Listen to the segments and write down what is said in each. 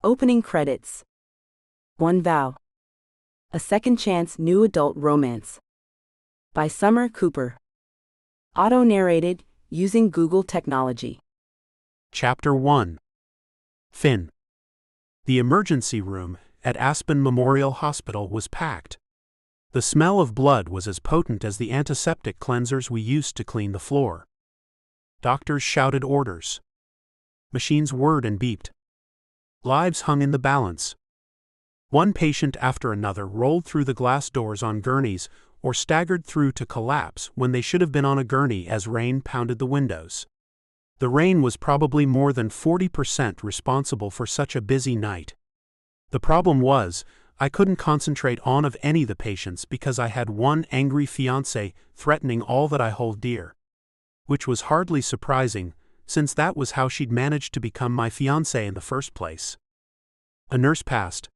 Opening credits. One Vow. A Second Chance New Adult Romance. By Summer Cooper. Auto-narrated, using Google technology. Chapter 1. Finn. The emergency room at Aspen Memorial Hospital was packed. The smell of blood was as potent as the antiseptic cleansers we used to clean the floor. Doctors shouted orders. Machines whirred and beeped. Lives hung in the balance. One patient after another rolled through the glass doors on gurneys or staggered through to collapse when they should have been on a gurney as rain pounded the windows. The rain was probably more than 40% responsible for such a busy night. The problem was, I couldn't concentrate on any of the patients because I had one angry fiancé threatening all that I hold dear. Which was hardly surprising, since that was how she'd managed to become my fiancé in the first place. A nurse passed.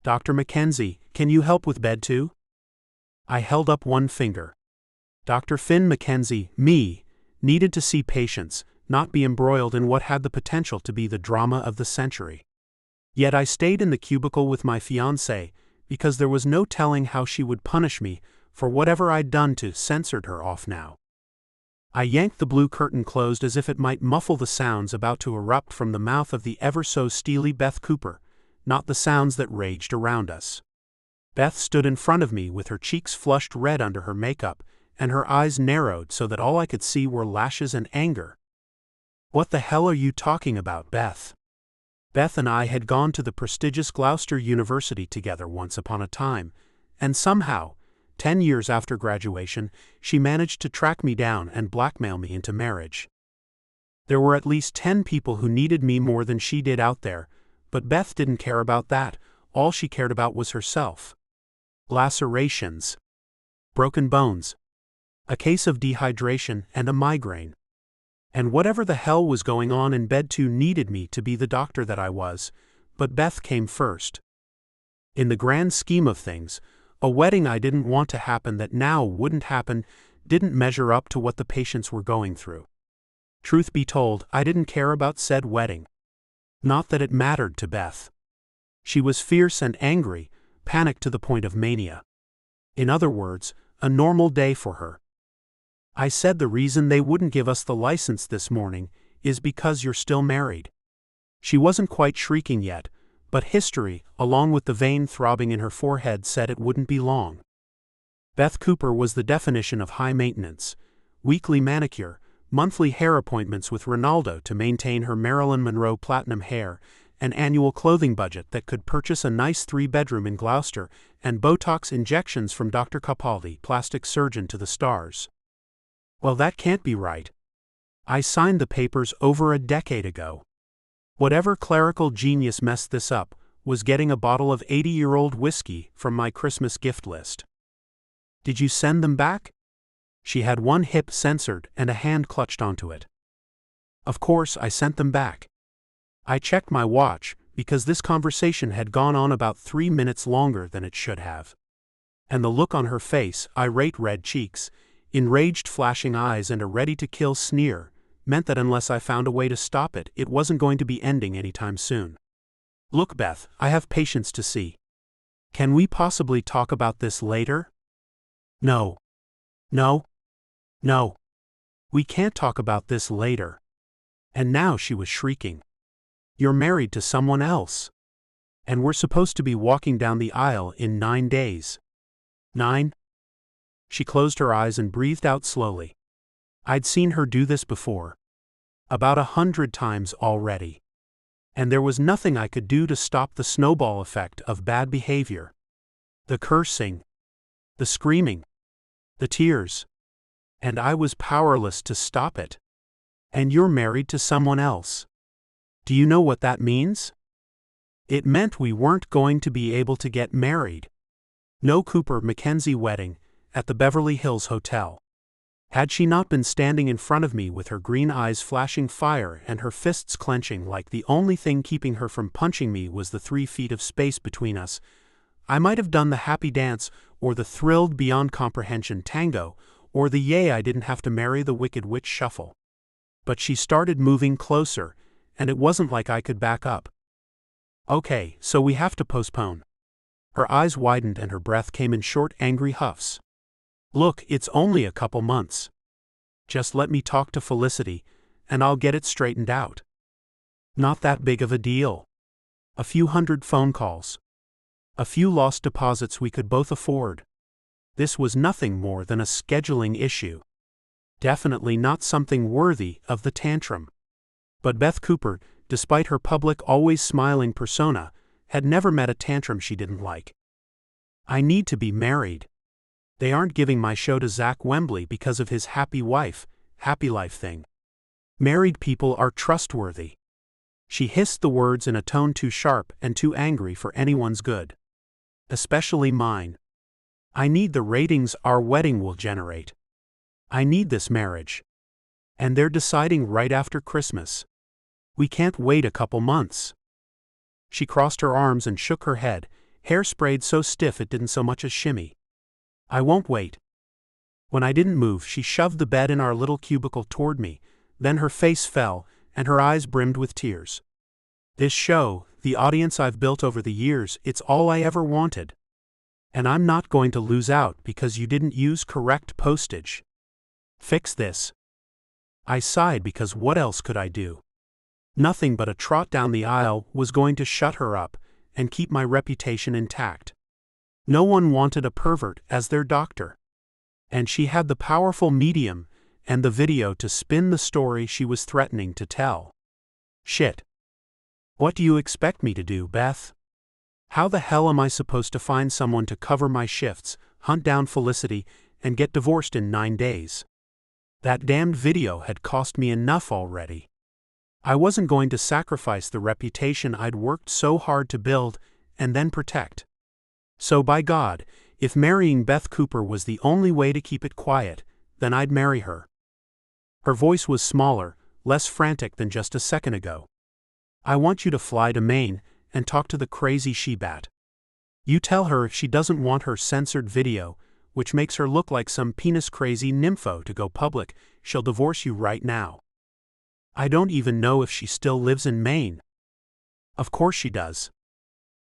"Dr. Makenzie, can you help with bed 2? I held up one finger. Dr. Finn Makenzie, me, needed to see patients, not be embroiled in what had the potential to be the drama of the century. Yet I stayed in the cubicle with my fiancé, because there was no telling how she would punish me for whatever I'd done to censored her off now. I yanked the blue curtain closed as if it might muffle the sounds about to erupt from the mouth of the ever-so-steely Beth Cooper, not the sounds that raged around us. Beth stood in front of me with her cheeks flushed red under her makeup, and her eyes narrowed so that all I could see were lashes and anger. "What the hell are you talking about, Beth?" Beth and I had gone to the prestigious Gloucester University together once upon a time, and somehow, 10 years after graduation, she managed to track me down and blackmail me into marriage. There were at least 10 people who needed me more than she did out there, but Beth didn't care about that. All she cared about was herself. Lacerations. Broken bones. A case of dehydration and a migraine. And whatever the hell was going on in bed 2 needed me to be the doctor that I was, but Beth came first. In the grand scheme of things, a wedding I didn't want to happen that now wouldn't happen didn't measure up to what the patients were going through. Truth be told, I didn't care about said wedding. Not that it mattered to Beth. She was fierce and angry, panicked to the point of mania. In other words, a normal day for her. I said the reason they wouldn't give us the license this morning is because you're still married. She wasn't quite shrieking yet, but history, along with the vein throbbing in her forehead, said it wouldn't be long. Beth Cooper was the definition of high maintenance. Weekly manicure, monthly hair appointments with Ronaldo to maintain her Marilyn Monroe platinum hair, an annual clothing budget that could purchase a nice 3-bedroom in Gloucester, and Botox injections from Dr. Capaldi, plastic surgeon to the stars. Well, that can't be right. I signed the papers over a decade ago. Whatever clerical genius messed this up was getting a bottle of 80-year-old whiskey from my Christmas gift list. Did you send them back? She had one hip censored and a hand clutched onto it. Of course I sent them back. I checked my watch because this conversation had gone on about 3 minutes longer than it should have. And the look on her face, irate red cheeks, enraged flashing eyes and a ready-to-kill sneer, meant that unless I found a way to stop it, it wasn't going to be ending anytime soon. Look, Beth, I have patients to see. Can we possibly talk about this later? No. No. No. We can't talk about this later. And now she was shrieking. You're married to someone else. And we're supposed to be walking down the aisle in 9 days. 9? She closed her eyes and breathed out slowly. I'd seen her do this before. About 100 times already. And there was nothing I could do to stop the snowball effect of bad behavior. The cursing. The screaming. The tears. And I was powerless to stop it. And you're married to someone else. Do you know what that means? It meant we weren't going to be able to get married. No Cooper Makenzie wedding at the Beverly Hills Hotel. Had she not been standing in front of me with her green eyes flashing fire and her fists clenching like the only thing keeping her from punching me was the 3 feet of space between us, I might have done the happy dance or the thrilled beyond comprehension tango or the yay I didn't have to marry the wicked witch shuffle. But she started moving closer, and it wasn't like I could back up. Okay, so we have to postpone. Her eyes widened and her breath came in short, angry huffs. Look, it's only a couple months. Just let me talk to Felicity, and I'll get it straightened out. Not that big of a deal. A few hundred phone calls. A few lost deposits we could both afford. This was nothing more than a scheduling issue. Definitely not something worthy of the tantrum. But Beth Cooper, despite her public, always smiling persona, had never met a tantrum she didn't like. I need to be married. They aren't giving my show to Zach Wembley because of his happy wife, happy life thing. Married people are trustworthy. She hissed the words in a tone too sharp and too angry for anyone's good. Especially mine. I need the ratings our wedding will generate. I need this marriage. And they're deciding right after Christmas. We can't wait a couple months. She crossed her arms and shook her head, hair sprayed so stiff it didn't so much as shimmy. I won't wait. When I didn't move, she shoved the bed in our little cubicle toward me, then her face fell, and her eyes brimmed with tears. This show, the audience I've built over the years, it's all I ever wanted. And I'm not going to lose out because you didn't use correct postage. Fix this. I sighed because what else could I do? Nothing but a trot down the aisle was going to shut her up and keep my reputation intact. No one wanted a pervert as their doctor. And she had the powerful medium and the video to spin the story she was threatening to tell. Shit. What do you expect me to do, Beth? How the hell am I supposed to find someone to cover my shifts, hunt down Felicity, and get divorced in 9 days? That damned video had cost me enough already. I wasn't going to sacrifice the reputation I'd worked so hard to build and then protect. So by God, if marrying Beth Cooper was the only way to keep it quiet, then I'd marry her. Her voice was smaller, less frantic than just a second ago. I want you to fly to Maine and talk to the crazy she-bat. You tell her if she doesn't want her censored video, which makes her look like some penis-crazy nympho, to go public, she'll divorce you right now. I don't even know if she still lives in Maine. Of course she does.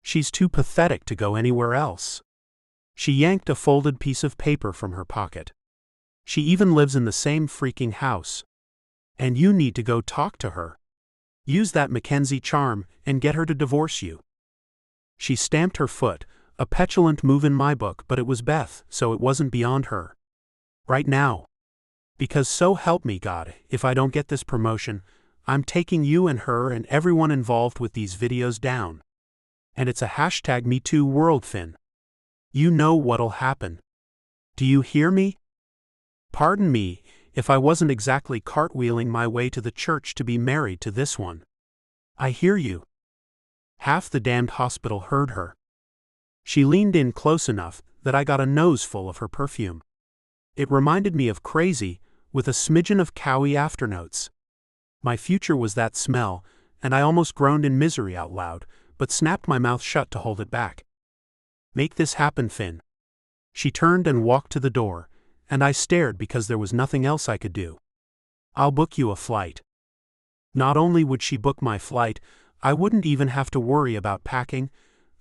She's too pathetic to go anywhere else. She yanked a folded piece of paper from her pocket. She even lives in the same freaking house. And you need to go talk to her. Use that Makenzie charm and get her to divorce you. She stamped her foot, a petulant move in my book, but it was Beth, so it wasn't beyond her. Right now. Because so help me God, if I don't get this promotion, I'm taking you and her and everyone involved with these videos down. And it's a #MeToo world, Finn. You know what'll happen. Do you hear me? Pardon me if I wasn't exactly cartwheeling my way to the church to be married to this one. I hear you. Half the damned hospital heard her. She leaned in close enough that I got a nose full of her perfume. It reminded me of Crazy, with a smidgen of cowy afternotes. My future was that smell, and I almost groaned in misery out loud, but snapped my mouth shut to hold it back. Make this happen, Finn. She turned and walked to the door, and I stared because there was nothing else I could do. I'll book you a flight. Not only would she book my flight, I wouldn't even have to worry about packing,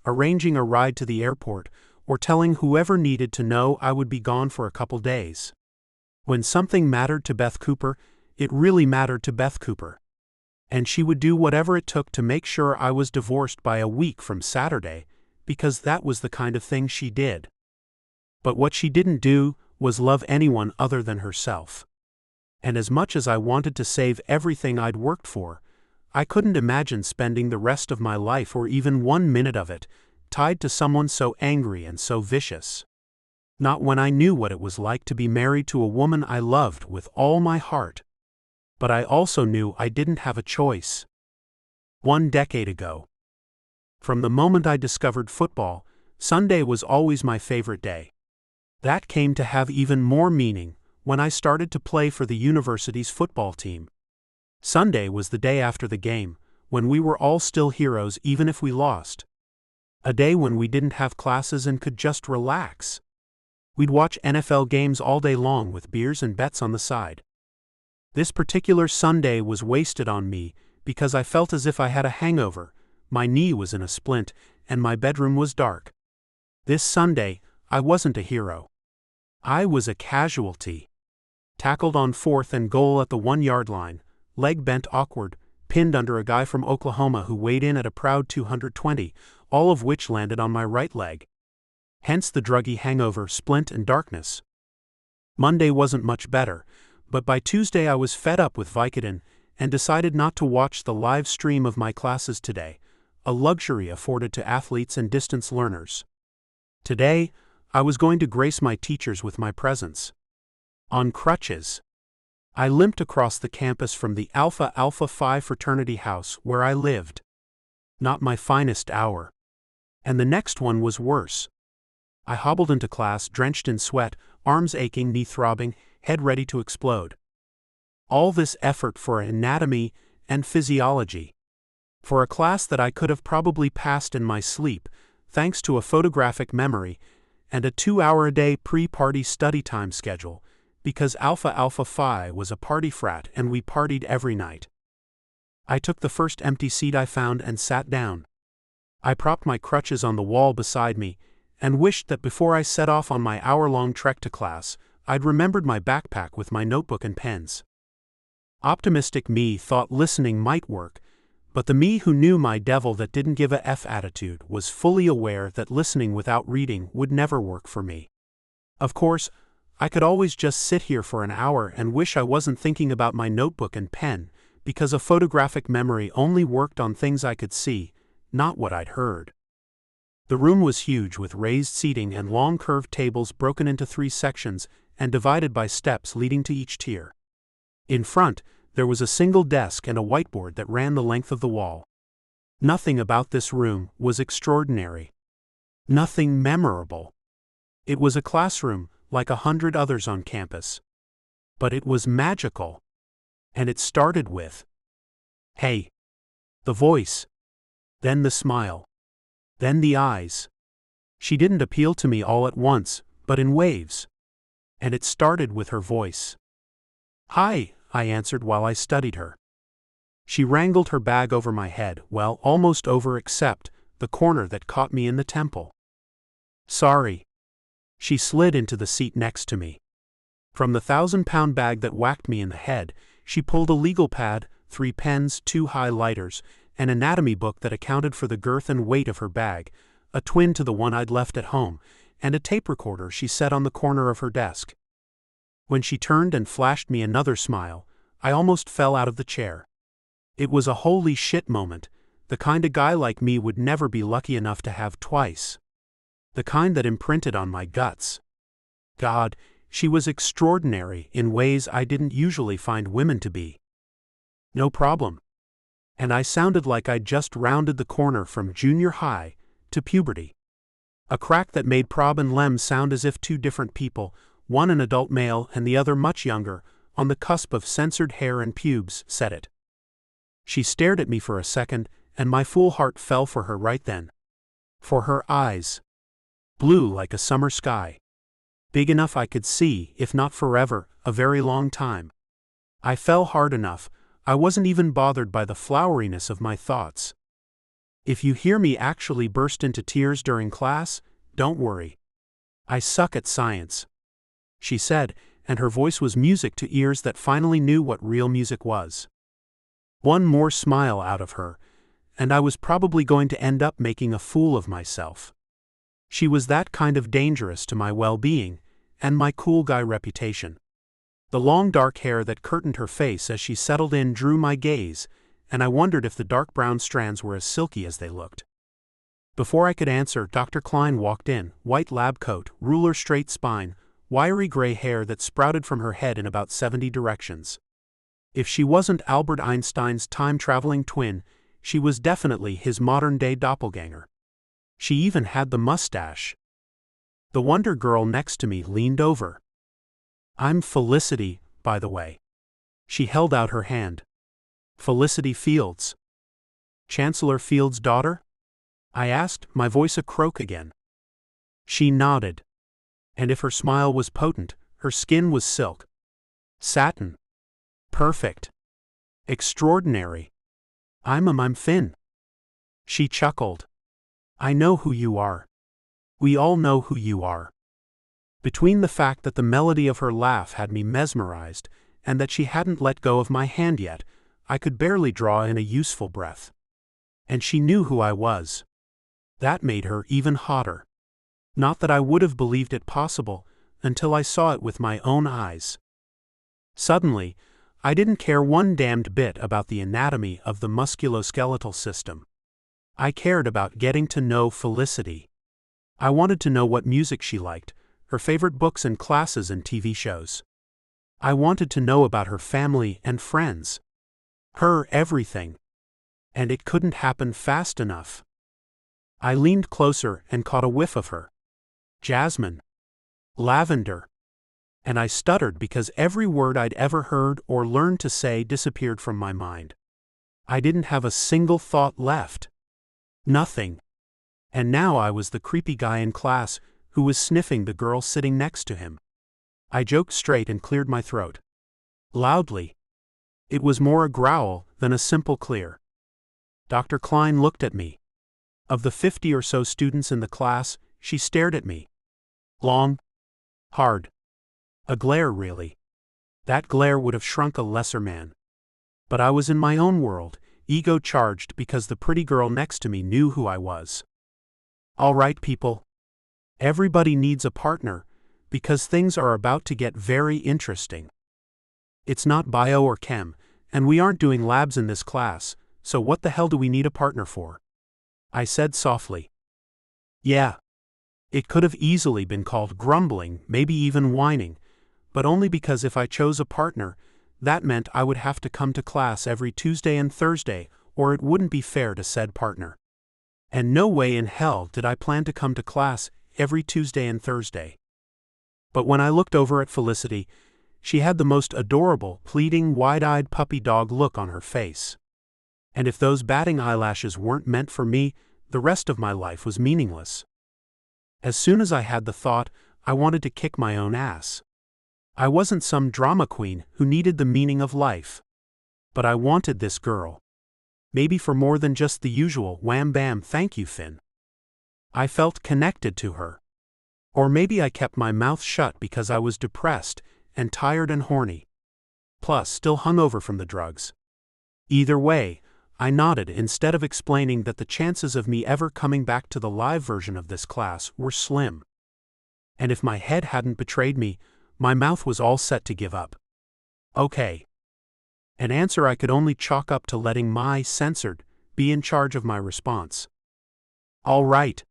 arranging a ride to the airport, or telling whoever needed to know I would be gone for a couple days. When something mattered to Beth Cooper, it really mattered to Beth Cooper. And she would do whatever it took to make sure I was divorced by a week from Saturday, because that was the kind of thing she did. But what she didn't do was love anyone other than herself. And as much as I wanted to save everything I'd worked for, I couldn't imagine spending the rest of my life, or even 1 minute of it, tied to someone so angry and so vicious. Not when I knew what it was like to be married to a woman I loved with all my heart. But I also knew I didn't have a choice. 1 decade ago. From the moment I discovered football, Sunday was always my favorite day. That came to have even more meaning when I started to play for the university's football team. Sunday was the day after the game, when we were all still heroes even if we lost. A day when we didn't have classes and could just relax. We'd watch NFL games all day long with beers and bets on the side. This particular Sunday was wasted on me because I felt as if I had a hangover, my knee was in a splint, and my bedroom was dark. This Sunday, I wasn't a hero. I was a casualty. Tackled on 4th and goal at the 1-yard line, leg bent awkward, pinned under a guy from Oklahoma who weighed in at a proud 220, all of which landed on my right leg. Hence the druggy hangover, splint, and darkness. Monday wasn't much better, but by Tuesday I was fed up with Vicodin and decided not to watch the live stream of my classes today, a luxury afforded to athletes and distance learners. Today, I was going to grace my teachers with my presence. On crutches. I limped across the campus from the Alpha Alpha Phi fraternity house where I lived. Not my finest hour. And the next one was worse. I hobbled into class drenched in sweat, arms aching, knee throbbing, head ready to explode. All this effort for anatomy and physiology. For a class that I could have probably passed in my sleep, thanks to a photographic memory and a 2-hour-a-day pre-party study time schedule, because Alpha Alpha Phi was a party frat and we partied every night. I took the first empty seat I found and sat down. I propped my crutches on the wall beside me and wished that before I set off on my hour-long trek to class, I'd remembered my backpack with my notebook and pens. Optimistic me thought listening might work, but the me who knew my devil that didn't give a F attitude was fully aware that listening without reading would never work for me. Of course, I could always just sit here for an hour and wish I wasn't thinking about my notebook and pen, because a photographic memory only worked on things I could see, not what I'd heard. The room was huge with raised seating and long curved tables broken into 3 sections and divided by steps leading to each tier. In front, there was a single desk and a whiteboard that ran the length of the wall. Nothing about this room was extraordinary. Nothing memorable. It was a classroom, like 100 others on campus. But it was magical. And it started with, "Hey." The voice. Then the smile. Then the eyes. She didn't appeal to me all at once, but in waves. And it started with her voice. "Hi," I answered while I studied her. She wrangled her bag over my head, well, almost over except the corner that caught me in the temple. "Sorry." She slid into the seat next to me. From the 1,000-pound bag that whacked me in the head, she pulled a legal pad, 3 pens, 2 highlighters, an anatomy book that accounted for the girth and weight of her bag, a twin to the one I'd left at home, and a tape recorder she set on the corner of her desk. When she turned and flashed me another smile, I almost fell out of the chair. It was a holy shit moment, the kind a guy like me would never be lucky enough to have twice. The kind that imprinted on my guts. God, she was extraordinary in ways I didn't usually find women to be. No problem. And I sounded like I'd just rounded the corner from junior high to puberty. A crack that made Prob and Lem sound as if 2 different people, one an adult male and the other much younger, on the cusp of censored hair and pubes, said it. She stared at me for a second, and my fool heart fell for her right then. For her eyes. Blue like a summer sky. Big enough I could see, if not forever, a very long time. I fell hard enough, I wasn't even bothered by the floweriness of my thoughts. If you hear me actually burst into tears during class, don't worry. I suck at science. She said, and her voice was music to ears that finally knew what real music was. One more smile out of her, and I was probably going to end up making a fool of myself. She was that kind of dangerous to my well-being, and my cool guy reputation. The long dark hair that curtained her face as she settled in drew my gaze, and I wondered if the dark brown strands were as silky as they looked. Before I could answer, Dr. Klein walked in, white lab coat, ruler straight spine, wiry gray hair that sprouted from her head in about 70 directions. If she wasn't Albert Einstein's time-traveling twin, she was definitely his modern-day doppelganger. She even had the mustache. The Wonder Girl next to me leaned over. "I'm Felicity, by the way." She held out her hand. "Felicity Fields." "Chancellor Fields' daughter?" I asked, my voice a croak again. She nodded. And if her smile was potent, her skin was silk. Satin. Perfect. Extraordinary. I'm Finn. She chuckled. I know who you are. We all know who you are. Between the fact that the melody of her laugh had me mesmerized, and that she hadn't let go of my hand yet, I could barely draw in a useful breath. And she knew who I was. That made her even hotter. Not that I would have believed it possible, until I saw it with my own eyes. Suddenly, I didn't care one damned bit about the anatomy of the musculoskeletal system. I cared about getting to know Felicity. I wanted to know what music she liked, her favorite books and classes and TV shows. I wanted to know about her family and friends. Her everything. And it couldn't happen fast enough. I leaned closer and caught a whiff of her. Jasmine. Lavender. And I stuttered because every word I'd ever heard or learned to say disappeared from my mind. I didn't have a single thought left. Nothing. And now I was the creepy guy in class who was sniffing the girl sitting next to him. I joked straight and cleared my throat. Loudly. It was more a growl than a simple clear. Dr. Klein looked at me. Of the 50 or so students in the class, she stared at me. Long. Hard. A glare, really. That glare would have shrunk a lesser man. But I was in my own world, ego-charged because the pretty girl next to me knew who I was. All right, people. Everybody needs a partner, because things are about to get very interesting. It's not bio or chem, and we aren't doing labs in this class, so what the hell do we need a partner for? I said softly. Yeah. It could have easily been called grumbling, maybe even whining, but only because if I chose a partner, that meant I would have to come to class every Tuesday and Thursday, or it wouldn't be fair to said partner. And no way in hell did I plan to come to class every Tuesday and Thursday. But when I looked over at Felicity, she had the most adorable, pleading, wide-eyed puppy dog look on her face. And if those batting eyelashes weren't meant for me, the rest of my life was meaningless. As soon as I had the thought, I wanted to kick my own ass. I wasn't some drama queen who needed the meaning of life. But I wanted this girl. Maybe for more than just the usual wham-bam thank you, Finn. I felt connected to her. Or maybe I kept my mouth shut because I was depressed and tired and horny. Plus, still hungover from the drugs. Either way, I nodded instead of explaining that the chances of me ever coming back to the live version of this class were slim. And if my head hadn't betrayed me, my mouth was all set to give up. Okay. An answer I could only chalk up to letting my censored be in charge of my response. All right.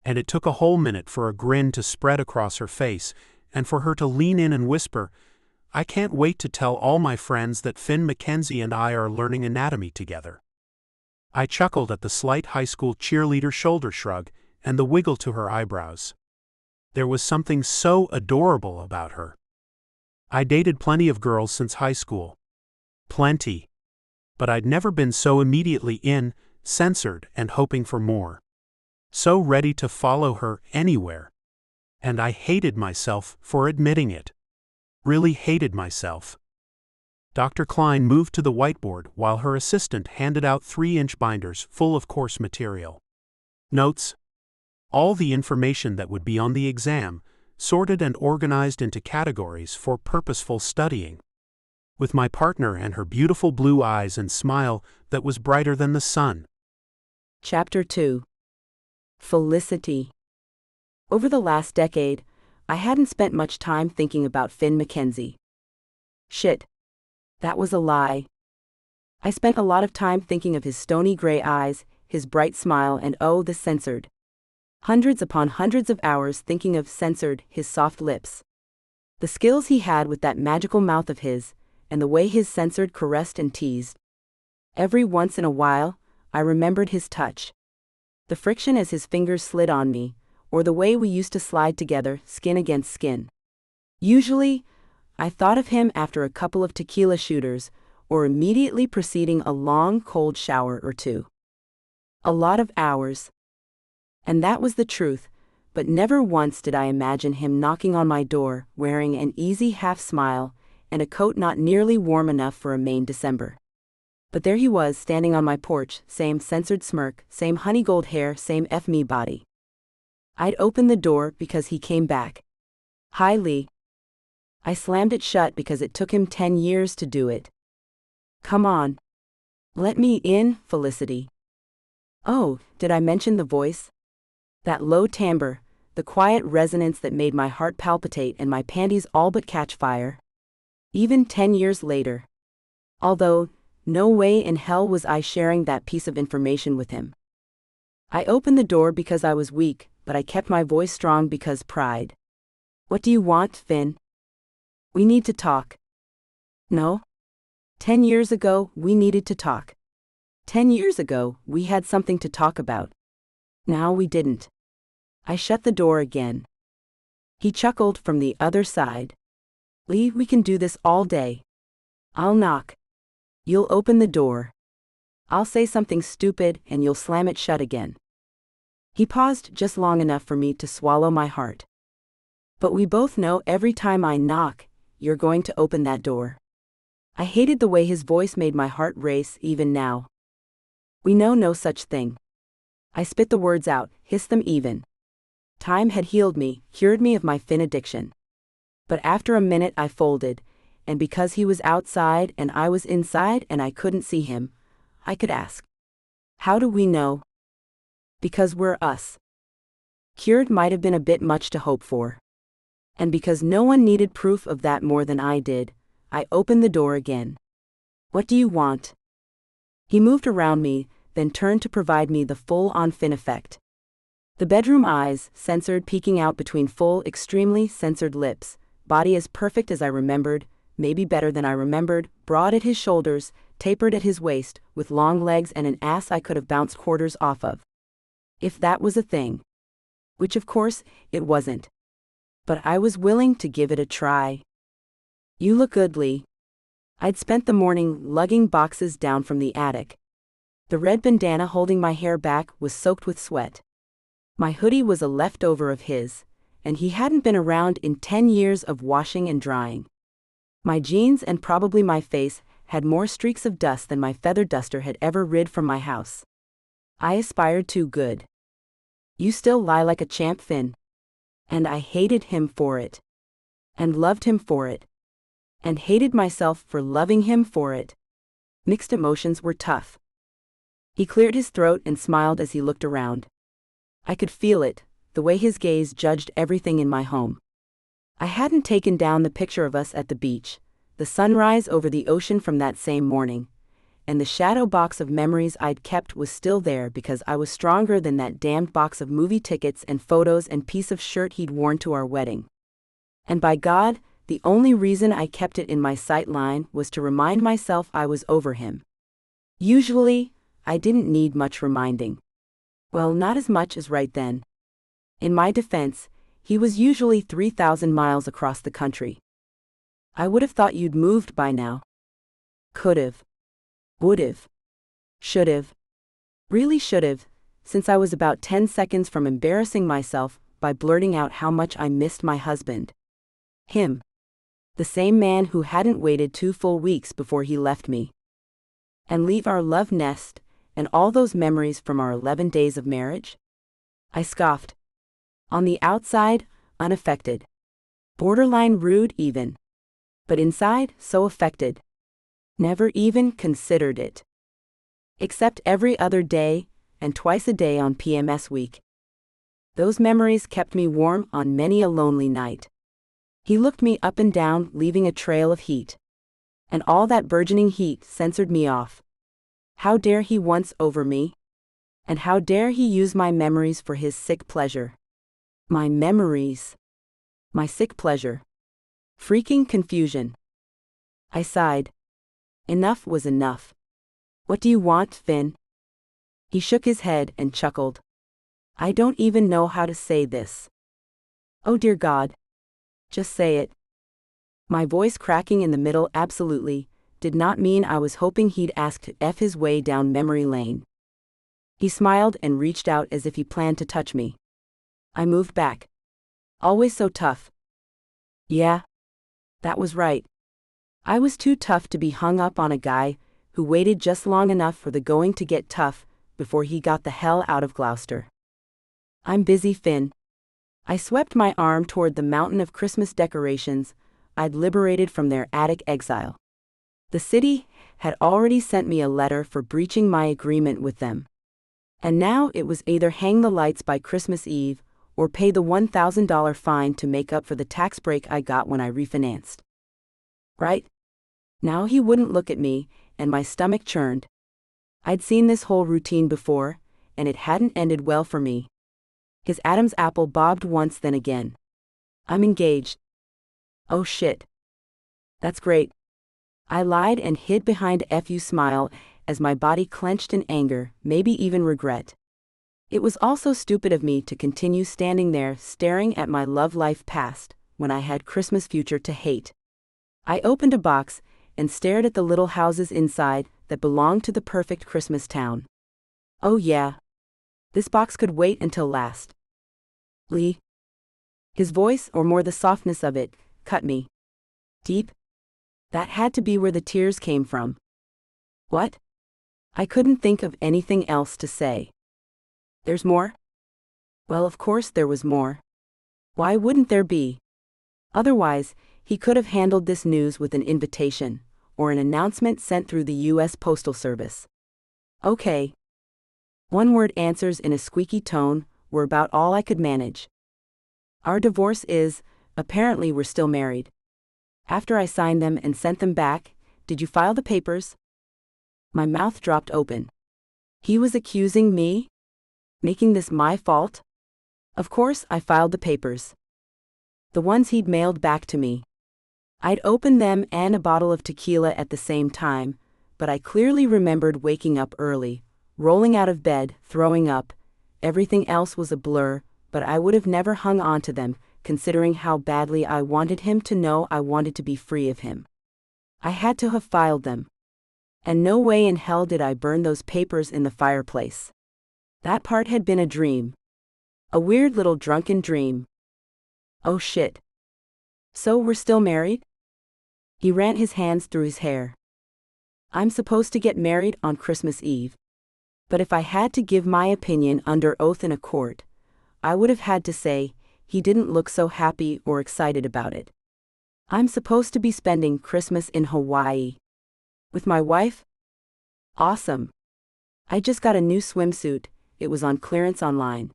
And it took a whole minute for a grin to spread across her face, and for her to lean in and whisper, I can't wait to tell all my friends that Finn, Makenzie, and I are learning anatomy together. I chuckled at the slight high school cheerleader shoulder shrug and the wiggle to her eyebrows. There was something so adorable about her. I dated plenty of girls since high school. Plenty. But I'd never been so immediately in, censored, and hoping for more. So ready to follow her anywhere. And I hated myself for admitting it. Really hated myself. Dr. Klein moved to the whiteboard while her assistant handed out 3-inch binders full of course material. Notes. All the information that would be on the exam, sorted and organized into categories for purposeful studying. With my partner and her beautiful blue eyes and smile that was brighter than the sun. Chapter 2. Felicity. Over the last decade, I hadn't spent much time thinking about Finn Makenzie. Shit. That was a lie. I spent a lot of time thinking of his stony gray eyes, his bright smile, and oh, the censored. Hundreds upon hundreds of hours thinking of censored, his soft lips. The skills he had with that magical mouth of his, and the way his censored caressed and teased. Every once in a while, I remembered his touch. The friction as his fingers slid on me, or the way we used to slide together, skin against skin. Usually, I thought of him after a couple of tequila shooters, or immediately preceding a long, cold shower or two. A lot of hours. And that was the truth, but never once did I imagine him knocking on my door, wearing an easy half smile, and a coat not nearly warm enough for a Maine December. But there he was, standing on my porch, same censored smirk, same honey gold hair, same F me body. I'd opened the door because he came back. Hi, Lee. I slammed it shut because it took him 10 years to do it. Come on. Let me in, Felicity. Oh, did I mention the voice? That low timbre, the quiet resonance that made my heart palpitate and my panties all but catch fire. Even 10 years later. Although, no way in hell was I sharing that piece of information with him. I opened the door because I was weak, but I kept my voice strong because pride. What do you want, Finn? We need to talk. No? 10 years ago, we needed to talk. 10 years ago, we had something to talk about. Now we didn't. I shut the door again. He chuckled from the other side. Lee, we can do this all day. I'll knock. You'll open the door. I'll say something stupid and you'll slam it shut again. He paused just long enough for me to swallow my heart. But we both know every time I knock, you're going to open that door. I hated the way his voice made my heart race even now. We know no such thing. I spit the words out, hissed them even. Time had healed me, cured me of my Finn addiction. But after a minute I folded, and because he was outside and I was inside and I couldn't see him, I could ask. How do we know? Because we're us. Cured might have been a bit much to hope for. And because no one needed proof of that more than I did, I opened the door again. What do you want? He moved around me, then turned to provide me the full-on Finn effect. The bedroom eyes, censored, peeking out between full, extremely censored lips, body as perfect as I remembered, maybe better than I remembered, broad at his shoulders, tapered at his waist, with long legs and an ass I could have bounced quarters off of. If that was a thing. Which of course, it wasn't. But I was willing to give it a try. You look good, Lee. I'd spent the morning lugging boxes down from the attic. The red bandana holding my hair back was soaked with sweat. My hoodie was a leftover of his, and he hadn't been around in 10 years of washing and drying. My jeans and probably my face had more streaks of dust than my feather duster had ever rid from my house. I aspired to good. You still lie like a champ, Finn. And I hated him for it. And loved him for it. And hated myself for loving him for it. Mixed emotions were tough. He cleared his throat and smiled as he looked around. I could feel it, the way his gaze judged everything in my home. I hadn't taken down the picture of us at the beach, the sunrise over the ocean from that same morning, and the shadow box of memories I'd kept was still there because I was stronger than that damned box of movie tickets and photos and piece of shirt he'd worn to our wedding. And by God, the only reason I kept it in my sight line was to remind myself I was over him. Usually, I didn't need much reminding. Well, not as much as right then. In my defense, he was usually 3,000 miles across the country. I would have thought you'd moved by now. Could've. Would've. Should've. Really should've, since I was about 10 seconds from embarrassing myself by blurting out how much I missed my husband. Him. The same man who hadn't waited 2 full weeks before he left me. And leave our love nest, and all those memories from our 11 days of marriage? I scoffed. On the outside, unaffected. Borderline rude even. But inside, so affected. Never even considered it. Except every other day, and twice a day on PMS week. Those memories kept me warm on many a lonely night. He looked me up and down, leaving a trail of heat. And all that burgeoning heat censored me off. How dare he once over me? And how dare he use my memories for his sick pleasure? My memories. My sick pleasure. Freaking confusion. I sighed. Enough was enough. What do you want, Finn? He shook his head and chuckled. I don't even know how to say this. Oh dear God. Just say it. My voice cracking in the middle absolutely did not mean I was hoping he'd ask to F his way down memory lane. He smiled and reached out as if he planned to touch me. I moved back. Always so tough. Yeah. That was right. I was too tough to be hung up on a guy who waited just long enough for the going to get tough before he got the hell out of Gloucester. I'm busy, Finn. I swept my arm toward the mountain of Christmas decorations I'd liberated from their attic exile. The city had already sent me a letter for breaching my agreement with them. And now it was either hang the lights by Christmas Eve or pay the $1,000 fine to make up for the tax break I got when I refinanced. Right? Now he wouldn't look at me, and my stomach churned. I'd seen this whole routine before, and it hadn't ended well for me. His Adam's apple bobbed once, then again. I'm engaged. Oh shit. That's great. I lied and hid behind a "F you" smile as my body clenched in anger, maybe even regret. It was also stupid of me to continue standing there staring at my love life past when I had Christmas future to hate. I opened a box and stared at the little houses inside that belonged to the perfect Christmas town. Oh yeah. This box could wait until last. Lee. His voice, or more the softness of it, cut me deep. That had to be where the tears came from. What? I couldn't think of anything else to say. There's more? Well, of course there was more. Why wouldn't there be? Otherwise, he could have handled this news with an invitation, or an announcement sent through the U.S. Postal Service. Okay. One-word answers in a squeaky tone were about all I could manage. Our divorce is, apparently we're still married. After I signed them and sent them back, did you file the papers? My mouth dropped open. He was accusing me? Making this my fault? Of course I filed the papers. The ones he'd mailed back to me. I'd opened them and a bottle of tequila at the same time, but I clearly remembered waking up early, rolling out of bed, throwing up. Everything else was a blur, but I would have never hung on to them, considering how badly I wanted him to know I wanted to be free of him. I had to have filed them. And no way in hell did I burn those papers in the fireplace. That part had been a dream. A weird little drunken dream. Oh shit. So we're still married? He ran his hands through his hair. I'm supposed to get married on Christmas Eve. But if I had to give my opinion under oath in a court, I would have had to say, he didn't look so happy or excited about it. I'm supposed to be spending Christmas in Hawaii. With my wife? Awesome. I just got a new swimsuit, it was on clearance online.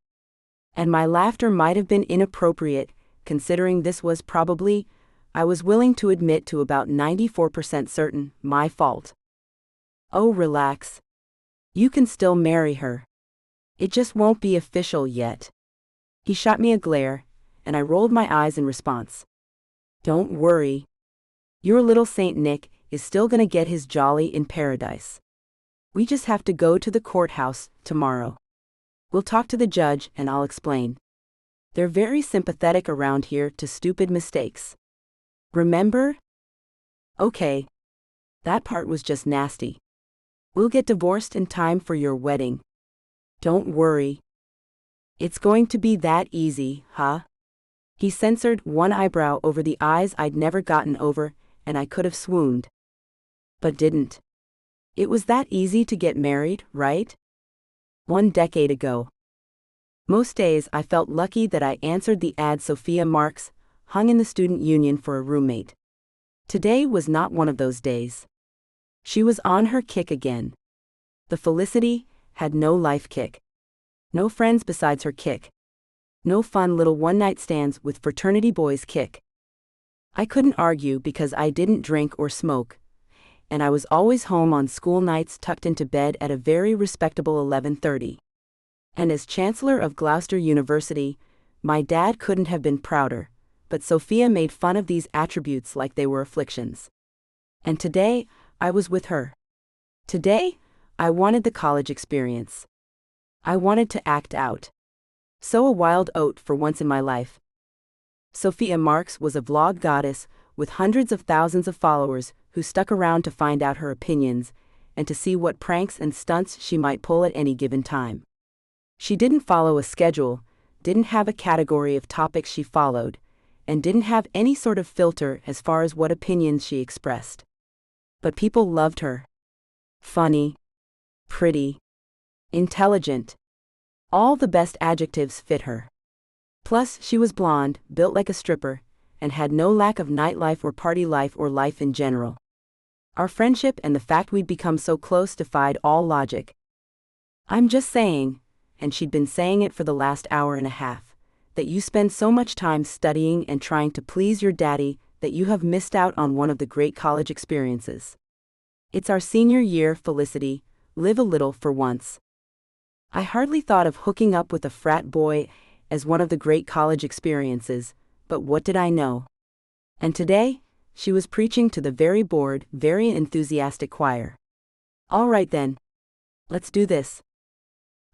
And my laughter might have been inappropriate, considering this was probably, I was willing to admit to about 94% certain, my fault. Oh, relax. You can still marry her. It just won't be official yet. He shot me a glare, and I rolled my eyes in response. Don't worry. Your little Saint Nick is still gonna get his jolly in paradise. We just have to go to the courthouse tomorrow. We'll talk to the judge and I'll explain. They're very sympathetic around here to stupid mistakes. Remember? Okay. That part was just nasty. We'll get divorced in time for your wedding. Don't worry. It's going to be that easy, huh? He censored one eyebrow over the eyes I'd never gotten over, and I could have swooned. But didn't. It was that easy to get married, right? 1 decade ago. Most days I felt lucky that I answered the ad Sophia Marks hung in the student union for a roommate. Today was not one of those days. She was on her kick again. The Felicity had no life kick. No friends besides her kick. No fun little one-night stands with fraternity boys kick. I couldn't argue because I didn't drink or smoke, and I was always home on school nights tucked into bed at a very respectable 11:30. And as Chancellor of Gloucester University, my dad couldn't have been prouder, but Sophia made fun of these attributes like they were afflictions. And today, I was with her. Today, I wanted the college experience. I wanted to act out. So a wild oat for once in my life. Sophia Marks was a vlog goddess with hundreds of thousands of followers who stuck around to find out her opinions and to see what pranks and stunts she might pull at any given time. She didn't follow a schedule, didn't have a category of topics she followed, and didn't have any sort of filter as far as what opinions she expressed. But people loved her. funny, pretty, intelligent. All the best adjectives fit her. Plus, she was blonde, built like a stripper, and had no lack of nightlife or party life or life in general. Our friendship and the fact we'd become so close defied all logic. I'm just saying, and she'd been saying it for the last hour and a half, that you spend so much time studying and trying to please your daddy that you have missed out on one of the great college experiences. It's our senior year, Felicity. Live a little for once. I hardly thought of hooking up with a frat boy as one of the great college experiences, but what did I know? And today, she was preaching to the very bored, very enthusiastic choir. All right then. Let's do this.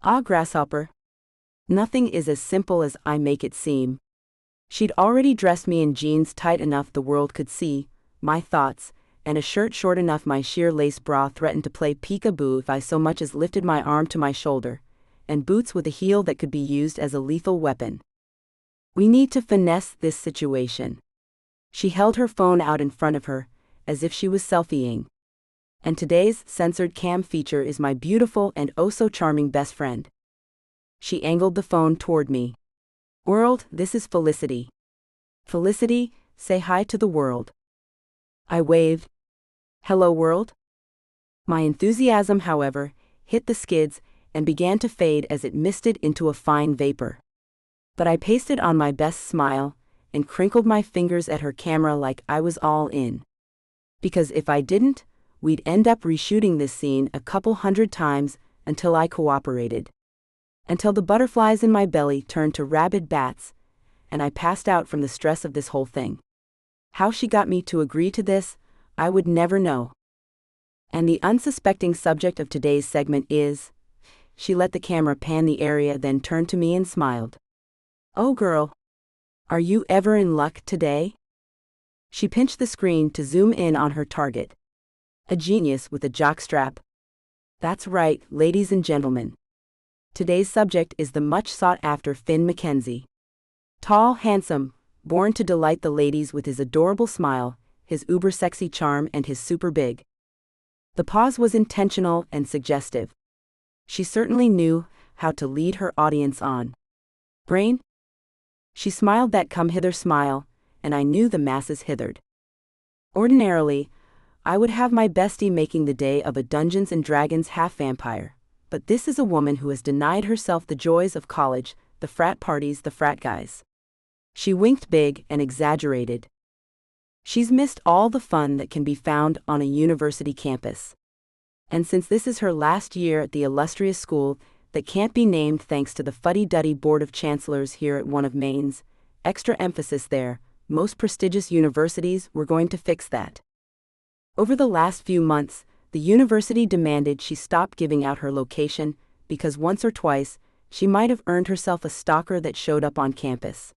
Ah, grasshopper. Nothing is as simple as I make it seem. She'd already dressed me in jeans tight enough the world could see my thoughts, and a shirt short enough my sheer lace bra threatened to play peek-a-boo if I so much as lifted my arm to my shoulder, and boots with a heel that could be used as a lethal weapon. We need to finesse this situation. She held her phone out in front of her, as if she was selfieing. And today's censored cam feature is my beautiful and oh-so-charming best friend. She angled the phone toward me. World, this is Felicity. Felicity, say hi to the world. I waved. Hello, world? My enthusiasm, however, hit the skids and began to fade as it misted into a fine vapor. But I pasted on my best smile and crinkled my fingers at her camera like I was all in. Because if I didn't, we'd end up reshooting this scene a couple hundred times until I cooperated. Until the butterflies in my belly turned to rabid bats, and I passed out from the stress of this whole thing. How she got me to agree to this, I would never know. And the unsuspecting subject of today's segment is, she let the camera pan the area, then turned to me and smiled. Oh girl. Are you ever in luck today? She pinched the screen to zoom in on her target. A genius with a jockstrap. That's right, ladies and gentlemen. Today's subject is the much sought-after Finn Makenzie. Tall, handsome, born to delight the ladies with his adorable smile, his uber-sexy charm, and his super big. The pause was intentional and suggestive. She certainly knew how to lead her audience on. Brain? She smiled that come-hither smile, and I knew the masses hithered. Ordinarily, I would have my bestie making the day of a Dungeons & Dragons half-vampire, but this is a woman who has denied herself the joys of college, the frat parties, the frat guys. She winked big and exaggerated. She's missed all the fun that can be found on a university campus. And since this is her last year at the illustrious school that can't be named thanks to the fuddy-duddy Board of Chancellors here at one of Maine's, extra emphasis there, most prestigious universities, we're going to fix that. Over the last few months, the university demanded she stop giving out her location because once or twice, she might have earned herself a stalker that showed up on campus.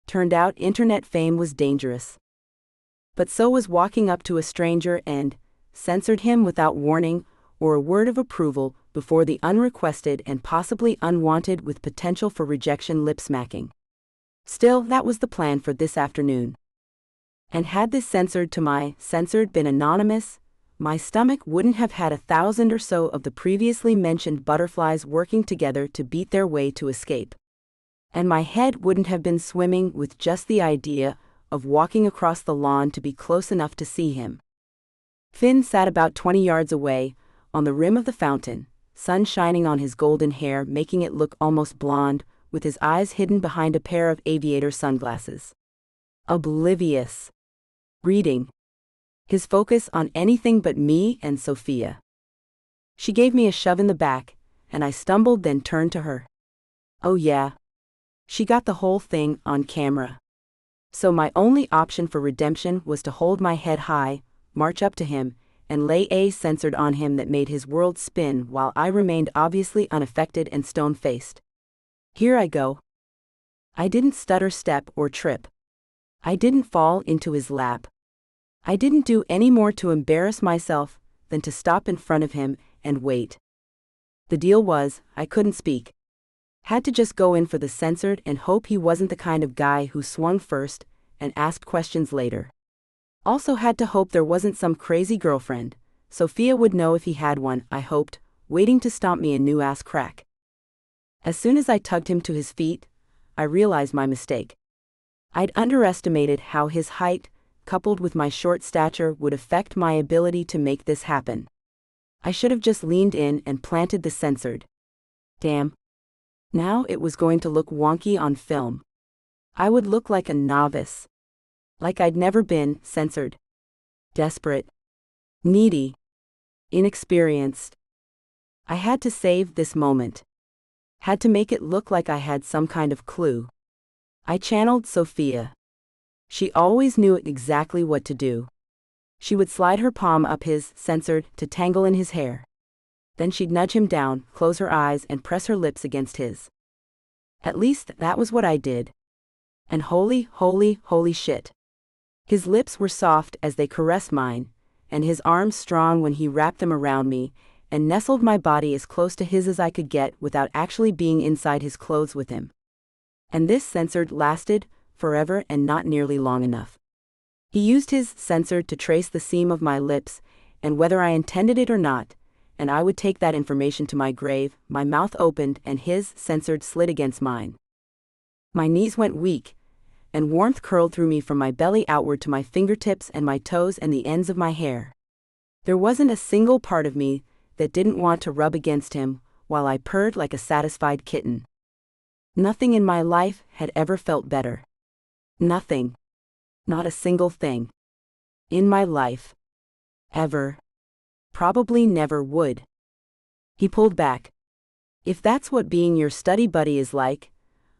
Turned out internet fame was dangerous. But so was walking up to a stranger and censored him without warning or a word of approval before the unrequested and possibly unwanted with potential for rejection lip-smacking. Still, that was the plan for this afternoon. And had this censored been anonymous, my stomach wouldn't have had 1,000 or so of the previously mentioned butterflies working together to beat their way to escape. And my head wouldn't have been swimming with just the idea of walking across the lawn to be close enough to see him. Finn sat about 20 yards away, on the rim of the fountain, sun shining on his golden hair making it look almost blonde, with his eyes hidden behind a pair of aviator sunglasses. Oblivious. Reading. His focus on anything but me and Sophia. She gave me a shove in the back, and I stumbled, then turned to her. Oh yeah. She got the whole thing on camera. So my only option for redemption was to hold my head high, march up to him, and lay a censored on him that made his world spin while I remained obviously unaffected and stone-faced. Here I go. I didn't stutter step or trip. I didn't fall into his lap. I didn't do any more to embarrass myself than to stop in front of him and wait. The deal was, I couldn't speak. Had to just go in for the censored and hope he wasn't the kind of guy who swung first and asked questions later. Also had to hope there wasn't some crazy girlfriend, Sophia would know if he had one, I hoped, waiting to stomp me a new ass crack. As soon as I tugged him to his feet, I realized my mistake. I'd underestimated how his height, coupled with my short stature, would affect my ability to make this happen. I should have just leaned in and planted the censored. Damn. Now it was going to look wonky on film. I would look like a novice. Like I'd never been censored. Desperate. Needy. Inexperienced. I had to save this moment. Had to make it look like I had some kind of clue. I channeled Sophia. She always knew exactly what to do. She would slide her palm up his censored to tangle in his hair. Then she'd nudge him down, close her eyes, and press her lips against his. At least that was what I did. And holy shit. His lips were soft as they caressed mine, and his arms strong when he wrapped them around me and nestled my body as close to his as I could get without actually being inside his clothes with him. And this censored lasted forever and not nearly long enough. He used his censored to trace the seam of my lips, and whether I intended it or not, and I would take that information to my grave, my mouth opened and his censored slid against mine. My knees went weak, and warmth curled through me from my belly outward to my fingertips and my toes and the ends of my hair. There wasn't a single part of me that didn't want to rub against him, while I purred like a satisfied kitten. Nothing in my life had ever felt better. Nothing. Not a single thing. In my life. Ever. Probably never would. He pulled back. If that's what being your study buddy is like,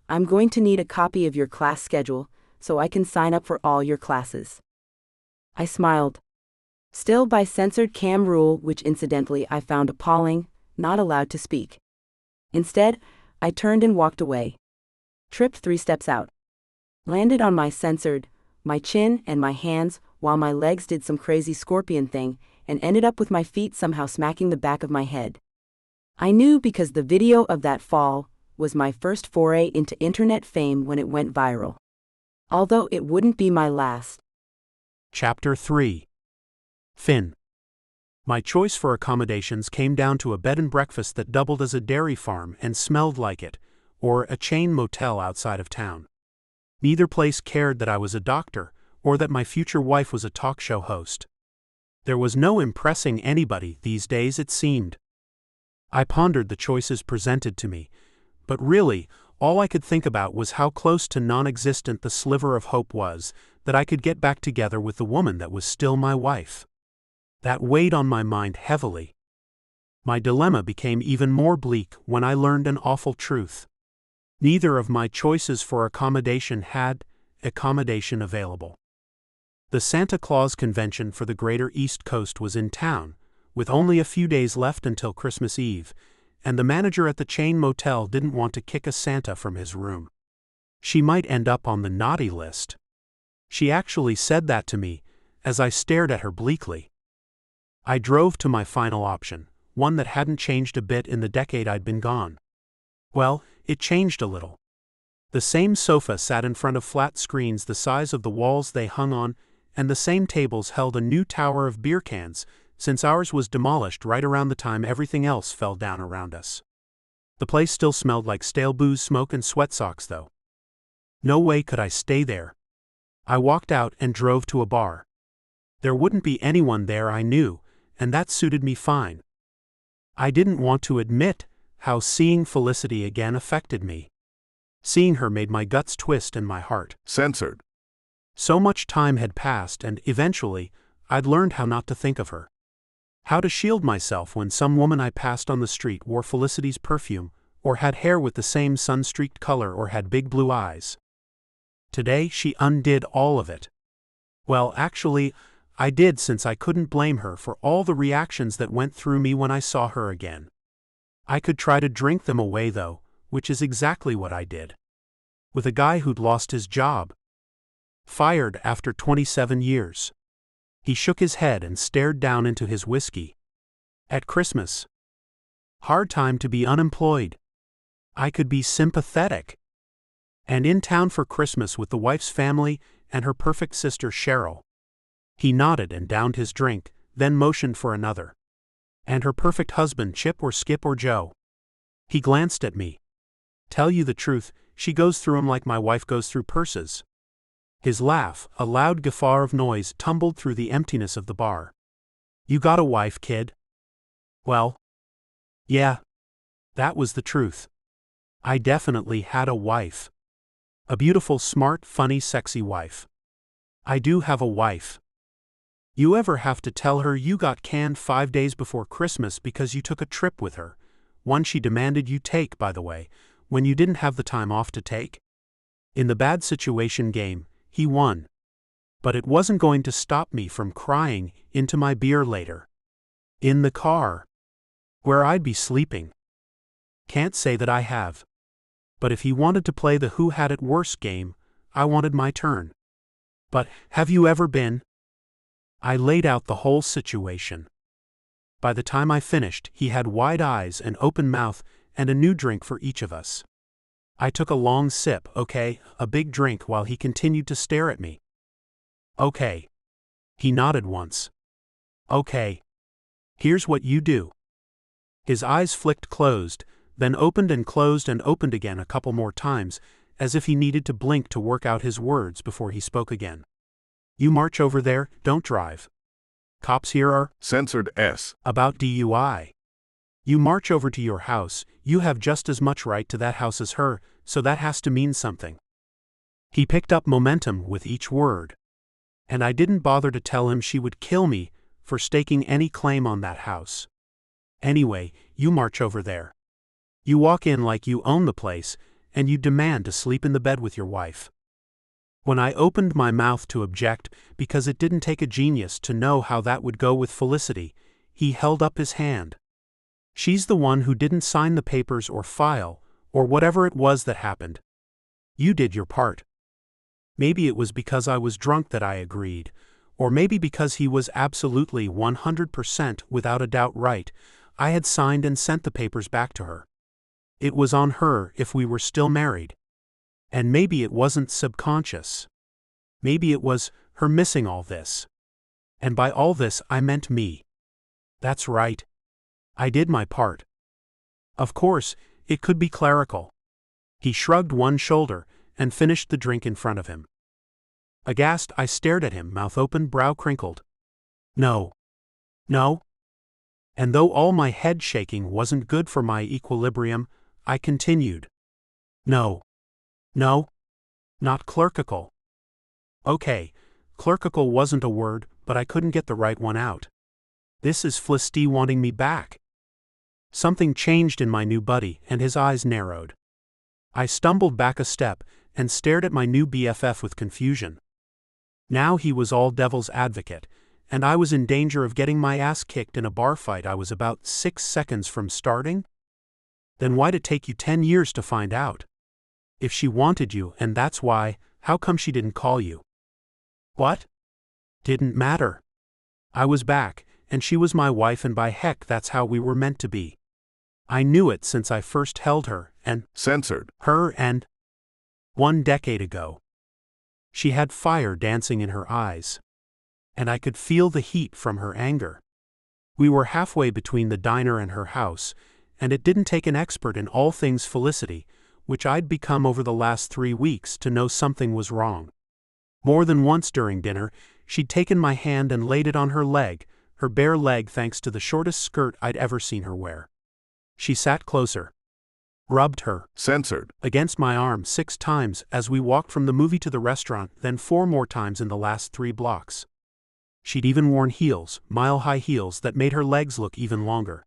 I'm going to need a copy of your class schedule so I can sign up for all your classes. I smiled. Still by censored cam rule, which incidentally I found appalling, not allowed to speak. Instead, I turned and walked away. Tripped 3 steps out. Landed on my censored, my chin and my hands, while my legs did some crazy scorpion thing, and ended up with my feet somehow smacking the back of my head. I knew because the video of that fall was my first foray into internet fame when it went viral. Although it wouldn't be my last. Chapter 3. Finn. My choice for accommodations came down to a bed and breakfast that doubled as a dairy farm and smelled like it, or a chain motel outside of town. Neither place cared that I was a doctor, or that my future wife was a talk show host. There was no impressing anybody these days, it seemed. I pondered the choices presented to me, but really, all I could think about was how close to non-existent the sliver of hope was that I could get back together with the woman that was still my wife. That weighed on my mind heavily. My dilemma became even more bleak when I learned an awful truth. Neither of my choices for accommodation had accommodation available. The Santa Claus convention for the Greater East Coast was in town, with only a few days left until Christmas Eve, and the manager at the chain motel didn't want to kick a Santa from his room. She might end up on the naughty list. She actually said that to me, as I stared at her bleakly. I drove to my final option, one that hadn't changed a bit in the decade I'd been gone. Well, it changed a little. The same sofa sat in front of flat screens the size of the walls they hung on, and the same tables held a new tower of beer cans, since ours was demolished right around the time everything else fell down around us. The place still smelled like stale booze, smoke, and sweat socks, though. No way could I stay there. I walked out and drove to a bar. There wouldn't be anyone there I knew, and that suited me fine. I didn't want to admit how seeing Felicity again affected me. Seeing her made my guts twist and my heart. Censored. So much time had passed, and eventually, I'd learned how not to think of her. How to shield myself when some woman I passed on the street wore Felicity's perfume, or had hair with the same sun-streaked color, or had big blue eyes. Today she undid all of it. Well, actually, I did, since I couldn't blame her for all the reactions that went through me when I saw her again. I could try to drink them away though, which is exactly what I did. With a guy who'd lost his job. Fired after 27 years. He shook his head and stared down into his whiskey. At Christmas. Hard time to be unemployed. I could be sympathetic. And in town for Christmas with the wife's family and her perfect sister Cheryl. He nodded and downed his drink, then motioned for another. And her perfect husband, Chip or Skip or Joe. He glanced at me. Tell you the truth, she goes through 'em like my wife goes through purses. His laugh, a loud guffaw of noise, tumbled through the emptiness of the bar. You got a wife, kid? Well, yeah. That was the truth. I definitely had a wife. A beautiful, smart, funny, sexy wife. I do have a wife. You ever have to tell her you got canned 5 days before Christmas because you took a trip with her, one she demanded you take, by the way, when you didn't have the time off to take? In the bad situation game, he won. But it wasn't going to stop me from crying into my beer later. In the car. Where I'd be sleeping. Can't say that I have. But if he wanted to play the who had it worse game, I wanted my turn. But, have you ever been? I laid out the whole situation. By the time I finished, he had wide eyes, an open mouth, and a new drink for each of us. I took a long sip, okay, a big drink, while he continued to stare at me. Okay. He nodded once. Okay. Here's what you do. His eyes flicked closed, then opened and closed and opened again a couple more times, as if he needed to blink to work out his words before he spoke again. You march over there, don't drive. Cops here are censored S. about DUI. You march over to your house, you have just as much right to that house as her, so that has to mean something. He picked up momentum with each word. And I didn't bother to tell him she would kill me for staking any claim on that house. Anyway, you march over there. You walk in like you own the place, and you demand to sleep in the bed with your wife. When I opened my mouth to object, because it didn't take a genius to know how that would go with Felicity, he held up his hand. She's the one who didn't sign the papers or file, or whatever it was that happened. You did your part. Maybe it was because I was drunk that I agreed, or maybe because he was absolutely 100% without a doubt right. I had signed and sent the papers back to her. It was on her if we were still married. And maybe it wasn't subconscious. Maybe it was her missing all this. And by all this I meant me. That's right. I did my part. Of course, it could be clerical. He shrugged one shoulder and finished the drink in front of him. Aghast, I stared at him, mouth open, brow crinkled. No. No. And though all my head shaking wasn't good for my equilibrium, I continued. No. No. Not clerical. Okay, clerical wasn't a word, but I couldn't get the right one out. This is Felicity wanting me back. Something changed in my new buddy, and his eyes narrowed. I stumbled back a step and stared at my new BFF with confusion. Now he was all devil's advocate, and I was in danger of getting my ass kicked in a bar fight I was about 6 seconds from starting? Then why'd it take you 10 years to find out? If she wanted you, and that's why, how come she didn't call you? What? Didn't matter. I was back, and she was my wife, and by heck that's how we were meant to be. I knew it since I first held her, and censored her, and 1 decade ago. She had fire dancing in her eyes. And I could feel the heat from her anger. We were halfway between the diner and her house, and it didn't take an expert in all things Felicity, which I'd become over the last 3 weeks, to know something was wrong. More than once during dinner, she'd taken my hand and laid it on her leg, her bare leg thanks to the shortest skirt I'd ever seen her wear. She sat closer. Rubbed her censored against my arm 6 times as we walked from the movie to the restaurant, then 4 more times in the last 3 blocks. She'd even worn heels, mile-high heels that made her legs look even longer.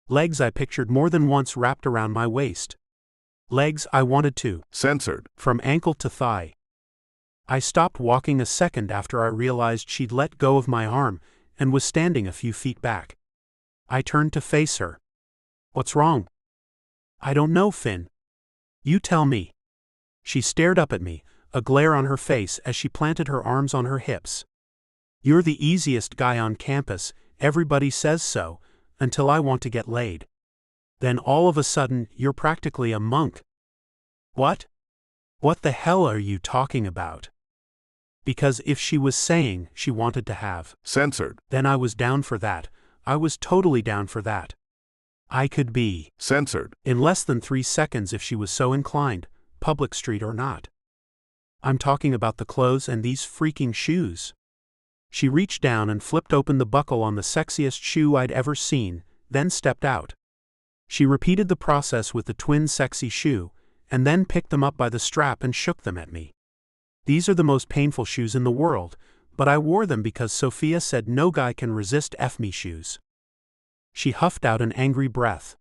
Legs I pictured more than once wrapped around my waist. Legs I wanted to censored from ankle to thigh. I stopped walking a second after I realized she'd let go of my arm and was standing a few feet back. I turned to face her. What's wrong? I don't know, Finn. You tell me. She stared up at me, a glare on her face as she planted her arms on her hips. You're the easiest guy on campus, everybody says so, until I want to get laid. Then all of a sudden, you're practically a monk. What? What the hell are you talking about? Because if she was saying she wanted to have censored, then I was down for that. I was totally down for that. I could be censored, in less than 3 seconds if she was so inclined, public street or not. I'm talking about the clothes and these freaking shoes. She reached down and flipped open the buckle on the sexiest shoe I'd ever seen, then stepped out. She repeated the process with the twin sexy shoe, and then picked them up by the strap and shook them at me. These are the most painful shoes in the world, but I wore them because Sophia said no guy can resist F-me shoes. She huffed out an angry breath.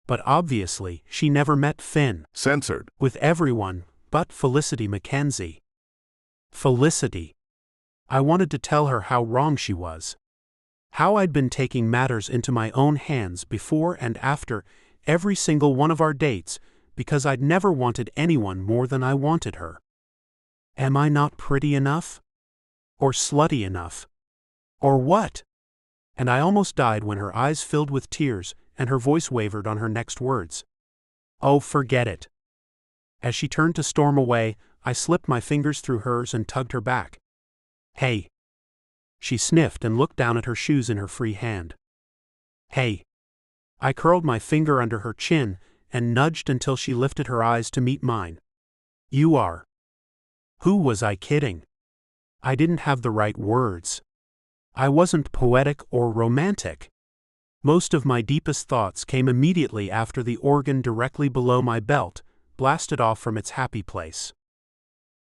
But obviously, she never met Finn. censored, With everyone but Felicity Makenzie. Felicity. I wanted to tell her how wrong she was. How I'd been taking matters into my own hands before and after every single one of our dates because I'd never wanted anyone more than I wanted her. Am I not pretty enough? Or slutty enough? Or what? And I almost died when her eyes filled with tears and her voice wavered on her next words. Oh, forget it. As she turned to storm away, I slipped my fingers through hers and tugged her back. Hey. She sniffed and looked down at her shoes in her free hand. Hey. I curled my finger under her chin and nudged until she lifted her eyes to meet mine. You are. Who was I kidding? I didn't have the right words. I wasn't poetic or romantic. Most of my deepest thoughts came immediately after the organ directly below my belt blasted off from its happy place.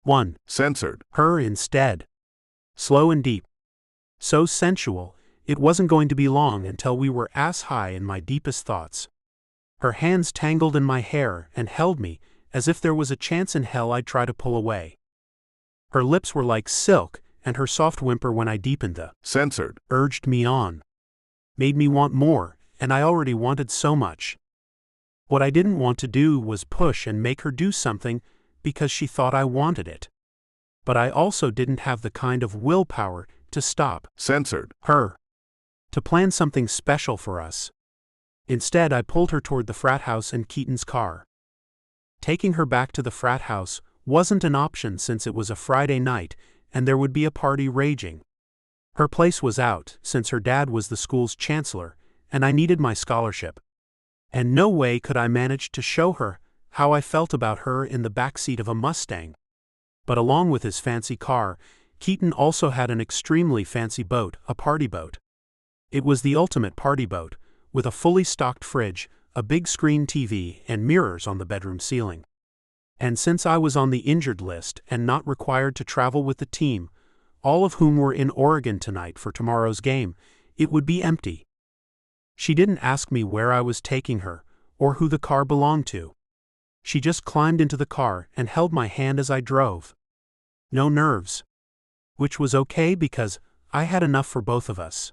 1. censored, Her instead. Slow and deep. So sensual, it wasn't going to be long until we were ass-high in my deepest thoughts. Her hands tangled in my hair and held me as if there was a chance in hell I'd try to pull away. Her lips were like silk, and her soft whimper when I deepened the censored, urged me on. Made me want more, and I already wanted so much. What I didn't want to do was push and make her do something because she thought I wanted it. But I also didn't have the kind of willpower to stop censored, her, to plan something special for us. Instead, I pulled her toward the frat house and Keaton's car. Taking her back to the frat house wasn't an option since it was a Friday night and there would be a party raging. Her place was out since her dad was the school's chancellor, and I needed my scholarship. And no way could I manage to show her how I felt about her in the backseat of a Mustang. But along with his fancy car, Keaton also had an extremely fancy boat, a party boat. It was the ultimate party boat, with a fully stocked fridge, a big screen TV, and mirrors on the bedroom ceiling. And since I was on the injured list and not required to travel with the team, all of whom were in Oregon tonight for tomorrow's game, it would be empty. She didn't ask me where I was taking her, or who the car belonged to. She just climbed into the car and held my hand as I drove. No nerves. Which was okay because I had enough for both of us.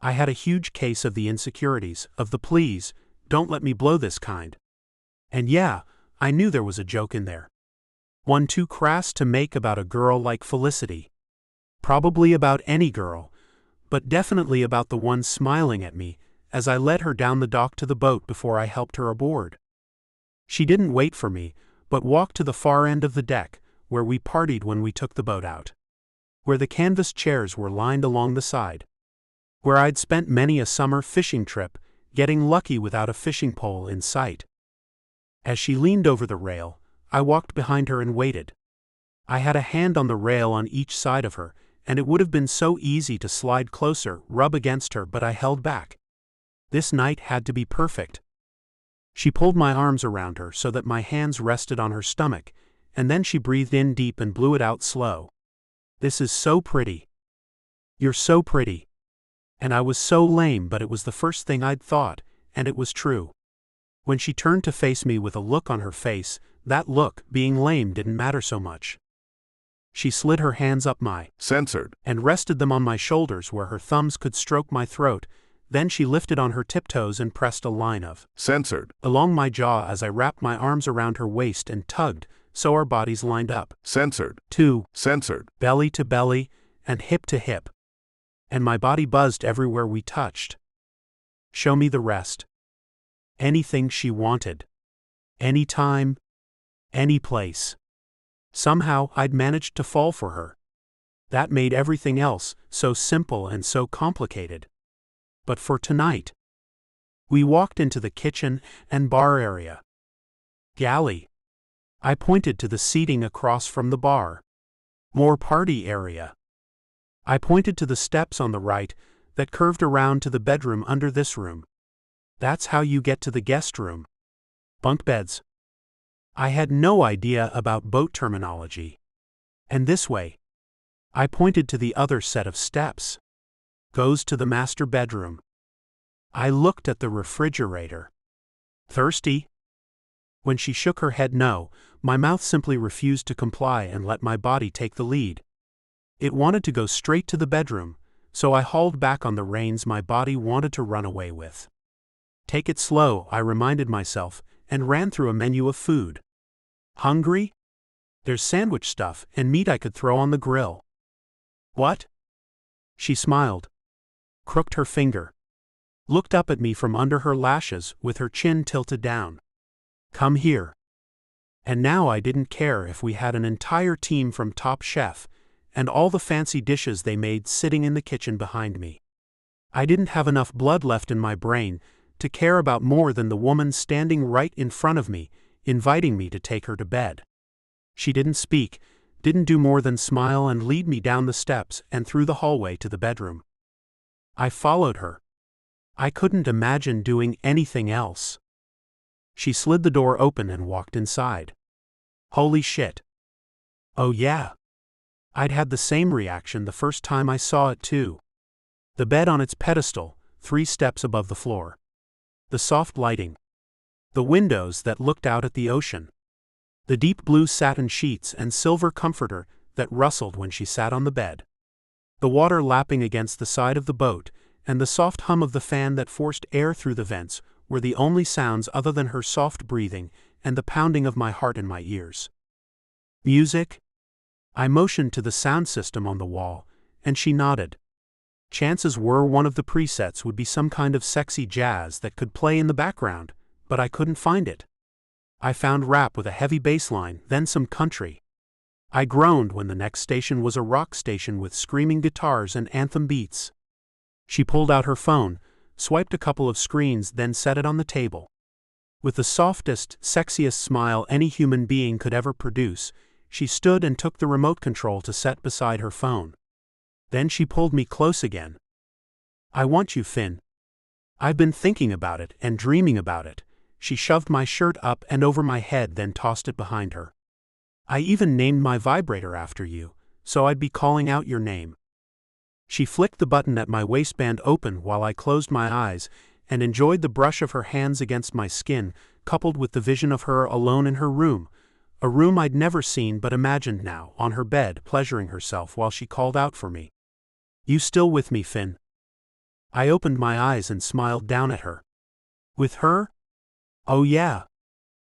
I had a huge case of the insecurities, of the please, don't let me blow this kind. And yeah, I knew there was a joke in there. One too crass to make about a girl like Felicity. Probably about any girl, but definitely about the one smiling at me as I led her down the dock to the boat before I helped her aboard. She didn't wait for me, but walked to the far end of the deck, where we partied when we took the boat out. Where the canvas chairs were lined along the side. Where I'd spent many a summer fishing trip, getting lucky without a fishing pole in sight. As she leaned over the rail, I walked behind her and waited. I had a hand on the rail on each side of her, and it would have been so easy to slide closer, rub against her, but I held back. This night had to be perfect. She pulled my arms around her so that my hands rested on her stomach, and then she breathed in deep and blew it out slow. This is so pretty. You're so pretty. And I was so lame, but it was the first thing I'd thought, and it was true. When she turned to face me with a look on her face, that look, being lame, didn't matter so much. She slid her hands up my censored, and rested them on my shoulders where her thumbs could stroke my throat. Then she lifted on her tiptoes and pressed a line of censored, along my jaw as I wrapped my arms around her waist and tugged, so our bodies lined up. censored, 2. censored, Belly to belly, and hip to hip. And my body buzzed everywhere we touched. Show me the rest. Anything she wanted. Anytime. Any place. Somehow I'd managed to fall for her. That made everything else so simple and so complicated. But for tonight, we walked into the kitchen and bar area. Galley. I pointed to the seating across from the bar. More party area. I pointed to the steps on the right that curved around to the bedroom under this room. That's how you get to the guest room. Bunk beds. I had no idea about boat terminology. And this way. I pointed to the other set of steps. Goes to the master bedroom. I looked at the refrigerator. Thirsty? When she shook her head no, my mouth simply refused to comply and let my body take the lead. It wanted to go straight to the bedroom, so I hauled back on the reins my body wanted to run away with. Take it slow, I reminded myself, and ran through a menu of food. Hungry? There's sandwich stuff and meat I could throw on the grill. What? She smiled, crooked her finger, looked up at me from under her lashes with her chin tilted down. Come here. And now I didn't care if we had an entire team from Top Chef and all the fancy dishes they made sitting in the kitchen behind me. I didn't have enough blood left in my brain to care about more than the woman standing right in front of me, inviting me to take her to bed. She didn't speak, didn't do more than smile and lead me down the steps and through the hallway to the bedroom. I followed her. I couldn't imagine doing anything else. She slid the door open and walked inside. Holy shit. Oh yeah. I'd had the same reaction the first time I saw it too. The bed on its pedestal, 3 steps above the floor. The soft lighting. The windows that looked out at the ocean. The deep blue satin sheets and silver comforter that rustled when she sat on the bed. The water lapping against the side of the boat, and the soft hum of the fan that forced air through the vents were the only sounds other than her soft breathing and the pounding of my heart in my ears. Music? I motioned to the sound system on the wall, and she nodded. Chances were one of the presets would be some kind of sexy jazz that could play in the background, but I couldn't find it. I found rap with a heavy bass line, then some country. I groaned when the next station was a rock station with screaming guitars and anthem beats. She pulled out her phone, swiped a couple of screens, then set it on the table. With the softest, sexiest smile any human being could ever produce, she stood and took the remote control to set beside her phone. Then she pulled me close again. I want you, Finn. I've been thinking about it and dreaming about it. She shoved my shirt up and over my head, then tossed it behind her. I even named my vibrator after you, so I'd be calling out your name. She flicked the button at my waistband open while I closed my eyes and enjoyed the brush of her hands against my skin, coupled with the vision of her alone in her room, a room I'd never seen but imagined now, on her bed, pleasuring herself while she called out for me. You still with me, Finn? I opened my eyes and smiled down at her. With her? Oh yeah.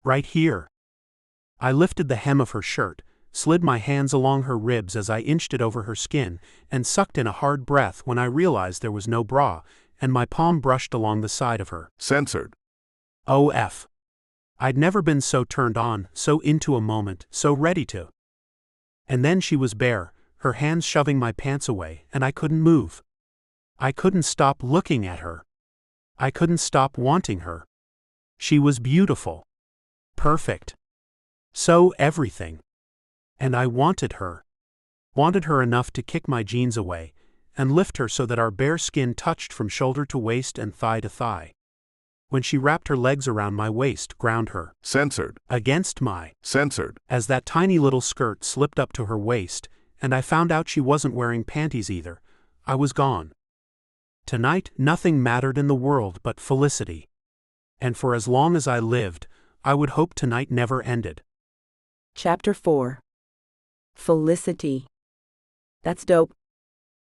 Right here. I lifted the hem of her shirt, slid my hands along her ribs as I inched it over her skin, and sucked in a hard breath when I realized there was no bra, and my palm brushed along the side of her. Censored. OF. I'd never been so turned on, so into a moment, so ready to. And then she was bare, her hands shoving my pants away, and I couldn't move. I couldn't stop looking at her. I couldn't stop wanting her. She was beautiful. Perfect. So everything. And I wanted her. Wanted her enough to kick my jeans away, and lift her so that our bare skin touched from shoulder to waist and thigh to thigh. When she wrapped her legs around my waist, ground her. Censored. Against my. Censored. As that tiny little skirt slipped up to her waist, and I found out she wasn't wearing panties either, I was gone. Tonight, nothing mattered in the world but Felicity. And for as long as I lived, I would hope tonight never ended. Chapter 4. Felicity. That's dope.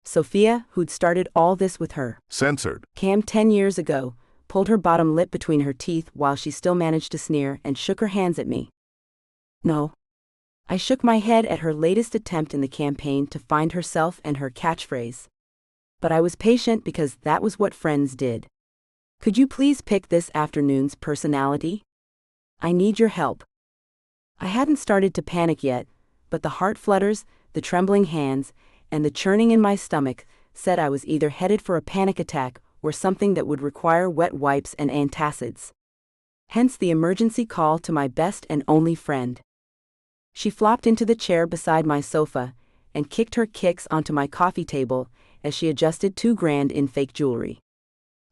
Sophia, who'd started all this with her Censored. Cam 10 years ago, pulled her bottom lip between her teeth while she still managed to sneer and shook her hands at me. No. I shook my head at her latest attempt in the campaign to find herself and her catchphrase. But I was patient because that was what friends did. Could you please pick this afternoon's personality? I need your help. I hadn't started to panic yet, but the heart flutters, the trembling hands, and the churning in my stomach said I was either headed for a panic attack or something that would require wet wipes and antacids. Hence the emergency call to my best and only friend. She flopped into the chair beside my sofa and kicked her kicks onto my coffee table as she adjusted $2,000 in fake jewelry.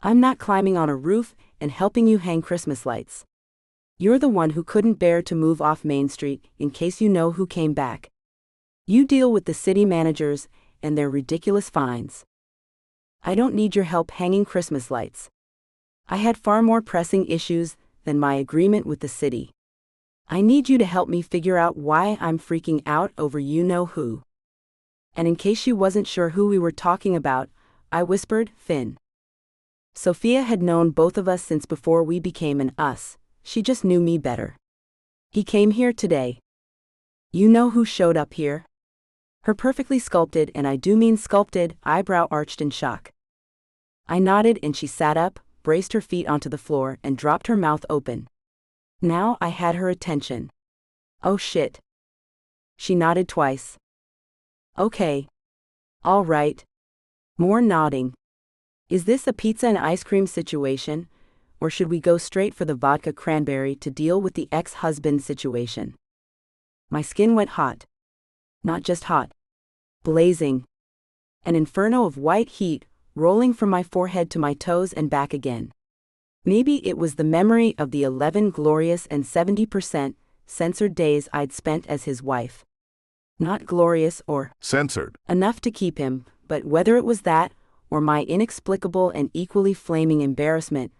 I'm not climbing on a roof and helping you hang Christmas lights. You're the one who couldn't bear to move off Main Street, in case you know who came back. You deal with the city managers and their ridiculous fines. I don't need your help hanging Christmas lights. I had far more pressing issues than my agreement with the city. I need you to help me figure out why I'm freaking out over you-know-who. And in case she wasn't sure who we were talking about, I whispered, Finn. Sophia had known both of us since before we became an us. She just knew me better. He came here today. You know who showed up here? Her perfectly sculpted, and I do mean sculpted, eyebrow arched in shock. I nodded and she sat up, braced her feet onto the floor, and dropped her mouth open. Now I had her attention. Oh shit. She nodded twice. Okay. All right. More nodding. Is this a pizza and ice cream situation, or should we go straight for the vodka cranberry to deal with the ex-husband situation? My skin went hot. Not just hot. Blazing. An inferno of white heat rolling from my forehead to my toes and back again. Maybe it was the memory of the 11 glorious and 70% censored days I'd spent as his wife. Not glorious or censored enough to keep him, but whether it was that or my inexplicable and equally flaming embarrassment,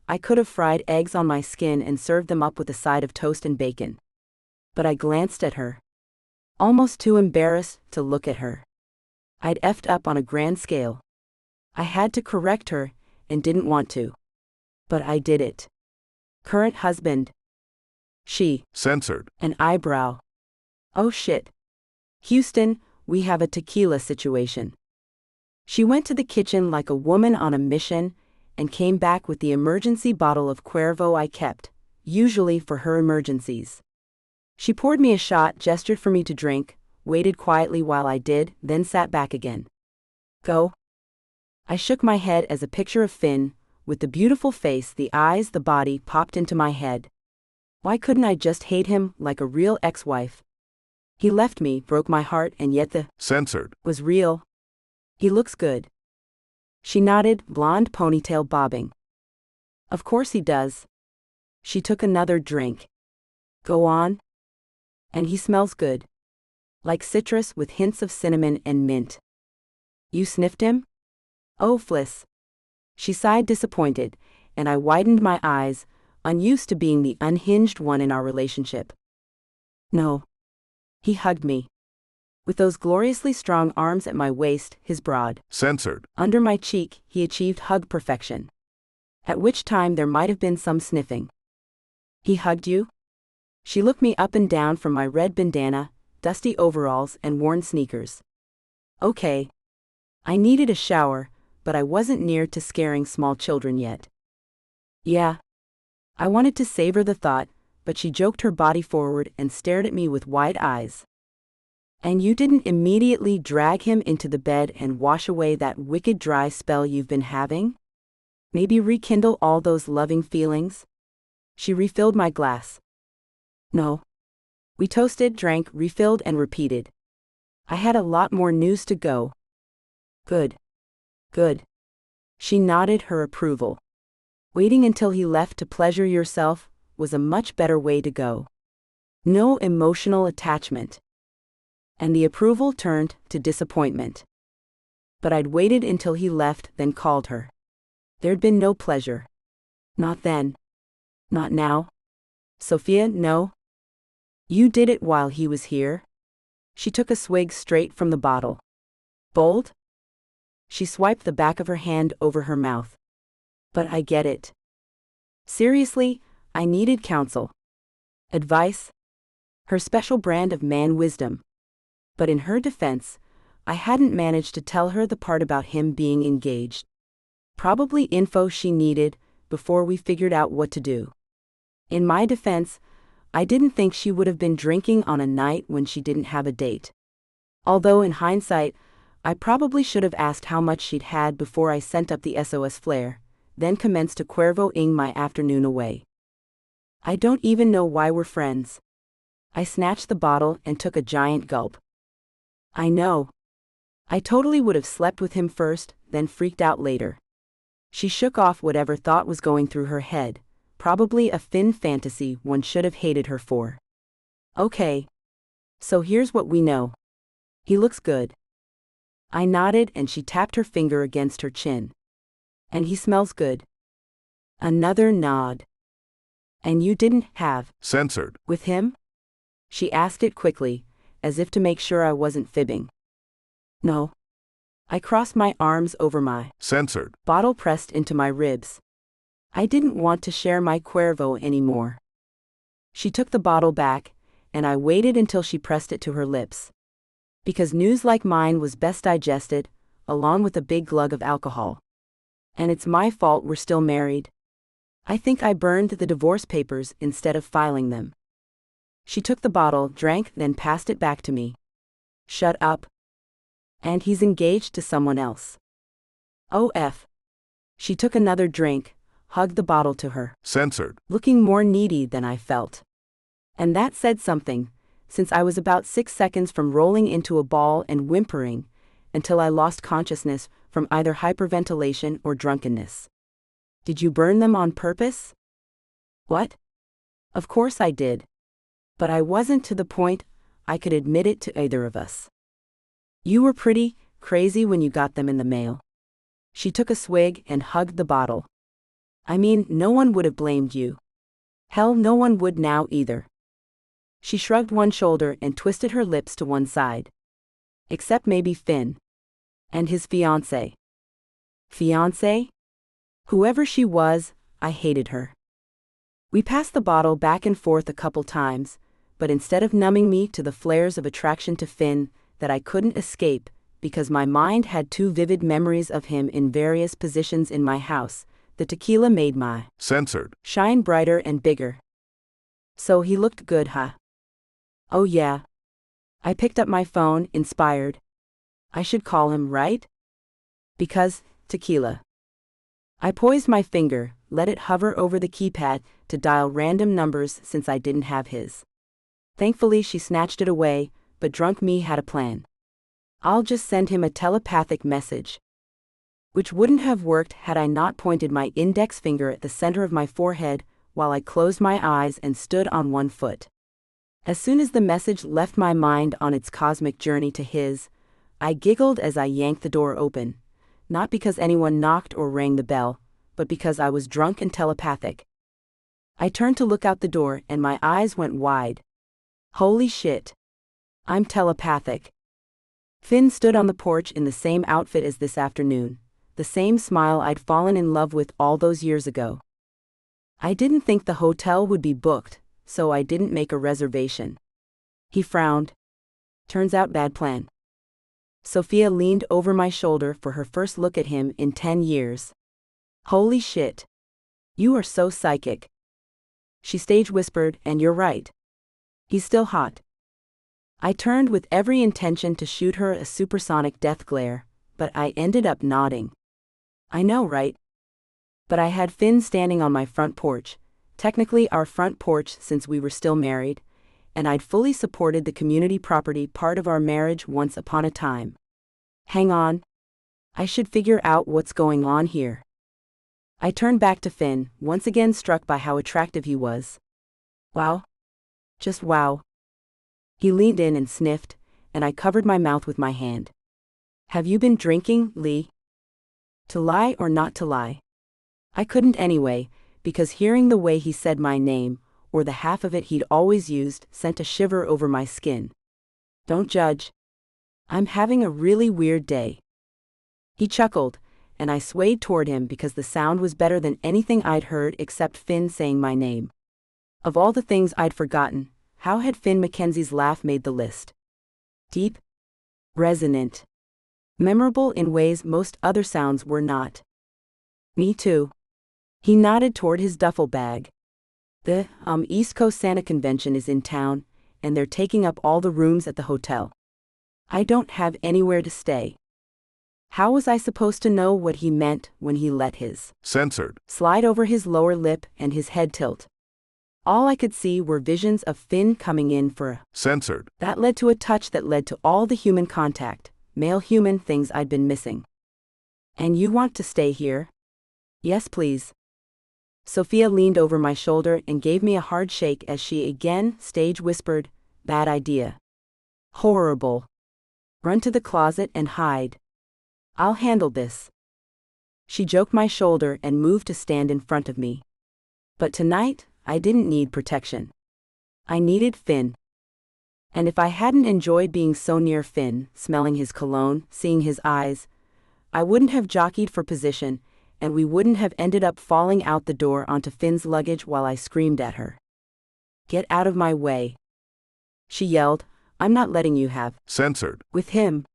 I could have fried eggs on my skin and served them up with a side of toast and bacon. But I glanced at her. Almost too embarrassed to look at her. I'd effed up on a grand scale. I had to correct her and didn't want to. But I did it. Current husband. She. Censored. An eyebrow. Oh shit. Houston, we have a tequila situation. She went to the kitchen like a woman on a mission and came back with the emergency bottle of Cuervo I kept, usually for her emergencies. She poured me a shot, gestured for me to drink, waited quietly while I did, then sat back again. Go. I shook my head as a picture of Finn, with the beautiful face, the eyes, the body, popped into my head. Why couldn't I just hate him like a real ex-wife? He left me, broke my heart, and yet the censored was real. He looks good. She nodded, blonde ponytail bobbing. Of course he does. She took another drink. Go on. And he smells good. Like citrus with hints of cinnamon and mint. You sniffed him? Oh, Fliss. She sighed disappointed, and I widened my eyes, unused to being the unhinged one in our relationship. No. He hugged me. With those gloriously strong arms at my waist, his broad, censored under my cheek, he achieved hug perfection. At which time there might have been some sniffing. He hugged you? She looked me up and down from my red bandana, dusty overalls, and worn sneakers. Okay. I needed a shower, but I wasn't near to scaring small children yet. Yeah. I wanted to savor the thought, but she joked her body forward and stared at me with wide eyes. And you didn't immediately drag him into the bed and wash away that wicked dry spell you've been having? Maybe rekindle all those loving feelings? She refilled my glass. No. We toasted, drank, refilled, and repeated. I had a lot more news to go. Good. Good. She nodded her approval. Waiting until he left to pleasure yourself was a much better way to go. No emotional attachment. And the approval turned to disappointment. But I'd waited until he left, then called her. There'd been no pleasure. Not then. Not now. Sophia, no. You did it while he was here? She took a swig straight from the bottle. Bold? She swiped the back of her hand over her mouth. But I get it. Seriously, I needed counsel. Advice? Her special brand of man wisdom. But in her defense, I hadn't managed to tell her the part about him being engaged. Probably info she needed before we figured out what to do. In my defense, I didn't think she would have been drinking on a night when she didn't have a date. Although in hindsight, I probably should have asked how much she'd had before I sent up the SOS flare, then commenced to Cuervo-ing my afternoon away. I don't even know why we're friends. I snatched the bottle and took a giant gulp. I know. I totally would have slept with him first, then freaked out later. She shook off whatever thought was going through her head, probably a Finn fantasy one should have hated her for. Okay. So here's what we know. He looks good. I nodded and she tapped her finger against her chin. And he smells good. Another nod. And you didn't have censored with him? She asked it quickly, as if to make sure I wasn't fibbing. No. I crossed my arms over my censored bottle pressed into my ribs. I didn't want to share my Cuervo anymore. She took the bottle back, and I waited until she pressed it to her lips. Because news like mine was best digested, along with a big glug of alcohol. And it's my fault we're still married. I think I burned the divorce papers instead of filing them. She took the bottle, drank, then passed it back to me. Shut up. And he's engaged to someone else. OF. She took another drink, hugged the bottle to her, censored looking more needy than I felt. And that said something, since I was about 6 seconds from rolling into a ball and whimpering, until I lost consciousness from either hyperventilation or drunkenness. Did you burn them on purpose? What? Of course I did. But I wasn't to the point I could admit it to either of us. You were pretty crazy when you got them in the mail. She took a swig and hugged the bottle. I mean, no one would have blamed you. Hell, no one would now either. She shrugged one shoulder and twisted her lips to one side. Except maybe Finn. And his fiancé. Fiancé? Whoever she was, I hated her. We passed the bottle back and forth a couple times, but instead of numbing me to the flares of attraction to Finn that I couldn't escape, because my mind had too vivid memories of him in various positions in my house, the tequila made my censored shine brighter and bigger. So he looked good, huh? Oh yeah. I picked up my phone, inspired. I should call him, right? Because, tequila. I poised my finger, let it hover over the keypad to dial random numbers since I didn't have his. Thankfully she snatched it away, but drunk me had a plan. I'll just send him a telepathic message. Which wouldn't have worked had I not pointed my index finger at the center of my forehead while I closed my eyes and stood on one foot. As soon as the message left my mind on its cosmic journey to his, I giggled as I yanked the door open, not because anyone knocked or rang the bell, but because I was drunk and telepathic. I turned to look out the door and my eyes went wide. Holy shit. I'm telepathic. Finn stood on the porch in the same outfit as this afternoon, the same smile I'd fallen in love with all those years ago. I didn't think the hotel would be booked, so I didn't make a reservation. He frowned. Turns out bad plan. Sophia leaned over my shoulder for her first look at him in 10 years. Holy shit. You are so psychic. She stage whispered, and you're right. He's still hot. I turned with every intention to shoot her a supersonic death glare, but I ended up nodding. I know, right? But I had Finn standing on my front porch, technically our front porch since we were still married, and I'd fully supported the community property part of our marriage once upon a time. Hang on. I should figure out what's going on here. I turned back to Finn, once again struck by how attractive he was. Wow. Just wow. He leaned in and sniffed, and I covered my mouth with my hand. Have you been drinking, Lee? To lie or not to lie? I couldn't anyway, because hearing the way he said my name, or the half of it he'd always used, sent a shiver over my skin. Don't judge. I'm having a really weird day. He chuckled, and I swayed toward him because the sound was better than anything I'd heard except Finn saying my name. Of all the things I'd forgotten, how had Finn Makenzie's laugh made the list? Deep, resonant, memorable in ways most other sounds were not. Me too. He nodded toward his duffel bag. The East Coast Santa Convention is in town, and they're taking up all the rooms at the hotel. I don't have anywhere to stay. How was I supposed to know what he meant when he let his censored, slide over his lower lip and his head tilt? All I could see were visions of Finn coming in for a censored, that led to a touch that led to all the human contact, male human things I'd been missing. And you want to stay here? Yes, please. Sophia leaned over my shoulder and gave me a hard shake as she again stage whispered, "Bad idea. Horrible. Run to the closet and hide. I'll handle this." She joked my shoulder and moved to stand in front of me. But tonight, I didn't need protection. I needed Finn. And if I hadn't enjoyed being so near Finn, smelling his cologne, seeing his eyes, I wouldn't have jockeyed for position, and we wouldn't have ended up falling out the door onto Finn's luggage while I screamed at her. "Get out of my way," she yelled. "I'm not letting you have censored, with him."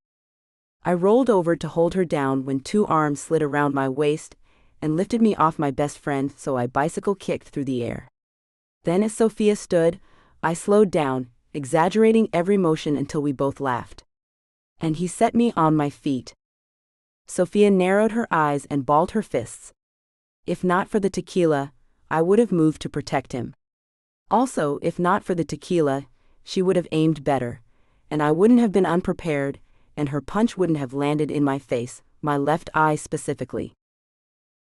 I rolled over to hold her down when two arms slid around my waist and lifted me off my best friend, so I bicycle kicked through the air. Then as Sophia stood, I slowed down, exaggerating every motion until we both laughed. And he set me on my feet. Sophia narrowed her eyes and balled her fists. If not for the tequila, I would have moved to protect him. Also, if not for the tequila, she would have aimed better, and I wouldn't have been unprepared, and her punch wouldn't have landed in my face, my left eye specifically.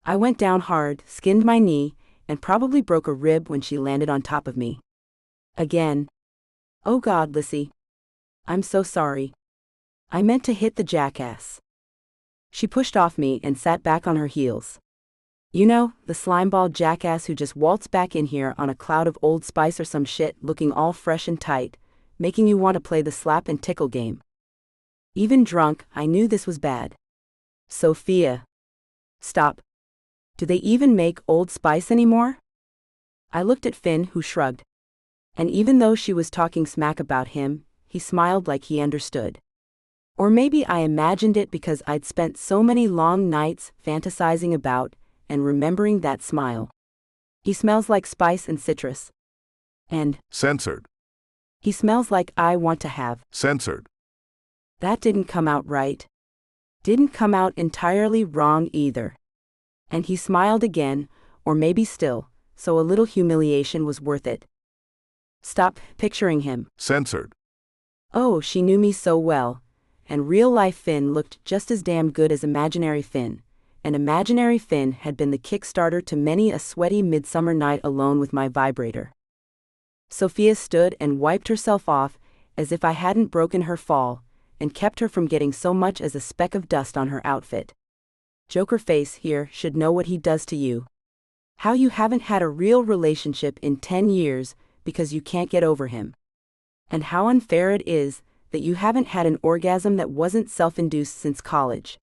I went down hard, skinned my knee, and probably broke a rib when she landed on top of me. Again. "Oh God, Lissy. I'm so sorry. I meant to hit the jackass." She pushed off me and sat back on her heels. "You know, the slimeball jackass who just waltzed back in here on a cloud of Old Spice or some shit, looking all fresh and tight, making you want to play the slap and tickle game." Even drunk, I knew this was bad. "Sophia. Stop. Do they even make Old Spice anymore?" I looked at Finn, who shrugged. And even though she was talking smack about him, he smiled like he understood. Or maybe I imagined it because I'd spent so many long nights fantasizing about and remembering that smile. "He smells like spice and citrus." And censored, "He smells like I want to have." censored. That didn't come out right. Didn't come out entirely wrong either. And he smiled again, or maybe still, so a little humiliation was worth it. Stop picturing him. Censored. Oh, she knew me so well. And real-life Finn looked just as damn good as imaginary Finn. And imaginary Finn had been the kickstarter to many a sweaty midsummer night alone with my vibrator. Sophia stood and wiped herself off, as if I hadn't broken her fall, and kept her from getting so much as a speck of dust on her outfit. Joker face here should know what he does to you. How you haven't had a real relationship in 10 years because you can't get over him. And how unfair it is that you haven't had an orgasm that wasn't self-induced since college.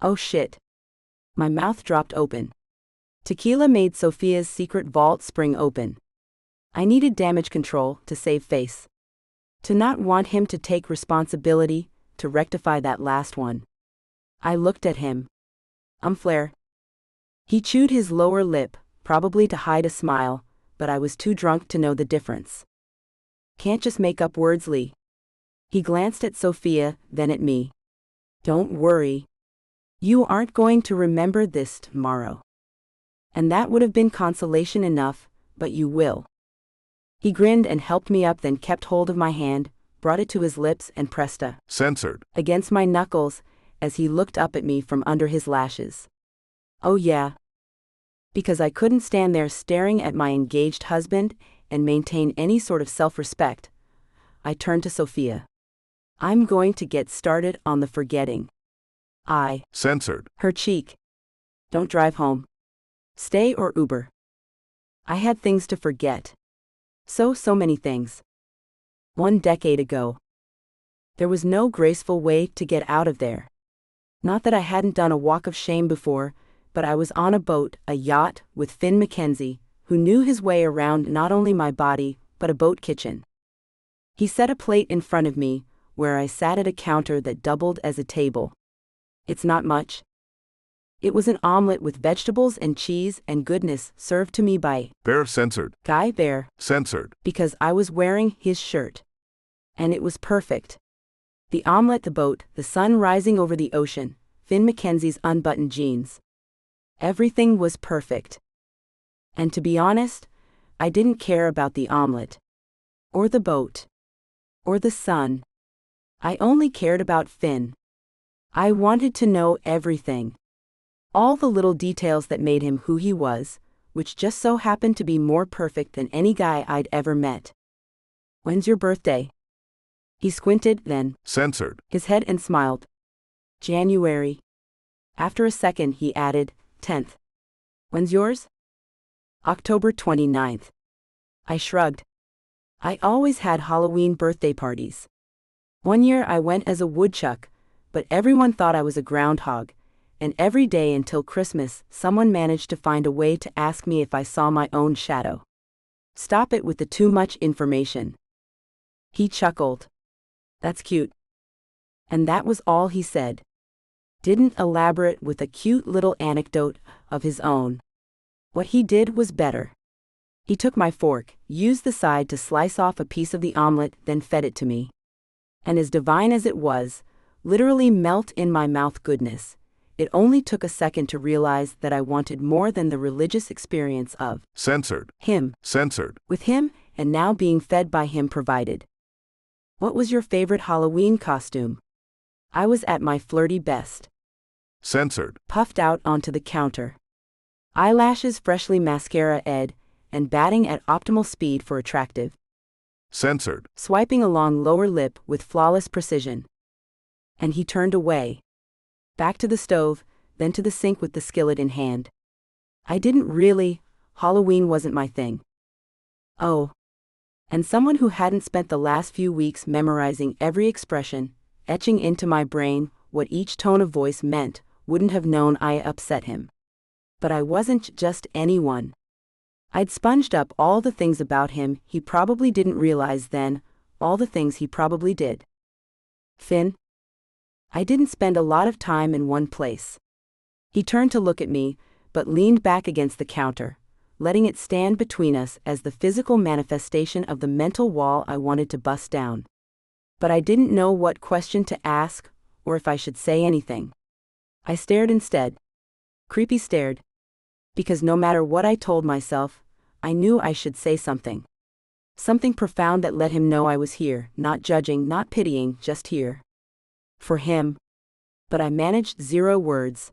Oh shit. My mouth dropped open. Tequila made Sophia's secret vault spring open. I needed damage control to save face. To not want him to take responsibility to rectify that last one. I looked at him. Flare. He chewed his lower lip, probably to hide a smile, but I was too drunk to know the difference. Can't just make up words, Lee. He glanced at Sophia, then at me. Don't worry. You aren't going to remember this tomorrow. And that would have been consolation enough, but you will. He grinned and helped me up, then kept hold of my hand, brought it to his lips and pressed a censored against my knuckles as he looked up at me from under his lashes. Oh yeah. Because I couldn't stand there staring at my engaged husband and maintain any sort of self-respect, I turned to Sophia. I'm going to get started on the forgetting. I censored her cheek. Don't drive home. Stay or Uber. I had things to forget. So many things. 1 decade ago. There was no graceful way to get out of there. Not that I hadn't done a walk of shame before, but I was on a boat, a yacht, with Finn Makenzie, who knew his way around not only my body, but a boat kitchen. He set a plate in front of me, where I sat at a counter that doubled as a table. It's not much. It was an omelet with vegetables and cheese and goodness served to me by Bear censored Guy Bear, censored because I was wearing his shirt. And it was perfect. The omelet, the boat, the sun rising over the ocean, Finn Makenzie's unbuttoned jeans. Everything was perfect. And to be honest, I didn't care about the omelet. Or the boat. Or the sun. I only cared about Finn. I wanted to know everything. All the little details that made him who he was, which just so happened to be more perfect than any guy I'd ever met. When's your birthday? He squinted, then censored his head and smiled. January. After a second he added, 10th. When's yours? October 29th. I shrugged. I always had Halloween birthday parties. One year I went as a woodchuck, but everyone thought I was a groundhog, and every day until Christmas someone managed to find a way to ask me if I saw my own shadow. Stop it with the too much information. He chuckled. That's cute. And that was all he said. Didn't elaborate with a cute little anecdote of his own. What he did was better. He took my fork, used the side to slice off a piece of the omelet, then fed it to me. And as divine as it was, literally melt in my mouth goodness, it only took a second to realize that I wanted more than the religious experience of censored him, censored with him, and now being fed by him provided. What was your favorite Halloween costume? I was at my flirty best. Censored. Puffed out onto the counter. Eyelashes freshly mascara-ed, and batting at optimal speed for attractive. Censored. Swiping along lower lip with flawless precision. And he turned away. Back to the stove, then to the sink with the skillet in hand. I didn't really, Halloween wasn't my thing. Oh. And someone who hadn't spent the last few weeks memorizing every expression, etching into my brain what each tone of voice meant, wouldn't have known I upset him. But I wasn't just anyone. I'd sponged up all the things about him he probably didn't realize then, all the things he probably did. Finn? I didn't spend a lot of time in one place. He turned to look at me, but leaned back against the counter, letting it stand between us as the physical manifestation of the mental wall I wanted to bust down. But I didn't know what question to ask, or if I should say anything. I stared instead. Creepy stared. Because no matter what I told myself, I knew I should say something. Something profound that let him know I was here, not judging, not pitying, just here. For him. But I managed 0 words.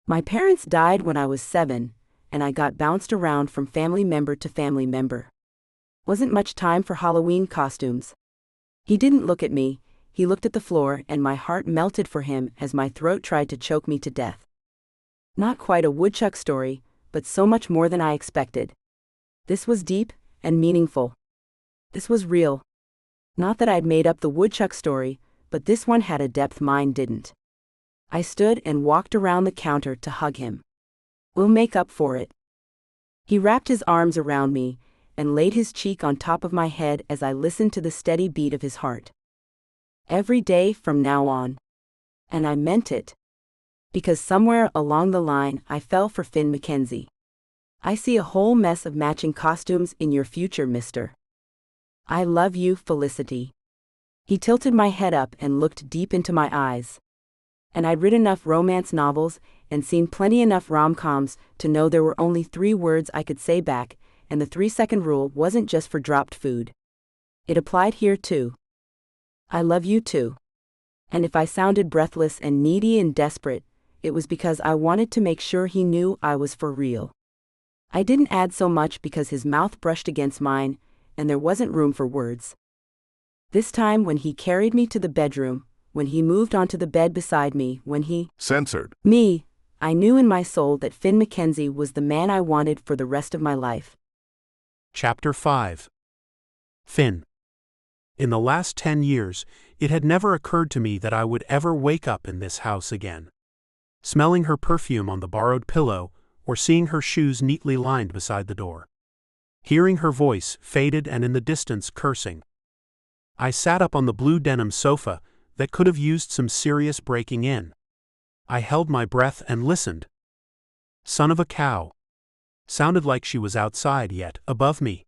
My parents died when I was 7, and I got bounced around from family member to family member. Wasn't much time for Halloween costumes. He didn't look at me, he looked at the floor, and my heart melted for him as my throat tried to choke me to death. Not quite a woodchuck story, but so much more than I expected. This was deep and meaningful. This was real. Not that I'd made up the woodchuck story, but this one had a depth mine didn't. I stood and walked around the counter to hug him. We'll make up for it. He wrapped his arms around me and laid his cheek on top of my head as I listened to the steady beat of his heart. Every day from now on. And I meant it. Because somewhere along the line I fell for Finn Makenzie. I see a whole mess of matching costumes in your future, mister. I love you, Felicity. He tilted my head up and looked deep into my eyes. And I'd read enough romance novels and seen plenty enough rom-coms to know there were only 3 words I could say back, and the 3-second rule wasn't just for dropped food. It applied here too. I love you too. And if I sounded breathless and needy and desperate, it was because I wanted to make sure he knew I was for real. I didn't add so much because his mouth brushed against mine, and there wasn't room for words. This time when he carried me to the bedroom, when he moved onto the bed beside me, when he censored me, I knew in my soul that Finn Makenzie was the man I wanted for the rest of my life. Chapter 5. Finn. In the last 10 years, it had never occurred to me that I would ever wake up in this house again. Smelling her perfume on the borrowed pillow, or seeing her shoes neatly lined beside the door. Hearing her voice, faded and in the distance, cursing. I sat up on the blue denim sofa that could have used some serious breaking in. I held my breath and listened. Son of a cow. Sounded like she was outside yet, above me.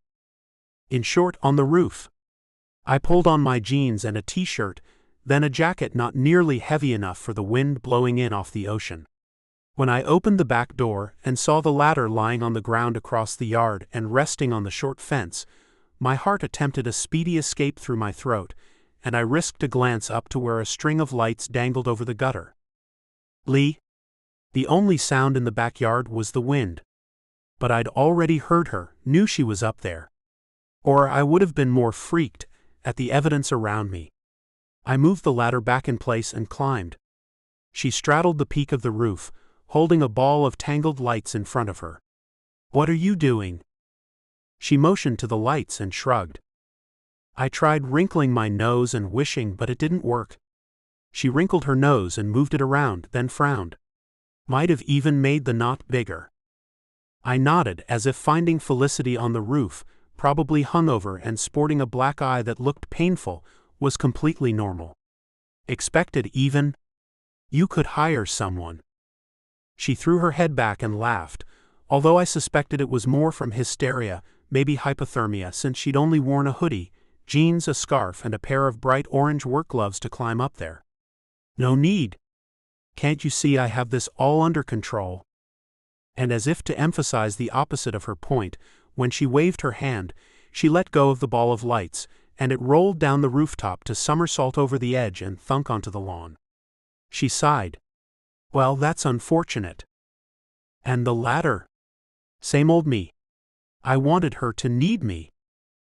In short, on the roof. I pulled on my jeans and a t-shirt, then a jacket not nearly heavy enough for the wind blowing in off the ocean. When I opened the back door and saw the ladder lying on the ground across the yard and resting on the short fence, my heart attempted a speedy escape through my throat, and I risked a glance up to where a string of lights dangled over the gutter. Lee? The only sound in the backyard was the wind. But I'd already heard her, knew she was up there. Or I would have been more freaked at the evidence around me. I moved the ladder back in place and climbed. She straddled the peak of the roof, holding a ball of tangled lights in front of her. "What are you doing?" She motioned to the lights and shrugged. I tried wrinkling my nose and wishing, but it didn't work. She wrinkled her nose and moved it around, then frowned. Might have even made the knot bigger. I nodded as if finding Felicity on the roof, probably hungover and sporting a black eye that looked painful, was completely normal. Expected even? You could hire someone. She threw her head back and laughed, although I suspected it was more from hysteria, maybe hypothermia, since she'd only worn a hoodie, jeans, a scarf, and a pair of bright orange work gloves to climb up there. No need. Can't you see I have this all under control? And as if to emphasize the opposite of her point, when she waved her hand, she let go of the ball of lights, and it rolled down the rooftop to somersault over the edge and thunk onto the lawn. She sighed. Well, that's unfortunate. And the ladder? Same old me. I wanted her to need me.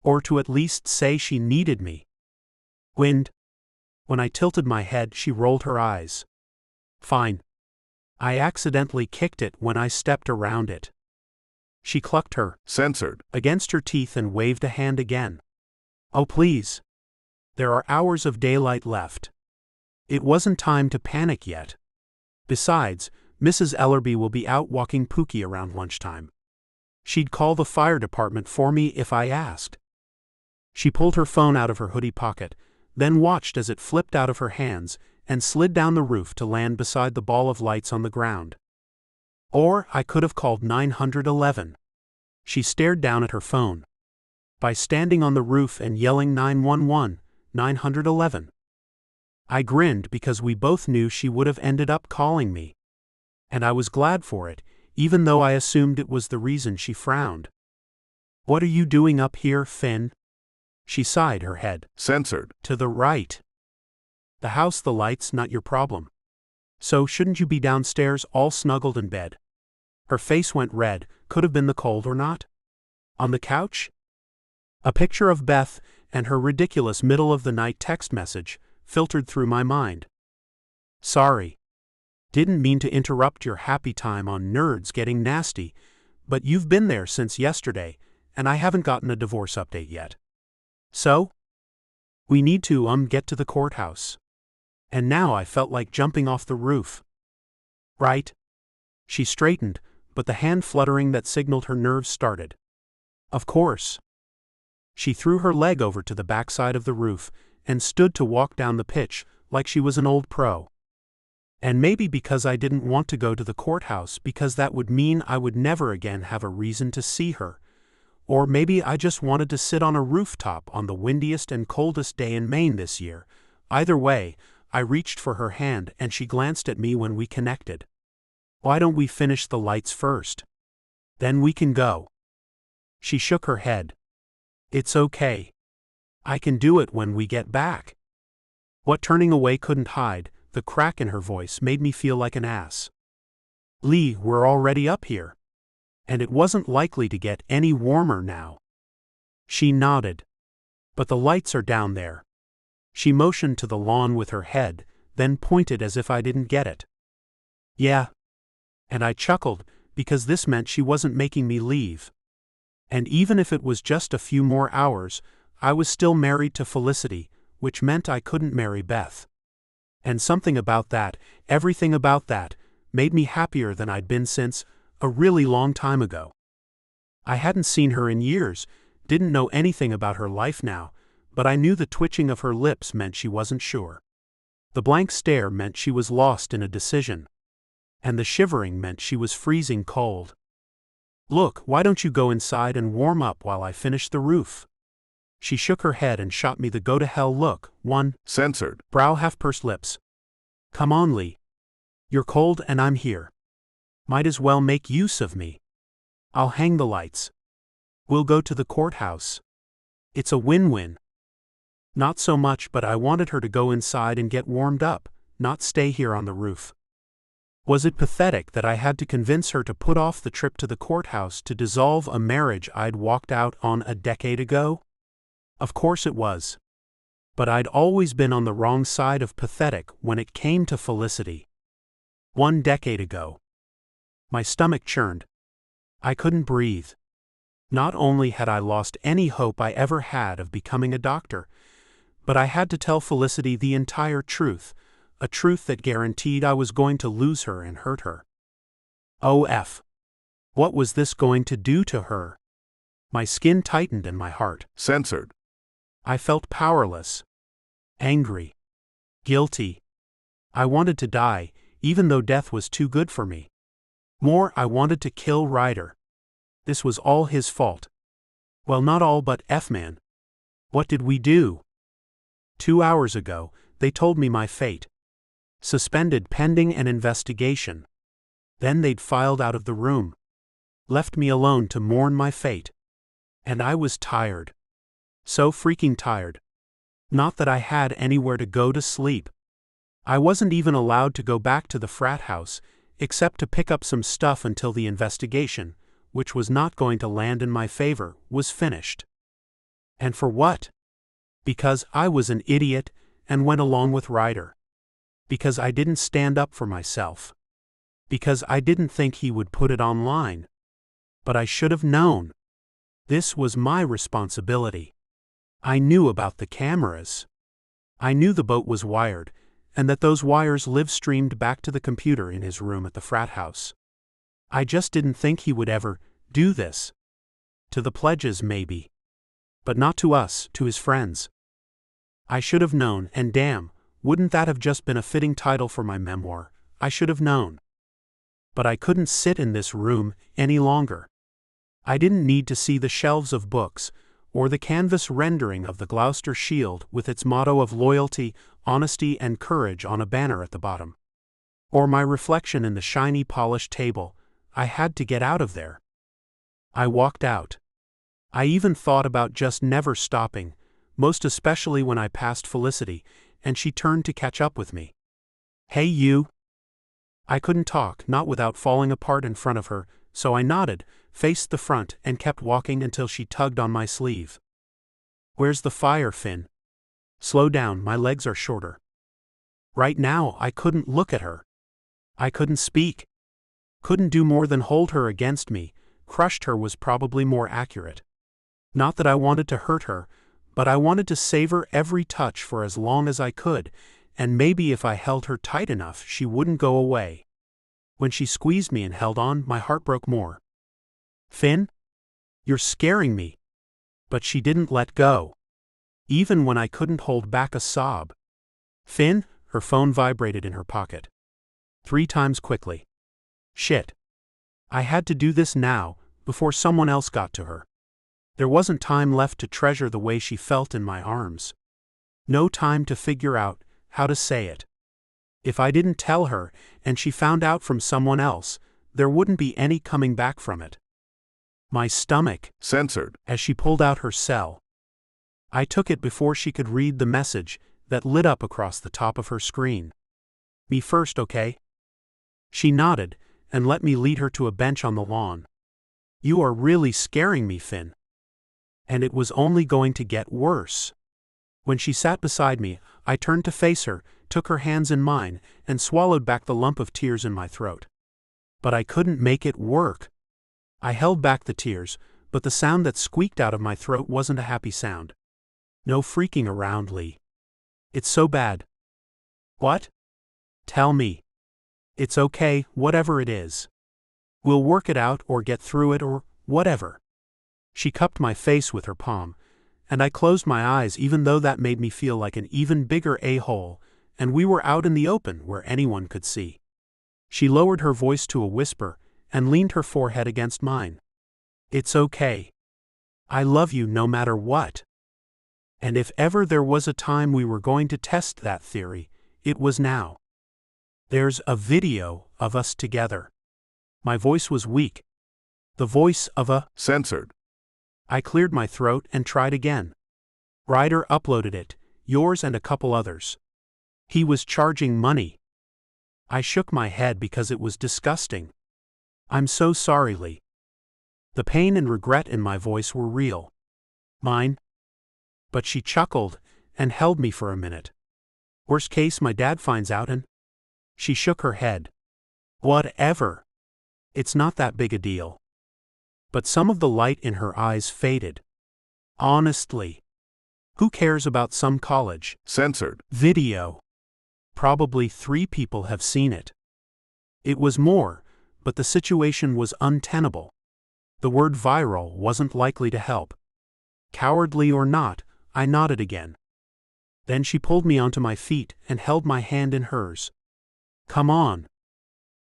Or to at least say she needed me. Wind. When I tilted my head, she rolled her eyes. Fine. I accidentally kicked it when I stepped around it. She clucked her censored against her teeth and waved a hand again. Oh please. There are hours of daylight left. It wasn't time to panic yet. Besides, Mrs. Ellerby will be out walking Pookie around lunchtime. She'd call the fire department for me if I asked. She pulled her phone out of her hoodie pocket, then watched as it flipped out of her hands and slid down the roof to land beside the ball of lights on the ground. Or I could have called 911. She stared down at her phone. By standing on the roof and yelling 911, 911. I grinned because we both knew she would have ended up calling me. And I was glad for it, even though I assumed it was the reason she frowned. What are you doing up here, Finn? She sighed her head. censored To the right. The house, the lights, not your problem. So shouldn't you be downstairs all snuggled in bed? Her face went red, could have been the cold or not. On the couch? A picture of Beth and her ridiculous middle-of-the-night text message filtered through my mind. Sorry. Didn't mean to interrupt your happy time on Nerds Getting Nasty, but you've been there since yesterday, and I haven't gotten a divorce update yet. So? We need to get to the courthouse. And now I felt like jumping off the roof. Right? She straightened, but the hand fluttering that signaled her nerves started. Of course. She threw her leg over to the backside of the roof and stood to walk down the pitch like she was an old pro. And maybe because I didn't want to go to the courthouse because that would mean I would never again have a reason to see her. Or maybe I just wanted to sit on a rooftop on the windiest and coldest day in Maine this year. Either way, I reached for her hand and she glanced at me when we connected. Why don't we finish the lights first? Then we can go. She shook her head. It's okay. I can do it when we get back. What turning away couldn't hide, the crack in her voice made me feel like an ass. Lee, we're already up here. And it wasn't likely to get any warmer now. She nodded. But the lights are down there. She motioned to the lawn with her head, then pointed as if I didn't get it. Yeah. And I chuckled, because this meant she wasn't making me leave. And even if it was just a few more hours, I was still married to Felicity, which meant I couldn't marry Beth. And something about that, everything about that, made me happier than I'd been since a really long time ago. I hadn't seen her in years, didn't know anything about her life now, but I knew the twitching of her lips meant she wasn't sure. The blank stare meant she was lost in a decision. And the shivering meant she was freezing cold. Look, why don't you go inside and warm up while I finish the roof? She shook her head and shot me the go-to-hell look. One. Censored. Brow half-pursed lips. Come on, Lee. You're cold and I'm here. Might as well make use of me. I'll hang the lights. We'll go to the courthouse. It's a win-win. Not so much, but I wanted her to go inside and get warmed up, not stay here on the roof. Was it pathetic that I had to convince her to put off the trip to the courthouse to dissolve a marriage I'd walked out on a decade ago? Of course it was. But I'd always been on the wrong side of pathetic when it came to Felicity. 1 decade ago. My stomach churned. I couldn't breathe. Not only had I lost any hope I ever had of becoming a doctor, but I had to tell Felicity the entire truth, a truth that guaranteed I was going to lose her and hurt her. OF. What was this going to do to her? My skin tightened and my heart. Censored. I felt powerless. Angry. Guilty. I wanted to die, even though death was too good for me. More, I wanted to kill Ryder. This was all his fault. Well, not all, but F-man. What did we do? 2 hours ago, they told me my fate. Suspended pending an investigation. Then they'd filed out of the room. Left me alone to mourn my fate. And I was tired. So freaking tired. Not that I had anywhere to go to sleep. I wasn't even allowed to go back to the frat house, except to pick up some stuff until the investigation, which was not going to land in my favor, was finished. And for what? Because I was an idiot and went along with Ryder. Because I didn't stand up for myself. Because I didn't think he would put it online. But I should have known. This was my responsibility. I knew about the cameras. I knew the boat was wired, and that those wires live-streamed back to the computer in his room at the frat house. I just didn't think he would ever do this. To the pledges, maybe. But not to us, to his friends. I should have known, and damn, wouldn't that have just been a fitting title for my memoir? I should have known. But I couldn't sit in this room any longer. I didn't need to see the shelves of books, or the canvas rendering of the Gloucester Shield with its motto of loyalty, honesty, and courage on a banner at the bottom. Or my reflection in the shiny polished table. I had to get out of there. I walked out. I even thought about just never stopping, most especially when I passed Felicity, and she turned to catch up with me. Hey you. I couldn't talk, not without falling apart in front of her, so I nodded, faced the front, and kept walking until she tugged on my sleeve. Where's the fire, Finn? Slow down, my legs are shorter. Right now, I couldn't look at her. I couldn't speak. Couldn't do more than hold her against me. Crushed her was probably more accurate. Not that I wanted to hurt her, but I wanted to savor every touch for as long as I could, and maybe if I held her tight enough, she wouldn't go away. When she squeezed me and held on, my heart broke more. Finn? You're scaring me. But she didn't let go. Even when I couldn't hold back a sob. Finn? Her phone vibrated in her pocket. 3 times quickly. Shit. I had to do this now, before someone else got to her. There wasn't time left to treasure the way she felt in my arms. No time to figure out how to say it. If I didn't tell her, and she found out from someone else, there wouldn't be any coming back from it. My stomach. Censored. As she pulled out her cell. I took it before she could read the message that lit up across the top of her screen. Me first, okay? She nodded, and let me lead her to a bench on the lawn. You are really scaring me, Finn. And it was only going to get worse. When she sat beside me, I turned to face her, took her hands in mine, and swallowed back the lump of tears in my throat. But I couldn't make it work. I held back the tears, but the sound that squeaked out of my throat wasn't a happy sound. No freaking around, Lee. It's so bad. What? Tell me. It's okay, whatever it is. We'll work it out or get through it or whatever. She cupped my face with her palm, and I closed my eyes even though that made me feel like an even bigger a-hole, and we were out in the open where anyone could see. She lowered her voice to a whisper and leaned her forehead against mine. It's okay. I love you no matter what. And if ever there was a time we were going to test that theory, it was now. There's a video of us together. My voice was weak. The voice of a... Censored. I cleared my throat and tried again. Ryder uploaded it, yours and a couple others. He was charging money. I shook my head because it was disgusting. I'm so sorry, Lee. The pain and regret in my voice were real. Mine? But she chuckled and held me for a minute. Worst case, my dad finds out and... She shook her head. Whatever. It's not that big a deal. But some of the light in her eyes faded. Honestly. Who cares about some college Censored. video? Probably 3 people have seen it. It was more, but the situation was untenable. The word viral wasn't likely to help. Cowardly or not, I nodded again. Then she pulled me onto my feet and held my hand in hers. Come on.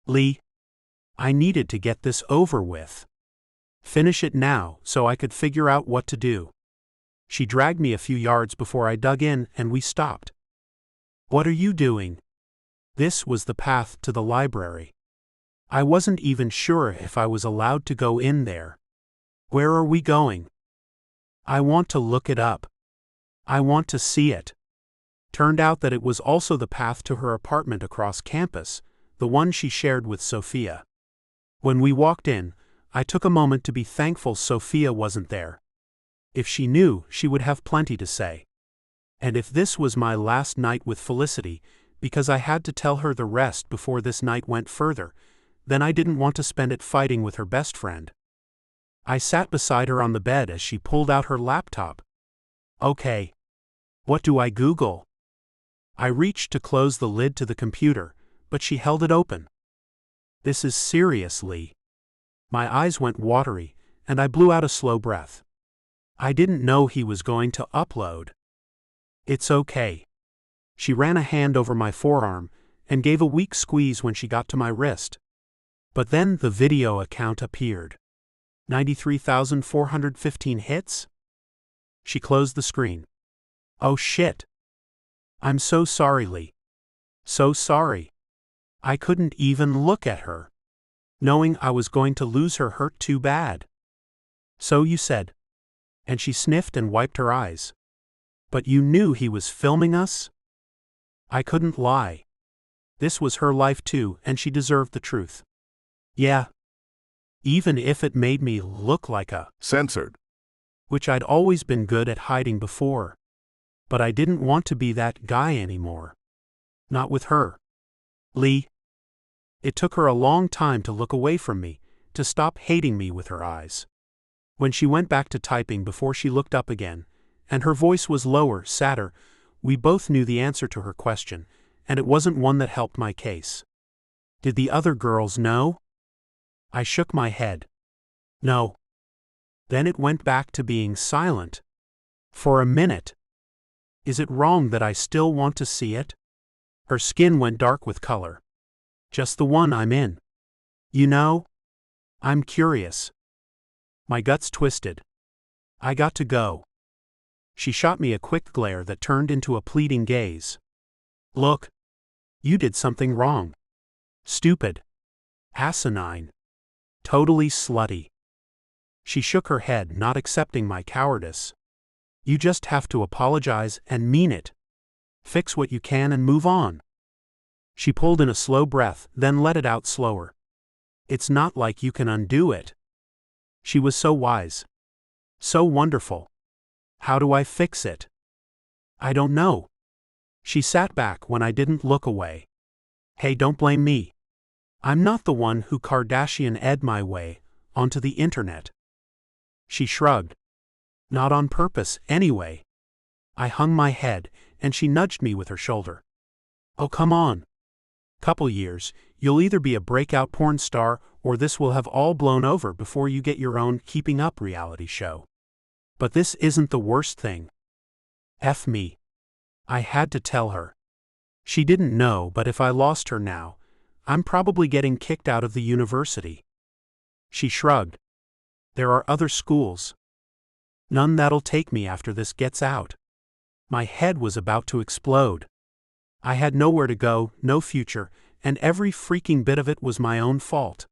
Lee. I needed to get this over with. Finish it now so I could figure out what to do. She dragged me a few yards before I dug in and we stopped. What are you doing? This was the path to the library. I wasn't even sure if I was allowed to go in there. Where are we going? I want to look it up. I want to see it. Turned out that it was also the path to her apartment across campus, the one she shared with Sophia. When we walked in, I took a moment to be thankful Sophia wasn't there. If she knew, she would have plenty to say. And if this was my last night with Felicity, because I had to tell her the rest before this night went further, then I didn't want to spend it fighting with her best friend. I sat beside her on the bed as she pulled out her laptop. Okay. What do I Google? I reached to close the lid to the computer, but she held it open. This is serious, Lee. My eyes went watery, and I blew out a slow breath. I didn't know he was going to upload. It's okay. She ran a hand over my forearm and gave a weak squeeze when she got to my wrist. But then the video account appeared. 93,415 hits? She closed the screen. Oh shit. I'm so sorry, Lee. So sorry. I couldn't even look at her, knowing I was going to lose her hurt too bad. So you said. And she sniffed and wiped her eyes. But you knew he was filming us? I couldn't lie. This was her life too, and she deserved the truth. Yeah. Even if it made me look like a... Censored. Which I'd always been good at hiding before. But I didn't want to be that guy anymore. Not with her. Lee. It took her a long time to look away from me, to stop hating me with her eyes. When she went back to typing before she looked up again, and her voice was lower, sadder, we both knew the answer to her question, and it wasn't one that helped my case. Did the other girls know? I shook my head. No. Then it went back to being silent. For a minute. Is it wrong that I still want to see it? Her skin went dark with color. Just the one I'm in. You know? I'm curious. My guts twisted. I got to go. She shot me a quick glare that turned into a pleading gaze. Look. You did something wrong. Stupid. Asinine. Totally slutty. She shook her head, not accepting my cowardice. You just have to apologize and mean it. Fix what you can and move on. She pulled in a slow breath, then let it out slower. It's not like you can undo it. She was so wise. So wonderful. How do I fix it? I don't know. She sat back when I didn't look away. Hey, don't blame me. I'm not the one who Kardashian-ed my way onto the internet. She shrugged. Not on purpose, anyway. I hung my head, and she nudged me with her shoulder. Oh, come on. Couple years, you'll either be a breakout porn star or this will have all blown over before you get your own Keeping Up reality show. But this isn't the worst thing. F me. I had to tell her. She didn't know, but if I lost her now, I'm probably getting kicked out of the university. She shrugged. There are other schools. None that'll take me after this gets out. My head was about to explode. I had nowhere to go, no future, and every freaking bit of it was my own fault.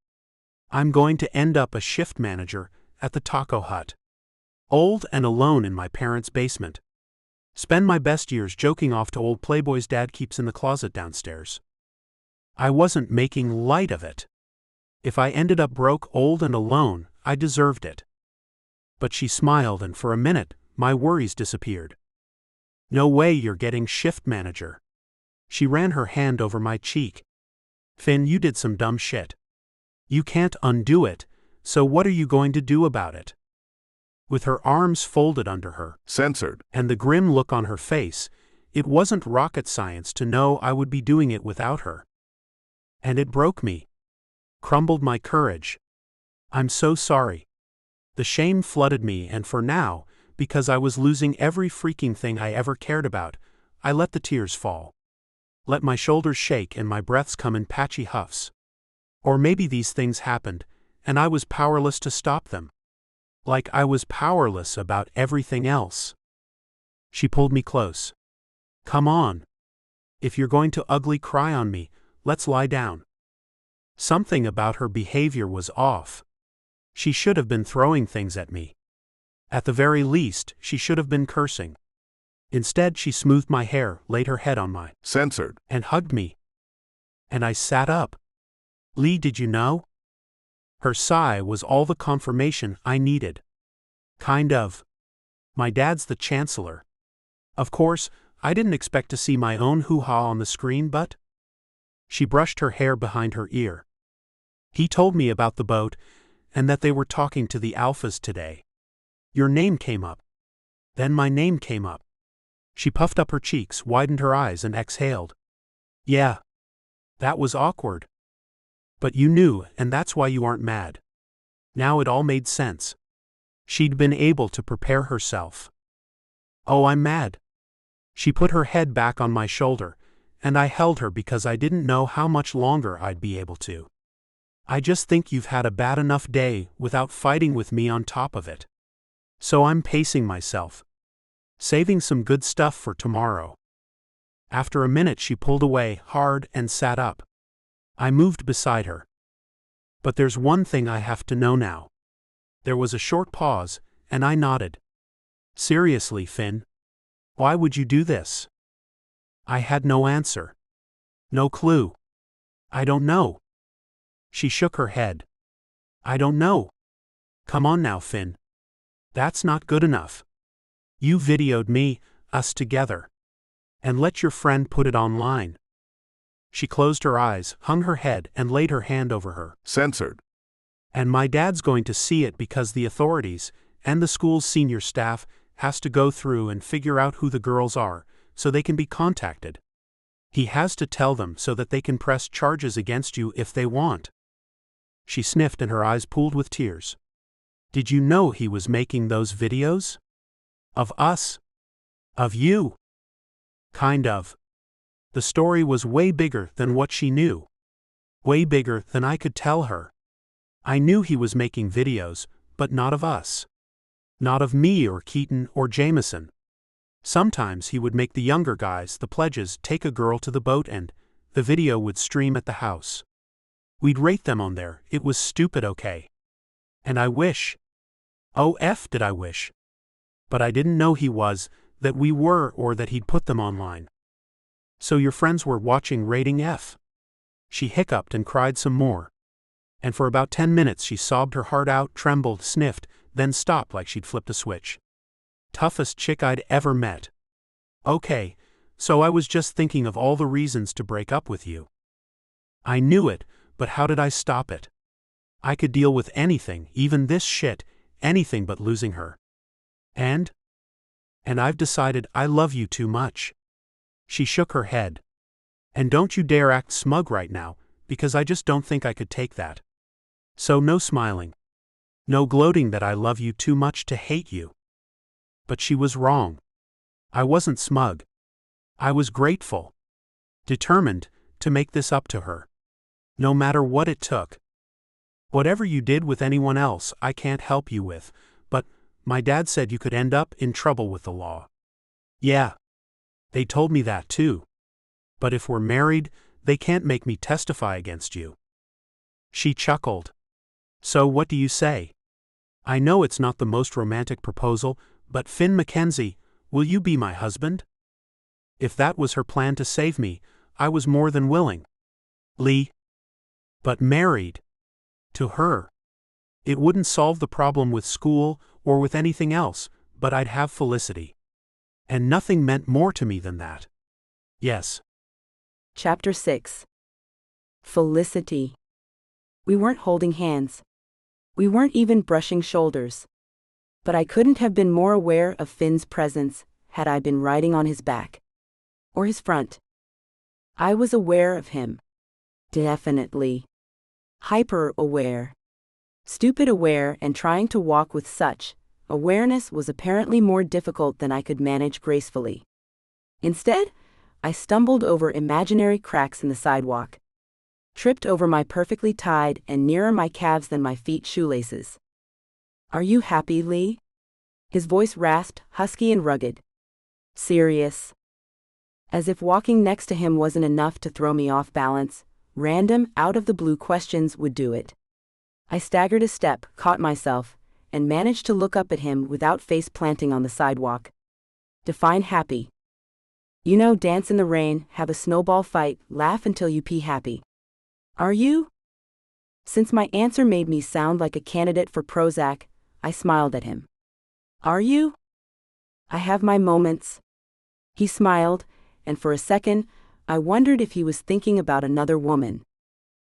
I'm going to end up a shift manager at the taco hut. Old and alone in my parents' basement. Spend my best years joking off to old playboys Dad keeps in the closet downstairs. I wasn't making light of it. If I ended up broke, old and alone, I deserved it. But she smiled, and for a minute, my worries disappeared. No way you're getting shift manager. She ran her hand over my cheek. Finn, you did some dumb shit. You can't undo it, so what are you going to do about it? With her arms folded under her, Censored. and the grim look on her face, it wasn't rocket science to know I would be doing it without her. And it broke me. Crumbled my courage. I'm so sorry. The shame flooded me, and for now, because I was losing every freaking thing I ever cared about, I let the tears fall. Let my shoulders shake and my breaths come in patchy huffs. Or maybe these things happened, and I was powerless to stop them. Like I was powerless about everything else. She pulled me close. Come on. If you're going to ugly cry on me, let's lie down. Something about her behavior was off. She should have been throwing things at me. At the very least, she should have been cursing. Instead, she smoothed my hair, laid her head on my Censored. and hugged me. And I sat up. Lee, did you know? Her sigh was all the confirmation I needed. Kind of. My dad's the chancellor. Of course, I didn't expect to see my own hoo-ha on the screen, but... She brushed her hair behind her ear. He told me about the boat, and that they were talking to the alphas today. Your name came up. Then my name came up. She puffed up her cheeks, widened her eyes, and exhaled. Yeah. That was awkward. But you knew, and that's why you aren't mad. Now it all made sense. She'd been able to prepare herself. Oh, I'm mad. She put her head back on my shoulder, and I held her because I didn't know how much longer I'd be able to. I just think you've had a bad enough day without fighting with me on top of it. So I'm pacing myself. Saving some good stuff for tomorrow. After a minute she pulled away hard and sat up. I moved beside her. But there's one thing I have to know now. There was a short pause, and I nodded. Seriously, Finn? Why would you do this? I had no answer. No clue. I don't know. She shook her head. I don't know. Come on now, Finn. That's not good enough. You videoed me, us together. And let your friend put it online. She closed her eyes, hung her head, and laid her hand over her. Censored. And my dad's going to see it because the authorities, and the school's senior staff, has to go through and figure out who the girls are, so they can be contacted. He has to tell them so that they can press charges against you if they want. She sniffed and her eyes pooled with tears. Did you know he was making those videos? Of us? Of you? Kind of. The story was way bigger than what she knew. Way bigger than I could tell her. I knew he was making videos, but not of us. Not of me or Keaton or Jameson. Sometimes he would make the younger guys, the pledges, take a girl to the boat and the video would stream at the house. We'd rate them on there. It was stupid, okay? And I wish. Oh, F did I wish. But I didn't know he was, that we were, or that he'd put them online. So your friends were watching Rating F? She hiccuped and cried some more. And for about 10 minutes she sobbed her heart out, trembled, sniffed, then stopped like she'd flipped a switch. Toughest chick I'd ever met. Okay, so I was just thinking of all the reasons to break up with you. I knew it, but how did I stop it? I could deal with anything, even this shit, anything but losing her. And I've decided I love you too much. She shook her head. And don't you dare act smug right now, because I just don't think I could take that. So no smiling. No gloating that I love you too much to hate you. But she was wrong. I wasn't smug. I was grateful. Determined to make this up to her. No matter what it took. Whatever you did with anyone else, I can't help you with, but my dad said you could end up in trouble with the law. Yeah, They told me that too. But if we're married, they can't make me testify against you. She chuckled. So what do you say? I know it's not the most romantic proposal, but Finn Makenzie, will you be my husband? If that was her plan to save me, I was more than willing. Lee. But married. To her. It wouldn't solve the problem with school or with anything else, but I'd have Felicity. And nothing meant more to me than that. Yes. Chapter 6. Felicity. We weren't holding hands. We weren't even brushing shoulders. But I couldn't have been more aware of Finn's presence had I been riding on his back. Or his front. I was aware of him. Definitely. Hyper-aware. Stupid aware, and trying to walk with such awareness was apparently more difficult than I could manage gracefully. Instead, I stumbled over imaginary cracks in the sidewalk. Tripped over my perfectly tied and nearer my calves than my feet shoelaces. Are you happy, Lee? His voice rasped, husky and rugged. Serious. As if walking next to him wasn't enough to throw me off balance, random, out-of-the-blue questions would do it. I staggered a step, caught myself, and managed to look up at him without face planting on the sidewalk. Define happy. You know, dance in the rain, have a snowball fight, laugh until you pee happy. Are you? Since my answer made me sound like a candidate for Prozac, I smiled at him. Are you? I have my moments. He smiled, and for a second, I wondered if he was thinking about another woman.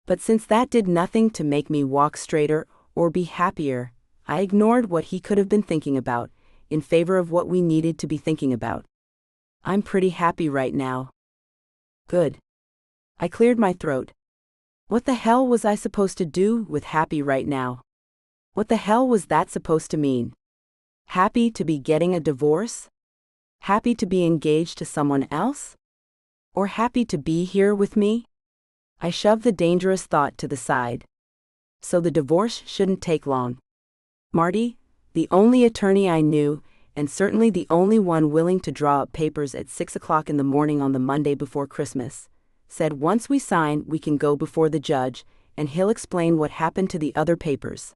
But since that did nothing to make me walk straighter or be happier, I ignored what he could have been thinking about, in favor of what we needed to be thinking about. I'm pretty happy right now. Good. I cleared my throat. What the hell was I supposed to do with happy right now? What the hell was that supposed to mean? Happy to be getting a divorce? Happy to be engaged to someone else? Or happy to be here with me? I shoved the dangerous thought to the side. So the divorce shouldn't take long. Marty, the only attorney I knew, and certainly the only one willing to draw up papers at 6 o'clock in the morning on the Monday before Christmas, said once we sign we can go before the judge, and he'll explain what happened to the other papers.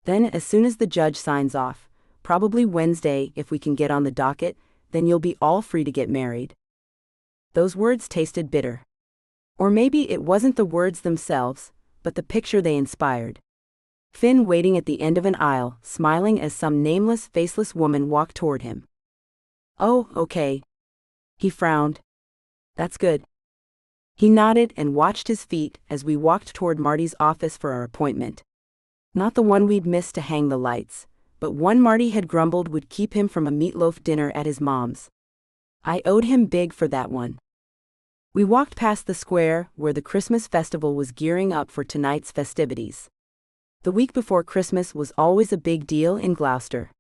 Then as soon as the judge signs off, probably Wednesday if we can get on the docket, then you'll be all free to get married. Those words tasted bitter. Or maybe it wasn't the words themselves, but the picture they inspired. Finn waiting at the end of an aisle, smiling as some nameless, faceless woman walked toward him. Oh, okay. He frowned. That's good. He nodded and watched his feet as we walked toward Marty's office for our appointment. Not the one we'd missed to hang the lights, but one Marty had grumbled would keep him from a meatloaf dinner at his mom's. I owed him big for that one. We walked past the square where the Christmas festival was gearing up for tonight's festivities. The week before Christmas was always a big deal in Gloucester.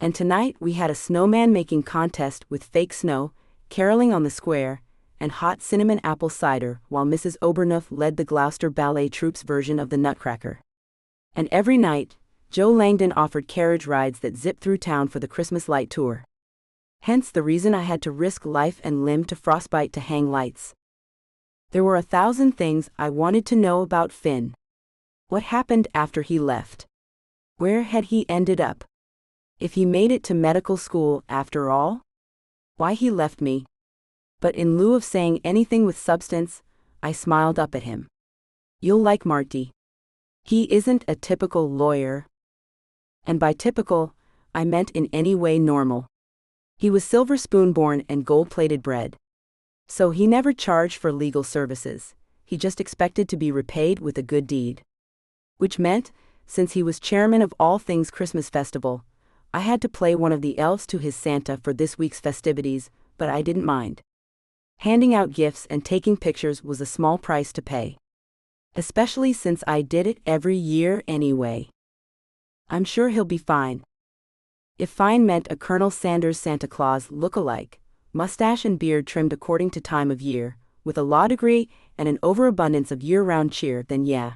And tonight we had a snowman making contest with fake snow, caroling on the square, and hot cinnamon apple cider while Mrs. Obernuff led the Gloucester Ballet Troupe's version of the Nutcracker. And every night, Joe Langdon offered carriage rides that zipped through town for the Christmas light tour. Hence the reason I had to risk life and limb to frostbite to hang lights. There were 1,000 things I wanted to know about Finn. What happened after he left? Where had he ended up? If he made it to medical school after all? Why he left me? But in lieu of saying anything with substance, I smiled up at him. You'll like Marty. He isn't a typical lawyer. And by typical, I meant in any way normal. He was silver spoon-born and gold-plated bred. So he never charged for legal services, he just expected to be repaid with a good deed. Which meant, since he was chairman of All Things Christmas Festival, I had to play one of the elves to his Santa for this week's festivities, but I didn't mind. Handing out gifts and taking pictures was a small price to pay. Especially since I did it every year anyway. I'm sure he'll be fine. If fine meant a Colonel Sanders Santa Claus look-alike, mustache and beard trimmed according to time of year, with a law degree and an overabundance of year-round cheer, then yeah.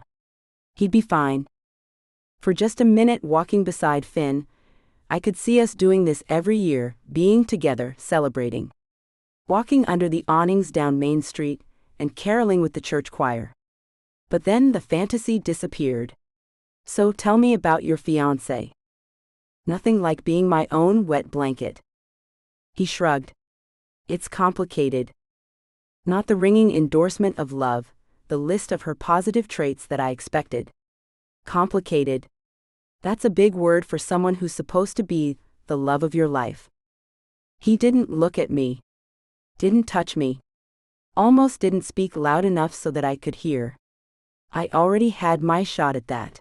He'd be fine. For just a minute walking beside Finn, I could see us doing this every year, being together, celebrating. walking under the awnings down Main Street, and caroling with the church choir. But then the fantasy disappeared. So tell me about your fiancé. Nothing like being my own wet blanket. He shrugged. It's complicated. Not the ringing endorsement of love, the list of her positive traits that I expected. Complicated. That's a big word for someone who's supposed to be the love of your life. He didn't look at me. Didn't touch me. Almost didn't speak loud enough so that I could hear. I already had my shot at that.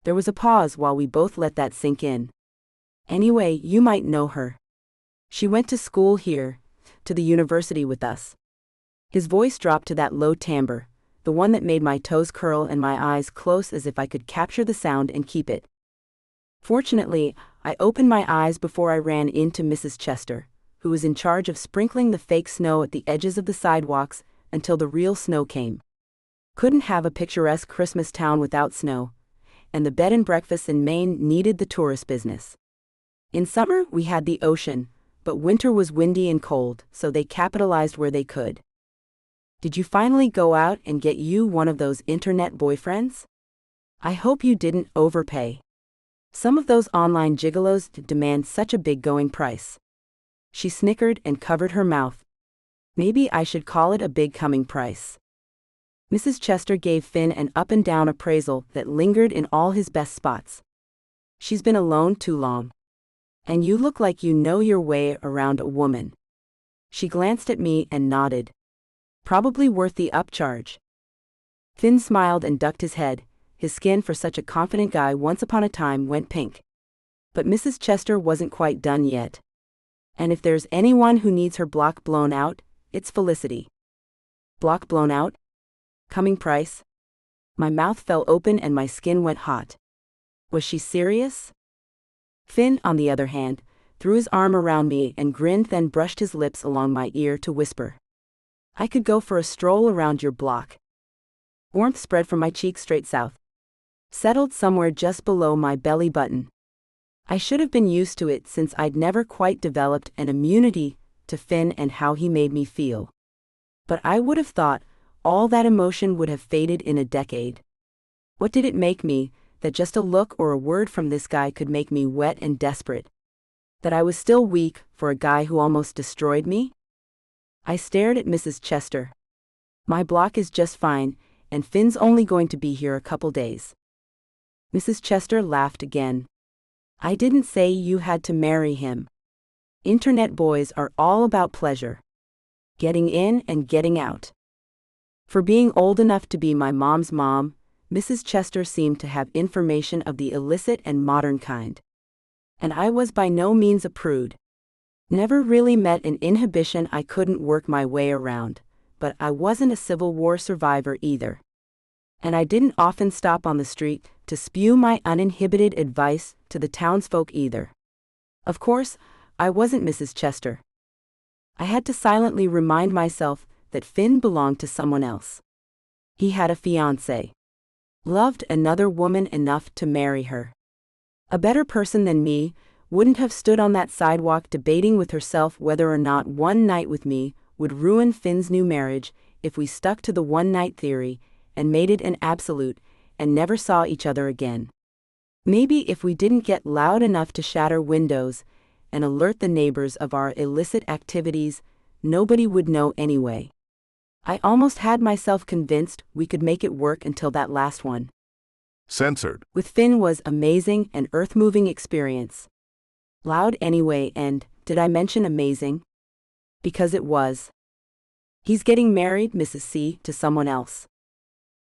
There was a pause while we both let that sink in. Anyway, you might know her. She went to school here, to the university with us. His voice dropped to that low timbre, the one that made my toes curl and my eyes close as if I could capture the sound and keep it. Fortunately, I opened my eyes before I ran into Mrs. Chester, who was in charge of sprinkling the fake snow at the edges of the sidewalks until the real snow came. Couldn't have a picturesque Christmas town without snow, and the bed and breakfasts in Maine needed the tourist business. In summer, we had the ocean, but winter was windy and cold, so they capitalized where they could. Did you finally go out and get you one of those internet boyfriends? I hope you didn't overpay. Some of those online gigolos demand such a big going price. She snickered and covered her mouth. Maybe I should call it a big coming price. Mrs. Chester gave Finn an up-and-down appraisal that lingered in all his best spots. She's been alone too long. And you look like you know your way around a woman. She glanced at me and nodded. Probably worth the upcharge. Finn smiled and ducked his head. His skin for such a confident guy once upon a time went pink. But Mrs. Chester wasn't quite done yet. And if there's anyone who needs her block blown out, it's Felicity. Block blown out? Coming price? My mouth fell open and my skin went hot. Was she serious? Finn, on the other hand, threw his arm around me and grinned, then brushed his lips along my ear to whisper. I could go for a stroll around your block. Warmth spread from my cheek straight south. Settled somewhere just below my belly button. I should have been used to it since I'd never quite developed an immunity to Finn and how he made me feel. But I would have thought all that emotion would have faded in a decade. What did it make me, that just a look or a word from this guy could make me wet and desperate? That I was still weak for a guy who almost destroyed me? I stared at Mrs. Chester. My block is just fine, and Finn's only going to be here a couple days. Mrs. Chester laughed again. I didn't say you had to marry him. Internet boys are all about pleasure. Getting in and getting out. For being old enough to be my mom's mom, Mrs. Chester seemed to have information of the illicit and modern kind. And I was by no means a prude. Never really met an inhibition I couldn't work my way around, but I wasn't a Civil War survivor either. And I didn't often stop on the street to spew my uninhibited advice to the townsfolk either. Of course, I wasn't Mrs. Chester. I had to silently remind myself that Finn belonged to someone else. He had a fiancée. Loved another woman enough to marry her. A better person than me wouldn't have stood on that sidewalk debating with herself whether or not one night with me would ruin Finn's new marriage if we stuck to the one-night theory and made it an absolute and never saw each other again. Maybe if we didn't get loud enough to shatter windows and alert the neighbors of our illicit activities, nobody would know anyway. I almost had myself convinced we could make it work until that last one. Censored. With Finn was amazing and earth-moving experience. Loud anyway, and did I mention amazing? Because it was. He's getting married, Mrs. C, to someone else.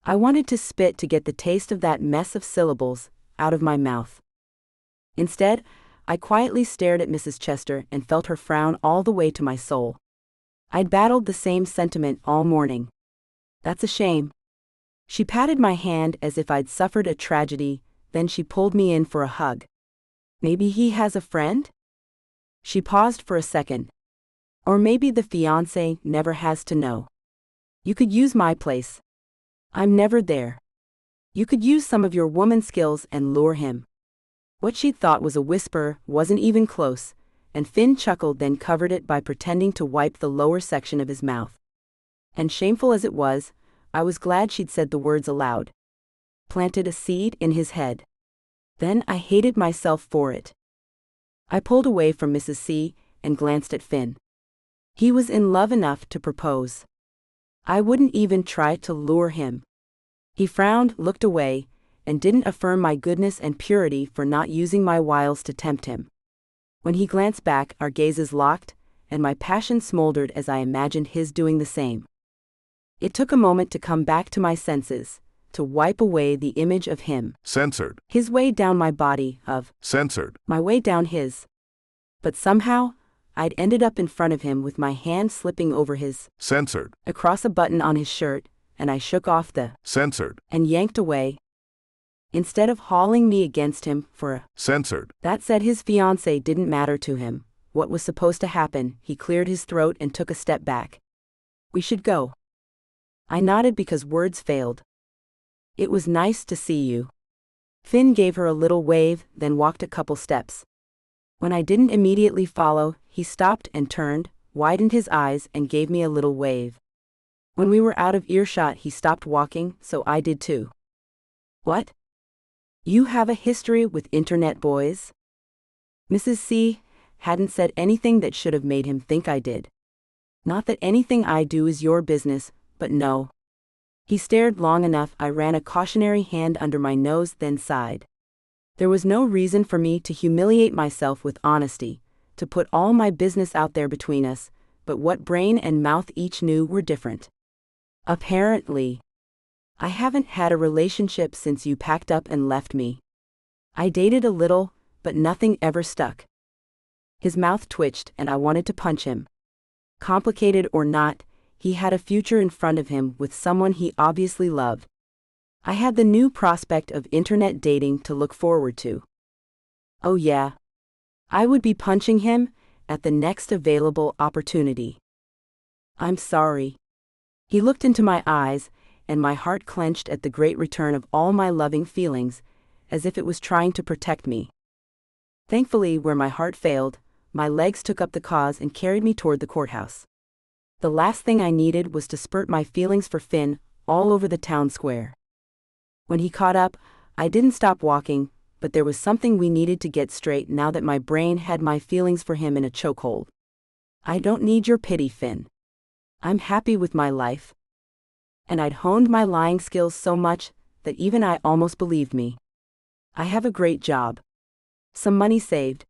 I wanted to spit to get the taste of that mess of syllables out of my mouth. Instead, I quietly stared at Mrs. Chester and felt her frown all the way to my soul. I'd battled the same sentiment all morning. That's a shame. She patted my hand as if I'd suffered a tragedy, then she pulled me in for a hug. Maybe he has a friend? She paused for a second. Or maybe the fiancé never has to know. You could use my place. I'm never there. You could use some of your woman skills and lure him. What she'd thought was a whisper wasn't even close, and Finn chuckled, then covered it by pretending to wipe the lower section of his mouth. And shameful as it was, I was glad she'd said the words aloud. Planted a seed in his head. Then I hated myself for it. I pulled away from Mrs. C and glanced at Finn. He was in love enough to propose. I wouldn't even try to lure him. He frowned, looked away, and didn't affirm my goodness and purity for not using my wiles to tempt him. When he glanced back, our gazes locked, and my passion smoldered as I imagined his doing the same. It took a moment to come back to my senses, to wipe away the image of him. Censored. His way down my body, of Censored. my way down his. But somehow, I'd ended up in front of him with my hand slipping over his. Censored. Across a button on his shirt, and I shook off the. Censored. And yanked away. Instead of hauling me against him for a. Censored. That said, his fiancée didn't matter to him. What was supposed to happen? He cleared his throat and took a step back. We should go. I nodded because words failed. It was nice to see you. Finn gave her a little wave, then walked a couple steps. When I didn't immediately follow, he stopped and turned, widened his eyes, and gave me a little wave. When we were out of earshot, he stopped walking, so I did too. What? You have a history with internet boys? Mrs. C hadn't said anything that should have made him think I did. Not that anything I do is your business, but no. He stared long enough. I ran a cautionary hand under my nose, then sighed. There was no reason for me to humiliate myself with honesty, to put all my business out there between us, but what brain and mouth each knew were different. Apparently. I haven't had a relationship since you packed up and left me. I dated a little, but nothing ever stuck. His mouth twitched and I wanted to punch him. Complicated or not, he had a future in front of him with someone he obviously loved. I had the new prospect of internet dating to look forward to. Oh yeah. I would be punching him at the next available opportunity. I'm sorry. He looked into my eyes, and my heart clenched at the great return of all my loving feelings, as if it was trying to protect me. Thankfully, where my heart failed, my legs took up the cause and carried me toward the courthouse. The last thing I needed was to spurt my feelings for Finn all over the town square. When he caught up, I didn't stop walking, but there was something we needed to get straight now that my brain had my feelings for him in a chokehold. I don't need your pity, Finn. I'm happy with my life. And I'd honed my lying skills so much that even I almost believed me. I have a great job. Some money saved.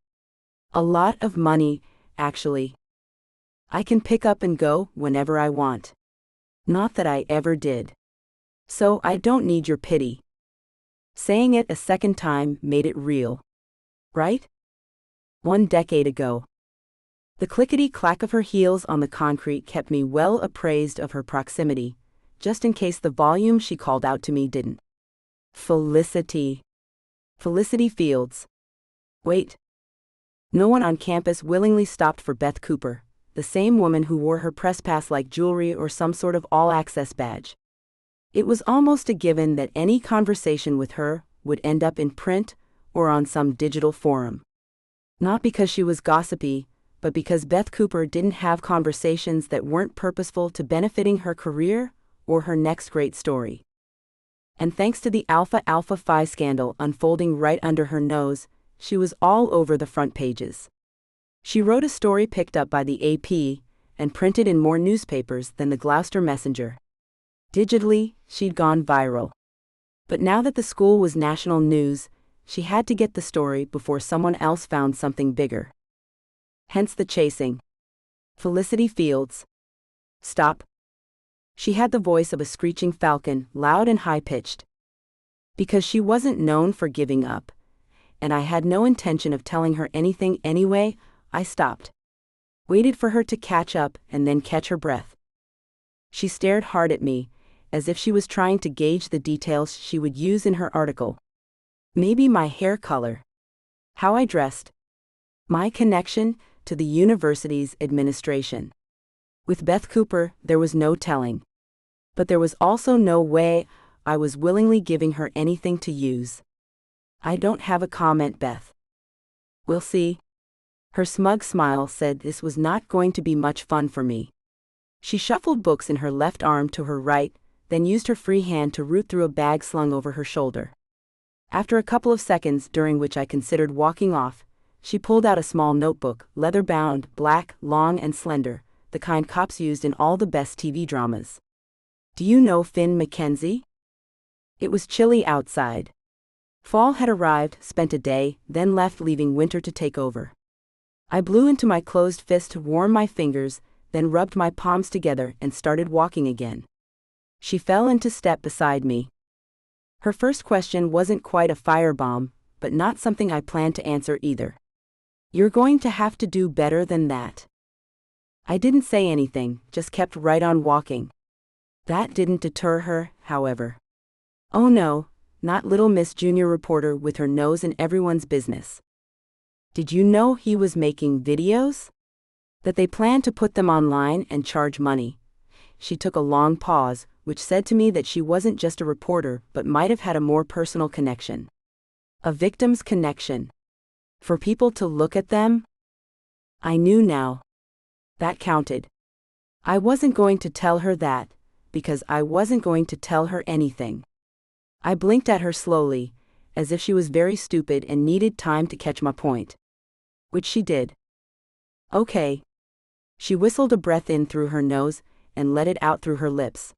A lot of money, actually. I can pick up and go whenever I want. Not that I ever did. So I don't need your pity. Saying it a second time made it real. Right? 1 decade ago. The clickety-clack of her heels on the concrete kept me well appraised of her proximity, just in case the volume she called out to me didn't. Felicity. Felicity Fields. Wait. No one on campus willingly stopped for Beth Cooper, the same woman who wore her press pass like jewelry or some sort of all-access badge. It was almost a given that any conversation with her would end up in print or on some digital forum. Not because she was gossipy, but because Beth Cooper didn't have conversations that weren't purposeful to benefiting her career or her next great story. And thanks to the Alpha Phi scandal unfolding right under her nose, she was all over the front pages. She wrote a story picked up by the AP and printed in more newspapers than the Gloucester Messenger. Digitally, she'd gone viral. But now that the school was national news, she had to get the story before someone else found something bigger. Hence the chasing. Felicity Fields. Stop. She had the voice of a screeching falcon, loud and high-pitched. Because she wasn't known for giving up, and I had no intention of telling her anything anyway, I stopped. Waited for her to catch up and then catch her breath. She stared hard at me, as if she was trying to gauge the details she would use in her article. Maybe my hair color. How I dressed. My connection to the university's administration. With Beth Cooper, there was no telling. But there was also no way I was willingly giving her anything to use. I don't have a comment, Beth. We'll see. Her smug smile said this was not going to be much fun for me. She shuffled books in her left arm to her right, then used her free hand to root through a bag slung over her shoulder. After a couple of seconds during which I considered walking off, she pulled out a small notebook, leather-bound, black, long and slender, the kind cops used in all the best TV dramas. Do you know Finn Makenzie? It was chilly outside. Fall had arrived, spent a day, then left, leaving winter to take over. I blew into my closed fist to warm my fingers, then rubbed my palms together and started walking again. She fell into step beside me. Her first question wasn't quite a firebomb, but not something I planned to answer either. You're going to have to do better than that. I didn't say anything, just kept right on walking. That didn't deter her, however. Oh no, not little Miss Junior reporter with her nose in everyone's business. Did you know he was making videos? That they planned to put them online and charge money. She took a long pause, which said to me that she wasn't just a reporter but might have had a more personal connection. A victim's connection. For people to look at them? I knew now. That counted. I wasn't going to tell her that, because I wasn't going to tell her anything. I blinked at her slowly, as if she was very stupid and needed time to catch my point. Which she did. Okay. She whistled a breath in through her nose and let it out through her lips.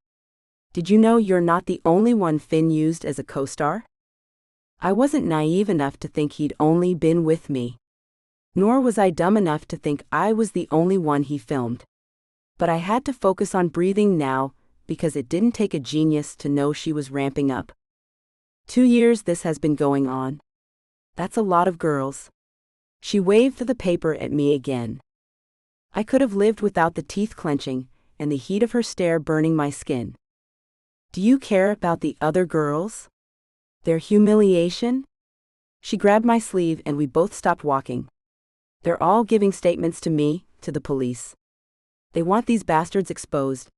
Did you know you're not the only one Finn used as a co-star? I wasn't naive enough to think he'd only been with me. Nor was I dumb enough to think I was the only one he filmed. But I had to focus on breathing now, because it didn't take a genius to know she was ramping up. 2 years this has been going on. That's a lot of girls. She waved the paper at me again. I could have lived without the teeth clenching and the heat of her stare burning my skin. Do you care about the other girls? Their humiliation? She grabbed my sleeve and we both stopped walking. They're all giving statements to me, to the police. They want these bastards exposed.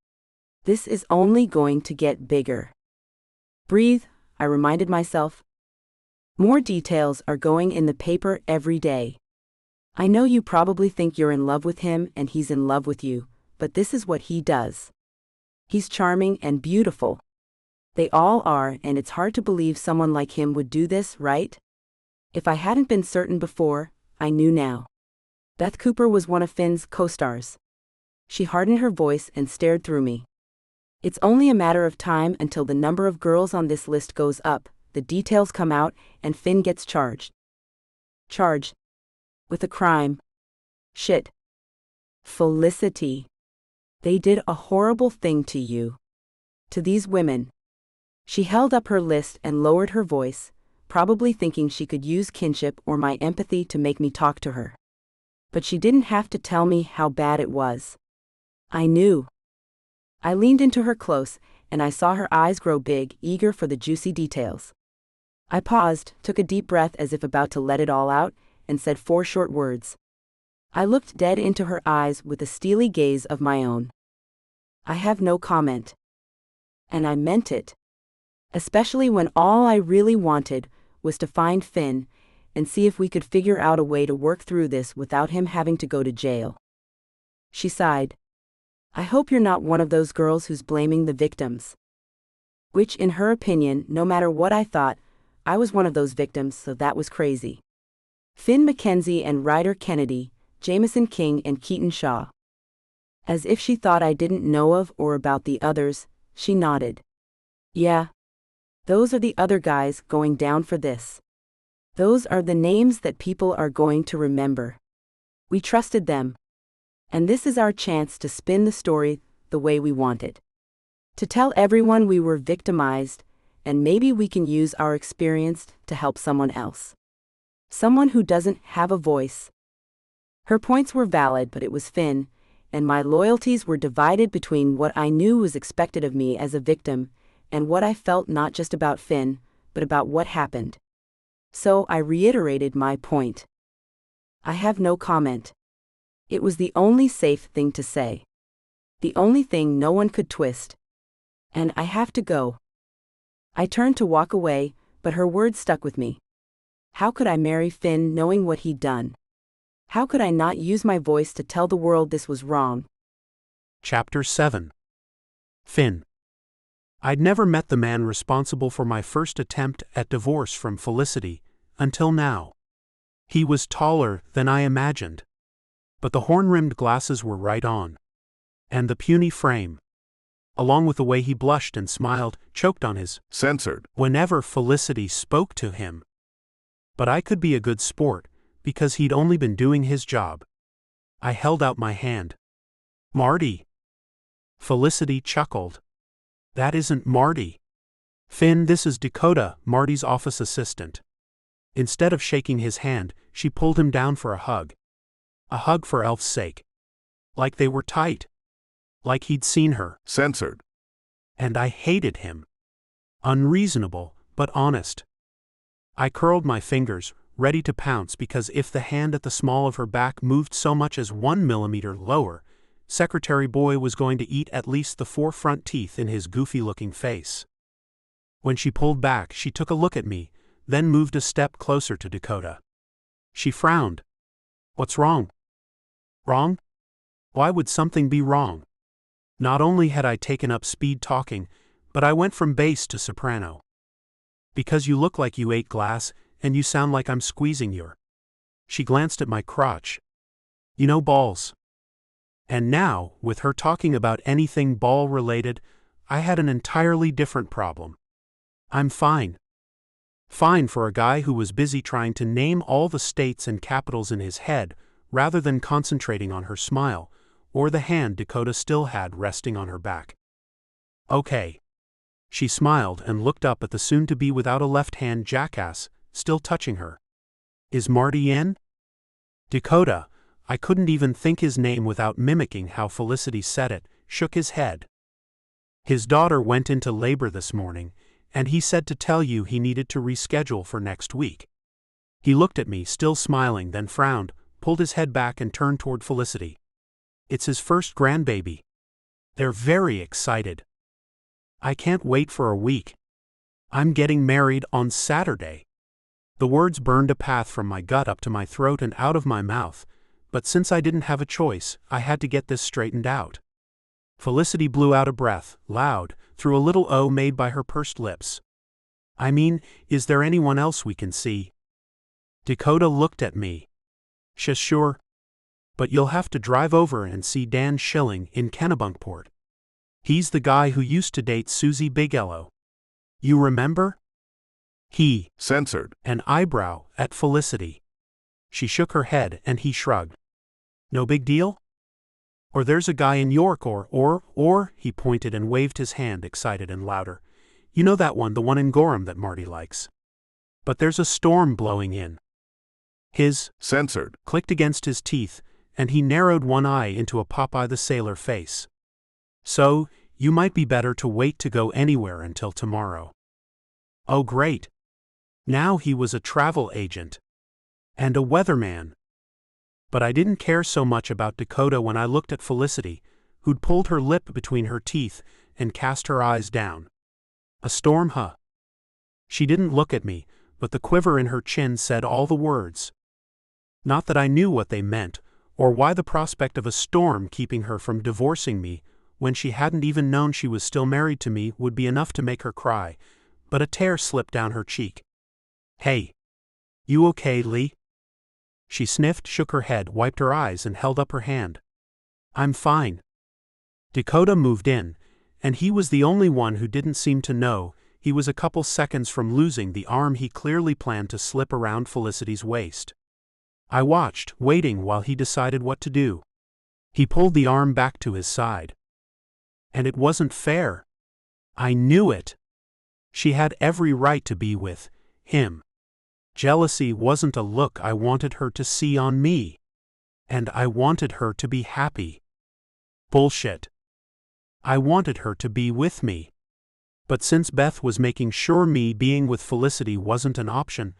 This is only going to get bigger. Breathe, I reminded myself. More details are going in the paper every day. I know you probably think you're in love with him and he's in love with you, but this is what he does. He's charming and beautiful. They all are, and it's hard to believe someone like him would do this, right? If I hadn't been certain before, I knew now. Beth Cooper was one of Finn's co-stars. She hardened her voice and stared through me. It's only a matter of time until the number of girls on this list goes up, the details come out, and Finn gets charged. Charged. With a crime. Shit. Felicity. They did a horrible thing to you. To these women. She held up her list and lowered her voice, probably thinking she could use kinship or my empathy to make me talk to her. But she didn't have to tell me how bad it was. I knew. I leaned into her close, and I saw her eyes grow big, eager for the juicy details. I paused, took a deep breath as if about to let it all out, and said 4 short words. I looked dead into her eyes with a steely gaze of my own. I have no comment. And I meant it. Especially when all I really wanted was to find Finn and see if we could figure out a way to work through this without him having to go to jail. She sighed. I hope you're not one of those girls who's blaming the victims. Which, in her opinion, no matter what I thought, I was one of those victims, so that was crazy. Finn Makenzie and Ryder Kennedy, Jameson King and Keaton Shaw. As if she thought I didn't know of or about the others, she nodded. Yeah. Those are the other guys going down for this. Those are the names that people are going to remember. We trusted them. And this is our chance to spin the story the way we want it. To tell everyone we were victimized, and maybe we can use our experience to help someone else. Someone who doesn't have a voice. Her points were valid, but it was Finn, and my loyalties were divided between what I knew was expected of me as a victim, and what I felt not just about Finn, but about what happened. So I reiterated my point. I have no comment. It was the only safe thing to say. The only thing no one could twist. And I have to go. I turned to walk away, but her words stuck with me. How could I marry Finn knowing what he'd done? How could I not use my voice to tell the world this was wrong? Chapter 7. Finn. I'd never met the man responsible for my first attempt at divorce from Felicity, until now. He was taller than I imagined. But the horn-rimmed glasses were right on. And the puny frame, along with the way he blushed and smiled, choked on his Censored. whenever Felicity spoke to him. But I could be a good sport, because he'd only been doing his job. I held out my hand. Marty. Felicity chuckled. That isn't Marty. Finn, this is Dakota, Marty's office assistant. Instead of shaking his hand, she pulled him down for a hug. A hug for Elf's sake. Like they were tight. Like he'd seen her. Censored. And I hated him. Unreasonable, but honest. I curled my fingers, ready to pounce, because if the hand at the small of her back moved so much as 1 millimeter lower, Secretary Boy was going to eat at least the 4 front teeth in his goofy-looking face. When she pulled back, she took a look at me, then moved a step closer to Dakota. She frowned. What's wrong? Wrong? Why would something be wrong? Not only had I taken up speed talking, but I went from bass to soprano. Because you look like you ate glass, and you sound like I'm squeezing your. She glanced at my crotch. You know, balls. And now, with her talking about anything ball-related, I had an entirely different problem. I'm fine. Fine for a guy who was busy trying to name all the states and capitals in his head, rather than concentrating on her smile, or the hand Dakota still had resting on her back. Okay. She smiled and looked up at the soon-to-be without a left hand jackass, still touching her. Is Marty in? Dakota, I couldn't even think his name without mimicking how Felicity said it, shook his head. His daughter went into labor this morning, and he said to tell you he needed to reschedule for next week. He looked at me, still smiling, then frowned, pulled his head back and turned toward Felicity. It's his first grandbaby. They're very excited. I can't wait for a week. I'm getting married on Saturday. The words burned a path from my gut up to my throat and out of my mouth, but since I didn't have a choice, I had to get this straightened out. Felicity blew out a breath, loud, through a little O made by her pursed lips. I mean, is there anyone else we can see? Dakota looked at me. Sure. But you'll have to drive over and see Dan Schilling in Kennebunkport. He's the guy who used to date Susie Bigelow. You remember? He Censored. An eyebrow at Felicity. She shook her head and he shrugged. No big deal? Or there's a guy in York or, he pointed and waved his hand, excited and louder. You know that one, the one in Gorham that Marty likes. But there's a storm blowing in. His Censored. Clicked against his teeth, and he narrowed one eye into a Popeye the Sailor face. So, you might be better to wait to go anywhere until tomorrow. Oh great. Now he was a travel agent. And a weatherman. But I didn't care so much about Dakota when I looked at Felicity, who'd pulled her lip between her teeth and cast her eyes down. A storm, huh? She didn't look at me, but the quiver in her chin said all the words. Not that I knew what they meant, or why the prospect of a storm keeping her from divorcing me, when she hadn't even known she was still married to me, would be enough to make her cry, but a tear slipped down her cheek. Hey. You okay, Lee? She sniffed, shook her head, wiped her eyes, and held up her hand. I'm fine. Dakota moved in, and he was the only one who didn't seem to know he was a couple seconds from losing the arm he clearly planned to slip around Felicity's waist. I watched, waiting while he decided what to do. He pulled the arm back to his side. And it wasn't fair. I knew it. She had every right to be with him. Jealousy wasn't a look I wanted her to see on me. And I wanted her to be happy. Bullshit. I wanted her to be with me. But since Beth was making sure me being with Felicity wasn't an option,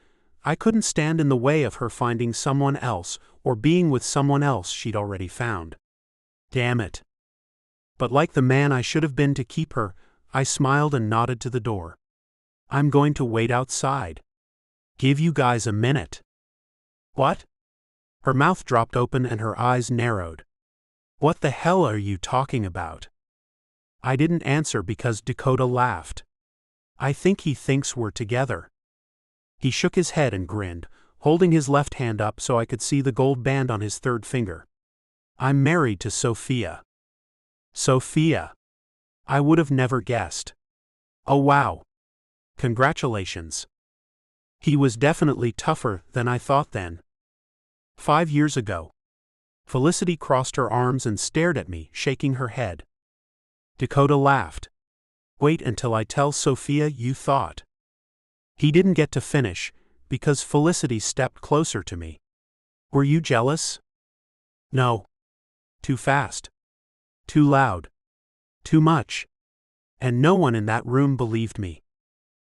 I couldn't stand in the way of her finding someone else or being with someone else she'd already found. Damn it. But like the man I should have been to keep her, I smiled and nodded to the door. I'm going to wait outside. Give you guys a minute. What? Her mouth dropped open and her eyes narrowed. "What the hell are you talking about?" I didn't answer because Dakota laughed. "I think he thinks we're together." He shook his head and grinned, holding his left hand up so I could see the gold band on his third finger. "I'm married to Sophia." Sophia. I would have never guessed. Oh wow. Congratulations. He was definitely tougher than I thought then. 5 years ago. Felicity crossed her arms and stared at me, shaking her head. Dakota laughed. "Wait until I tell Sophia you thought." He didn't get to finish, because Felicity stepped closer to me. "Were you jealous?" "No. Too fast. Too loud. Too much. And no one in that room believed me.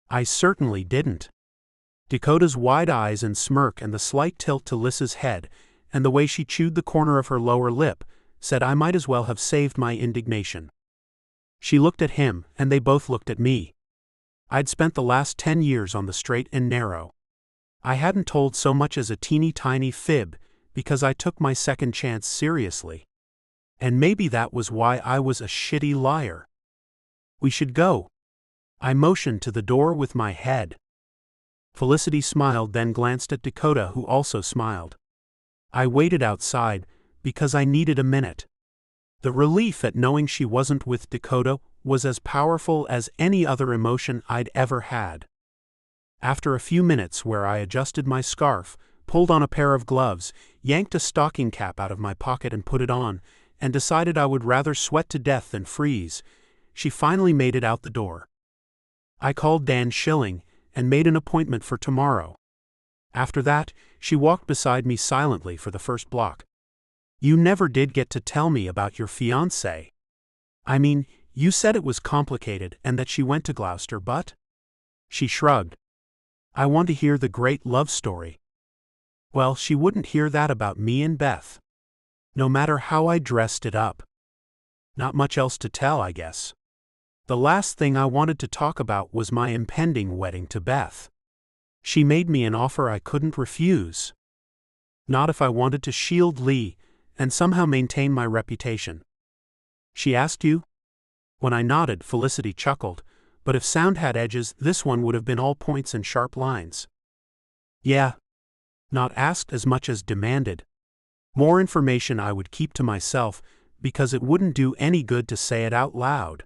I certainly didn't." Dakota's wide eyes and smirk and the slight tilt to Lissa's head, and the way she chewed the corner of her lower lip, said I might as well have saved my indignation. She looked at him, and they both looked at me. I'd spent the last 10 years on the straight and narrow. I hadn't told so much as a teeny-tiny fib, because I took my second chance seriously. And maybe that was why I was a shitty liar. "We should go." I motioned to the door with my head. Felicity smiled, then glanced at Dakota, who also smiled. I waited outside, because I needed a minute. The relief at knowing she wasn't with Dakota was as powerful as any other emotion I'd ever had. After a few minutes where I adjusted my scarf, pulled on a pair of gloves, yanked a stocking cap out of my pocket and put it on, and decided I would rather sweat to death than freeze, she finally made it out the door. I called Dan Schilling and made an appointment for tomorrow. After that, she walked beside me silently for the first block. "You never did get to tell me about your fiancé. I mean, you said it was complicated and that she went to Gloucester, but?" She shrugged. "I want to hear the great love story." Well, she wouldn't hear that about me and Beth. No matter how I dressed it up. Not much else to tell, I guess. The last thing I wanted to talk about was my impending wedding to Beth. She made me an offer I couldn't refuse. Not if I wanted to shield Lee and somehow maintain my reputation. "She asked you?" When I nodded, Felicity chuckled, but if sound had edges, this one would have been all points and sharp lines. "Yeah. Not asked as much as demanded. More information I would keep to myself, because it wouldn't do any good to say it out loud."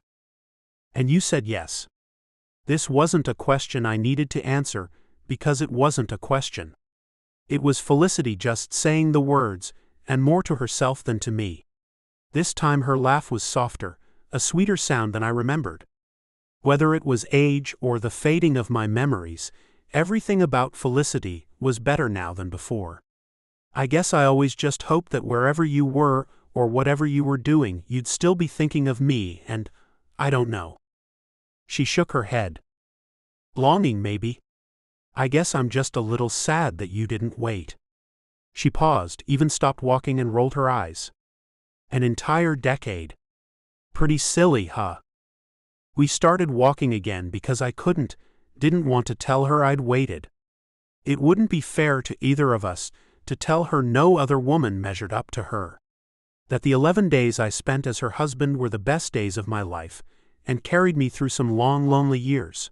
"And you said yes." This wasn't a question I needed to answer, because it wasn't a question. It was Felicity just saying the words, and more to herself than to me. This time her laugh was softer, a sweeter sound than I remembered. Whether it was age or the fading of my memories, everything about Felicity was better now than before. "I guess I always just hoped that wherever you were, or whatever you were doing, you'd still be thinking of me, and I don't know." She shook her head. "Longing, maybe. I guess I'm just a little sad that you didn't wait." She paused, even stopped walking and rolled her eyes. "An entire decade. Pretty silly, huh?" We started walking again because I didn't want to tell her I'd waited. It wouldn't be fair to either of us to tell her no other woman measured up to her. That the 11 days I spent as her husband were the best days of my life, and carried me through some long, lonely years.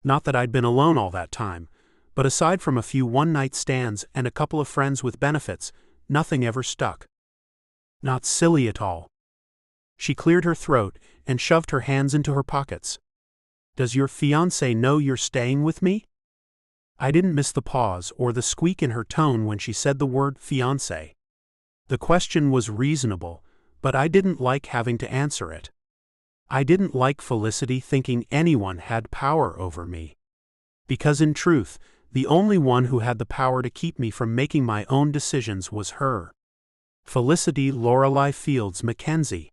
Not that I'd been alone all that time, but aside from a few one-night stands and a couple of friends with benefits, nothing ever stuck. Not silly at all. She cleared her throat and shoved her hands into her pockets. "Does your fiancé know you're staying with me?" I didn't miss the pause or the squeak in her tone when she said the word fiancé. The question was reasonable, but I didn't like having to answer it. I didn't like Felicity thinking anyone had power over me. Because in truth, the only one who had the power to keep me from making my own decisions was her. Felicity Lorelei Fields Makenzie.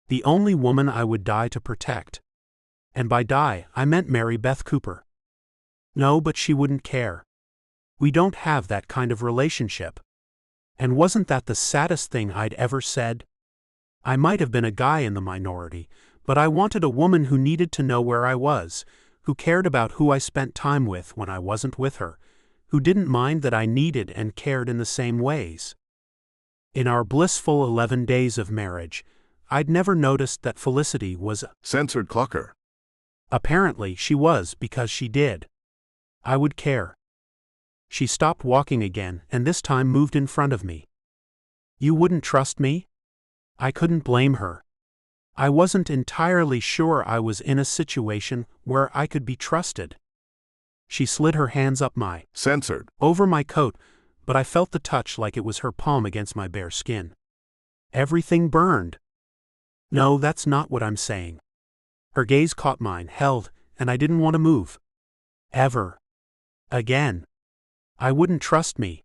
The only woman I would die to protect. And by die, I meant Mary Beth Cooper. No, but she wouldn't care. We don't have that kind of relationship. And wasn't that the saddest thing I'd ever said? I might have been a guy in the minority, but I wanted a woman who needed to know where I was, who cared about who I spent time with when I wasn't with her, who didn't mind that I needed and cared in the same ways. In our blissful 11 days of marriage, I'd never noticed that Felicity was Censored clucker. Apparently she was, because she did. I would care. She stopped walking again and this time moved in front of me. You wouldn't trust me? I couldn't blame her. I wasn't entirely sure I was in a situation where I could be trusted. She slid her hands up Censored. over my coat, but I felt the touch like it was her palm against my bare skin. Everything burned. No, that's not what I'm saying. Her gaze caught mine, held, and I didn't want to move. Ever. Again. I wouldn't trust me.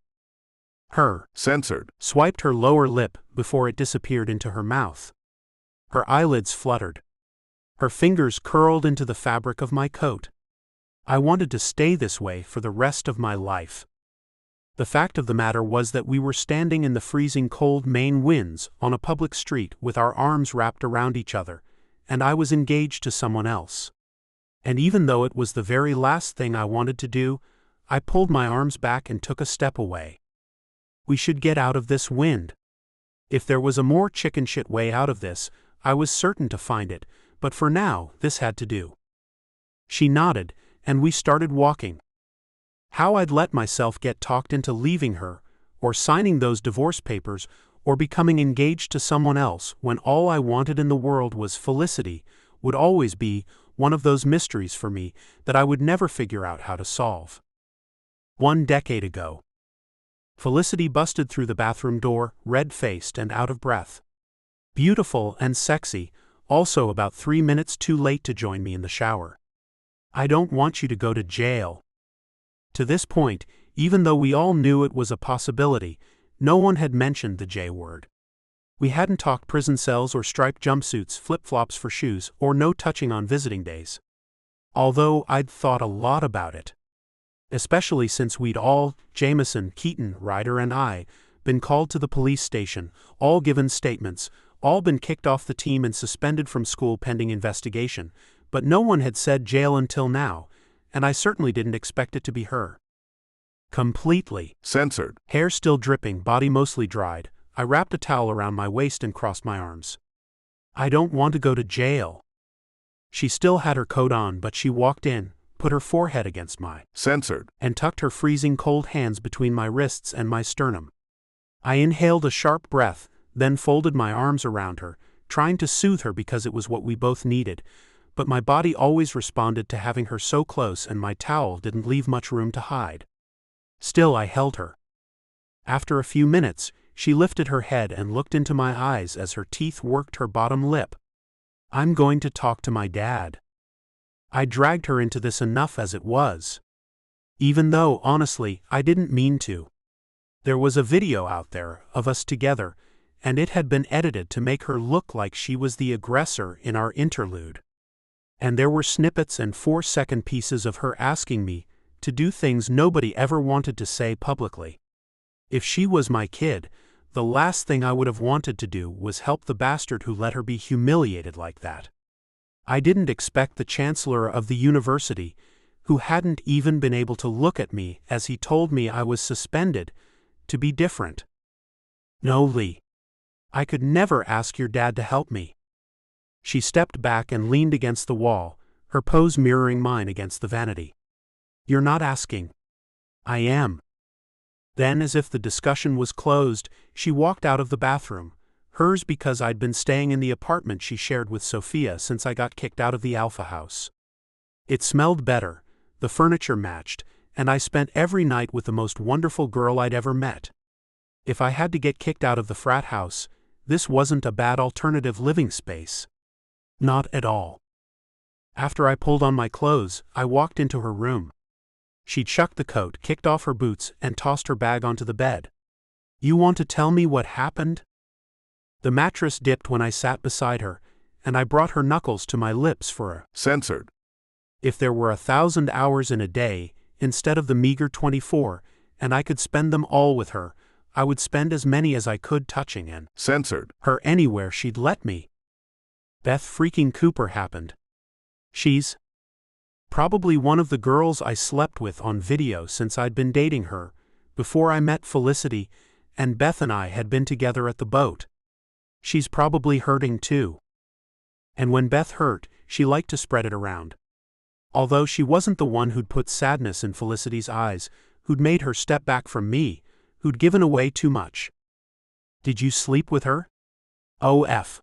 Her Censored. swiped her lower lip before it disappeared into her mouth. Her eyelids fluttered. Her fingers curled into the fabric of my coat. I wanted to stay this way for the rest of my life. The fact of the matter was that we were standing in the freezing cold Maine winds on a public street with our arms wrapped around each other, and I was engaged to someone else. And even though it was the very last thing I wanted to do, I pulled my arms back and took a step away. We should get out of this wind. If there was a more chicken shit way out of this, I was certain to find it, but for now, this had to do. She nodded, and we started walking. How I'd let myself get talked into leaving her, or signing those divorce papers, or becoming engaged to someone else when all I wanted in the world was Felicity, would always be one of those mysteries for me that I would never figure out how to solve. 1 decade ago. Felicity busted through the bathroom door, red-faced and out of breath. Beautiful and sexy, also about 3 minutes too late to join me in the shower. I don't want you to go to jail. To this point, even though we all knew it was a possibility, no one had mentioned the J word. We hadn't talked prison cells or striped jumpsuits, flip-flops for shoes, or no touching on visiting days. Although I'd thought a lot about it. Especially since we'd all, Jameson, Keaton, Ryder and I, been called to the police station, all given statements, all been kicked off the team and suspended from school pending investigation, but no one had said jail until now, and I certainly didn't expect it to be her. Completely. Censored. Hair still dripping, body mostly dried, I wrapped a towel around my waist and crossed my arms. I don't want to go to jail. She still had her coat on, but she walked in, put her forehead against mine, Censored. and tucked her freezing cold hands between my wrists and my sternum. I inhaled a sharp breath, then folded my arms around her, trying to soothe her because it was what we both needed, but my body always responded to having her so close and my towel didn't leave much room to hide. Still I held her. After a few minutes, she lifted her head and looked into my eyes as her teeth worked her bottom lip. I'm going to talk to my dad. I dragged her into this enough as it was. Even though, honestly, I didn't mean to. There was a video out there of us together, and it had been edited to make her look like she was the aggressor in our interlude. And there were snippets and 4-second pieces of her asking me to do things nobody ever wanted to say publicly. If she was my kid, the last thing I would have wanted to do was help the bastard who let her be humiliated like that. I didn't expect the chancellor of the university, who hadn't even been able to look at me as he told me I was suspended, to be different. No, Lee. I could never ask your dad to help me. She stepped back and leaned against the wall, her pose mirroring mine against the vanity. You're not asking. I am. Then, as if the discussion was closed, she walked out of the bathroom, hers because I'd been staying in the apartment she shared with Sophia since I got kicked out of the Alpha House. It smelled better, the furniture matched, and I spent every night with the most wonderful girl I'd ever met. If I had to get kicked out of the frat house, this wasn't a bad alternative living space. Not at all. After I pulled on my clothes, I walked into her room. She chucked the coat, kicked off her boots, and tossed her bag onto the bed. You want to tell me what happened? The mattress dipped when I sat beside her, and I brought her knuckles to my lips for a Censored. If there were 1,000 hours in a day, instead of the meager 24, and I could spend them all with her, I would spend as many as I could touching and Censored. her anywhere she'd let me. Beth freaking Cooper happened. She's Probably one of the girls I slept with on video since I'd been dating her, before I met Felicity, and Beth and I had been together at the boat. She's probably hurting too. And when Beth hurt, she liked to spread it around. Although she wasn't the one who'd put sadness in Felicity's eyes, who'd made her step back from me, who'd given away too much. Did you sleep with her? OF.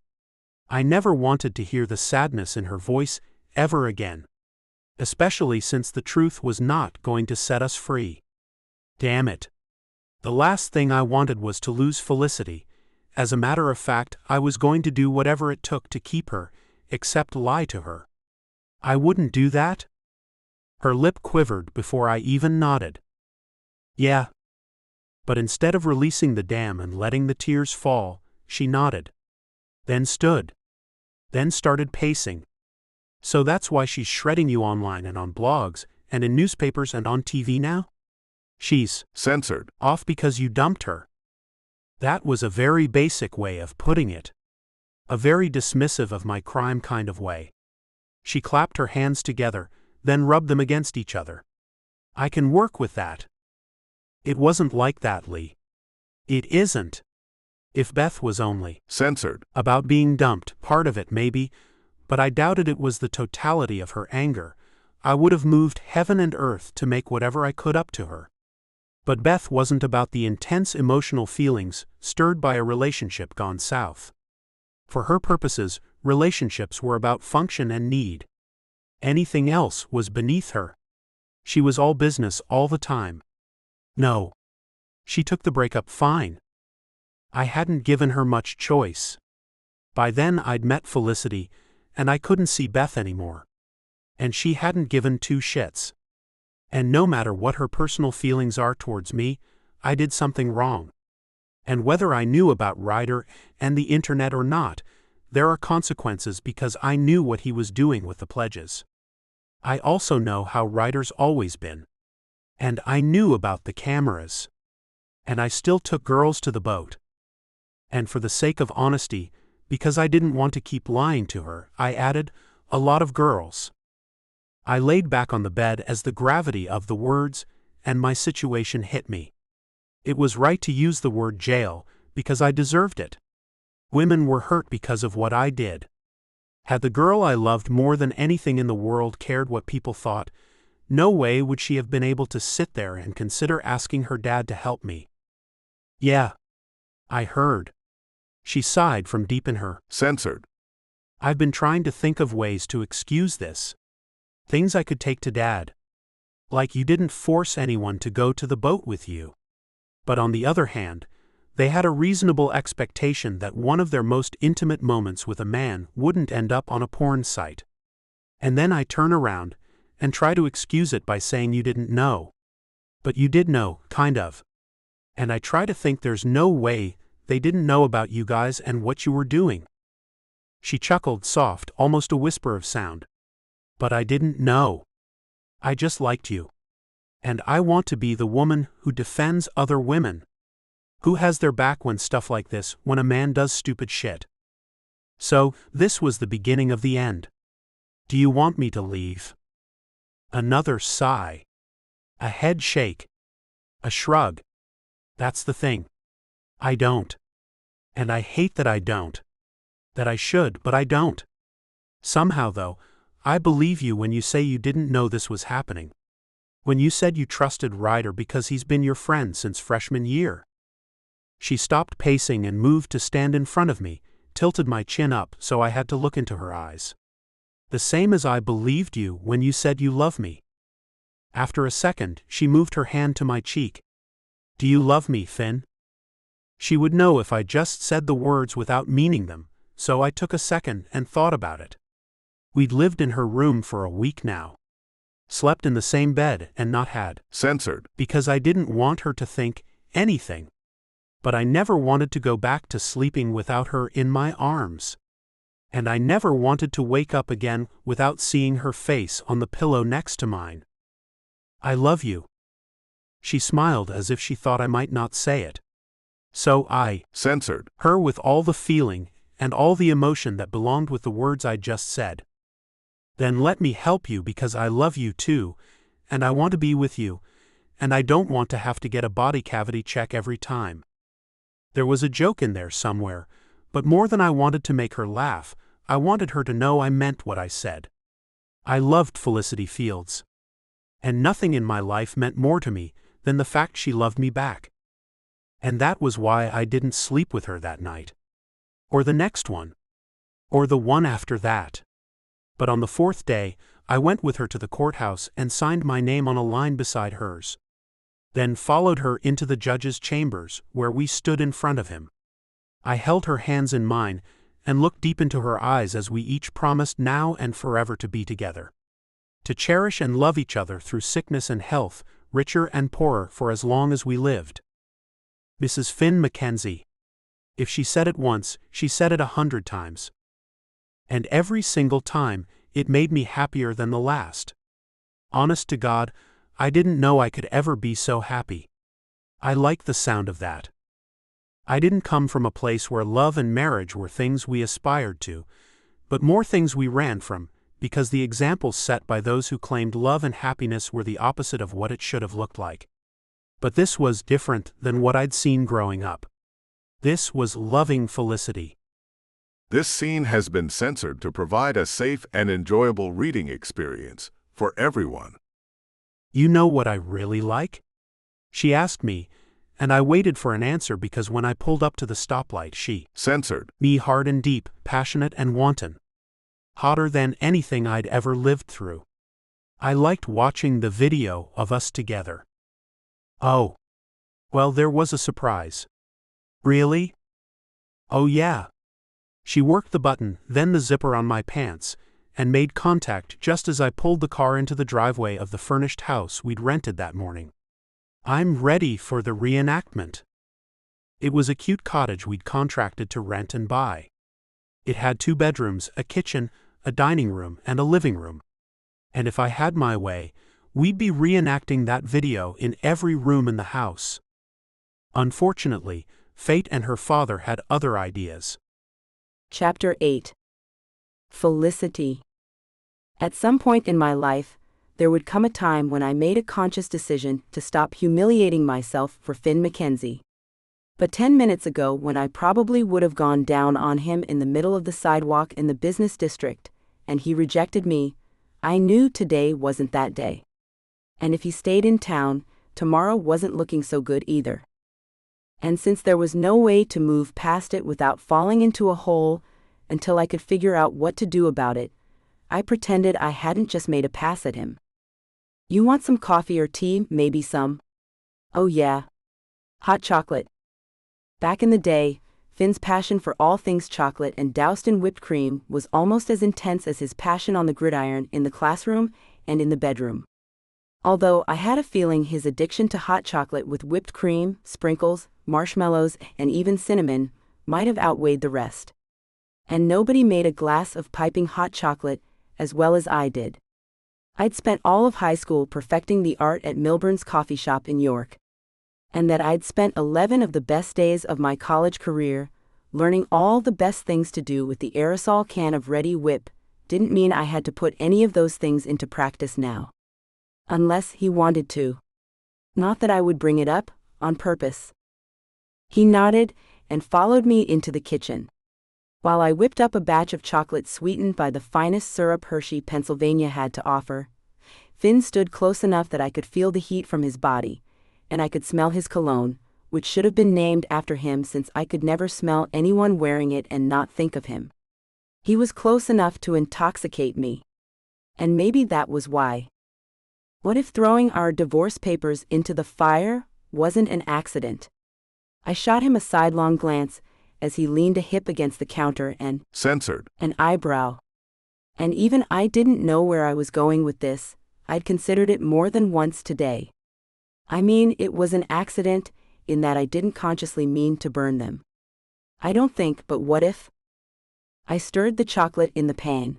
I never wanted to hear the sadness in her voice ever again. Especially since the truth was not going to set us free. Damn it. The last thing I wanted was to lose Felicity. As a matter of fact, I was going to do whatever it took to keep her, except lie to her. I wouldn't do that? Her lip quivered before I even nodded. Yeah. But instead of releasing the dam and letting the tears fall, she nodded. Then stood. Then started pacing. So that's why she's shredding you online and on blogs, and in newspapers and on TV now? She's censored off because you dumped her. That was a very basic way of putting it. A very dismissive of my crime kind of way. She clapped her hands together, then rubbed them against each other. I can work with that. It wasn't like that, Lee. It isn't. If Beth was only censored about being dumped, part of it maybe, but I doubted it was the totality of her anger. I would have moved heaven and earth to make whatever I could up to her. But Beth wasn't about the intense emotional feelings stirred by a relationship gone south. For her purposes, relationships were about function and need. Anything else was beneath her. She was all business all the time. No. She took the breakup fine. I hadn't given her much choice. By then I'd met Felicity, and I couldn't see Beth anymore. And she hadn't given two shits. And no matter what her personal feelings are towards me, I did something wrong. And whether I knew about Ryder and the internet or not, there are consequences because I knew what he was doing with the pledges. I also know how Ryder's always been. And I knew about the cameras. And I still took girls to the boat. And for the sake of honesty, because I didn't want to keep lying to her, I added, a lot of girls. I laid back on the bed as the gravity of the words and my situation hit me. It was right to use the word jail, because I deserved it. Women were hurt because of what I did. Had the girl I loved more than anything in the world cared what people thought, no way would she have been able to sit there and consider asking her dad to help me. Yeah. I heard. She sighed from deep in her. censored I've been trying to think of ways to excuse this. Things I could take to Dad. Like you didn't force anyone to go to the boat with you. But on the other hand, they had a reasonable expectation that one of their most intimate moments with a man wouldn't end up on a porn site. And then I turn around and try to excuse it by saying you didn't know. But you did know, kind of. And I try to think there's no way they didn't know about you guys and what you were doing. She chuckled soft, almost a whisper of sound. But I didn't know. I just liked you. And I want to be the woman who defends other women. Who has their back when stuff like this, when a man does stupid shit. So, this was the beginning of the end. Do you want me to leave? Another sigh. A head shake. A shrug. That's the thing. I don't. And I hate that I don't. That I should, but I don't. Somehow though, I believe you when you say you didn't know this was happening. When you said you trusted Ryder because he's been your friend since freshman year. She stopped pacing and moved to stand in front of me, tilted my chin up so I had to look into her eyes. The same as I believed you when you said you love me. After a second, she moved her hand to my cheek. Do you love me, Finn? She would know if I just said the words without meaning them, so I took a second and thought about it. We'd lived in her room for a week now. Slept in the same bed and not had censored because I didn't want her to think anything. But I never wanted to go back to sleeping without her in my arms. And I never wanted to wake up again without seeing her face on the pillow next to mine. I love you. She smiled as if she thought I might not say it. So I censored her with all the feeling and all the emotion that belonged with the words I just said. Then let me help you because I love you too, and I want to be with you, and I don't want to have to get a body cavity check every time. There was a joke in there somewhere, but more than I wanted to make her laugh, I wanted her to know I meant what I said. I loved Felicity Fields. And nothing in my life meant more to me than the fact she loved me back. And that was why I didn't sleep with her that night. Or the next one. Or the one after that. But on the fourth day, I went with her to the courthouse and signed my name on a line beside hers. Then followed her into the judge's chambers, where we stood in front of him. I held her hands in mine and looked deep into her eyes as we each promised now and forever to be together. To cherish and love each other through sickness and health, richer and poorer for as long as we lived. Mrs. Finn Makenzie. If she said it once, she said it 100 times. And every single time, it made me happier than the last. Honest to God, I didn't know I could ever be so happy. I like the sound of that. I didn't come from a place where love and marriage were things we aspired to, but more things we ran from, because the examples set by those who claimed love and happiness were the opposite of what it should have looked like. But this was different than what I'd seen growing up. This was loving Felicity. This scene has been censored to provide a safe and enjoyable reading experience for everyone. You know what I really like? She asked me, and I waited for an answer because when I pulled up to the stoplight she Censored. Me hard and deep, passionate and wanton. Hotter than anything I'd ever lived through. I liked watching the video of us together. Oh. Well, there was a surprise. Really? Oh yeah. She worked the button, then the zipper on my pants, and made contact just as I pulled the car into the driveway of the furnished house we'd rented that morning. I'm ready for the reenactment. It was a cute cottage we'd contracted to rent and buy. It had 2 bedrooms, a kitchen, a dining room, and a living room. And if I had my way, we'd be reenacting that video in every room in the house. Unfortunately, Fate and her father had other ideas. Chapter 8. Felicity. At some point in my life, there would come a time when I made a conscious decision to stop humiliating myself for Finn Makenzie. But 10 minutes ago, when I probably would have gone down on him in the middle of the sidewalk in the business district, and he rejected me, I knew today wasn't that day. And if he stayed in town, tomorrow wasn't looking so good either. And since there was no way to move past it without falling into a hole until I could figure out what to do about it, I pretended I hadn't just made a pass at him. You want some coffee or tea, maybe some? Oh yeah. Hot chocolate. Back in the day, Finn's passion for all things chocolate and doused in whipped cream was almost as intense as his passion on the gridiron in the classroom and in the bedroom. Although I had a feeling his addiction to hot chocolate with whipped cream, sprinkles, marshmallows, and even cinnamon might have outweighed the rest. And nobody made a glass of piping hot chocolate as well as I did. I'd spent all of high school perfecting the art at Milburn's coffee shop in York. And that I'd spent 11 of the best days of my college career learning all the best things to do with the aerosol can of Ready Whip didn't mean I had to put any of those things into practice now. Unless he wanted to. Not that I would bring it up, on purpose. He nodded and followed me into the kitchen. While I whipped up a batch of chocolate sweetened by the finest syrup Hershey, Pennsylvania had to offer, Finn stood close enough that I could feel the heat from his body, and I could smell his cologne, which should have been named after him since I could never smell anyone wearing it and not think of him. He was close enough to intoxicate me. And maybe that was why. What if throwing our divorce papers into the fire wasn't an accident? I shot him a sidelong glance as he leaned a hip against the counter and Censored. An eyebrow. And even I didn't know where I was going with this. I'd considered it more than once today. I mean, it was an accident in that I didn't consciously mean to burn them. I don't think, but what if? I stirred the chocolate in the pan.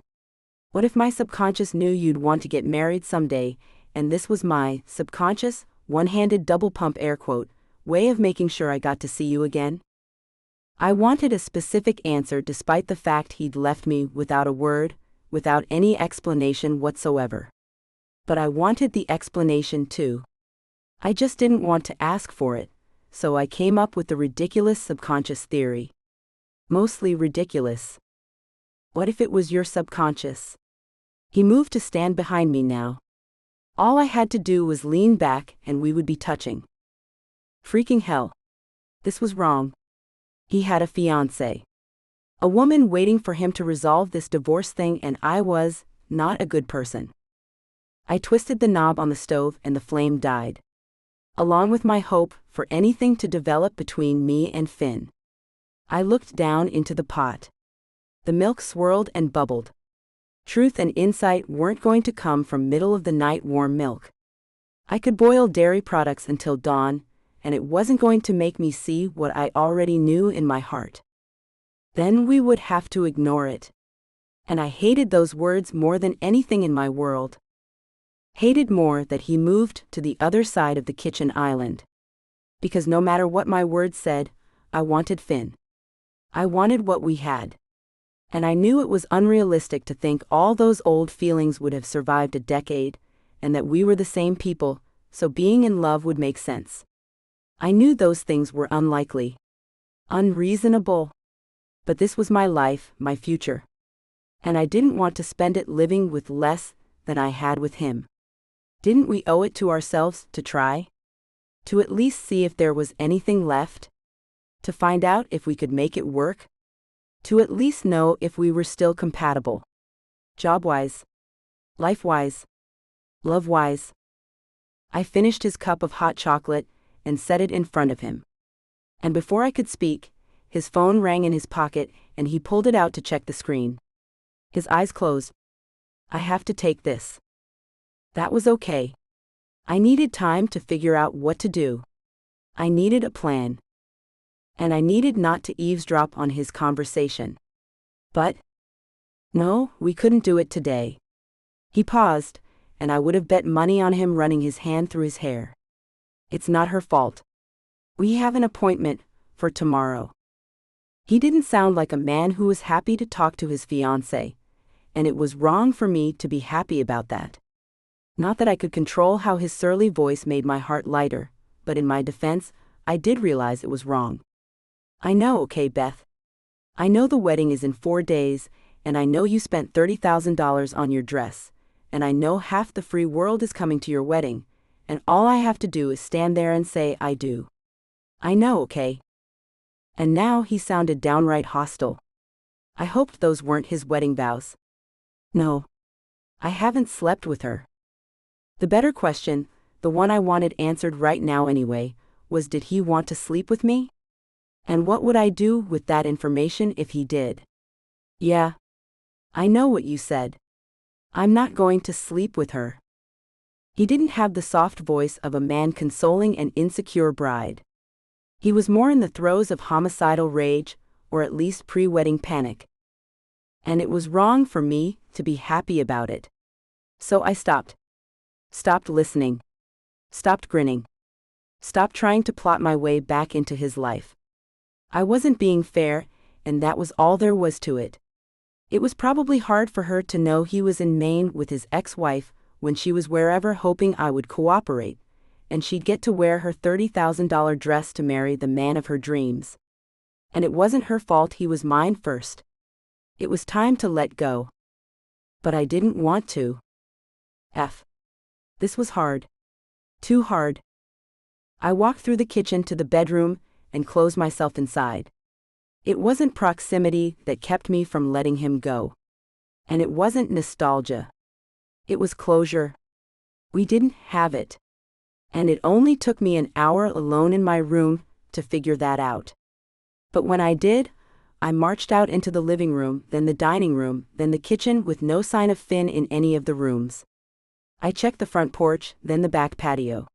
What if my subconscious knew you'd want to get married someday, and this was my subconscious, one-handed double pump air quote, way of making sure I got to see you again? I wanted a specific answer despite the fact he'd left me without a word, without any explanation whatsoever. But I wanted the explanation too. I just didn't want to ask for it, so I came up with the ridiculous subconscious theory. Mostly ridiculous. What if it was your subconscious? He moved to stand behind me now. All I had to do was lean back and we would be touching. Freaking hell. This was wrong. He had a fiancée. A woman waiting for him to resolve this divorce thing, and I was not a good person. I twisted the knob on the stove and the flame died, along with my hope for anything to develop between me and Finn. I looked down into the pot. The milk swirled and bubbled. Truth and insight weren't going to come from middle-of-the-night warm milk. I could boil dairy products until dawn, and it wasn't going to make me see what I already knew in my heart. Then we would have to ignore it. And I hated those words more than anything in my world. Hated more that he moved to the other side of the kitchen island. Because no matter what my words said, I wanted Finn. I wanted what we had. And I knew it was unrealistic to think all those old feelings would have survived a decade, and that we were the same people, so being in love would make sense. I knew those things were unlikely. Unreasonable. But this was my life, my future. And I didn't want to spend it living with less than I had with him. Didn't we owe it to ourselves to try? To at least see if there was anything left? To find out if we could make it work? To at least know if we were still compatible. Job-wise. Life-wise. Love-wise. I finished his cup of hot chocolate and set it in front of him. And before I could speak, his phone rang in his pocket and he pulled it out to check the screen. His eyes closed. I have to take this. That was okay. I needed time to figure out what to do. I needed a plan. And I needed not to eavesdrop on his conversation. But no, we couldn't do it today. He paused, and I would have bet money on him running his hand through his hair. It's not her fault. We have an appointment for tomorrow. He didn't sound like a man who was happy to talk to his fiancée, and it was wrong for me to be happy about that. Not that I could control how his surly voice made my heart lighter, but in my defense, I did realize it was wrong. I know, okay, Beth. I know the wedding is in 4 days, and I know you spent $30,000 on your dress, and I know half the free world is coming to your wedding, and all I have to do is stand there and say I do. I know, okay? And now he sounded downright hostile. I hoped those weren't his wedding vows. No. I haven't slept with her. The better question, the one I wanted answered right now anyway, was did he want to sleep with me? And what would I do with that information if he did? Yeah. I know what you said. I'm not going to sleep with her. He didn't have the soft voice of a man consoling an insecure bride. He was more in the throes of homicidal rage, or at least pre-wedding panic. And it was wrong for me to be happy about it. So I stopped. Stopped listening. Stopped grinning. Stopped trying to plot my way back into his life. I wasn't being fair, and that was all there was to it. It was probably hard for her to know he was in Maine with his ex-wife when she was wherever hoping I would cooperate, and she'd get to wear her $30,000 dress to marry the man of her dreams. And it wasn't her fault he was mine first. It was time to let go. But I didn't want to. This was hard. Too hard. I walked through the kitchen to the bedroom and closed myself inside. It wasn't proximity that kept me from letting him go. And it wasn't nostalgia. It was closure. We didn't have it. And it only took me an hour alone in my room to figure that out. But when I did, I marched out into the living room, then the dining room, then the kitchen with no sign of Finn in any of the rooms. I checked the front porch, then the back patio.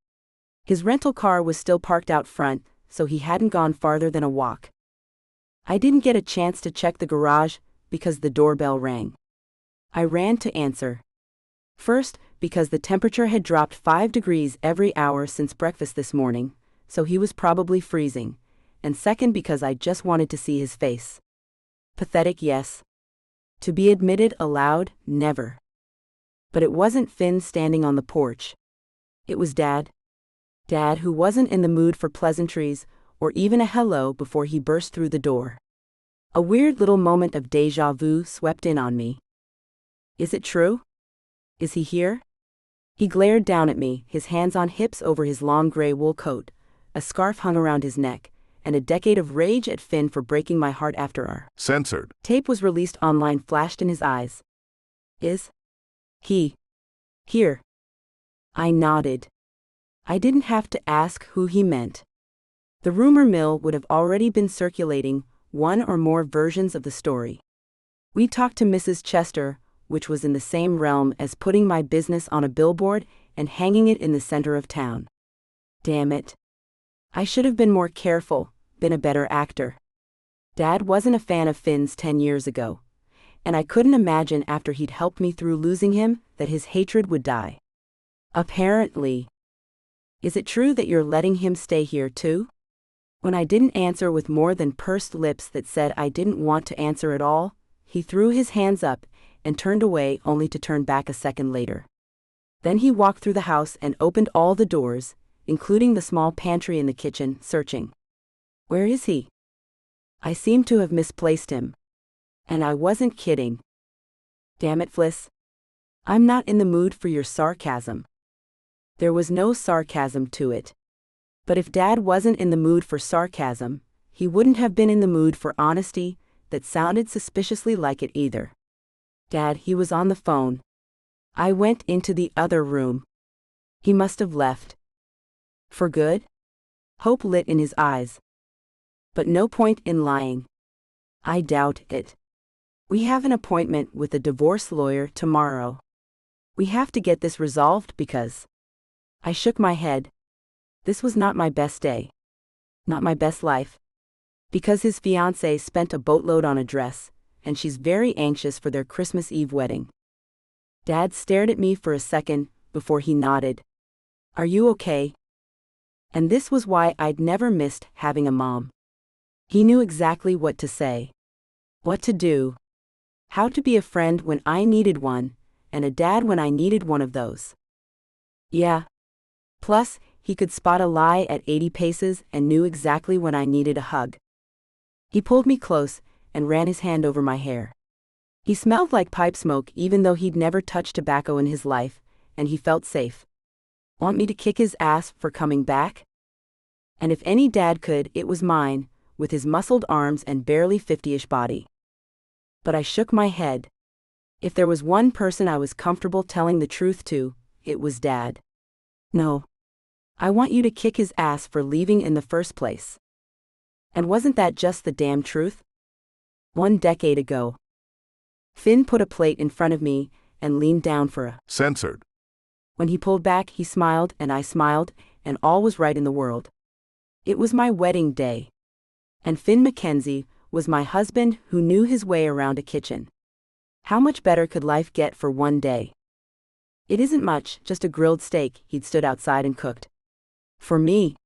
His rental car was still parked out front, so he hadn't gone farther than a walk. I didn't get a chance to check the garage because the doorbell rang. I ran to answer. First, because the temperature had dropped 5 degrees every hour since breakfast this morning, so he was probably freezing, and second because I just wanted to see his face. Pathetic, yes. To be admitted aloud, never. But it wasn't Finn standing on the porch. It was Dad. Dad, who wasn't in the mood for pleasantries or even a hello before he burst through the door. A weird little moment of déjà vu swept in on me. Is it true? Is he here? He glared down at me, his hands on hips over his long gray wool coat, a scarf hung around his neck, and a decade of rage at Finn for breaking my heart after our Censored. tape was released online flashed in his eyes. Is he here? I nodded. I didn't have to ask who he meant. The rumor mill would have already been circulating one or more versions of the story. We talked to Mrs. Chester, which was in the same realm as putting my business on a billboard and hanging it in the center of town. Damn it. I should have been more careful, been a better actor. Dad wasn't a fan of Finn's 10 years ago, and I couldn't imagine after he'd helped me through losing him that his hatred would die. Apparently. Is it true that you're letting him stay here too? When I didn't answer with more than pursed lips that said I didn't want to answer at all, he threw his hands up and turned away only to turn back a second later. Then he walked through the house and opened all the doors, including the small pantry in the kitchen, searching. Where is he? I seemed to have misplaced him. And I wasn't kidding. Damn it, Fliss. I'm not in the mood for your sarcasm. There was no sarcasm to it. But if Dad wasn't in the mood for sarcasm, he wouldn't have been in the mood for honesty that sounded suspiciously like it either. Dad, he was on the phone. I went into the other room. He must have left. For good? Hope lit in his eyes. But no point in lying. I doubt it. We have an appointment with a divorce lawyer tomorrow. We have to get this resolved because... I shook my head. This was not my best day. Not my best life. Because his fiancée spent a boatload on a dress, and she's very anxious for their Christmas Eve wedding. Dad stared at me for a second before he nodded. Are you okay? And this was why I'd never missed having a mom. He knew exactly what to say. What to do. How to be a friend when I needed one, and a dad when I needed one of those. Yeah. Plus, he could spot a lie at 80 paces and knew exactly when I needed a hug. He pulled me close and ran his hand over my hair. He smelled like pipe smoke even though he'd never touched tobacco in his life, and he felt safe. Want me to kick his ass for coming back? And if any dad could, it was mine, with his muscled arms and barely 50-ish body. But I shook my head. If there was one person I was comfortable telling the truth to, it was Dad. No. I want you to kick his ass for leaving in the first place. And wasn't that just the damn truth? 1 decade ago. Finn put a plate in front of me and leaned down for a Censored. When he pulled back, he smiled, and all was right in the world. It was my wedding day. And Finn Makenzie was my husband who knew his way around a kitchen. How much better could life get for one day? It isn't much, just a grilled steak he'd stood outside and cooked. For me.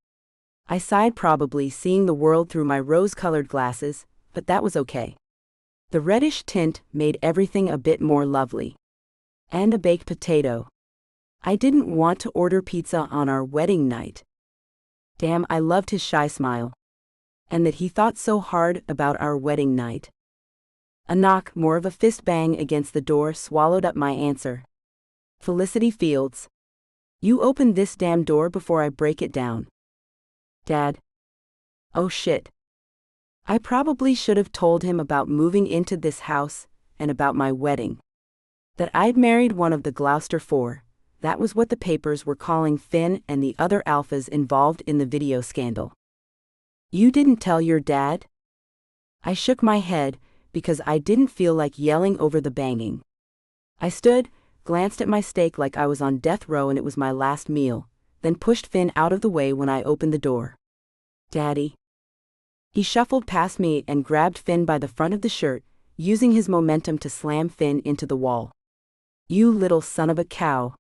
I sighed, probably seeing the world through my rose-colored glasses, but that was okay. The reddish tint made everything a bit more lovely. And a baked potato. I didn't want to order pizza on our wedding night. Damn, I loved his shy smile. And that he thought so hard about our wedding night. A knock, more of a fist bang against the door, swallowed up my answer. Felicity Fields. You opened this damn door before I break it down. Dad. Oh shit. I probably should have told him about moving into this house, and about my wedding. That I'd married one of the Gloucester Four. That was what the papers were calling Finn and the other alphas involved in the video scandal. You didn't tell your dad? I shook my head, because I didn't feel like yelling over the banging. I stood, glanced at my steak like I was on death row and it was my last meal, then pushed Finn out of the way when I opened the door. Daddy. He shuffled past me and grabbed Finn by the front of the shirt, using his momentum to slam Finn into the wall. You little son of a cow.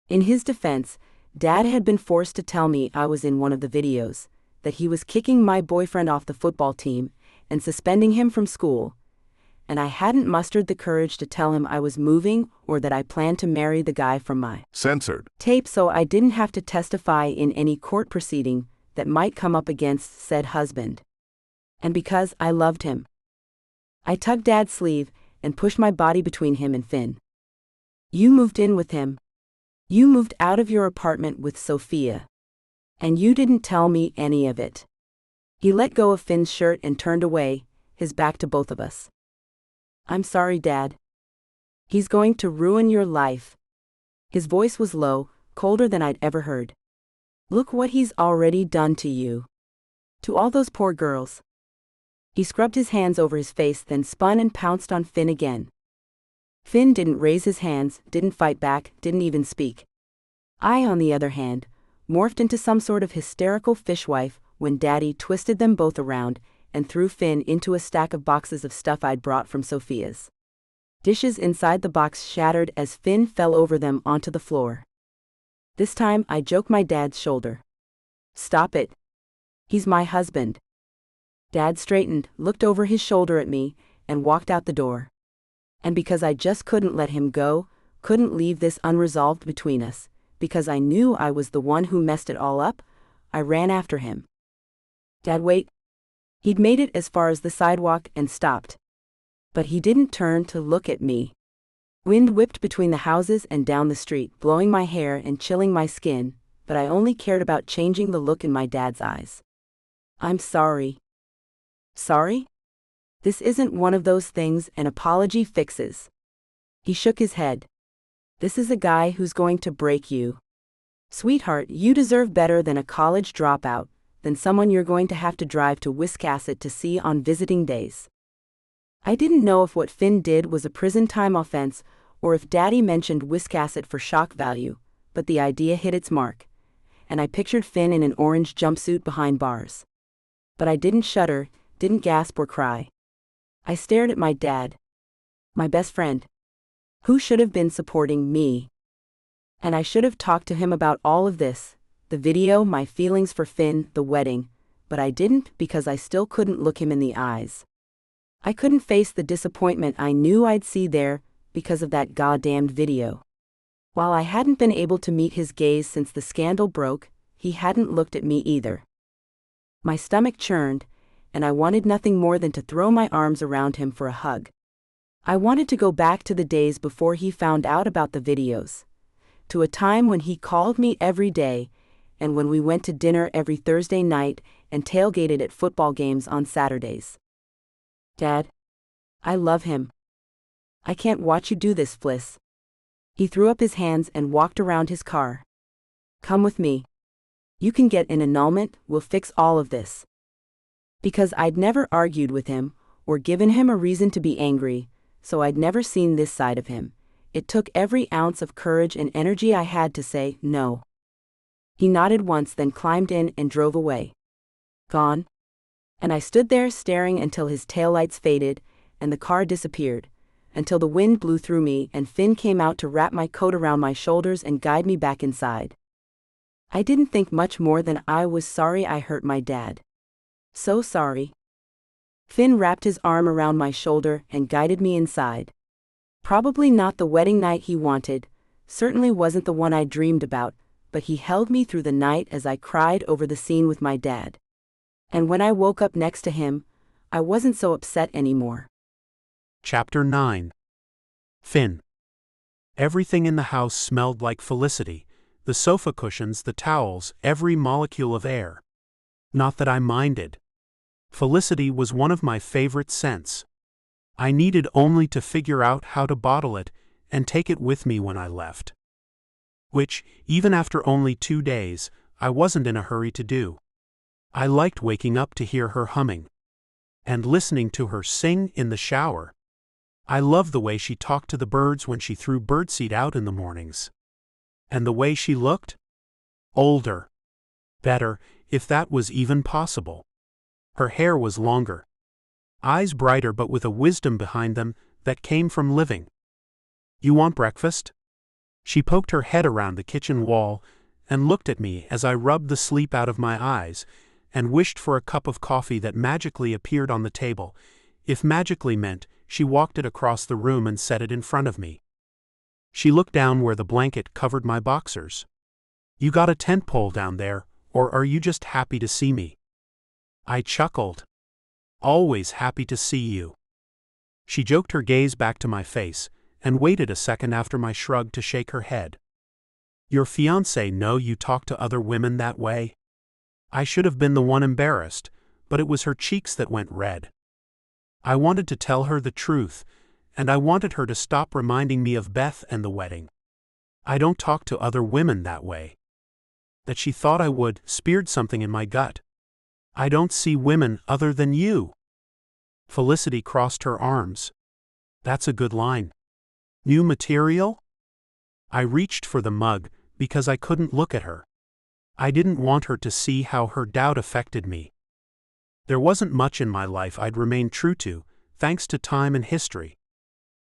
In his defense, Dad had been forced to tell me I was in one of the videos, that he was kicking my boyfriend off the football team and suspending him from school, and I hadn't mustered the courage to tell him I was moving or that I planned to marry the guy from my censored tape, so I didn't have to testify in any court proceeding that might come up against said husband. And because I loved him, I tugged Dad's sleeve and pushed my body between him and Finn. You moved in with him. You moved out of your apartment with Sophia. And you didn't tell me any of it. He let go of Finn's shirt and turned away, his back to both of us. I'm sorry, Dad. He's going to ruin your life. His voice was low, colder than I'd ever heard. Look what he's already done to you. To all those poor girls. He scrubbed his hands over his face, then spun and pounced on Finn again. Finn didn't raise his hands, didn't fight back, didn't even speak. I, on the other hand, morphed into some sort of hysterical fishwife when Daddy twisted them both around and threw Finn into a stack of boxes of stuff I'd brought from Sophia's. Dishes inside the box shattered as Finn fell over them onto the floor. This time I joked my dad's shoulder. Stop it. He's my husband. Dad straightened, looked over his shoulder at me, and walked out the door. And because I just couldn't let him go, couldn't leave this unresolved between us, because I knew I was the one who messed it all up, I ran after him. Dad, wait. He'd made it as far as the sidewalk and stopped. But he didn't turn to look at me. Wind whipped between the houses and down the street, blowing my hair and chilling my skin, but I only cared about changing the look in my dad's eyes. I'm sorry. Sorry? This isn't one of those things an apology fixes. He shook his head. This is a guy who's going to break you. Sweetheart, you deserve better than a college dropout, than someone you're going to have to drive to Wiscasset to see on visiting days. I didn't know if what Finn did was a prison time offense or if Daddy mentioned Wiscasset for shock value, but the idea hit its mark, and I pictured Finn in an orange jumpsuit behind bars. But I didn't shudder, didn't gasp or cry. I stared at my dad, my best friend, who should have been supporting me. And I should have talked to him about all of this, the video, my feelings for Finn, the wedding, but I didn't because I still couldn't look him in the eyes. I couldn't face the disappointment I knew I'd see there because of that goddamned video. While I hadn't been able to meet his gaze since the scandal broke, he hadn't looked at me either. My stomach churned, and I wanted nothing more than to throw my arms around him for a hug. I wanted to go back to the days before he found out about the videos, to a time when he called me every day, and when we went to dinner every Thursday night and tailgated at football games on Saturdays. Dad, I love him. I can't watch you do this, Fliss. He threw up his hands and walked around his car. Come with me. You can get an annulment, we'll fix all of this. Because I'd never argued with him, or given him a reason to be angry, so I'd never seen this side of him. It took every ounce of courage and energy I had to say no. He nodded once, then climbed in and drove away. Gone? And I stood there staring until his taillights faded, and the car disappeared, until the wind blew through me and Finn came out to wrap my coat around my shoulders and guide me back inside. I didn't think much more than I was sorry I hurt my dad. So sorry. Finn wrapped his arm around my shoulder and guided me inside. Probably not the wedding night he wanted, certainly wasn't the one I dreamed about, but he held me through the night as I cried over the scene with my dad. And when I woke up next to him, I wasn't so upset anymore. Chapter 9. Finn. Everything in the house smelled like Felicity, the sofa cushions, the towels, every molecule of air. Not that I minded. Felicity was one of my favorite scents. I needed only to figure out how to bottle it and take it with me when I left. Which, even after only 2 days, I wasn't in a hurry to do. I liked waking up to hear her humming, and listening to her sing in the shower. I loved the way she talked to the birds when she threw birdseed out in the mornings. And the way she looked? Older. Better, if that was even possible. Her hair was longer. Eyes brighter but with a wisdom behind them that came from living. You want breakfast? She poked her head around the kitchen wall and looked at me as I rubbed the sleep out of my eyes and wished for a cup of coffee that magically appeared on the table, if magically meant she walked it across the room and set it in front of me. She looked down where the blanket covered my boxers. "You got a tent pole down there, or are you just happy to see me?" I chuckled. "Always happy to see you." She joked her gaze back to my face, and waited a second after my shrug to shake her head. "Your fiancé know you talk to other women that way?" I should have been the one embarrassed, but it was her cheeks that went red. I wanted to tell her the truth, and I wanted her to stop reminding me of Beth and the wedding. "I don't talk to other women that way." That she thought I would speared something in my gut. "I don't see women other than you." Felicity crossed her arms. "That's a good line. New material?" I reached for the mug because I couldn't look at her. I didn't want her to see how her doubt affected me. There wasn't much in my life I'd remained true to, thanks to time and history.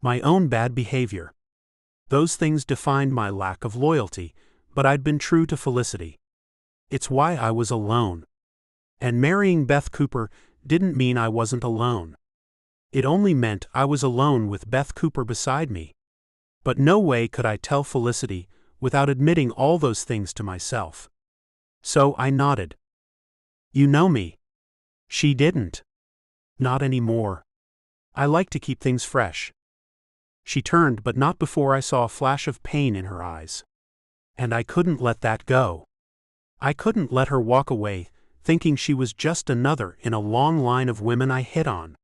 My own bad behavior. Those things defined my lack of loyalty, but I'd been true to Felicity. It's why I was alone. And marrying Beth Cooper didn't mean I wasn't alone. It only meant I was alone with Beth Cooper beside me. But no way could I tell Felicity without admitting all those things to myself. So I nodded. "You know me." She didn't. "Not anymore. I like to keep things fresh." She turned, but not before I saw a flash of pain in her eyes. And I couldn't let that go. I couldn't let her walk away, thinking she was just another in a long line of women I hit on.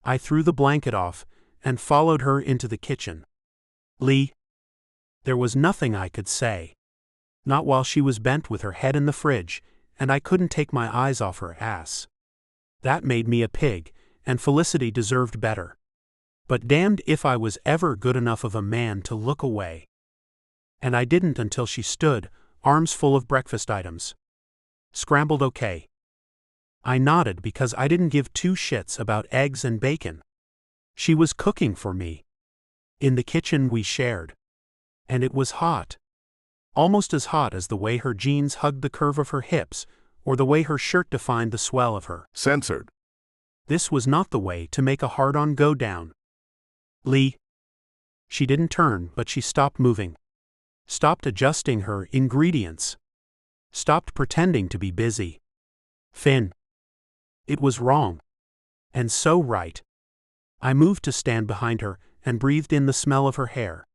I threw the blanket off and followed her into the kitchen. "Lee." There was nothing I could say. Not while she was bent with her head in the fridge, and I couldn't take my eyes off her ass. That made me a pig, and Felicity deserved better. But damned if I was ever good enough of a man to look away. And I didn't until she stood, arms full of breakfast items. "Scrambled okay?" I nodded because I didn't give two shits about eggs and bacon. She was cooking for me. In the kitchen we shared. And it was hot. Almost as hot as the way her jeans hugged the curve of her hips, or the way her shirt defined the swell of her. Censored. This was not the way to make a hard-on go down. "Lee." She didn't turn, but she stopped moving. Stopped adjusting her ingredients. Stopped pretending to be busy. "Finn." It was wrong. And so right. I moved to stand behind her and breathed in the smell of her hair.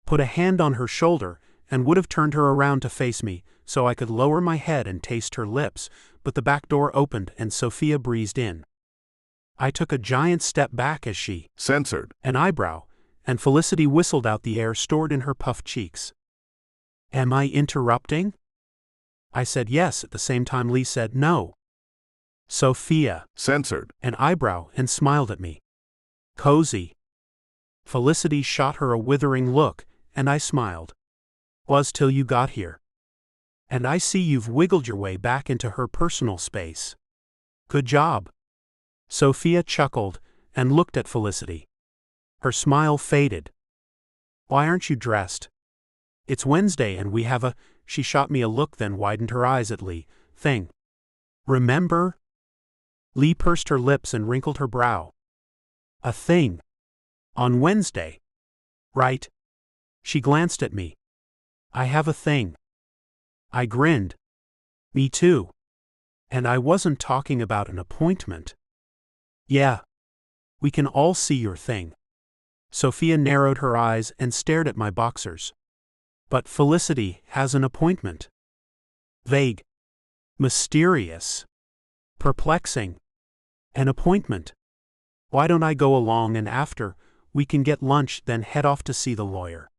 Put a hand on her shoulder and would have turned her around to face me so I could lower my head and taste her lips, but the back door opened and Sophia breezed in. I took a giant step back as she Censored. An eyebrow, and Felicity whistled out the air stored in her puffed cheeks. "Am I interrupting?" I said yes at the same time Lee said no. Sophia Censored. An eyebrow and smiled at me. "Cozy." Felicity shot her a withering look, and I smiled. "Was till you got here. And I see you've wiggled your way back into her personal space. Good job." Sophia chuckled and looked at Felicity. Her smile faded. "Why aren't you dressed?" "It's Wednesday and we have a—" She shot me a look then widened her eyes at Lee. "Thing. Remember?" Lee pursed her lips and wrinkled her brow. "A thing. On Wednesday. Right?" She glanced at me. "I have a thing." I grinned. "Me too. And I wasn't talking about an appointment." "Yeah. We can all see your thing." Sophia narrowed her eyes and stared at my boxers. "But Felicity has an appointment." Vague. Mysterious. Perplexing. An appointment. Why don't I go along and after, we can get lunch then head off to see the lawyer?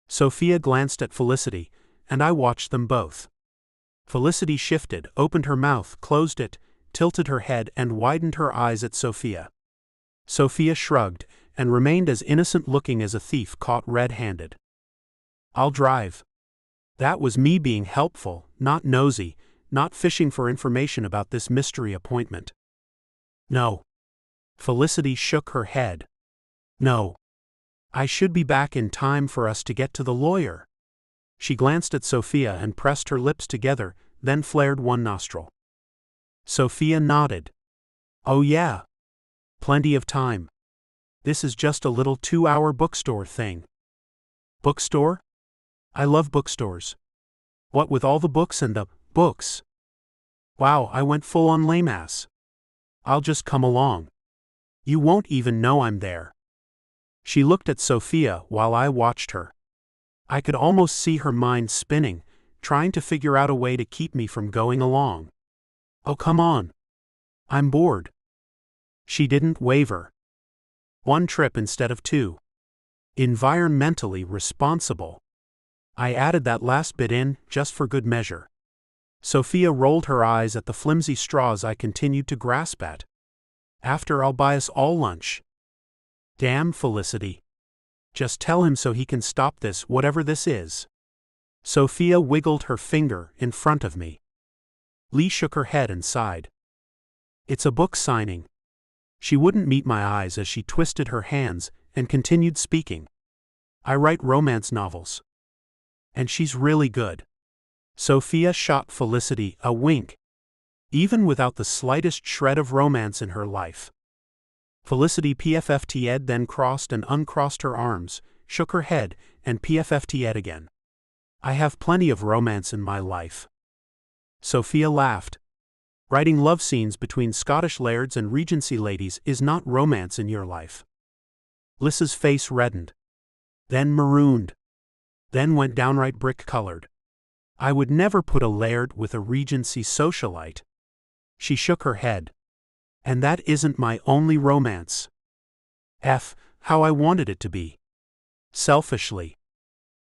Sophia glanced at Felicity, and I watched them both. Felicity shifted, opened her mouth, closed it, tilted her head and widened her eyes at Sophia. Sophia shrugged, and remained as innocent-looking as a thief caught red-handed. "I'll drive." That was me being helpful, not nosy, not fishing for information about this mystery appointment. "No." Felicity shook her head. "No. I should be back in time for us to get to the lawyer." She glanced at Sophia and pressed her lips together, then flared one nostril. Sophia nodded. "Oh yeah. Plenty of time." This is just a little 2-hour bookstore thing. Bookstore? I love bookstores. What with all the books and the books? Wow, I went full on lame ass. I'll just come along. You won't even know I'm there. She looked at Sophia while I watched her. I could almost see her mind spinning, trying to figure out a way to keep me from going along. Oh, come on. I'm bored. She didn't waver. 1 trip instead of 2. Environmentally responsible. I added that last bit in, just for good measure. Sophia rolled her eyes at the flimsy straws I continued to grasp at. After, I'll buy us all lunch. Damn, Felicity. Just tell him so he can stop this, whatever this is. Sophia wiggled her finger in front of me. Lee shook her head and sighed. It's a book signing. She wouldn't meet my eyes as she twisted her hands and continued speaking. I write romance novels. And she's really good. Sophia shot Felicity a wink. Even without the slightest shred of romance in her life. Felicity PFFT'd, then crossed and uncrossed her arms, shook her head, and PFFT'd again. I have plenty of romance in my life. Sophia laughed. Writing love scenes between Scottish lairds and Regency ladies is not romance in your life. Lissa's face reddened. Then marooned. Then went downright brick-colored. I would never put a laird with a Regency socialite. She shook her head. And that isn't my only romance. How I wanted it to be. Selfishly.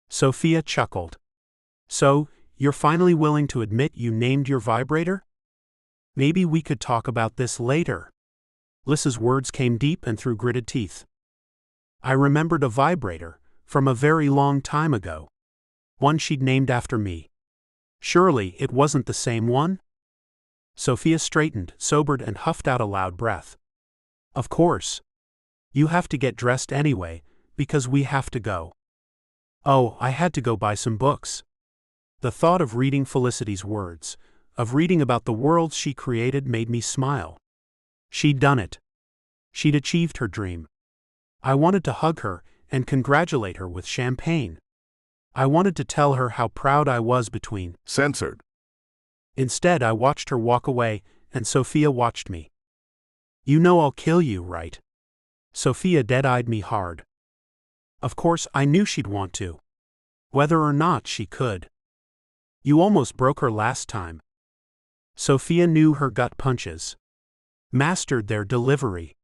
Sophia chuckled. So, you're finally willing to admit you named your vibrator? Maybe we could talk about this later. Lissa's words came deep and through gritted teeth. I remembered a vibrator, from a very long time ago. One she'd named after me. Surely it wasn't the same one? Sophia straightened, sobered, and huffed out a loud breath. Of course. You have to get dressed anyway, because we have to go. Oh, I had to go buy some books. The thought of reading Felicity's words, of reading about the worlds she created, made me smile. She'd done it. She'd achieved her dream. I wanted to hug her and congratulate her with champagne. I wanted to tell her how proud I was between. Censored. Instead, I watched her walk away, and Sophia watched me. You know I'll kill you, right? Sophia dead-eyed me hard. Of course, I knew she'd want to. Whether or not she could. You almost broke her last time. Sophia knew her gut punches. Mastered their delivery.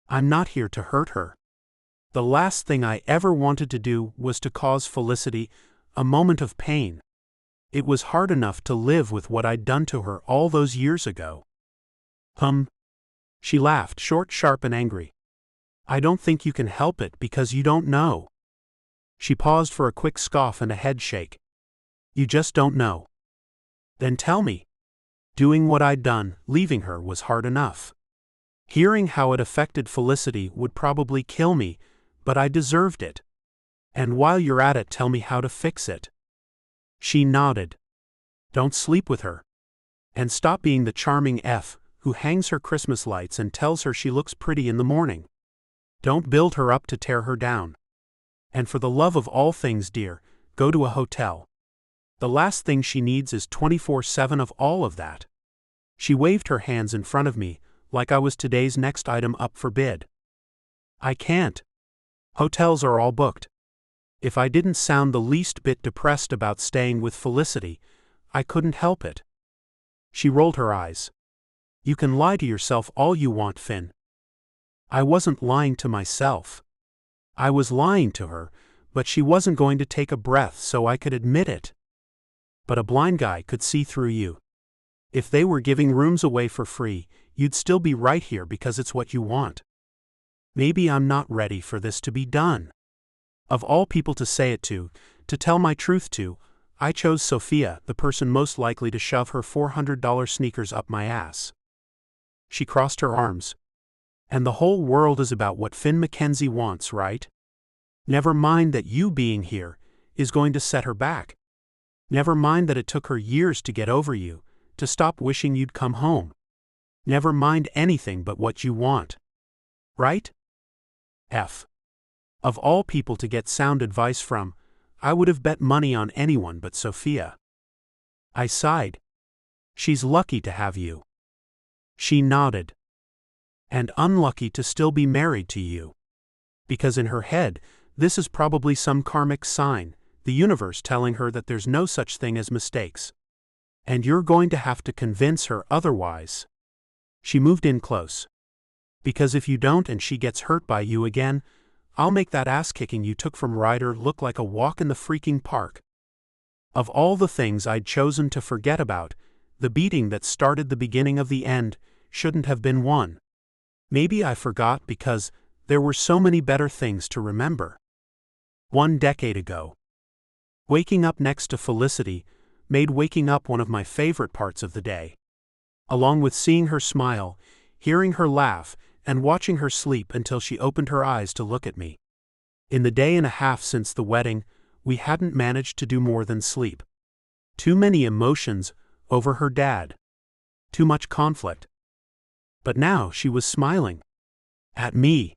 I'm not here to hurt her. The last thing I ever wanted to do was to cause Felicity a moment of pain. It was hard enough to live with what I'd done to her all those years ago. She laughed, short, sharp, and angry. I don't think you can help it because you don't know. She paused for a quick scoff and a head shake. You just don't know. Then tell me. Doing what I'd done, leaving her, was hard enough. Hearing how it affected Felicity would probably kill me, but I deserved it. And while you're at it, tell me how to fix it. She nodded. Don't sleep with her. And stop being the charming F who hangs her Christmas lights and tells her she looks pretty in the morning. Don't build her up to tear her down. And for the love of all things dear, go to a hotel. The last thing she needs is 24/7 of all of that. She waved her hands in front of me, like I was today's next item up for bid. I can't. Hotels are all booked. If I didn't sound the least bit depressed about staying with Felicity, I couldn't help it. She rolled her eyes. You can lie to yourself all you want, Finn. I wasn't lying to myself. I was lying to her, but she wasn't going to take a breath so I could admit it. But a blind guy could see through you. If they were giving rooms away for free, you'd still be right here because it's what you want. Maybe I'm not ready for this to be done. Of all people to say it to tell my truth to, I chose Sophia, the person most likely to shove her $400 sneakers up my ass. She crossed her arms. And the whole world is about what Finn Makenzie wants, right? Never mind that you being here is going to set her back. Never mind that it took her years to get over you, to stop wishing you'd come home. Never mind anything but what you want. Right? F. Of all people to get sound advice from, I would have bet money on anyone but Sophia. I sighed. She's lucky to have you. She nodded. And unlucky to still be married to you. Because in her head, this is probably some karmic sign, the universe telling her that there's no such thing as mistakes. And you're going to have to convince her otherwise. She moved in close. Because if you don't and she gets hurt by you again, I'll make that ass-kicking you took from Ryder look like a walk in the freaking park. Of all the things I'd chosen to forget about, the beating that started the beginning of the end shouldn't have been one. Maybe I forgot because there were so many better things to remember. 1 decade ago. Waking up next to Felicity made waking up one of my favorite parts of the day. Along with seeing her smile, hearing her laugh, and watching her sleep until she opened her eyes to look at me. In the day and a half since the wedding, we hadn't managed to do more than sleep. Too many emotions over her dad. Too much conflict. But now she was smiling. At me.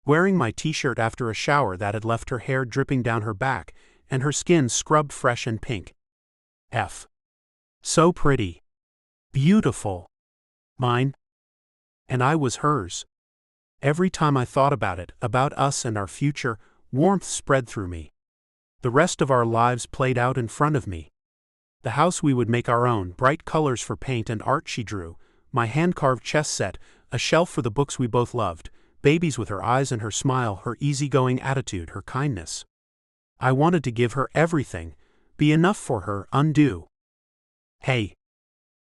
Wearing my t-shirt after a shower that had left her hair dripping down her back and her skin scrubbed fresh and pink. F. So pretty. Beautiful. Mine. And I was hers. Every time I thought about it, about us and our future, warmth spread through me. The rest of our lives played out in front of me. The house we would make our own, bright colors for paint and art she drew, my hand-carved chess set, a shelf for the books we both loved, babies with her eyes and her smile, her easygoing attitude, her kindness. I wanted to give her everything, be enough for her, undo. Hey.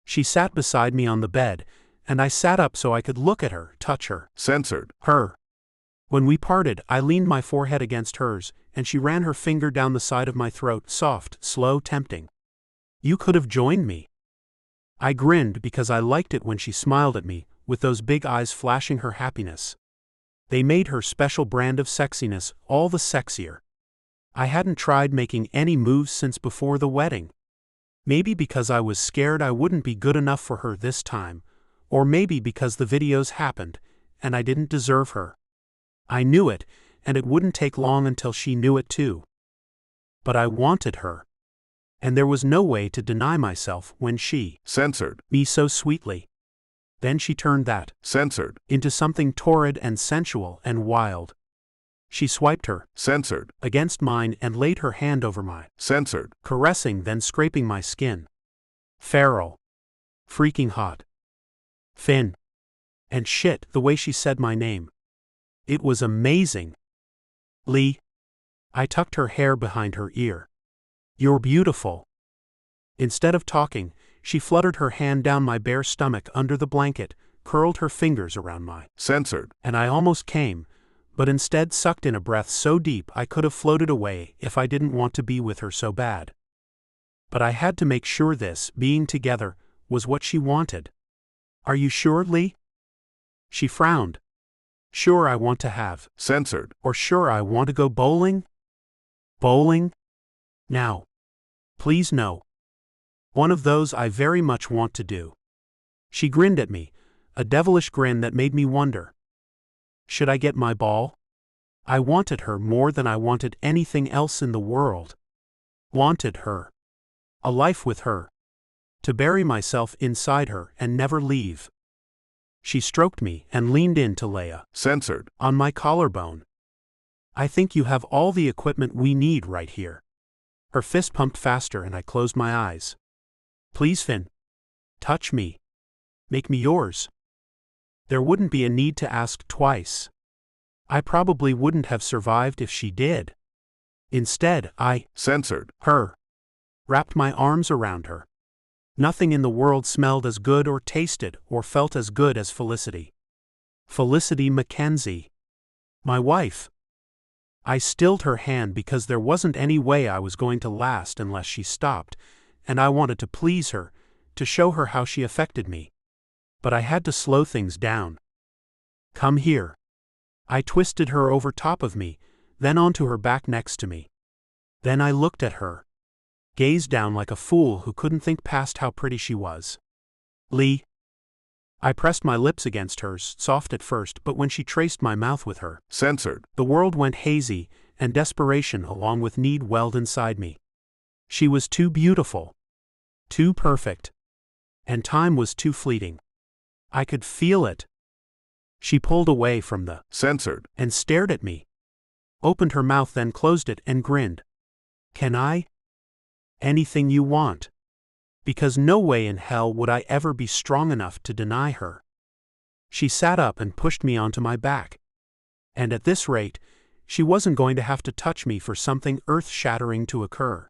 She sat beside me on the bed, and I sat up so I could look at her, touch her. Censored. Her. When we parted, I leaned my forehead against hers, and she ran her finger down the side of my throat, soft, slow, tempting. You could have joined me. I grinned because I liked it when she smiled at me, with those big eyes flashing her happiness. They made her special brand of sexiness all the sexier. I hadn't tried making any moves since before the wedding. Maybe because I was scared I wouldn't be good enough for her this time, or maybe because the videos happened, and I didn't deserve her. I knew it, and it wouldn't take long until she knew it too. But I wanted her. And there was no way to deny myself when she Censored. Me so sweetly. Then she turned that Censored. into something torrid and sensual and wild. She swiped her Censored. against mine and laid her hand over mine, Censored. caressing then scraping my skin. Feral. Freaking hot. Finn. And shit, the way she said my name. It was amazing. Lee. I tucked her hair behind her ear. You're beautiful. Instead of talking, she fluttered her hand down my bare stomach under the blanket, curled her fingers around mine. Censored. And I almost came, but instead sucked in a breath so deep I could have floated away if I didn't want to be with her so bad. But I had to make sure this, being together, was what she wanted. Are you sure, Lee? She frowned. Sure I want to have. Censored. Or sure I want to go bowling? Bowling? Now. Please no. One of those I very much want to do. She grinned at me, a devilish grin that made me wonder. Should I get my ball? I wanted her more than I wanted anything else in the world. Wanted her. A life with her. To bury myself inside her and never leave. She stroked me and leaned in to lay Censored. on my collarbone. I think you have all the equipment we need right here. Her fist pumped faster and I closed my eyes. Please, Finn. Touch me. Make me yours. There wouldn't be a need to ask twice. I probably wouldn't have survived if she did. Instead, I Censored. her. Wrapped my arms around her. Nothing in the world smelled as good or tasted or felt as good as Felicity. Felicity Makenzie. My wife. I stilled her hand because there wasn't any way I was going to last unless she stopped, and I wanted to please her, to show her how she affected me. But I had to slow things down. Come here. I twisted her over top of me, then onto her back next to me. Then I looked at her. Gazed down like a fool who couldn't think past how pretty she was. Lee. I pressed my lips against hers, soft at first, but when she traced my mouth with her, censored. the world went hazy, and desperation along with need welled inside me. She was too beautiful. Too perfect. And time was too fleeting. I could feel it. She pulled away from the censored and stared at me. Opened her mouth, then closed it and grinned. Can I? Anything you want. Because no way in hell would I ever be strong enough to deny her. She sat up and pushed me onto my back. And at this rate, she wasn't going to have to touch me for something earth-shattering to occur.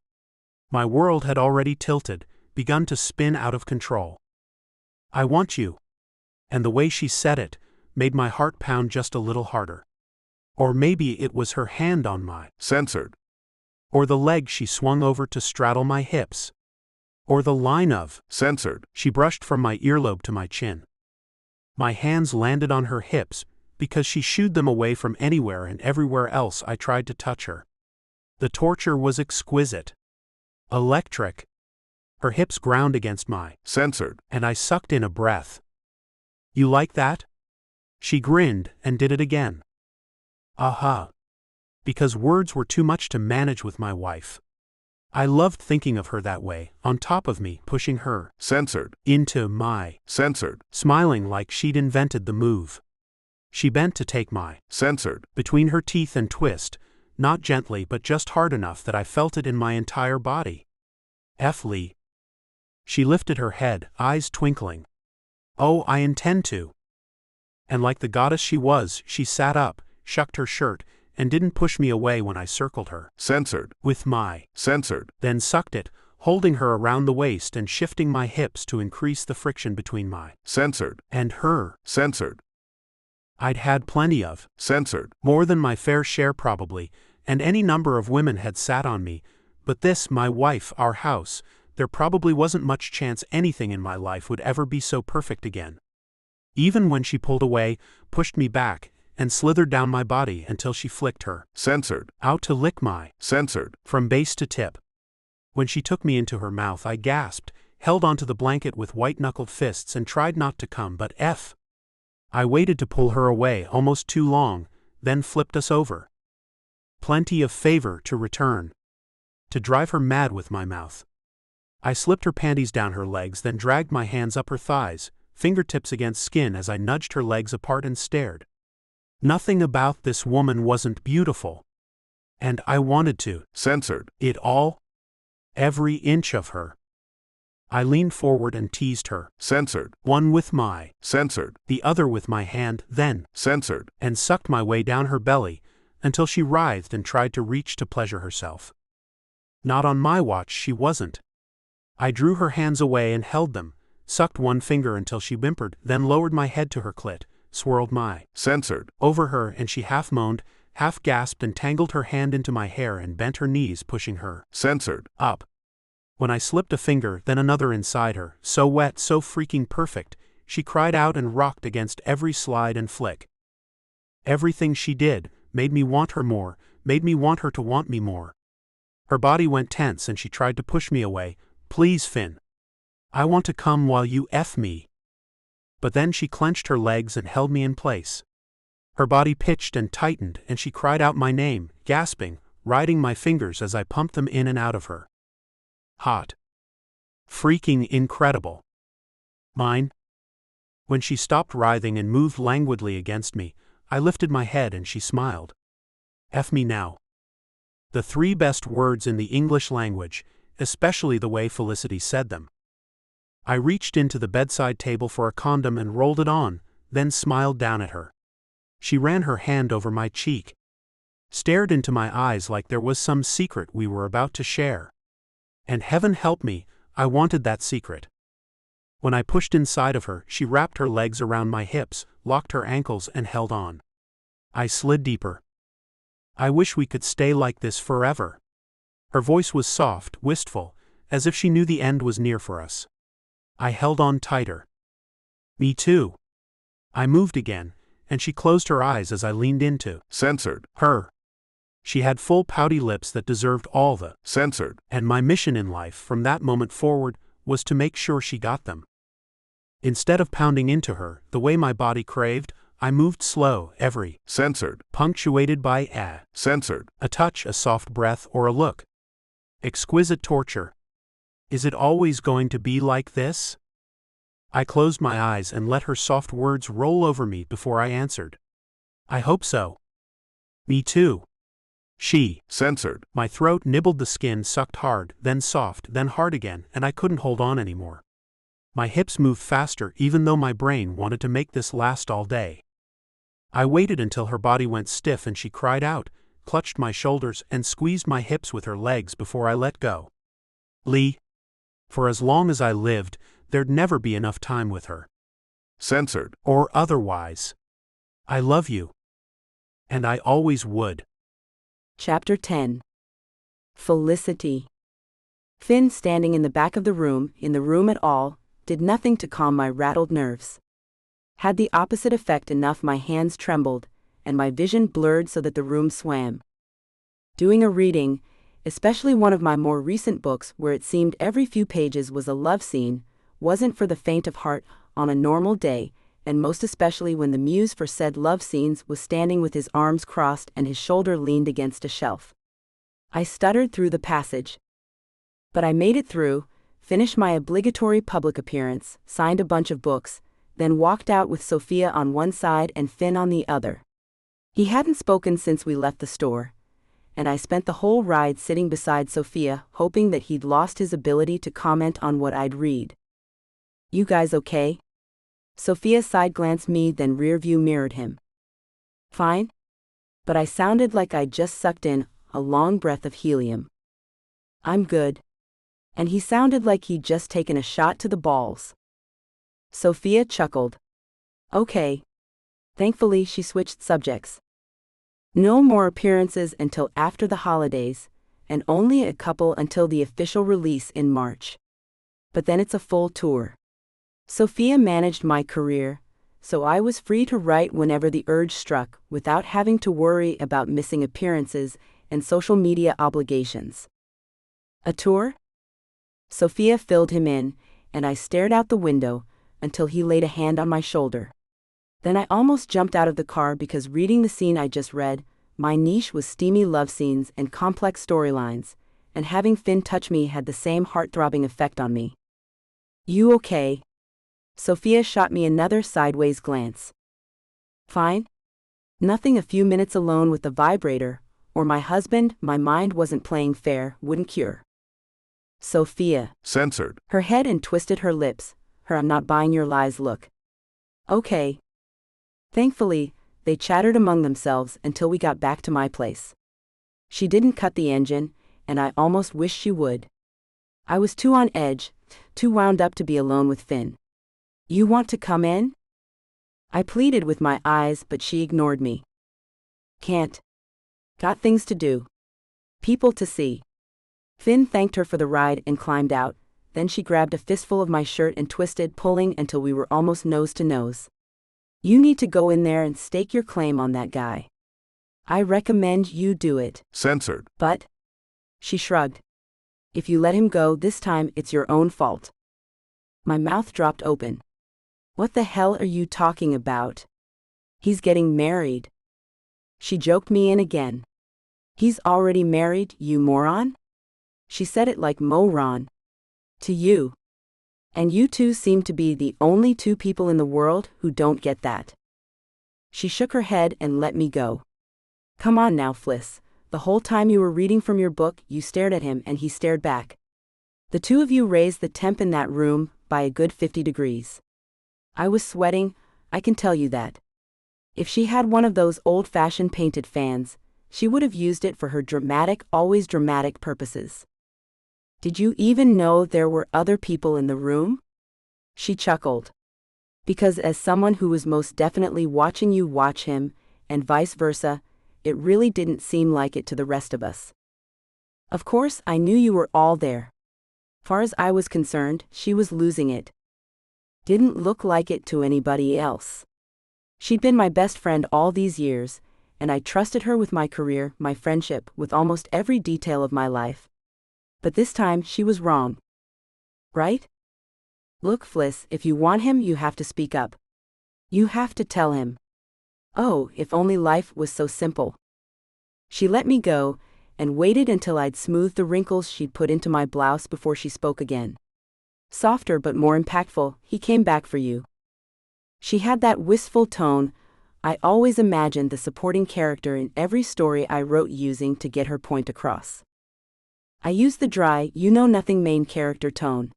My world had already tilted, begun to spin out of control. I want you. And the way she said it made my heart pound just a little harder. Or maybe it was her hand on my censored. Or the leg she swung over to straddle my hips. Or the line of censored she brushed from my earlobe to my chin. My hands landed on her hips because she shooed them away from anywhere and everywhere else I tried to touch her. The torture was exquisite. Electric. Her hips ground against my censored, and I sucked in a breath. You like that? She grinned and did it again. Aha. Because words were too much to manage with my wife. I loved thinking of her that way, on top of me, pushing her censored into my censored, smiling like she'd invented the move. She bent to take my censored between her teeth and twist, not gently but just hard enough that I felt it in my entire body. F. Lee. She lifted her head, eyes twinkling. Oh, I intend to. And like the goddess she was, she sat up, shucked her shirt, and didn't push me away when I circled her censored with my censored, then sucked it, holding her around the waist and shifting my hips to increase the friction between my censored and her. censored, I'd had plenty of censored, more than my fair share probably, and any number of women had sat on me, but this, my wife, our house, there probably wasn't much chance anything in my life would ever be so perfect again. Even when she pulled away, pushed me back, and slithered down my body until she flicked her censored out to lick my censored, from base to tip. When she took me into her mouth, I gasped, held onto the blanket with white-knuckled fists and tried not to come, but F. I waited to pull her away almost too long, then flipped us over. Plenty of favor to return. To drive her mad with my mouth. I slipped her panties down her legs, then dragged my hands up her thighs, fingertips against skin as I nudged her legs apart and stared. Nothing about this woman wasn't beautiful. And I wanted to. censored It all. Every inch of her. I leaned forward and teased her. censored One with my censored, the other with my hand, then censored and sucked my way down her belly until she writhed and tried to reach to pleasure herself. Not on my watch, she wasn't. I drew her hands away and held them, sucked one finger until she whimpered, then lowered my head to her clit, swirled my censored over her, and she half moaned, half gasped and tangled her hand into my hair and bent her knees, pushing her censored up. When I slipped a finger, then another inside her, so wet, so freaking perfect, she cried out and rocked against every slide and flick. Everything she did made me want her more, made me want her to want me more. Her body went tense and she tried to push me away. Please, Finn. I want to come while you F me. But then she clenched her legs and held me in place. Her body pitched and tightened and she cried out my name, gasping, riding my fingers as I pumped them in and out of her. Hot. Freaking incredible. Mine. When she stopped writhing and moved languidly against me, I lifted my head and she smiled. F me now. The 3 best words in the English language, especially the way Felicity said them. I reached into the bedside table for a condom and rolled it on, then smiled down at her. She ran her hand over my cheek. Stared into my eyes like there was some secret we were about to share. And heaven help me, I wanted that secret. When I pushed inside of her, she wrapped her legs around my hips, locked her ankles and held on. I slid deeper. I wish we could stay like this forever. Her voice was soft, wistful, as if she knew the end was near for us. I held on tighter. Me too. I moved again, and she closed her eyes as I leaned into censored her. She had full pouty lips that deserved all the censored, and my mission in life from that moment forward was to make sure she got them. Instead of pounding into her, the way my body craved, I moved slow, every censored, punctuated by a censored, touch, a soft breath, or a look. Exquisite torture. Is it always going to be like this? I closed my eyes and let her soft words roll over me before I answered. I hope so. Me too. She censored, My throat nibbled the skin, sucked hard, then soft, then hard again, and I couldn't hold on anymore. My hips moved faster even though my brain wanted to make this last all day. I waited until her body went stiff and she cried out, clutched my shoulders, and squeezed my hips with her legs before I let go. Lee. For as long as I lived, there'd never be enough time with her. censored, Or otherwise. I love you. And I always would. Chapter 10. Felicity. Finn, standing in the back of the room at all, did nothing to calm my rattled nerves. Had the opposite effect. Enough, my hands trembled, and my vision blurred so that the room swam. Doing a reading, especially one of my more recent books where it seemed every few pages was a love scene, wasn't for the faint of heart on a normal day, and most especially when the muse for said love scenes was standing with his arms crossed and his shoulder leaned against a shelf. I stuttered through the passage. But I made it through, finished my obligatory public appearance, signed a bunch of books, then walked out with Sophia on one side and Finn on the other. He hadn't spoken since we left the store, and I spent the whole ride sitting beside Sophia, hoping that he'd lost his ability to comment on what I'd read. "You guys okay?" Sophia side-glanced me, then rearview mirrored him. "Fine?" But I sounded like I'd just sucked in a long breath of helium. "I'm good." And he sounded like he'd just taken a shot to the balls. Sophia chuckled. "Okay." Thankfully, she switched subjects. "No more appearances until after the holidays, and only a couple until the official release in March. But then it's a full tour." Sophia managed my career, so I was free to write whenever the urge struck, without having to worry about missing appearances and social media obligations. "A tour?" Sophia filled him in, and I stared out the window until he laid a hand on my shoulder. Then I almost jumped out of the car because reading the scene I just read, my niche was steamy love scenes and complex storylines, and having Finn touch me had the same heart-throbbing effect on me. "You okay?" Sophia shot me another sideways glance. "Fine? Nothing. A few minutes alone with the vibrator, or my husband, my mind wasn't playing fair, wouldn't cure." Sophia censored, her head and twisted her lips, her "I'm not buying your lies" look. "Okay." Thankfully, they chattered among themselves until we got back to my place. She didn't cut the engine, and I almost wished she would. I was too on edge, too wound up to be alone with Finn. "You want to come in?" I pleaded with my eyes, but she ignored me. "Can't. Got things to do. People to see." Finn thanked her for the ride and climbed out, then she grabbed a fistful of my shirt and twisted, pulling until we were almost nose to nose. "You need to go in there and stake your claim on that guy. I recommend you do it." censored, "But," she shrugged, "if you let him go this time, it's your own fault." My mouth dropped open. "What the hell are you talking about? He's getting married." She joked me in again. "He's already married, you moron?" She said it like moron. "To you. And you two seem to be the only two people in the world who don't get that." She shook her head and let me go. "Come on now, Fliss. The whole time you were reading from your book, you stared at him and he stared back. The two of you raised the temp in that room by a good 50 degrees. I was sweating, I can tell you that. If she had one of those old-fashioned painted fans, she would have used it for her dramatic, always dramatic purposes." "Did you even know there were other people in the room?" She chuckled. "Because as someone who was most definitely watching you watch him, and vice versa, it really didn't seem like it to the rest of us. Of course, I knew you were all there. Far as I was concerned, she was losing it. Didn't look like it to anybody else. She'd been my best friend all these years, and I trusted her with my career, my friendship, with almost every detail of my life. But this time she was wrong. Right? Look, Fliss, if you want him, you have to speak up. You have to tell him. Oh, if only life was so simple. She let me go, and waited until I'd smoothed the wrinkles she'd put into my blouse before she spoke again. Softer but more impactful, he came back for you. She had that wistful tone I always imagined the supporting character in every story I wrote using to get her point across. I used the dry, you-know-nothing main character tone.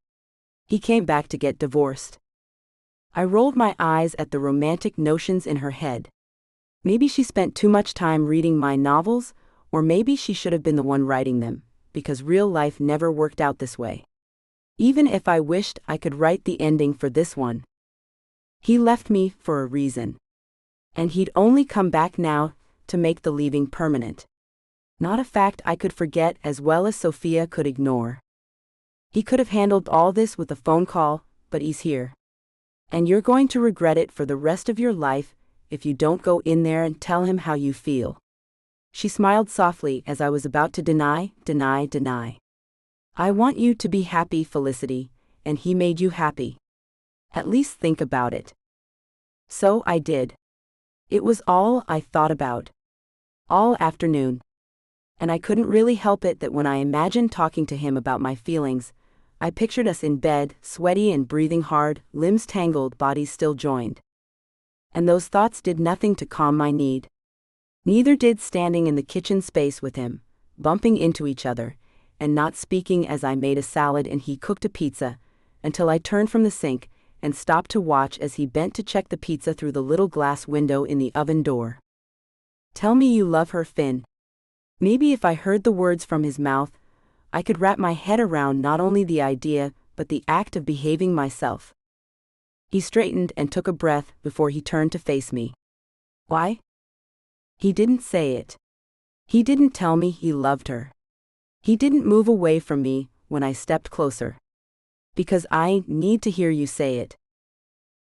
He came back to get divorced. I rolled my eyes at the romantic notions in her head. Maybe she spent too much time reading my novels, or maybe she should have been the one writing them, because real life never worked out this way. Even if I wished I could write the ending for this one. He left me for a reason. And he'd only come back now to make the leaving permanent. Not a fact I could forget as well as Sophia could ignore. He could have handled all this with a phone call, but he's here. And you're going to regret it for the rest of your life if you don't go in there and tell him how you feel. She smiled softly as I was about to deny. I want you to be happy, Felicity, and he made you happy. At least think about it. So I did. It was all I thought about. All afternoon. And I couldn't really help it that when I imagined talking to him about my feelings, I pictured us in bed, sweaty and breathing hard, limbs tangled, bodies still joined. And those thoughts did nothing to calm my need. Neither did standing in the kitchen space with him, bumping into each other, and not speaking as I made a salad and he cooked a pizza, until I turned from the sink and stopped to watch as he bent to check the pizza through the little glass window in the oven door. Tell me you love her, Finn. Maybe if I heard the words from his mouth, I could wrap my head around not only the idea, but the act of behaving myself. He straightened and took a breath before he turned to face me. Why? He didn't say it. He didn't tell me he loved her. He didn't move away from me when I stepped closer. Because I need to hear you say it.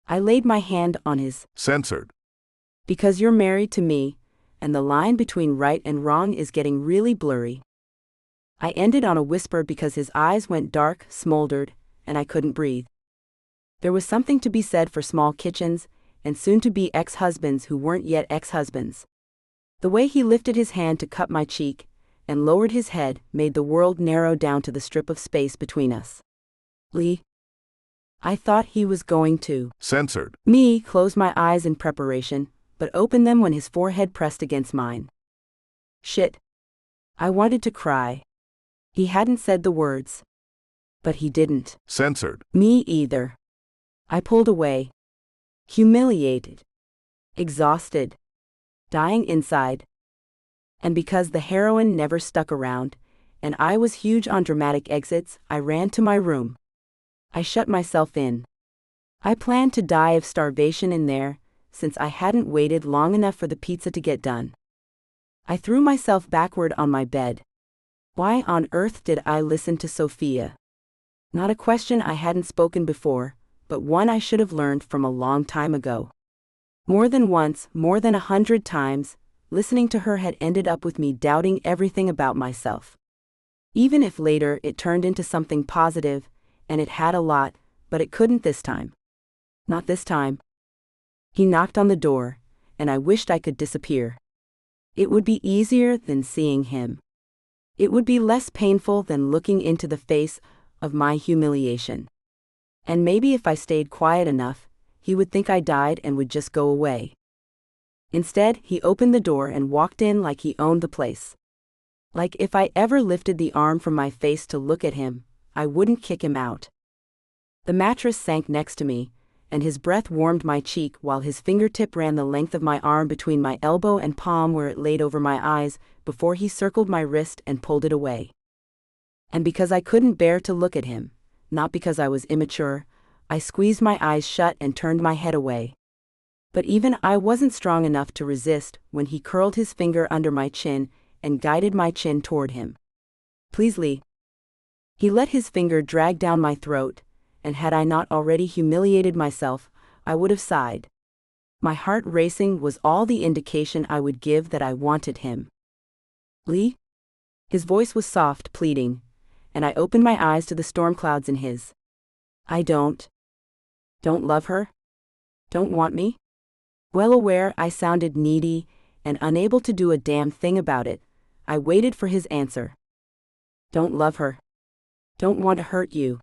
I laid my hand on his. Censored. Because you're married to me, and the line between right and wrong is getting really blurry. I ended on a whisper because his eyes went dark, smoldered, and I couldn't breathe. There was something to be said for small kitchens, and soon-to-be ex-husbands who weren't yet ex-husbands. The way he lifted his hand to cup my cheek, and lowered his head, made the world narrow down to the strip of space between us. Lee. I thought he was going to. Censored. Me closed my eyes in preparation, but opened them when his forehead pressed against mine. Shit. I wanted to cry. He hadn't said the words. But he didn't. Censored. Me either. I pulled away. Humiliated. Exhausted. Dying inside. And because the heroine never stuck around, and I was huge on dramatic exits, I ran to my room. I shut myself in. I planned to die of starvation in there, since I hadn't waited long enough for the pizza to get done. I threw myself backward on my bed. Why on earth did I listen to Sophia? Not a question I hadn't spoken before, but one I should have learned from a long time ago. More than once, more than 100 times, listening to her had ended up with me doubting everything about myself. Even if later it turned into something positive, and it had a lot, but it couldn't this time. Not this time. He knocked on the door, and I wished I could disappear. It would be easier than seeing him. It would be less painful than looking into the face of my humiliation. And maybe if I stayed quiet enough, he would think I died and would just go away. Instead, he opened the door and walked in like he owned the place. Like if I ever lifted the arm from my face to look at him, I wouldn't kick him out. The mattress sank next to me, and his breath warmed my cheek while his fingertip ran the length of my arm between my elbow and palm where it laid over my eyes before he circled my wrist and pulled it away. And because I couldn't bear to look at him, not because I was immature, I squeezed my eyes shut and turned my head away. But even I wasn't strong enough to resist when he curled his finger under my chin and guided my chin toward him. Please, Lee. He let his finger drag down my throat, and had I not already humiliated myself, I would have sighed. My heart racing was all the indication I would give that I wanted him. Lee? His voice was soft, pleading, and I opened my eyes to the storm clouds in his. I don't. Don't love her? Don't want me? Well aware I sounded needy and unable to do a damn thing about it, I waited for his answer. Don't love her. Don't want to hurt you.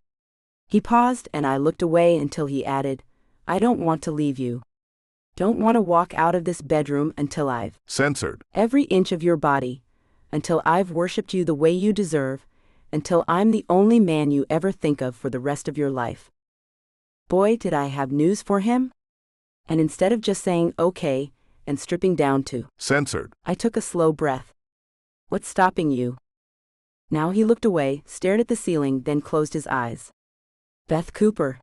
He paused and I looked away until he added, I don't want to leave you. Don't want to walk out of this bedroom until I've censored every inch of your body, until I've worshipped you the way you deserve, until I'm the only man you ever think of for the rest of your life. Boy, did I have news for him. And instead of just saying okay and stripping down to censored, I took a slow breath. What's stopping you? Now he looked away, stared at the ceiling, then closed his eyes. Beth Cooper.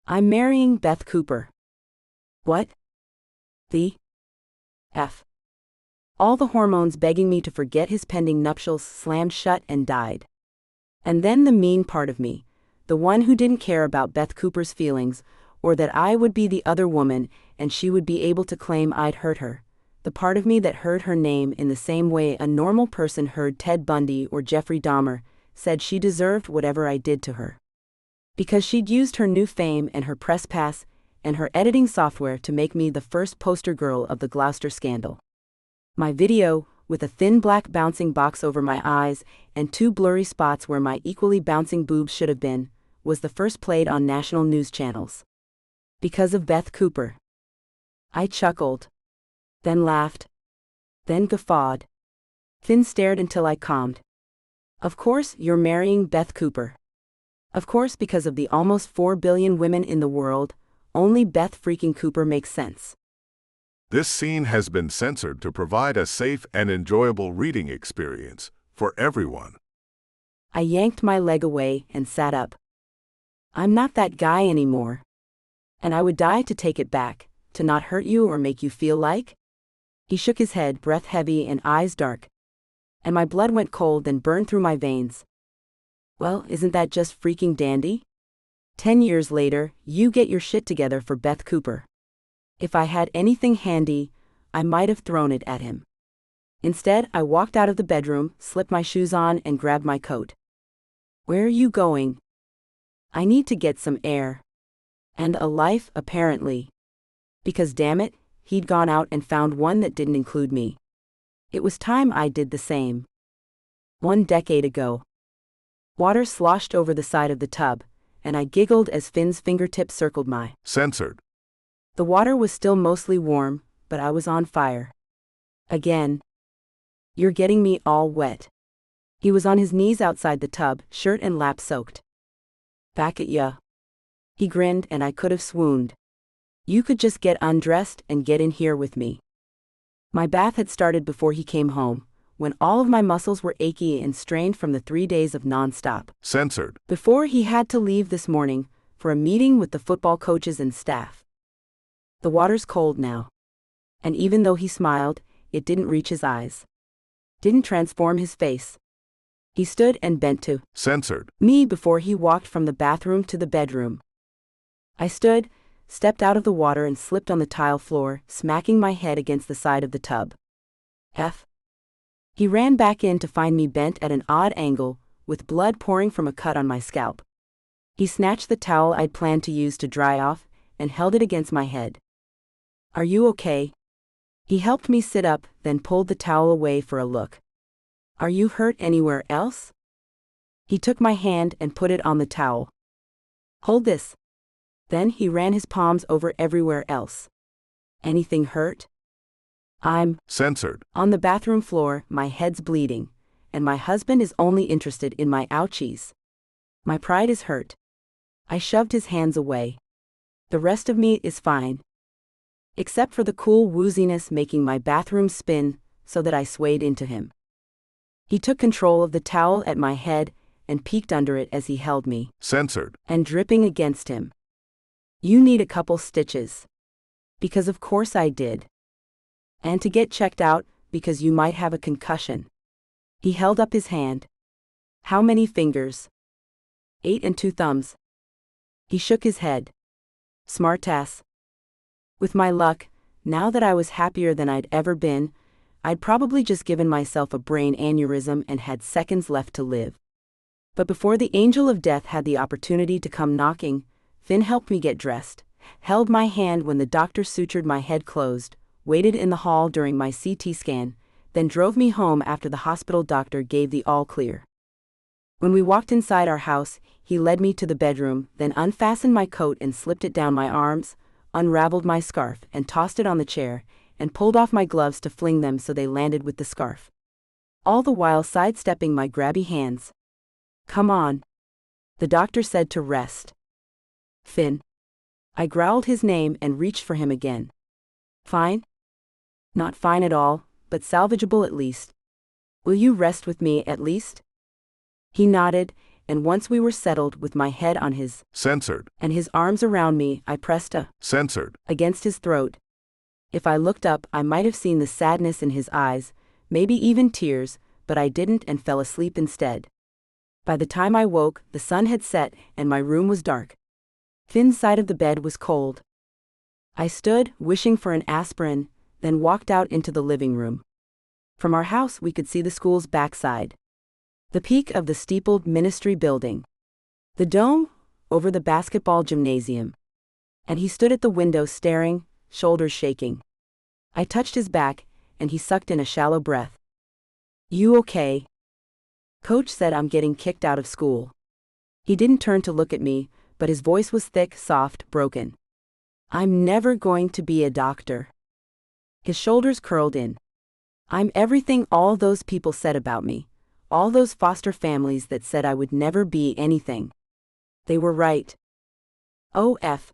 I'm marrying Beth Cooper. What? The F. All the hormones begging me to forget his pending nuptials slammed shut and died. And then the mean part of me, the one who didn't care about Beth Cooper's feelings, or that I would be the other woman and she would be able to claim I'd hurt her, the part of me that heard her name in the same way a normal person heard Ted Bundy or Jeffrey Dahmer, said she deserved whatever I did to her. Because she'd used her new fame and her press pass and her editing software to make me the first poster girl of the Gloucester scandal. My video, with a thin black bouncing box over my eyes and 2 blurry spots where my equally bouncing boobs should have been, was the first played on national news channels. Because of Beth Cooper. I chuckled. Then laughed. Then guffawed. Finn stared until I calmed. Of course you're marrying Beth Cooper. Of course, because of the almost 4 billion women in the world, only Beth freaking Cooper makes sense. This scene has been censored to provide a safe and enjoyable reading experience for everyone. I yanked my leg away and sat up. I'm not that guy anymore. And I would die to take it back, to not hurt you or make you feel like. He shook his head, breath heavy and eyes dark. And my blood went cold and burned through my veins. Well, isn't that just freaking dandy? 10 years later, you get your shit together for Beth Cooper. If I had anything handy, I might have thrown it at him. Instead, I walked out of the bedroom, slipped my shoes on and grabbed my coat. Where are you going? I need to get some air. And a life, apparently. Because damn it, he'd gone out and found one that didn't include me. It was time I did the same. 1 decade ago. Water sloshed over the side of the tub, and I giggled as Finn's fingertips circled my censored. The water was still mostly warm, but I was on fire. Again. You're getting me all wet. He was on his knees outside the tub, shirt and lap soaked. Back at ya. He grinned and I could have swooned. You could just get undressed and get in here with me. My bath had started before he came home, when all of my muscles were achy and strained from the 3 days of non-stop. Censored. Before he had to leave this morning for a meeting with the football coaches and staff. The water's cold now. And even though he smiled, it didn't reach his eyes. Didn't transform his face. He stood and bent to censored me before he walked from the bathroom to the bedroom. I stood, stepped out of the water and slipped on the tile floor, smacking my head against the side of the tub. F. He ran back in to find me bent at an odd angle, with blood pouring from a cut on my scalp. He snatched the towel I'd planned to use to dry off, and held it against my head. Are you okay? He helped me sit up, then pulled the towel away for a look. Are you hurt anywhere else? He took my hand and put it on the towel. Hold this. Then he ran his palms over everywhere else. Anything hurt? I'm censored on the bathroom floor, my head's bleeding, and my husband is only interested in my ouchies. My pride is hurt. I shoved his hands away. The rest of me is fine. Except for the cool wooziness making my bathroom spin, so that I swayed into him. He took control of the towel at my head and peeked under it as he held me. Censored. And dripping against him. You need a couple stitches. Because of course I did. And to get checked out, because you might have a concussion. He held up his hand. How many fingers? 8 and 2 thumbs. He shook his head. Smartass. With my luck, now that I was happier than I'd ever been, I'd probably just given myself a brain aneurysm and had seconds left to live. But before the angel of death had the opportunity to come knocking, Finn helped me get dressed, held my hand when the doctor sutured my head closed, waited in the hall during my CT scan, then drove me home after the hospital doctor gave the all clear. When we walked inside our house, he led me to the bedroom, then unfastened my coat and slipped it down my arms, unraveled my scarf and tossed it on the chair, and pulled off my gloves to fling them so they landed with the scarf. All the while sidestepping my grabby hands. "Come on." The doctor said to rest. "Finn." I growled his name and reached for him again. "Fine?" "Not fine at all, but salvageable at least. Will you rest with me at least?" He nodded, and once we were settled with my head on his censored and his arms around me, I pressed censored against his throat. If I looked up, I might have seen the sadness in his eyes, maybe even tears, but I didn't and fell asleep instead. By the time I woke, the sun had set and my room was dark. Finn's side of the bed was cold. I stood, wishing for an aspirin, then walked out into the living room. From our house we could see the school's backside. The peak of the steepled ministry building. The dome, over the basketball gymnasium. And he stood at the window staring, shoulders shaking. I touched his back, and he sucked in a shallow breath. "You okay?" "Coach said I'm getting kicked out of school." He didn't turn to look at me, but his voice was thick, soft, broken. "I'm never going to be a doctor." His shoulders curled in. "I'm everything all those people said about me. All those foster families that said I would never be anything. They were right." "Oh, F."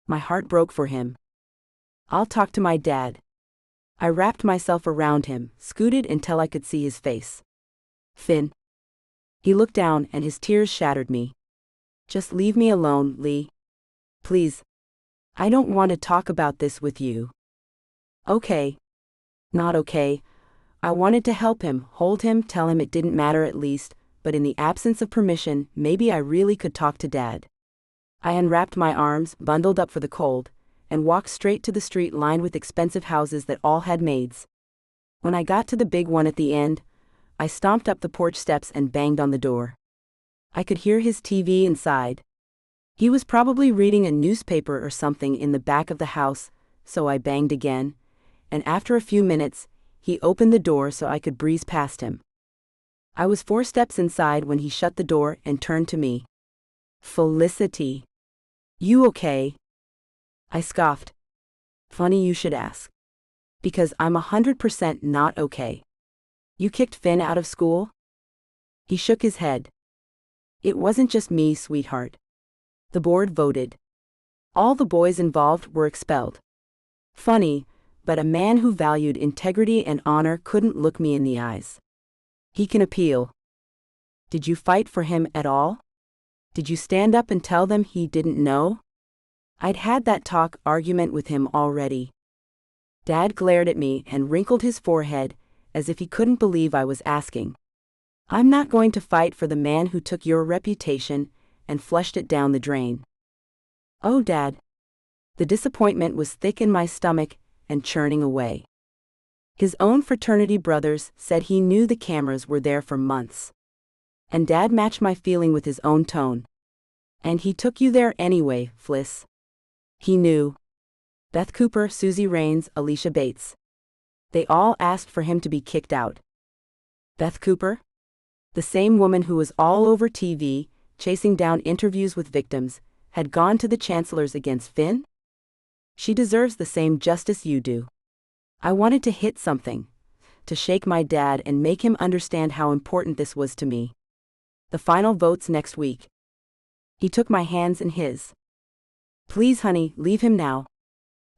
My heart broke for him. "I'll talk to my dad." I wrapped myself around him, scooted until I could see his face. "Finn." He looked down and his tears shattered me. "Just leave me alone, Lee. Please. I don't want to talk about this with you." "Okay." "Not okay." I wanted to help him, hold him, tell him it didn't matter at least, but in the absence of permission, maybe I really could talk to Dad. I unwrapped my arms, bundled up for the cold, and walked straight to the street lined with expensive houses that all had maids. When I got to the big one at the end, I stomped up the porch steps and banged on the door. I could hear his TV inside. He was probably reading a newspaper or something in the back of the house, so I banged again, and after a few minutes, he opened the door so I could breeze past him. I was 4 steps inside when he shut the door and turned to me. "Felicity. You okay?" I scoffed. "Funny you should ask. Because I'm 100% not okay." "You kicked Finn out of school?" He shook his head. "It wasn't just me, sweetheart. The board voted. All the boys involved were expelled." Funny, but a man who valued integrity and honor couldn't look me in the eyes. "He can appeal." "Did you fight for him at all? Did you stand up and tell them he didn't know?" I'd had that argument with him already. Dad glared at me and wrinkled his forehead, as if he couldn't believe I was asking. "I'm not going to fight for the man who took your reputation and flushed it down the drain." "Oh, Dad." The disappointment was thick in my stomach and churning away. His own fraternity brothers said he knew the cameras were there for months. And Dad matched my feeling with his own tone. "And he took you there anyway, Fliss. He knew. Beth Cooper, Susie Raines, Alicia Bates. They all asked for him to be kicked out." Beth Cooper? The same woman who was all over TV, chasing down interviews with victims, had gone to the chancellors against Finn? She deserves the same justice you do. I wanted to hit something, to shake my dad and make him understand how important this was to me. "The final vote's next week." He took my hands in his. "Please, honey, leave him now.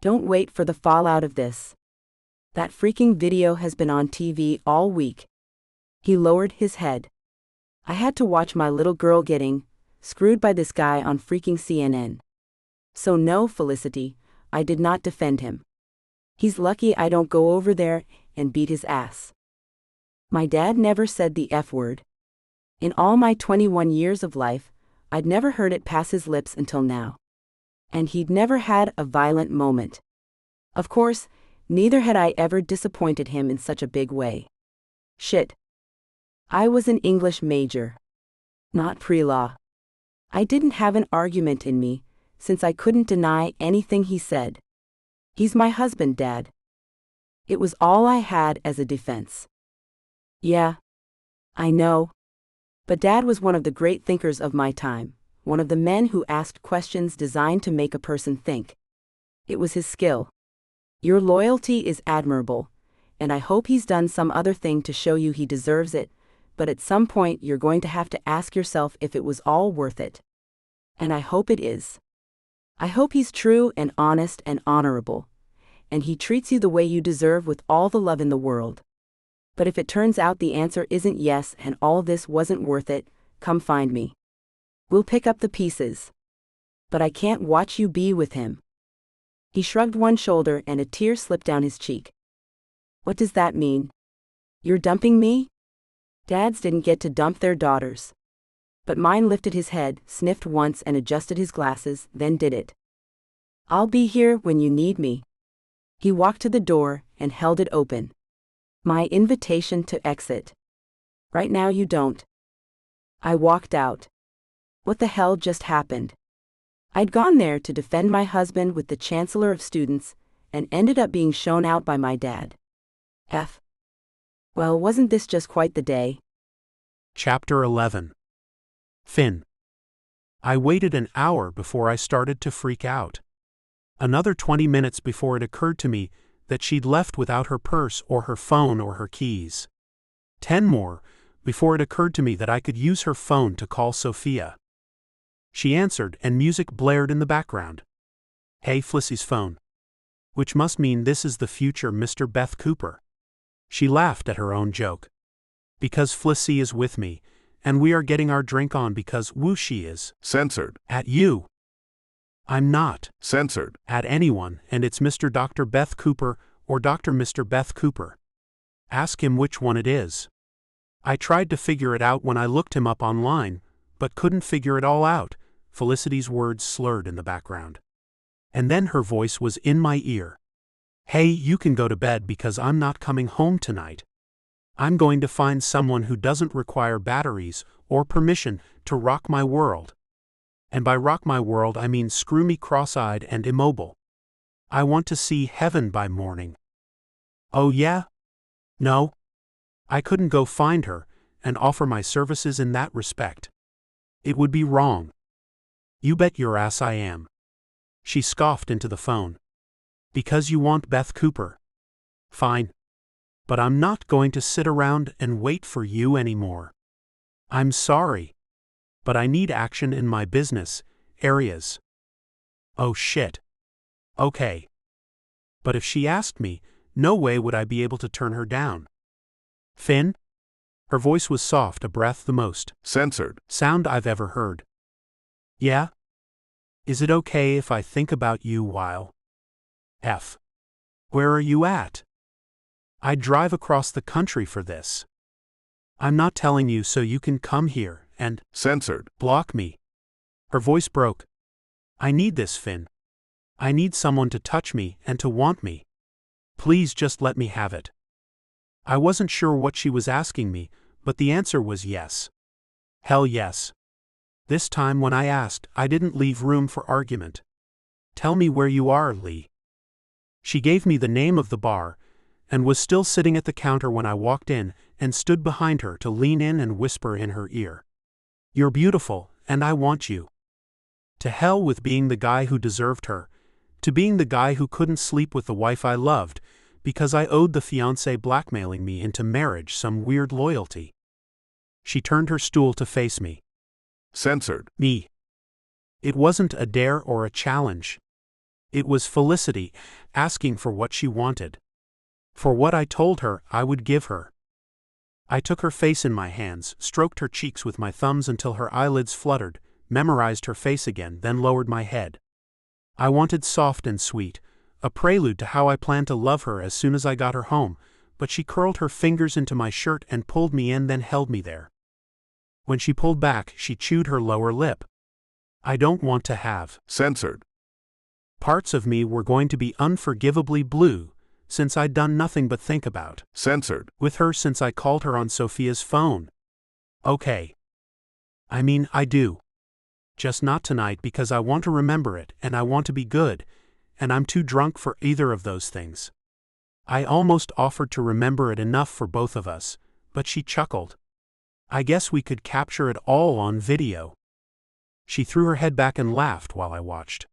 Don't wait for the fallout of this. That freaking video has been on TV all week." He lowered his head. I had to watch my little girl getting screwed by this guy on freaking CNN. So no, Felicity, I did not defend him. He's lucky I don't go over there and beat his ass. My dad never said the F word. In all my 21 years of life, I'd never heard it pass his lips until now. And he'd never had a violent moment. Of course, neither had I ever disappointed him in such a big way. Shit. I was an English major. Not pre-law. I didn't have an argument in me, since I couldn't deny anything he said. He's my husband, Dad. It was all I had as a defense. Yeah, I know. But Dad was one of the great thinkers of my time, one of the men who asked questions designed to make a person think. It was his skill. Your loyalty is admirable, and I hope he's done some other thing to show you he deserves it, but at some point you're going to have to ask yourself if it was all worth it. And I hope it is. I hope he's true and honest and honorable, and he treats you the way you deserve with all the love in the world. But if it turns out the answer isn't yes and all this wasn't worth it, come find me. We'll pick up the pieces. But I can't watch you be with him. He shrugged one shoulder and a tear slipped down his cheek. What does that mean? You're dumping me? Dads didn't get to dump their daughters. But mine lifted his head, sniffed once and adjusted his glasses, then did it. I'll be here when you need me. He walked to the door and held it open. My invitation to exit. Right now you don't. I walked out. What the hell just happened? I'd gone there to defend my husband with the chancellor of students, and ended up being shown out by my dad. Well, wasn't this just quite the day? Chapter 11. Finn. I waited an hour before I started to freak out. Another 20 minutes before it occurred to me that she'd left without her purse or her phone or her keys. 10 more before it occurred to me that I could use her phone to call Sophia. She answered and music blared in the background. Hey, Felicity's phone. Which must mean this is the future Mr. Beth Cooper. She laughed at her own joke. Because Felicity is with me, and we are getting our drink on because woo she is. Censored. At you. I'm not. Censored. At anyone, and it's Mr. Dr. Beth Cooper or Dr. Mr. Beth Cooper. Ask him which one it is. I tried to figure it out when I looked him up online, but couldn't figure it all out. Felicity's words slurred in the background. And then her voice was in my ear. Hey, you can go to bed because I'm not coming home tonight. I'm going to find someone who doesn't require batteries or permission to rock my world. And by rock my world I mean screw me cross-eyed and immobile. I want to see heaven by morning. Oh yeah? No. I couldn't go find her and offer my services in that respect. It would be wrong. You bet your ass I am. She scoffed into the phone. Because you want Beth Cooper. Fine. But I'm not going to sit around and wait for you anymore. I'm sorry. But I need action in my business areas. Oh shit. Okay. But if she asked me, no way would I be able to turn her down. Finn? Her voice was soft, a breath the most Censored. sound I've ever heard. Yeah? Is it okay if I think about you while? Where are you at? I'd drive across the country for this. I'm not telling you so you can come here and Censored. block me. Her voice broke. I need this, Finn. I need someone to touch me and to want me. Please just let me have it. I wasn't sure what she was asking me, but the answer was yes. Hell yes. This time when I asked, I didn't leave room for argument. Tell me where you are, Lee. She gave me the name of the bar, and was still sitting at the counter when I walked in and stood behind her to lean in and whisper in her ear. You're beautiful, and I want you. To hell with being the guy who deserved her, to being the guy who couldn't sleep with the wife I loved, because I owed the fiancé blackmailing me into marriage some weird loyalty. She turned her stool to face me. Censored. Me. It wasn't a dare or a challenge. It was Felicity asking for what she wanted. For what I told her I would give her. I took her face in my hands, stroked her cheeks with my thumbs until her eyelids fluttered, memorized her face again, then lowered my head. I wanted soft and sweet, a prelude to how I planned to love her as soon as I got her home, but she curled her fingers into my shirt and pulled me in, then held me there. When she pulled back, she chewed her lower lip. I don't want to have. Censored. Parts of me were going to be unforgivably blue, since I'd done nothing but think about. Censored. With her since I called her on Sophia's phone. Okay. I mean, I do. Just not tonight because I want to remember it and I want to be good, and I'm too drunk for either of those things. I almost offered to remember it enough for both of us, but she chuckled. I guess we could capture it all on video. She threw her head back and laughed while I watched.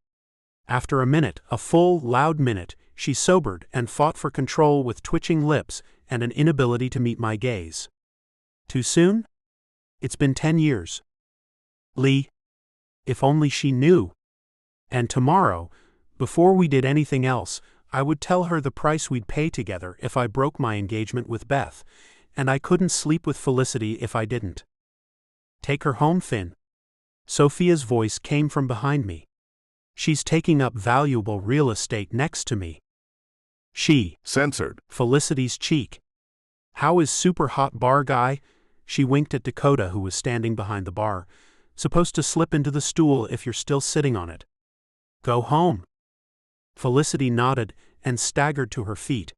After a minute, a full, loud minute, she sobered and fought for control with twitching lips and an inability to meet my gaze. Too soon? It's been 10 years. Lee. If only she knew. And tomorrow, before we did anything else, I would tell her the price we'd pay together if I broke my engagement with Beth, and I couldn't sleep with Felicity if I didn't. Take her home, Finn. Sophia's voice came from behind me. She's taking up valuable real estate next to me. She censored Felicity's cheek. How is super hot bar guy? She winked at Dakota, who was standing behind the bar. Supposed to slip into the stool if you're still sitting on it. Go home. Felicity nodded and staggered to her feet.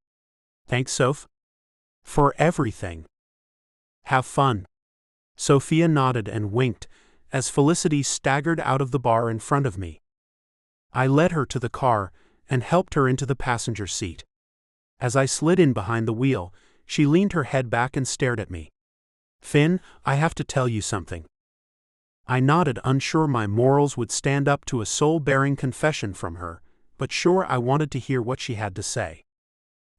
Thanks, Soph. For everything. Have fun. Sophia nodded and winked as Felicity staggered out of the bar in front of me. I led her to the car and helped her into the passenger seat. As I slid in behind the wheel, she leaned her head back and stared at me. Finn, I have to tell you something. I nodded, unsure my morals would stand up to a soul-bearing confession from her, but sure I wanted to hear what she had to say.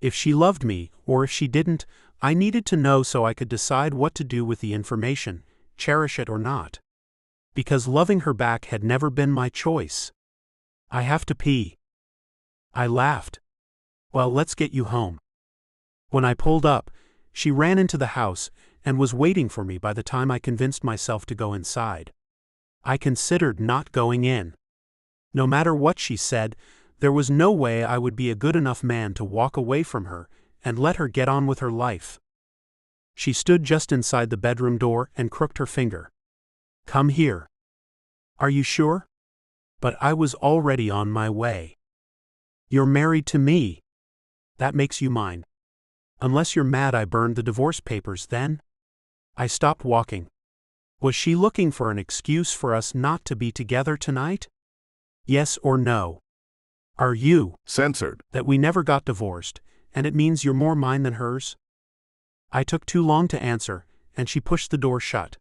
If she loved me, or if she didn't, I needed to know so I could decide what to do with the information, cherish it or not. Because loving her back had never been my choice. I have to pee. I laughed. Well, let's get you home. When I pulled up, she ran into the house and was waiting for me by the time I convinced myself to go inside. I considered not going in. No matter what she said, there was no way I would be a good enough man to walk away from her and let her get on with her life. She stood just inside the bedroom door and crooked her finger. Come here. Are you sure? But I was already on my way. You're married to me. That makes you mine. Unless you're mad I burned the divorce papers then? I stopped walking. Was she looking for an excuse for us not to be together tonight? Yes or no? Are you censored that we never got divorced, and it means you're more mine than hers? I took too long to answer, and she pushed the door shut.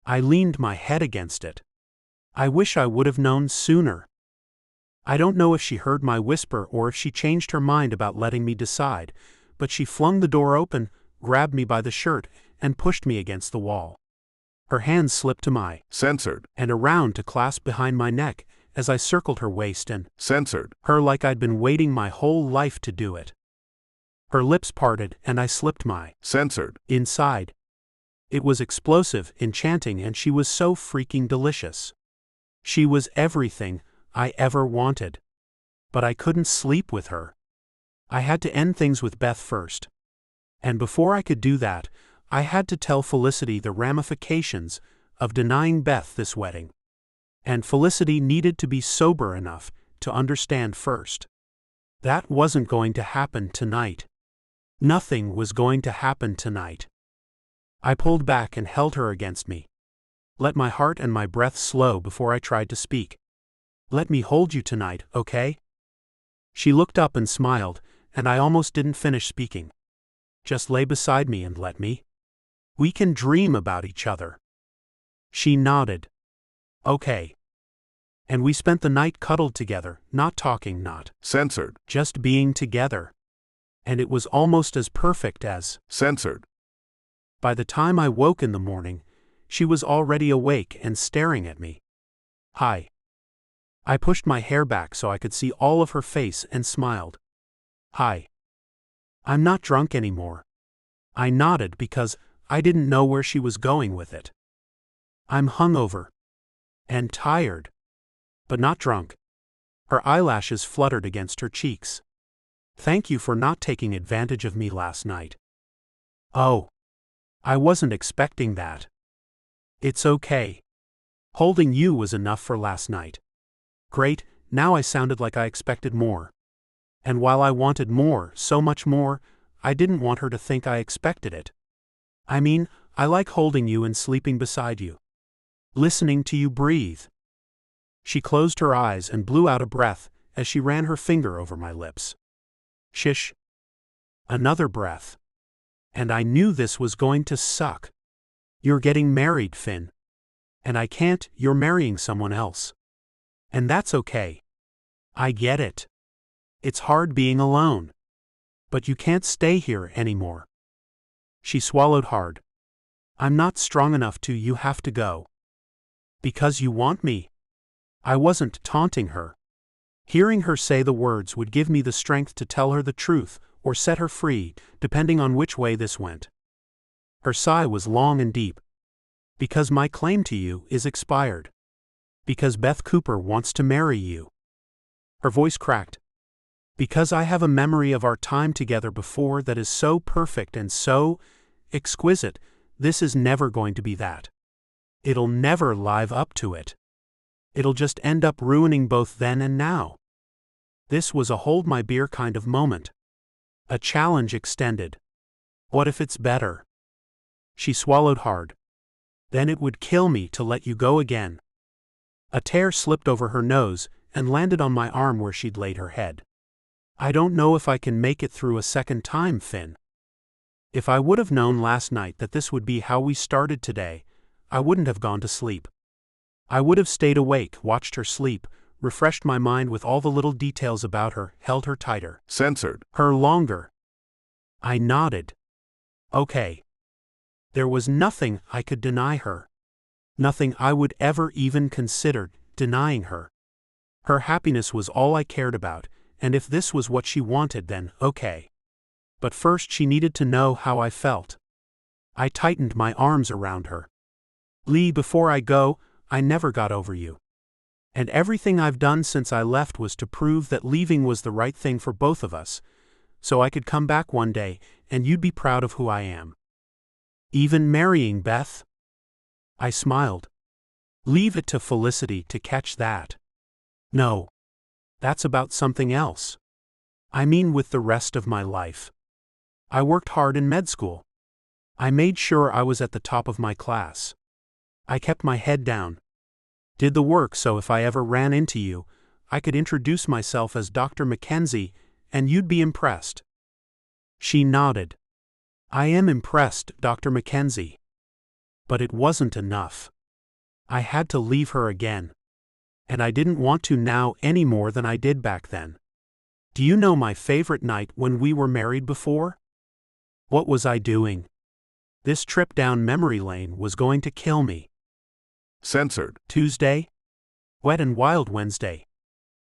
I leaned my head against it. I wish I would have known sooner. I don't know if she heard my whisper or if she changed her mind about letting me decide, but she flung the door open, grabbed me by the shirt, and pushed me against the wall. Her hands slipped to my censored and around to clasp behind my neck as I circled her waist and censored her like I'd been waiting my whole life to do it. Her lips parted and I slipped my censored inside. It was explosive, enchanting, and she was so freaking delicious. She was everything I ever wanted. But I couldn't sleep with her. I had to end things with Beth first. And before I could do that, I had to tell Felicity the ramifications of denying Beth this wedding. And Felicity needed to be sober enough to understand first. That wasn't going to happen tonight. Nothing was going to happen tonight. I pulled back and held her against me. Let my heart and my breath slow before I tried to speak. Let me hold you tonight, okay? She looked up and smiled, and I almost didn't finish speaking. Just lay beside me and let me. We can dream about each other. She nodded. Okay. And we spent the night cuddled together, not talking, not censored just being together. And it was almost as perfect as censored. By the time I woke in the morning, she was already awake and staring at me. Hi. I pushed my hair back so I could see all of her face and smiled. Hi. I'm not drunk anymore. I nodded because I didn't know where she was going with it. I'm hungover. And tired. But not drunk. Her eyelashes fluttered against her cheeks. Thank you for not taking advantage of me last night. Oh. I wasn't expecting that. It's okay. Holding you was enough for last night. Great, now I sounded like I expected more. And while I wanted more, so much more, I didn't want her to think I expected it. I mean, I like holding you and sleeping beside you. Listening to you breathe. She closed her eyes and blew out a breath as she ran her finger over my lips. Shish. Another breath. And I knew this was going to suck. You're getting married, Finn. And I can't, you're marrying someone else. And that's okay. I get it. It's hard being alone. But you can't stay here anymore. She swallowed hard. I'm not strong enough to, you have to go. Because you want me. I wasn't taunting her. Hearing her say the words would give me the strength to tell her the truth or set her free, depending on which way this went. Her sigh was long and deep. Because my claim to you is expired. Because Beth Cooper wants to marry you. Her voice cracked. Because I have a memory of our time together before that is so perfect and so exquisite, this is never going to be that. It'll never live up to it. It'll just end up ruining both then and now. This was a hold my beer kind of moment. A challenge extended. What if it's better? She swallowed hard. Then it would kill me to let you go again. A tear slipped over her nose and landed on my arm where she'd laid her head. I don't know if I can make it through a second time, Finn. If I would have known last night that this would be how we started today, I wouldn't have gone to sleep. I would have stayed awake, watched her sleep, refreshed my mind with all the little details about her, held her tighter. Censored. Her longer. I nodded. Okay. There was nothing I could deny her. Nothing I would ever even consider denying her. Her happiness was all I cared about, and if this was what she wanted, then okay. But first she needed to know how I felt. I tightened my arms around her. Lee, before I go, I never got over you. And everything I've done since I left was to prove that leaving was the right thing for both of us, so I could come back one day and you'd be proud of who I am. Even marrying Beth? I smiled. Leave it to Felicity to catch that. No. That's about something else. I mean with the rest of my life. I worked hard in med school. I made sure I was at the top of my class. I kept my head down. Did the work so if I ever ran into you, I could introduce myself as Dr. Makenzie and you'd be impressed. She nodded. I am impressed, Dr. Makenzie. But it wasn't enough. I had to leave her again. And I didn't want to now any more than I did back then. Do you know my favorite night when we were married before? What was I doing? This trip down memory lane was going to kill me. Censored. Tuesday? Wet and Wild Wednesday.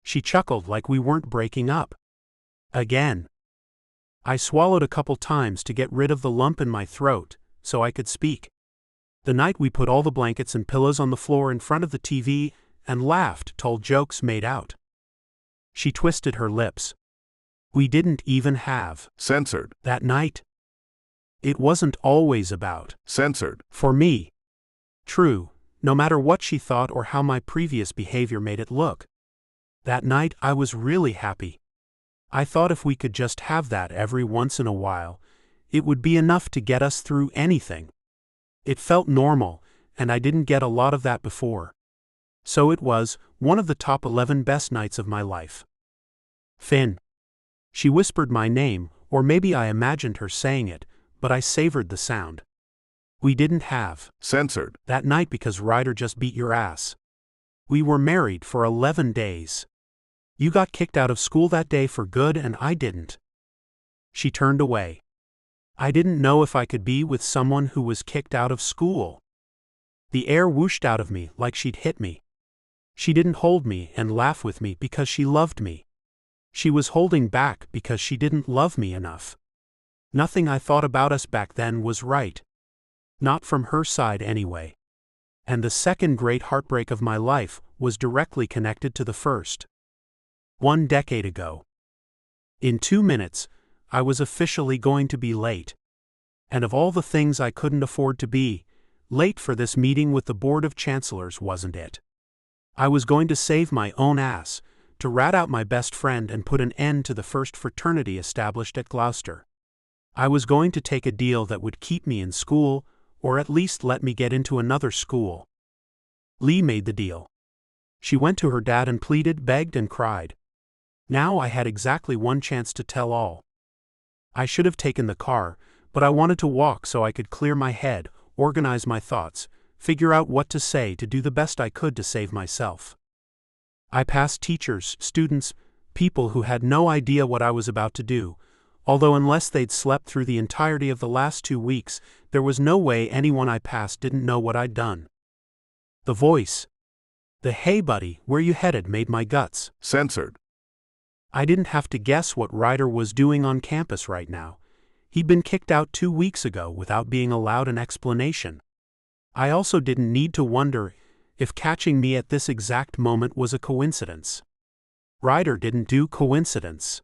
She chuckled like we weren't breaking up. Again. I swallowed a couple times to get rid of the lump in my throat, so I could speak. The night we put all the blankets and pillows on the floor in front of the TV and laughed, told jokes, made out. She twisted her lips. We didn't even have. Censored. That night. It wasn't always about. Censored. For me. True, no matter what she thought or how my previous behavior made it look. That night I was really happy. I thought if we could just have that every once in a while, it would be enough to get us through anything. It felt normal, and I didn't get a lot of that before. So it was one of the top 11 best nights of my life. Finn. She whispered my name, or maybe I imagined her saying it, but I savored the sound. We didn't have. Censored. That night because Ryder just beat your ass. We were married for 11 days. You got kicked out of school that day for good and I didn't. She turned away. I didn't know if I could be with someone who was kicked out of school. The air whooshed out of me like she'd hit me. She didn't hold me and laugh with me because she loved me. She was holding back because she didn't love me enough. Nothing I thought about us back then was right. Not from her side anyway. And the second great heartbreak of my life was directly connected to the first. 1 decade ago. In 2 minutes, I was officially going to be late. And of all the things I couldn't afford to be, late for this meeting with the Board of Chancellors wasn't it. I was going to save my own ass, to rat out my best friend and put an end to the first fraternity established at Gloucester. I was going to take a deal that would keep me in school, or at least let me get into another school. Lee made the deal. She went to her dad and pleaded, begged, and cried. Now I had exactly one chance to tell all. I should have taken the car, but I wanted to walk so I could clear my head, organize my thoughts, figure out what to say to do the best I could to save myself. I passed teachers, students, people who had no idea what I was about to do, although unless they'd slept through the entirety of the last 2 weeks, there was no way anyone I passed didn't know what I'd done. The voice, the "Hey buddy, where you headed?" made my guts. Censored. I didn't have to guess what Ryder was doing on campus right now. He'd been kicked out 2 weeks ago without being allowed an explanation. I also didn't need to wonder if catching me at this exact moment was a coincidence. Ryder didn't do coincidence.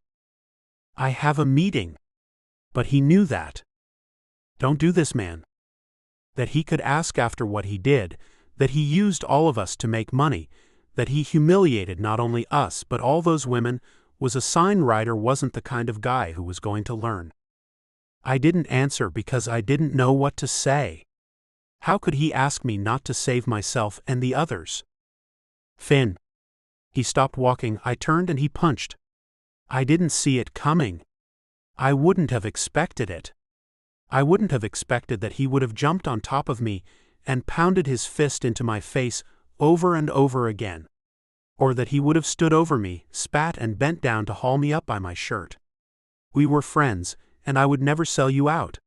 I have a meeting. But he knew that. Don't do this, man. That he could ask after what he did, that he used all of us to make money, that he humiliated not only us but all those women, was a sign Ryder wasn't the kind of guy who was going to learn. I didn't answer because I didn't know what to say. How could he ask me not to save myself and the others? Finn. He stopped walking. I turned and he punched. I didn't see it coming. I wouldn't have expected it. I wouldn't have expected that he would have jumped on top of me and pounded his fist into my face over and over again. Or that he would have stood over me, spat and bent down to haul me up by my shirt. We were friends, and I would never sell you out.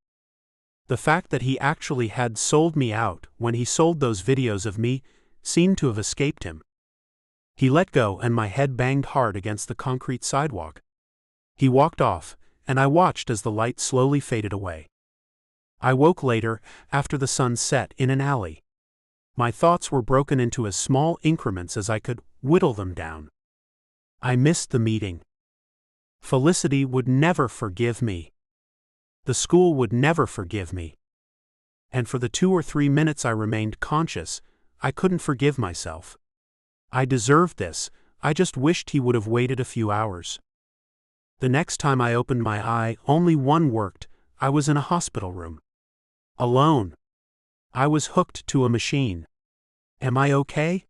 The fact that he actually had sold me out when he sold those videos of me seemed to have escaped him. He let go and my head banged hard against the concrete sidewalk. He walked off, and I watched as the light slowly faded away. I woke later, after the sun set, in an alley. My thoughts were broken into as small increments as I could whittle them down. I missed the meeting. Felicity would never forgive me. The school would never forgive me. And for the 2 or 3 minutes I remained conscious, I couldn't forgive myself. I deserved this. I just wished he would have waited a few hours. The next time I opened my eye, only one worked. I was in a hospital room. Alone. I was hooked to a machine. Am I okay?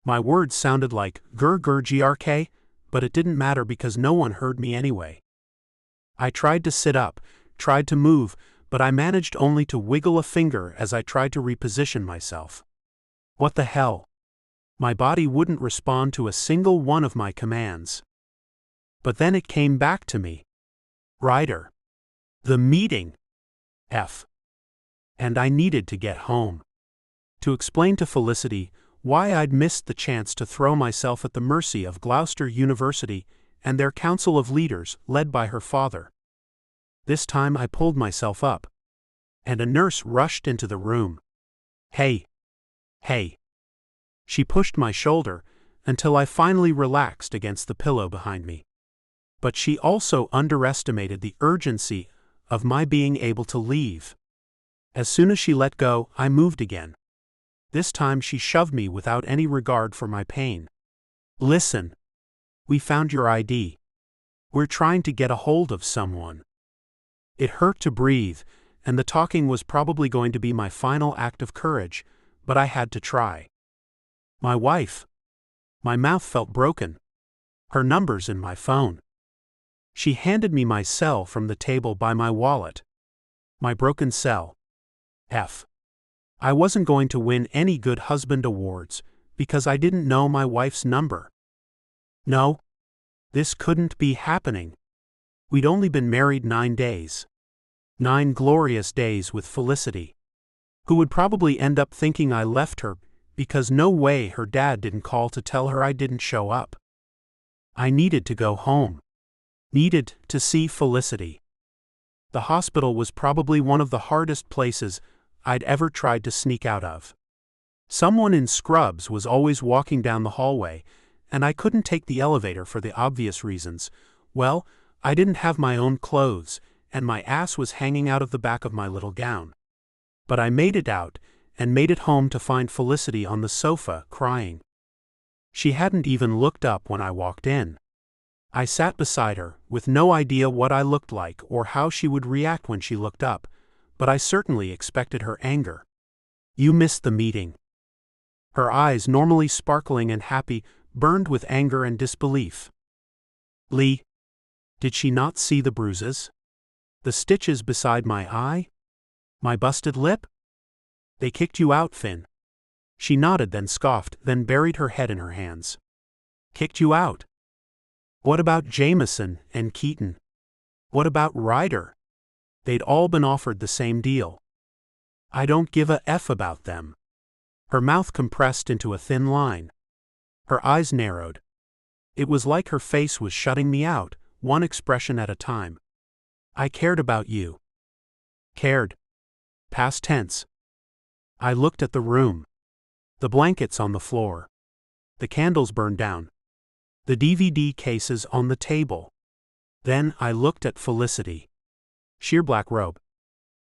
My words sounded like grk, but it didn't matter because no one heard me anyway. I tried to sit up, tried to move, but I managed only to wiggle a finger as I tried to reposition myself. What the hell? My body wouldn't respond to a single one of my commands. But then it came back to me. Ryder. The meeting. And I needed to get home. To explain to Felicity why I'd missed the chance to throw myself at the mercy of Gloucester University and their council of leaders led by her father. This time I pulled myself up. And a nurse rushed into the room. Hey. She pushed my shoulder until I finally relaxed against the pillow behind me. But she also underestimated the urgency of my being able to leave. As soon as she let go, I moved again. This time she shoved me without any regard for my pain. Listen. We found your ID. We're trying to get a hold of someone. It hurt to breathe, and the talking was probably going to be my final act of courage, but I had to try. My wife. My mouth felt broken. Her number's in my phone. She handed me my cell from the table by my wallet. My broken cell. I wasn't going to win any good husband awards because I didn't know my wife's number. No. This couldn't be happening. We'd only been married 9 days. 9 glorious days with Felicity, who would probably end up thinking I left her because no way her dad didn't call to tell her I didn't show up. I needed to go home. Needed to see Felicity. The hospital was probably one of the hardest places I'd ever tried to sneak out of. Someone in scrubs was always walking down the hallway, and I couldn't take the elevator for the obvious reasons. Well, I didn't have my own clothes, and my ass was hanging out of the back of my little gown. But I made it out, and made it home to find Felicity on the sofa, crying. She hadn't even looked up when I walked in. I sat beside her, with no idea what I looked like or how she would react when she looked up, but I certainly expected her anger. You missed the meeting. Her eyes, normally sparkling and happy, burned with anger and disbelief. Lee, did she not see the bruises? The stitches beside my eye? My busted lip? They kicked you out, Finn. She nodded, then scoffed, then buried her head in her hands. Kicked you out? What about Jameson and Keaton? What about Ryder? They'd all been offered the same deal. I don't give a F about them. Her mouth compressed into a thin line. Her eyes narrowed. It was like her face was shutting me out, one expression at a time. I cared about you. Cared. Past tense. I looked at the room. The blankets on the floor. The candles burned down. The DVD cases on the table. Then I looked at Felicity. Sheer black robe.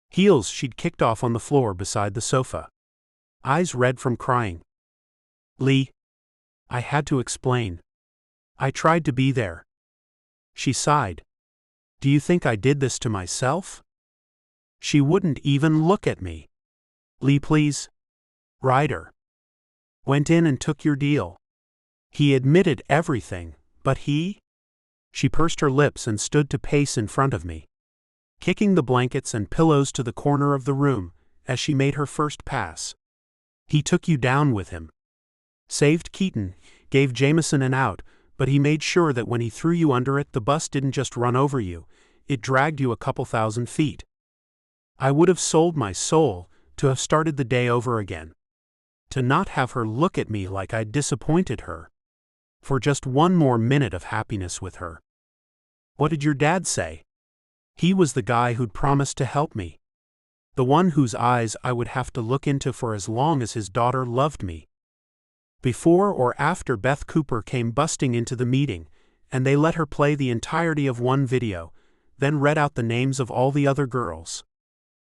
Heels she'd kicked off on the floor beside the sofa. Eyes red from crying. Lee. I had to explain. I tried to be there. She sighed. Do you think I did this to myself? She wouldn't even look at me. Lee, please. Ryder. Went in and took your deal. He admitted everything, but he? She pursed her lips and stood to pace in front of me, kicking the blankets and pillows to the corner of the room as she made her first pass. He took you down with him. Saved Keaton, gave Jameson an out, but he made sure that when he threw you under it, the bus didn't just run over you, it dragged you a couple thousand feet. I would have sold my soul to have started the day over again. To not have her look at me like I'd disappointed her. For just one more minute of happiness with her. What did your dad say? He was the guy who'd promised to help me. The one whose eyes I would have to look into for as long as his daughter loved me. Before or after Beth Cooper came busting into the meeting, and they let her play the entirety of one video, then read out the names of all the other girls.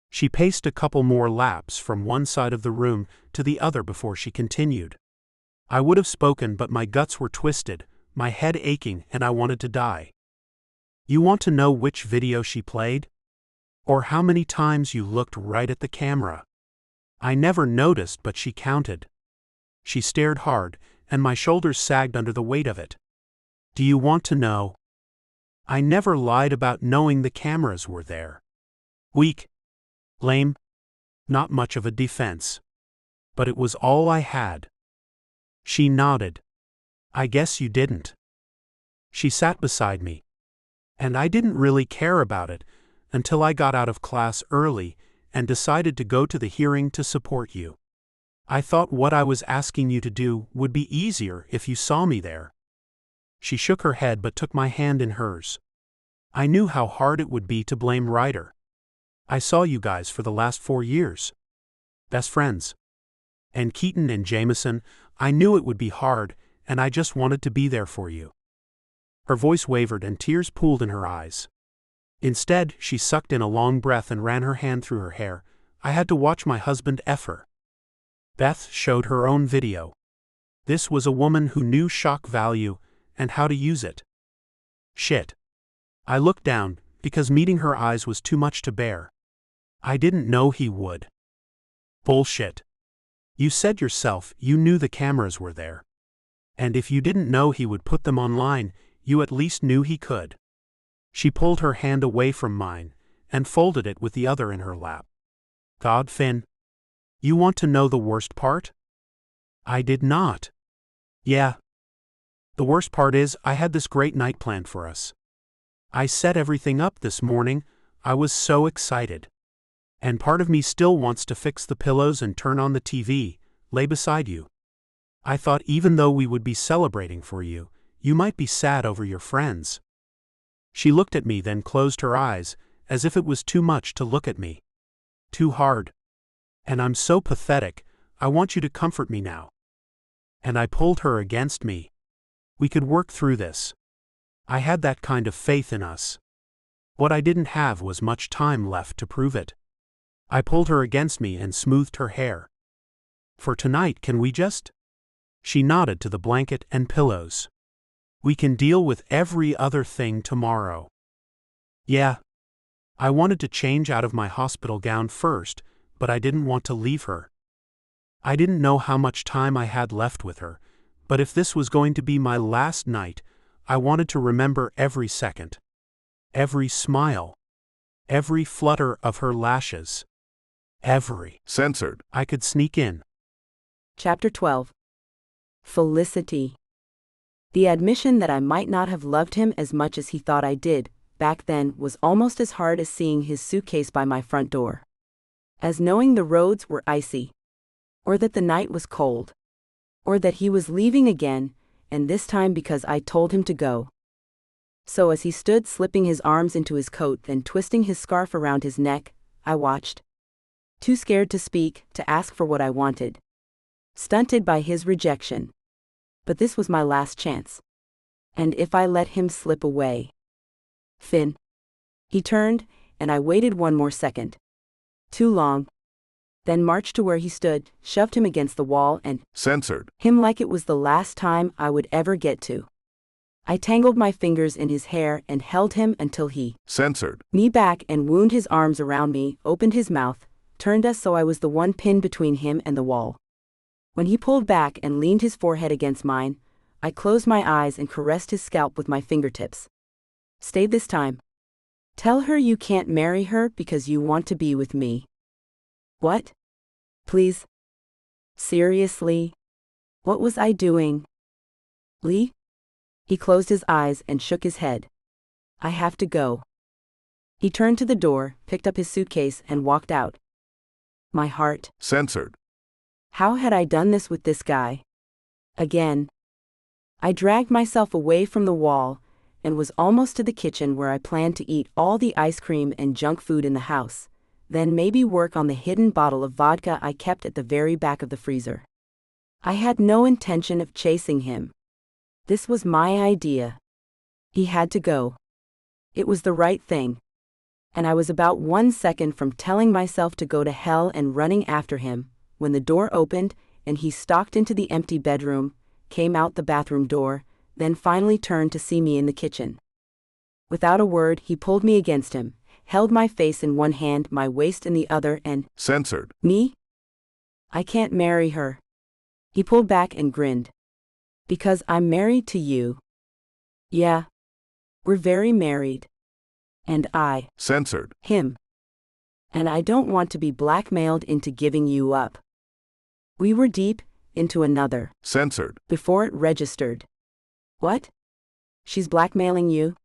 She paced a couple more laps from one side of the room to the other before she continued. I would have spoken, but my guts were twisted, my head aching, and I wanted to die. You want to know which video she played? Or how many times you looked right at the camera? I never noticed, but she counted. She stared hard, and my shoulders sagged under the weight of it. Do you want to know? I never lied about knowing the cameras were there. Weak. Lame. Not much of a defense. But it was all I had. She nodded. I guess you didn't. She sat beside me. And I didn't really care about it until I got out of class early and decided to go to the hearing to support you. I thought what I was asking you to do would be easier if you saw me there. She shook her head but took my hand in hers. I knew how hard it would be to blame Ryder. I saw you guys for the last 4 years. Best friends. And Keaton and Jameson, I knew it would be hard, and I just wanted to be there for you. Her voice wavered and tears pooled in her eyes. Instead, she sucked in a long breath and ran her hand through her hair. I had to watch my husband F her. Beth showed her own video. This was a woman who knew shock value and how to use it. Shit. I looked down, because meeting her eyes was too much to bear. I didn't know he would. Bullshit. You said yourself you knew the cameras were there. And if you didn't know he would put them online, you at least knew he could. She pulled her hand away from mine and folded it with the other in her lap. God, Finn. You want to know the worst part? I did not. Yeah. The worst part is I had this great night planned for us. I set everything up this morning. I was so excited. And part of me still wants to fix the pillows and turn on the TV, lay beside you. I thought even though we would be celebrating for you, you might be sad over your friends. She looked at me, then closed her eyes, as if it was too much to look at me. Too hard. And I'm so pathetic, I want you to comfort me now. And I pulled her against me. We could work through this. I had that kind of faith in us. What I didn't have was much time left to prove it. I pulled her against me and smoothed her hair. For tonight, can we just? She nodded to the blanket and pillows. We can deal with every other thing tomorrow. Yeah. I wanted to change out of my hospital gown first, but I didn't want to leave her. I didn't know how much time I had left with her, but if this was going to be my last night, I wanted to remember every second. Every smile. Every flutter of her lashes. Every. Censored. I could sneak in. Chapter 12. Felicity. The admission that I might not have loved him as much as he thought I did, back then, was almost as hard as seeing his suitcase by my front door. As knowing the roads were icy. Or that the night was cold. Or that he was leaving again, and this time because I told him to go. So as he stood slipping his arms into his coat and twisting his scarf around his neck, I watched. Too scared to speak, to ask for what I wanted. Stunted by his rejection. But this was my last chance. And if I let him slip away. Finn. He turned, and I waited one more second. Too long. Then marched to where he stood, shoved him against the wall and Censored. Him like it was the last time I would ever get to. I tangled my fingers in his hair and held him until he Censored. me back and wound his arms around me, opened his mouth, turned us so I was the one pinned between him and the wall. When he pulled back and leaned his forehead against mine, I closed my eyes and caressed his scalp with my fingertips. Stay this time. Tell her you can't marry her because you want to be with me. What? Please? Seriously? What was I doing? Lee? He closed his eyes and shook his head. I have to go. He turned to the door, picked up his suitcase and walked out. My heart. Censored. How had I done this with this guy? Again. I dragged myself away from the wall and was almost to the kitchen where I planned to eat all the ice cream and junk food in the house, then maybe work on the hidden bottle of vodka I kept at the very back of the freezer. I had no intention of chasing him. This was my idea. He had to go. It was the right thing. And I was about 1 second from telling myself to go to hell and running after him, when the door opened and he stalked into the empty bedroom, came out the bathroom door, then finally turned to see me in the kitchen. Without a word, he pulled me against him, held my face in one hand, my waist in the other, and Censored. Me? I can't marry her. He pulled back and grinned. Because I'm married to you. Yeah. We're very married. And I. Censored. Him. And I don't want to be blackmailed into giving you up. We were deep into another. Censored. Before it registered. What? She's blackmailing you?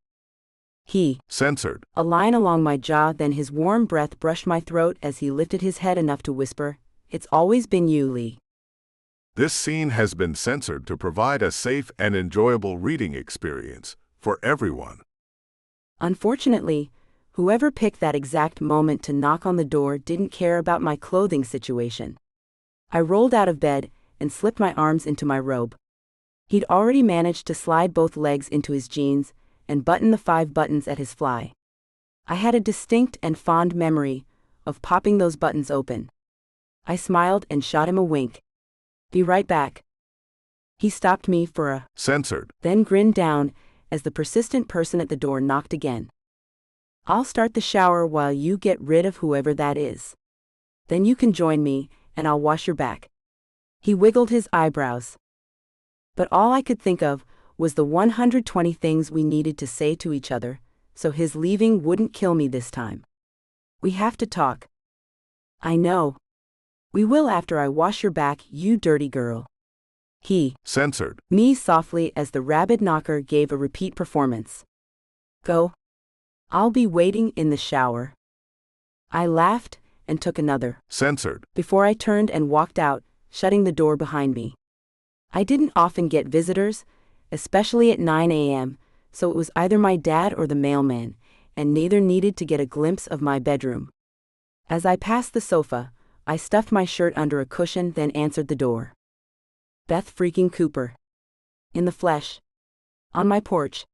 He. Censored. A line along my jaw, then his warm breath brushed my throat as he lifted his head enough to whisper, "It's always been you, Lee." This scene has been censored to provide a safe and enjoyable reading experience for everyone. Unfortunately, whoever picked that exact moment to knock on the door didn't care about my clothing situation. I rolled out of bed and slipped my arms into my robe. He'd already managed to slide both legs into his jeans and button the 5 buttons at his fly. I had a distinct and fond memory of popping those buttons open. I smiled and shot him a wink. Be right back. He stopped me for a Censored. then grinned down as the persistent person at the door knocked again. I'll start the shower while you get rid of whoever that is. Then you can join me, and I'll wash your back. He wiggled his eyebrows. But all I could think of was the 120 things we needed to say to each other, so his leaving wouldn't kill me this time. We have to talk. I know. We will after I wash your back, you dirty girl. He. Censored. Me softly as the rabid knocker gave a repeat performance. Go. I'll be waiting in the shower. I laughed and took another. Censored. Before I turned and walked out, shutting the door behind me. I didn't often get visitors, especially at 9 a.m., so it was either my dad or the mailman, and neither needed to get a glimpse of my bedroom. As I passed the sofa, I stuffed my shirt under a cushion, then answered the door. Beth freaking Cooper. In the flesh. On my porch.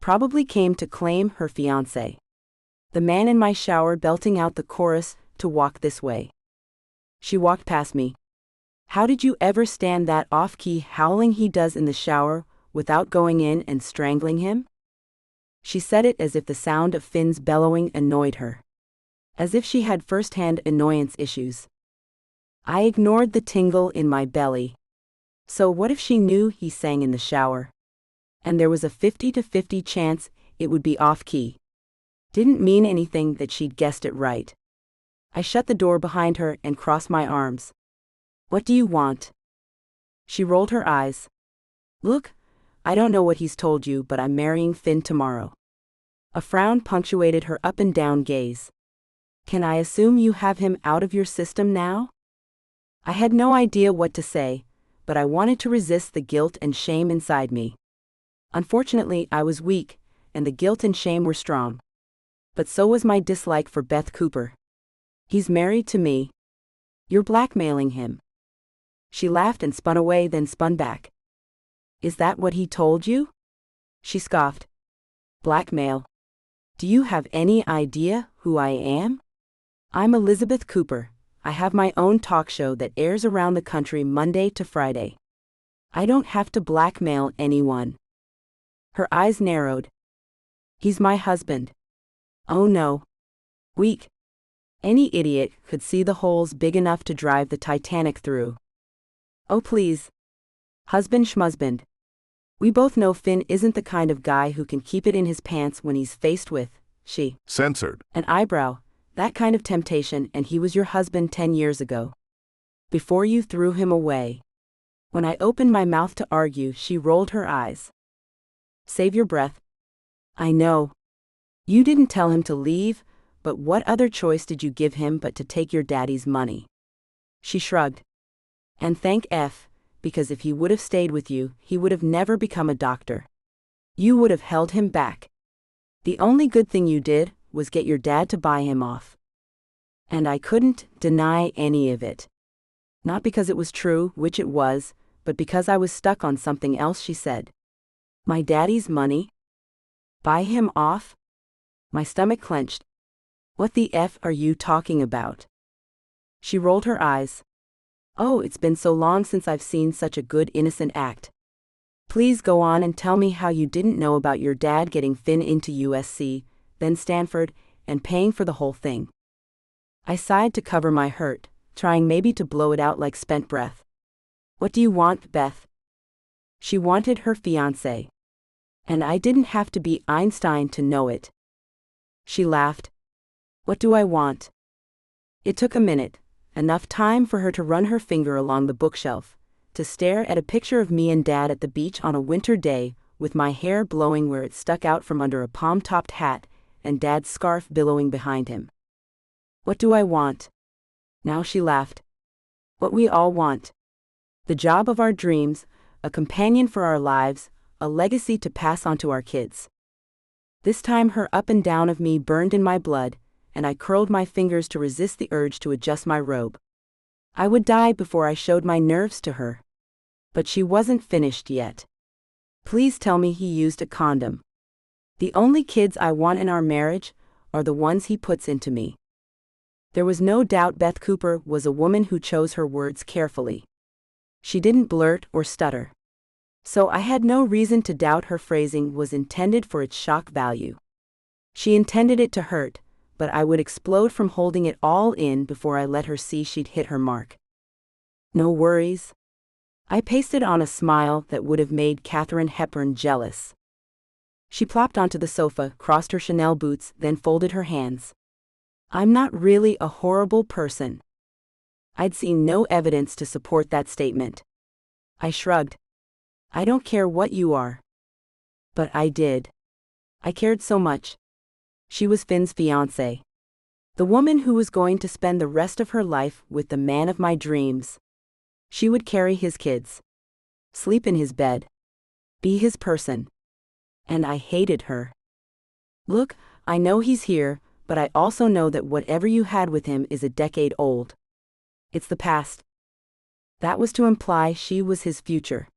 Probably came to claim her fiancé. The man in my shower belting out the chorus to Walk This Way. She walked past me. How did you ever stand that off-key howling he does in the shower without going in and strangling him? She said it as if the sound of Finn's bellowing annoyed her. As if she had first-hand annoyance issues. I ignored the tingle in my belly. So what if she knew he sang in the shower? And there was a 50-50 chance it would be off-key. Didn't mean anything that she'd guessed it right. I shut the door behind her and crossed my arms. What do you want? She rolled her eyes. Look, I don't know what he's told you, but I'm marrying Finn tomorrow. A frown punctuated her up and down gaze. Can I assume you have him out of your system now? I had no idea what to say, but I wanted to resist the guilt and shame inside me. Unfortunately, I was weak, and the guilt and shame were strong. But so was my dislike for Beth Cooper. He's married to me. You're blackmailing him. She laughed and spun away, then spun back. Is that what he told you? She scoffed. Blackmail. Do you have any idea who I am? I'm Elizabeth Cooper. I have my own talk show that airs around the country Monday to Friday. I don't have to blackmail anyone. Her eyes narrowed. He's my husband. Oh no. Weak. Any idiot could see the holes big enough to drive the Titanic through. Oh please. Husband schmuzband. We both know Finn isn't the kind of guy who can keep it in his pants when he's faced with, censored, an eyebrow, that kind of temptation, and he was your husband 10 years ago. Before you threw him away. When I opened my mouth to argue, she rolled her eyes. Save your breath. I know. You didn't tell him to leave, but what other choice did you give him but to take your daddy's money? She shrugged. And thank F, because if he would have stayed with you, he would have never become a doctor. You would have held him back. The only good thing you did was get your dad to buy him off. And I couldn't deny any of it. Not because it was true, which it was, but because I was stuck on something else she said. My daddy's money? Buy him off? My stomach clenched. What the F are you talking about? She rolled her eyes. Oh, it's been so long since I've seen such a good innocent act. Please go on and tell me how you didn't know about your dad getting Finn into USC, then Stanford, and paying for the whole thing. I sighed to cover my hurt, trying maybe to blow it out like spent breath. What do you want, Beth? She wanted her fiancé. And I didn't have to be Einstein to know it. She laughed. What do I want? It took a minute, enough time for her to run her finger along the bookshelf, to stare at a picture of me and Dad at the beach on a winter day, with my hair blowing where it stuck out from under a palm-topped hat, and Dad's scarf billowing behind him. What do I want? Now she laughed. What we all want. The job of our dreams, a companion for our lives, a legacy to pass on to our kids. This time her up and down of me burned in my blood, and I curled my fingers to resist the urge to adjust my robe. I would die before I showed my nerves to her. But she wasn't finished yet. Please tell me he used a condom. The only kids I want in our marriage are the ones he puts into me. There was no doubt Beth Cooper was a woman who chose her words carefully. She didn't blurt or stutter. So I had no reason to doubt her phrasing was intended for its shock value. She intended it to hurt, but I would explode from holding it all in before I let her see she'd hit her mark. No worries. I pasted on a smile that would have made Katharine Hepburn jealous. She plopped onto the sofa, crossed her Chanel boots, then folded her hands. I'm not really a horrible person. I'd seen no evidence to support that statement. I shrugged. I don't care what you are. But I did. I cared so much. She was Finn's fiancée. The woman who was going to spend the rest of her life with the man of my dreams. She would carry his kids. Sleep in his bed. Be his person. And I hated her. Look, I know he's here, but I also know that whatever you had with him is a decade old. It's the past. That was to imply she was his future.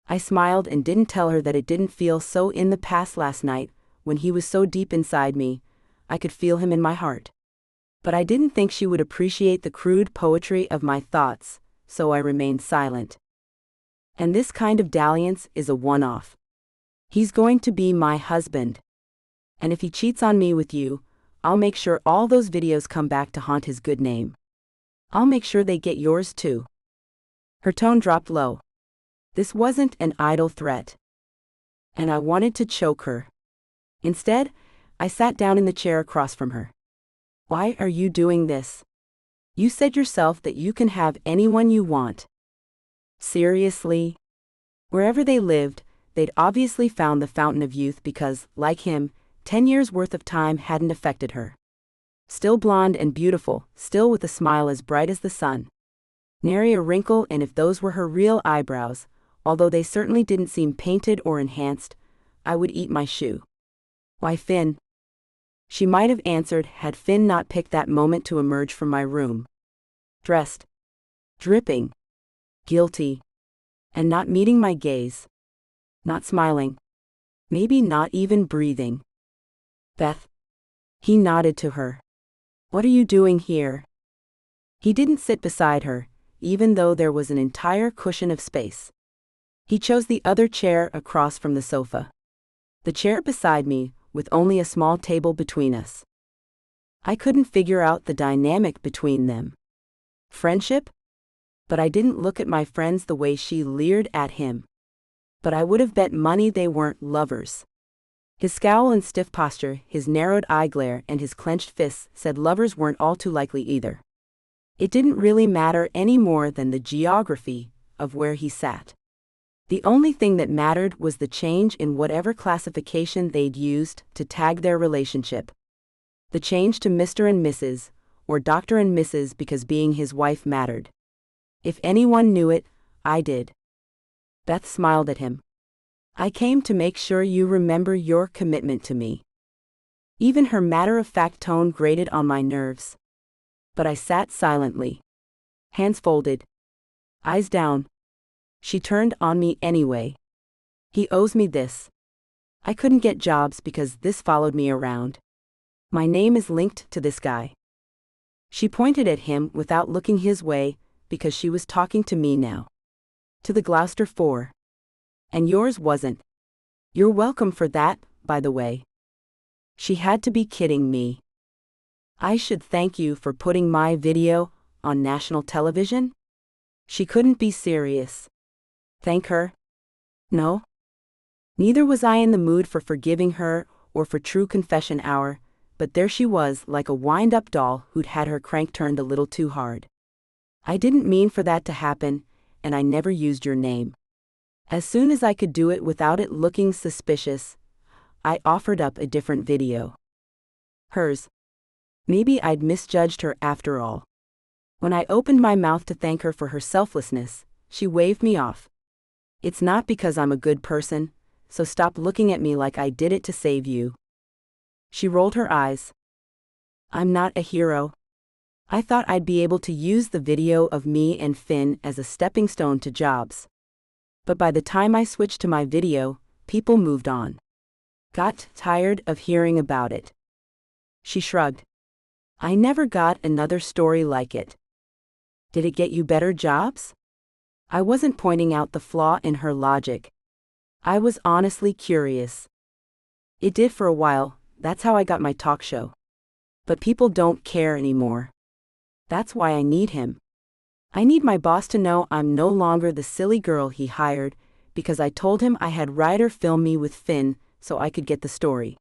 I smiled and didn't tell her that it didn't feel so in the past last night, when he was so deep inside me, I could feel him in my heart. But I didn't think she would appreciate the crude poetry of my thoughts, so I remained silent. And this kind of dalliance is a one-off. He's going to be my husband. And if he cheats on me with you, I'll make sure all those videos come back to haunt his good name. I'll make sure they get yours too. Her tone dropped low. This wasn't an idle threat. And I wanted to choke her. Instead, I sat down in the chair across from her. Why are you doing this? You said yourself that you can have anyone you want. Seriously? Wherever they lived, they'd obviously found the fountain of youth because, like him, 10 years' worth of time hadn't affected her. Still blonde and beautiful, still with a smile as bright as the sun. Nary a wrinkle, and if those were her real eyebrows, although they certainly didn't seem painted or enhanced, I would eat my shoe. Why, Finn? She might have answered had Finn not picked that moment to emerge from my room. Dressed. Dripping. Guilty. And not meeting my gaze. Not smiling. Maybe not even breathing. Beth. He nodded to her. What are you doing here? He didn't sit beside her, even though there was an entire cushion of space. He chose the other chair across from the sofa. The chair beside me, with only a small table between us. I couldn't figure out the dynamic between them. Friendship? But I didn't look at my friends the way she leered at him. But I would have bet money they weren't lovers. His scowl and stiff posture, his narrowed eye glare, and his clenched fists said lovers weren't all too likely either. It didn't really matter any more than the geography of where he sat. The only thing that mattered was the change in whatever classification they'd used to tag their relationship. The change to Mr. and Mrs., or Dr. and Mrs. because being his wife mattered. If anyone knew it, I did. Beth smiled at him. I came to make sure you remember your commitment to me. Even her matter-of-fact tone grated on my nerves. But I sat silently. Hands folded. Eyes down. She turned on me anyway. He owes me this. I couldn't get jobs because this followed me around. My name is linked to this guy. She pointed at him without looking his way because she was talking to me now. To the Gloucester 4. And yours wasn't. You're welcome for that, by the way. She had to be kidding me. I should thank you for putting my video on national television? She couldn't be serious. Thank her? No. Neither was I in the mood for forgiving her or for true confession hour, but there she was like a wind-up doll who'd had her crank turned a little too hard. I didn't mean for that to happen, and I never used your name. As soon as I could do it without it looking suspicious, I offered up a different video. Hers. Maybe I'd misjudged her after all. When I opened my mouth to thank her for her selflessness, she waved me off. It's not because I'm a good person, so stop looking at me like I did it to save you. She rolled her eyes. I'm not a hero. I thought I'd be able to use the video of me and Finn as a stepping stone to jobs. But by the time I switched to my video, people moved on. Got tired of hearing about it. She shrugged. I never got another story like it. Did it get you better jobs? I wasn't pointing out the flaw in her logic. I was honestly curious. It did for a while, that's how I got my talk show. But people don't care anymore. That's why I need him. I need my boss to know I'm no longer the silly girl he hired, because I told him I had Ryder film me with Finn so I could get the story.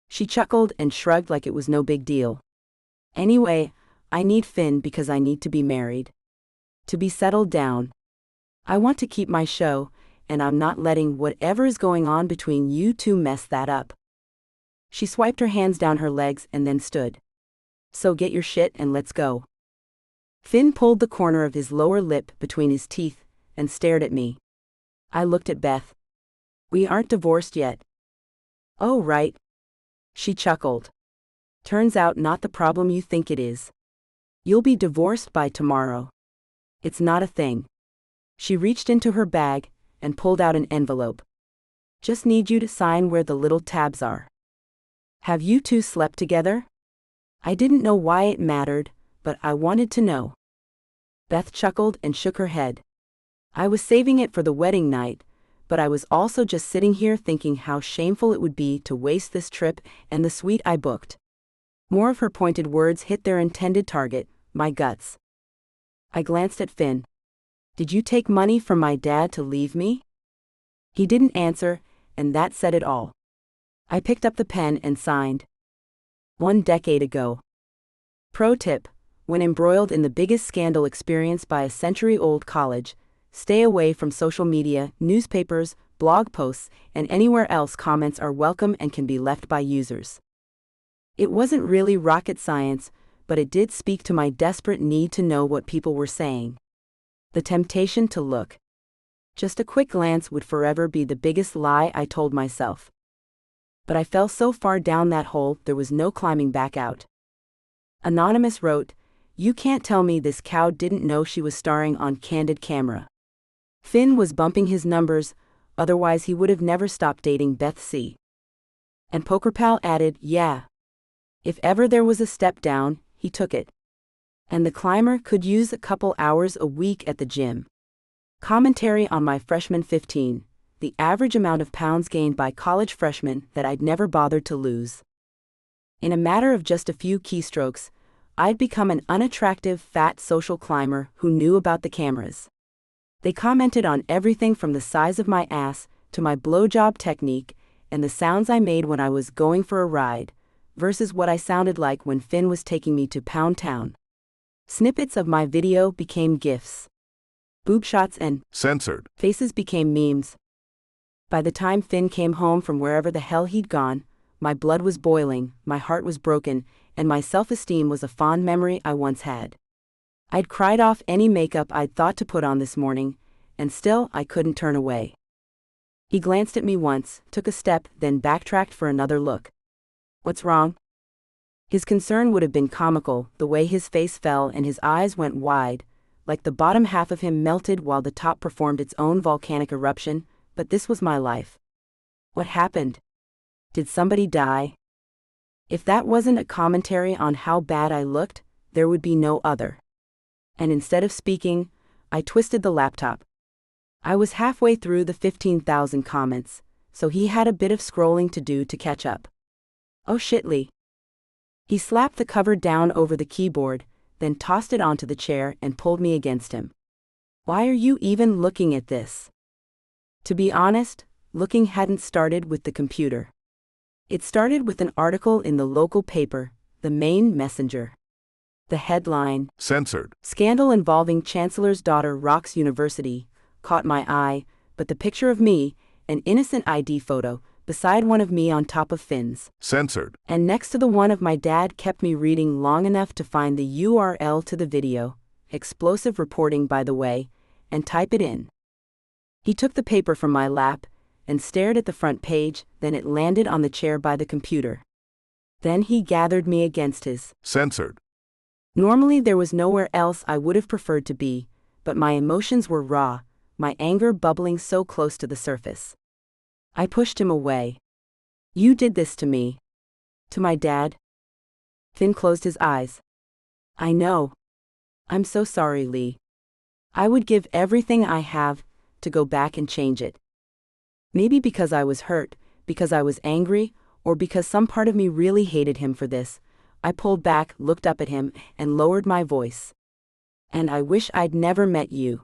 She chuckled and shrugged like it was no big deal. Anyway, I need Finn because I need to be married. To be settled down. I want to keep my show, and I'm not letting whatever is going on between you two mess that up. She swiped her hands down her legs and then stood. So get your shit and let's go. Finn pulled the corner of his lower lip between his teeth and stared at me. I looked at Beth. We aren't divorced yet. Oh, right. She chuckled. Turns out not the problem you think it is. You'll be divorced by tomorrow. It's not a thing. She reached into her bag and pulled out an envelope. Just need you to sign where the little tabs are. Have you two slept together? I didn't know why it mattered, but I wanted to know. Beth chuckled and shook her head. I was saving it for the wedding night, but I was also just sitting here thinking how shameful it would be to waste this trip and the suite I booked. More of her pointed words hit their intended target, my guts. I glanced at Finn. Did you take money from my dad to leave me? He didn't answer, and that said it all. I picked up the pen and signed. 1 decade ago. Pro tip: when embroiled in the biggest scandal experienced by a century-old college, stay away from social media, newspapers, blog posts, and anywhere else comments are welcome and can be left by users. It wasn't really rocket science, but it did speak to my desperate need to know what people were saying. The temptation to look. Just a quick glance would forever be the biggest lie, I told myself. But I fell so far down that hole there was no climbing back out. Anonymous wrote, "You can't tell me this cow didn't know she was starring on candid camera." Finn was bumping his numbers, otherwise he would have never stopped dating Beth C. And PokerPal added, "Yeah. If ever there was a step down, he took it. And the climber could use a couple hours a week at the gym." Commentary on my freshman 15, the average amount of pounds gained by college freshmen that I'd never bothered to lose. In a matter of just a few keystrokes, I'd become an unattractive, fat social climber who knew about the cameras. They commented on everything from the size of my ass to my blowjob technique and the sounds I made when I was going for a ride, versus what I sounded like when Finn was taking me to Pound Town. Snippets of my video became GIFs. Boob shots and censored faces became memes. By the time Finn came home from wherever the hell he'd gone, my blood was boiling, my heart was broken, and my self-esteem was a fond memory I once had. I'd cried off any makeup I'd thought to put on this morning, and still I couldn't turn away. He glanced at me once, took a step, then backtracked for another look. "What's wrong?" His concern would have been comical, the way his face fell and his eyes went wide, like the bottom half of him melted while the top performed its own volcanic eruption, but this was my life. What happened? Did somebody die? If that wasn't a commentary on how bad I looked, there would be no other. And instead of speaking, I twisted the laptop. I was halfway through the 15,000 comments, so he had a bit of scrolling to do to catch up. "Oh shit, Lee." He slapped the cover down over the keyboard, then tossed it onto the chair and pulled me against him. "Why are you even looking at this?" To be honest, looking hadn't started with the computer. It started with an article in the local paper, the Maine Messenger. The headline, censored "Scandal Involving Chancellor's Daughter Rocks University," caught my eye, but the picture of me, an innocent ID photo, beside one of me on top of Finn's, censored and next to the one of my dad, kept me reading long enough to find the URL to the video, explosive reporting by the way, and type it in. He took the paper from my lap and stared at the front page, then it landed on the chair by the computer. Then he gathered me against his censored. Normally there was nowhere else I would have preferred to be, but my emotions were raw, my anger bubbling so close to the surface. I pushed him away. "You did this to me." "To my dad?" Finn closed his eyes. "I know. I'm so sorry, Lee. I would give everything I have to go back and change it. Maybe because I was hurt, because I was angry, or because some part of me really hated him for this, I pulled back, looked up at him, and lowered my voice. And I wish I'd never met you."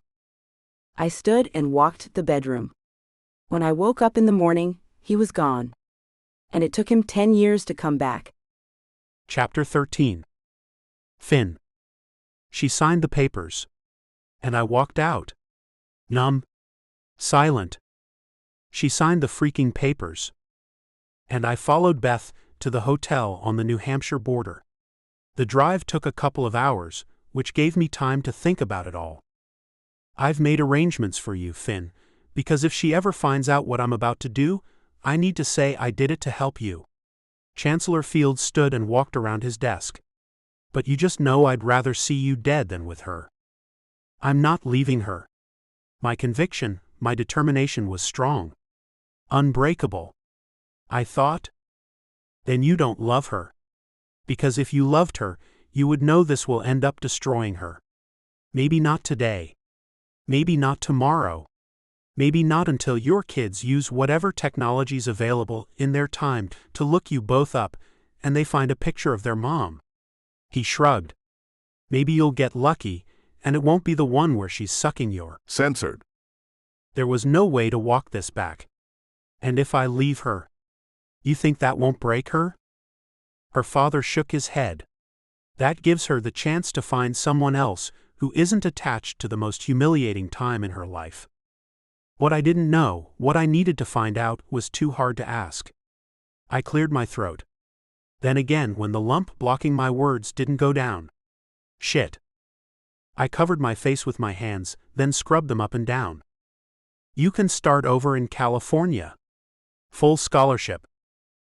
I stood and walked to the bedroom. When I woke up in the morning, he was gone. And it took him 10 years to come back. Chapter 13. Finn. She signed the papers. And I walked out. Numb. Silent. She signed the freaking papers. And I followed Beth to the hotel on the New Hampshire border. The drive took a couple of hours, which gave me time to think about it all. "I've made arrangements for you, Finn, because if she ever finds out what I'm about to do, I need to say I did it to help you." Chancellor Fields stood and walked around his desk. "But you just know I'd rather see you dead than with her. I'm not leaving her." My conviction, my determination was strong. Unbreakable. I thought, "Then you don't love her. Because if you loved her, you would know this will end up destroying her. Maybe not today. Maybe not tomorrow. Maybe not until your kids use whatever technology's available in their time to look you both up and they find a picture of their mom." He shrugged. "Maybe you'll get lucky, and it won't be the one where she's sucking your. Censored. There was no way to walk this back. And if I leave her, you think that won't break her? Her father shook his head. That gives her the chance to find someone else who isn't attached to the most humiliating time in her life. What I didn't know, what I needed to find out, was too hard to ask. I cleared my throat. Then again, when the lump blocking my words didn't go down. Shit. I covered my face with my hands, then scrubbed them up and down. You can start over in California. Full scholarship.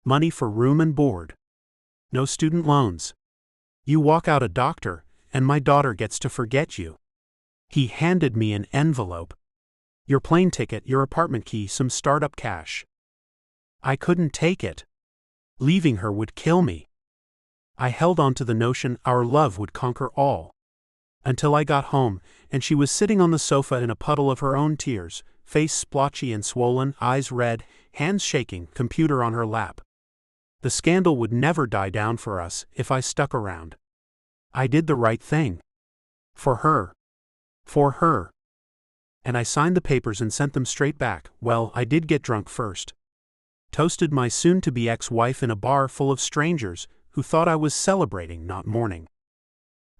Money for room and board. No student loans. You walk out a doctor, and my daughter gets to forget you. He handed me an envelope. Your plane ticket, your apartment key, some startup cash. I couldn't take it. Leaving her would kill me. I held on to the notion our love would conquer all. Until I got home, and she was sitting on the sofa in a puddle of her own tears, face splotchy and swollen, eyes red, hands shaking, computer on her lap. The scandal would never die down for us if I stuck around. I did the right thing. For her. For her. And I signed the papers and sent them straight back. Well, I did get drunk first. Toasted my soon-to-be ex-wife in a bar full of strangers who thought I was celebrating, not mourning.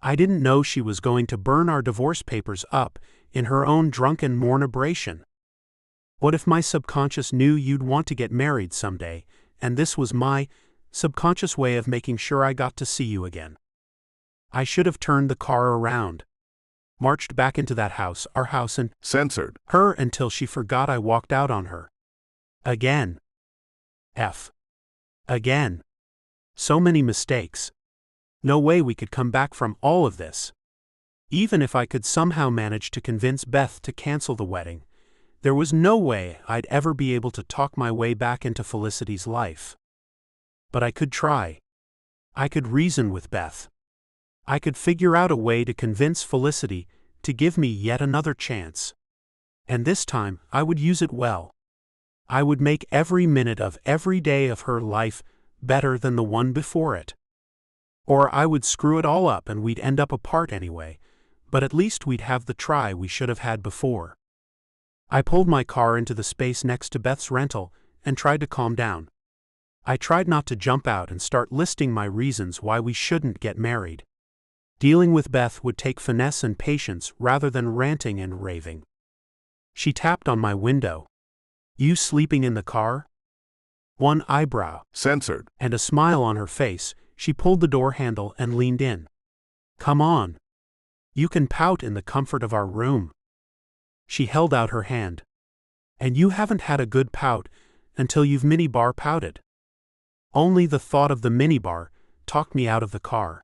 I didn't know she was going to burn our divorce papers up in her own drunken mournabration. What if my subconscious knew you'd want to get married someday, and this was my subconscious way of making sure I got to see you again? I should have turned the car around. Marched back into that house, our house, and Censored. her until she forgot I walked out on her. Again. Again. So many mistakes. No way we could come back from all of this. Even if I could somehow manage to convince Beth to cancel the wedding, there was no way I'd ever be able to talk my way back into Felicity's life. But I could try. I could reason with Beth. I could figure out a way to convince Felicity to give me yet another chance. And this time, I would use it well. I would make every minute of every day of her life better than the one before it. Or I would screw it all up and we'd end up apart anyway, but at least we'd have the try we should have had before. I pulled my car into the space next to Beth's rental and tried to calm down. I tried not to jump out and start listing my reasons why we shouldn't get married. Dealing with Beth would take finesse and patience rather than ranting and raving. She tapped on my window. You sleeping in the car? One eyebrow. Censored. And a smile on her face, she pulled the door handle and leaned in. Come on. You can pout in the comfort of our room. She held out her hand. And you haven't had a good pout until you've minibar pouted. Only the thought of the minibar talked me out of the car.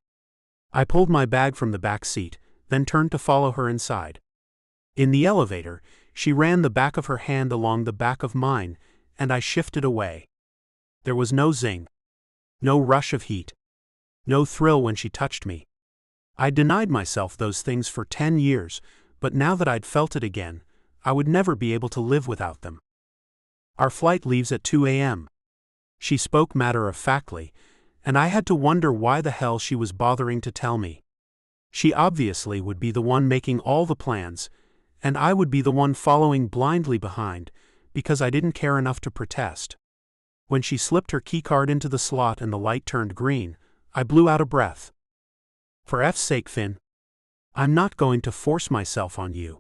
I pulled my bag from the back seat, then turned to follow her inside. In the elevator, she ran the back of her hand along the back of mine, and I shifted away. There was no zing. No rush of heat. No thrill when she touched me. I'd denied myself those things for 10 years, but now that I'd felt it again, I would never be able to live without them. Our flight leaves at 2 a.m. She spoke matter-of-factly, and I had to wonder why the hell she was bothering to tell me. She obviously would be the one making all the plans, and I would be the one following blindly behind, because I didn't care enough to protest. When she slipped her keycard into the slot and the light turned green, I blew out a breath. For F's sake, Finn, I'm not going to force myself on you.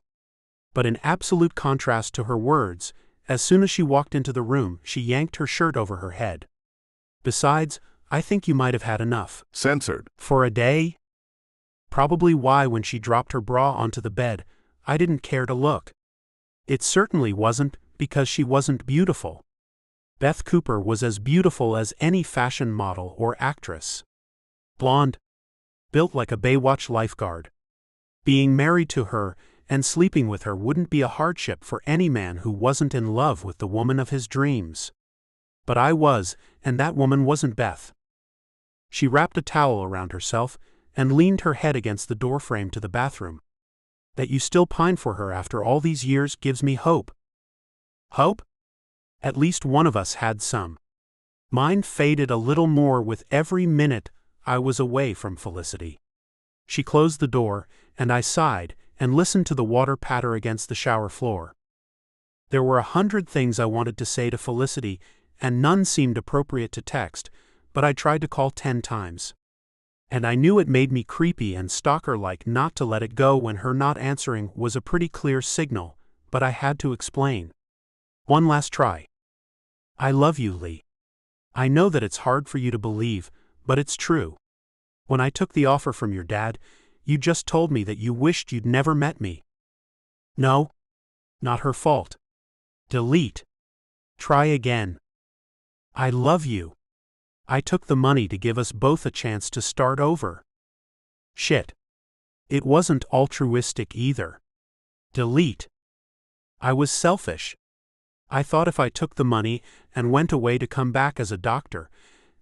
But in absolute contrast to her words, as soon as she walked into the room, she yanked her shirt over her head. Besides, I think you might have had enough. Censored. For a day? Probably why when she dropped her bra onto the bed, I didn't care to look. It certainly wasn't because she wasn't beautiful. Beth Cooper was as beautiful as any fashion model or actress. Blonde. Built like a Baywatch lifeguard. Being married to her and sleeping with her wouldn't be a hardship for any man who wasn't in love with the woman of his dreams. But I was, and that woman wasn't Beth. She wrapped a towel around herself and leaned her head against the doorframe to the bathroom. That you still pine for her after all these years gives me hope. Hope? At least one of us had some. Mine faded a little more with every minute I was away from Felicity. She closed the door, and I sighed and listened to the water patter against the shower floor. There were 100 things I wanted to say to Felicity, and none seemed appropriate to text, but I tried to call 10 times. And I knew it made me creepy and stalker-like not to let it go when her not answering was a pretty clear signal, but I had to explain. One last try. I love you, Lee. I know that it's hard for you to believe, but it's true. When I took the offer from your dad, you just told me that you wished you'd never met me. No. Not her fault. Delete. Try again. I love you. I took the money to give us both a chance to start over. Shit. It wasn't altruistic either. Delete. I was selfish. I thought if I took the money and went away to come back as a doctor,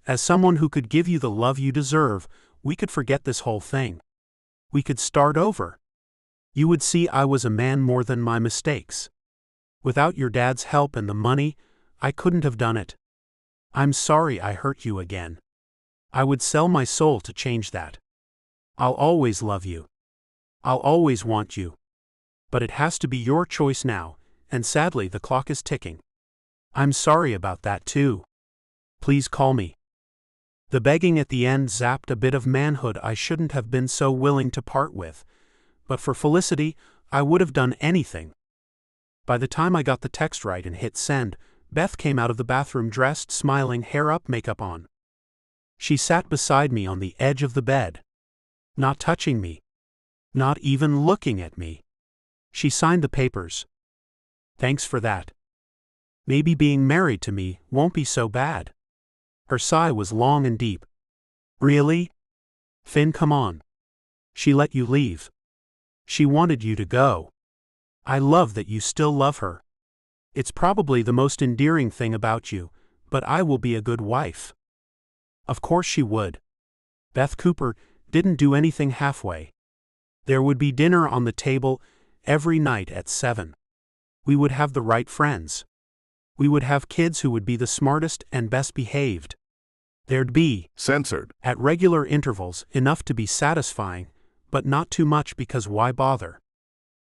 as someone who could give you the love you deserve, we could forget this whole thing. We could start over. You would see I was a man more than my mistakes. Without your dad's help and the money, I couldn't have done it. I'm sorry I hurt you again. I would sell my soul to change that. I'll always love you. I'll always want you. But it has to be your choice now, and sadly the clock is ticking. I'm sorry about that too. Please call me. The begging at the end zapped a bit of manhood I shouldn't have been so willing to part with, but for Felicity, I would have done anything. By the time I got the text right and hit send, Beth came out of the bathroom dressed, smiling, hair up, makeup on. She sat beside me on the edge of the bed. Not touching me. Not even looking at me. She signed the papers. Thanks for that. Maybe being married to me won't be so bad. Her sigh was long and deep. Really? Finn, come on. She let you leave. She wanted you to go. I love that you still love her. It's probably the most endearing thing about you, but I will be a good wife. Of course she would. Beth Cooper didn't do anything halfway. There would be dinner on the table every night at 7. We would have the right friends. We would have kids who would be the smartest and best behaved. There'd be, censored, at regular intervals, enough to be satisfying, but not too much because why bother?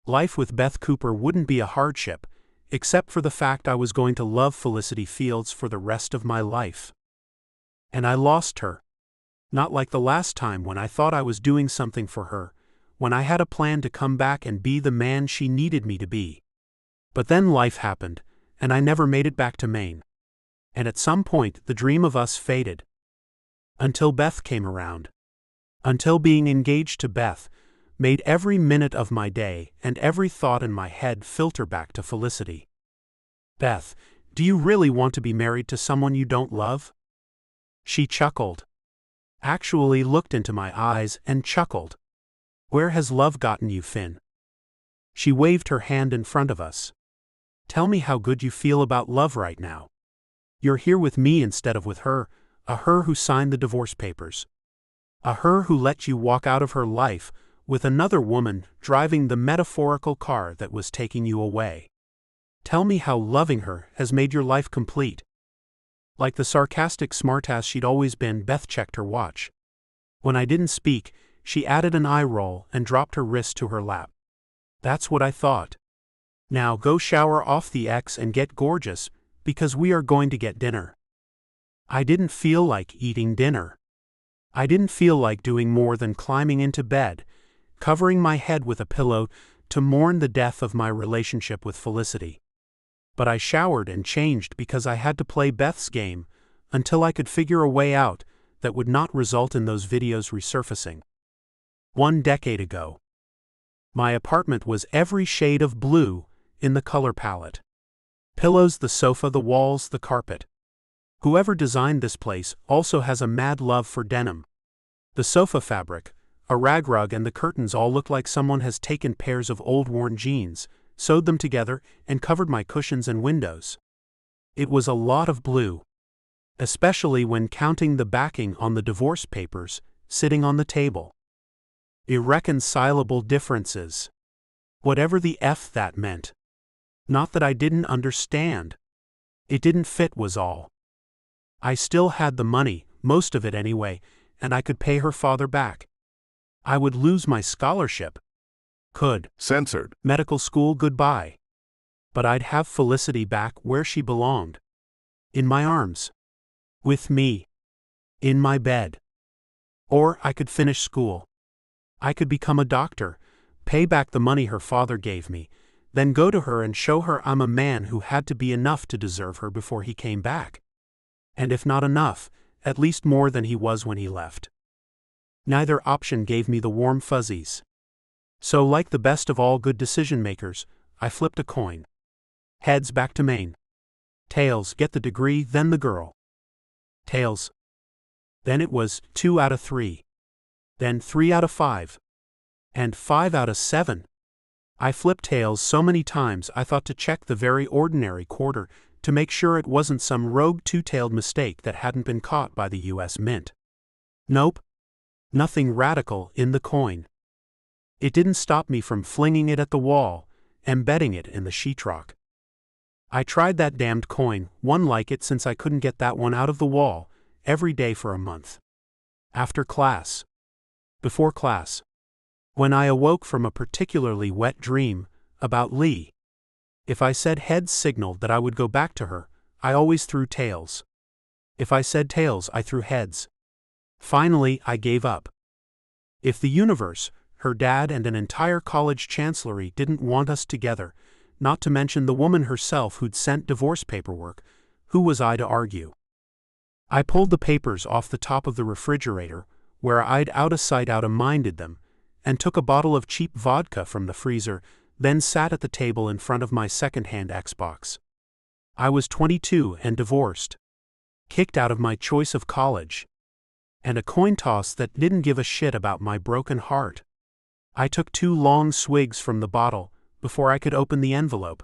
Life with Beth Cooper wouldn't be a hardship, except for the fact I was going to love Felicity Fields for the rest of my life. And I lost her. Not like the last time when I thought I was doing something for her, when I had a plan to come back and be the man she needed me to be. But then life happened, and I never made it back to Maine. And at some point the dream of us faded. Until Beth came around. Until being engaged to Beth made every minute of my day and every thought in my head filter back to Felicity. Beth, do you really want to be married to someone you don't love? She chuckled. Actually looked into my eyes and chuckled. Where has love gotten you, Finn? She waved her hand in front of us. Tell me how good you feel about love right now. You're here with me instead of with her, a her who signed the divorce papers. A her who let you walk out of her life with another woman driving the metaphorical car that was taking you away. Tell me how loving her has made your life complete. Like the sarcastic smartass she'd always been, Beth checked her watch. When I didn't speak, she added an eye roll and dropped her wrist to her lap. That's what I thought. Now go shower off the X and get gorgeous, because we are going to get dinner. I didn't feel like eating dinner. I didn't feel like doing more than climbing into bed, covering my head with a pillow to mourn the death of my relationship with Felicity. But I showered and changed because I had to play Beth's game until I could figure a way out that would not result in those videos resurfacing. 1 decade ago. My apartment was every shade of blue in the color palette. Pillows, the sofa, the walls, the carpet. Whoever designed this place also has a mad love for denim. The sofa fabric, a rag rug, and the curtains all look like someone has taken pairs of old worn jeans, sewed them together, and covered my cushions and windows. It was a lot of blue. Especially when counting the backing on the divorce papers sitting on the table. Irreconcilable differences. Whatever the F that meant. Not that I didn't understand. It didn't fit was all. I still had the money, most of it anyway, and I could pay her father back. I would lose my scholarship. Could. Censored. Medical school goodbye. But I'd have Felicity back where she belonged. In my arms. With me. In my bed. Or I could finish school. I could become a doctor, pay back the money her father gave me, then go to her and show her I'm a man who had to be enough to deserve her before he came back. And if not enough, at least more than he was when he left. Neither option gave me the warm fuzzies. So, like the best of all good decision makers, I flipped a coin. Heads, back to Maine. Tails, get the degree, then the girl. Tails. Then it was 2 out of 3. Then 3 out of 5. And 5 out of 7. I flipped tails so many times I thought to check the very ordinary quarter to make sure it wasn't some rogue two-tailed mistake that hadn't been caught by the U.S. Mint. Nope. Nothing radical in the coin. It didn't stop me from flinging it at the wall, embedding it in the sheetrock. I tried that damned coin, one like it since I couldn't get that one out of the wall, every day for a month. After class. Before class. When I awoke from a particularly wet dream about Lee. If I said heads signaled that I would go back to her, I always threw tails. If I said tails, I threw heads. Finally, I gave up. If the universe, her dad and an entire college chancellery didn't want us together, not to mention the woman herself who'd sent divorce paperwork, who was I to argue? I pulled the papers off the top of the refrigerator, where I'd out of sight out of minded them, and took a bottle of cheap vodka from the freezer, then sat at the table in front of my second-hand Xbox. I was 22 and divorced. Kicked out of my choice of college. And a coin toss that didn't give a shit about my broken heart. I took 2 long swigs from the bottle before I could open the envelope.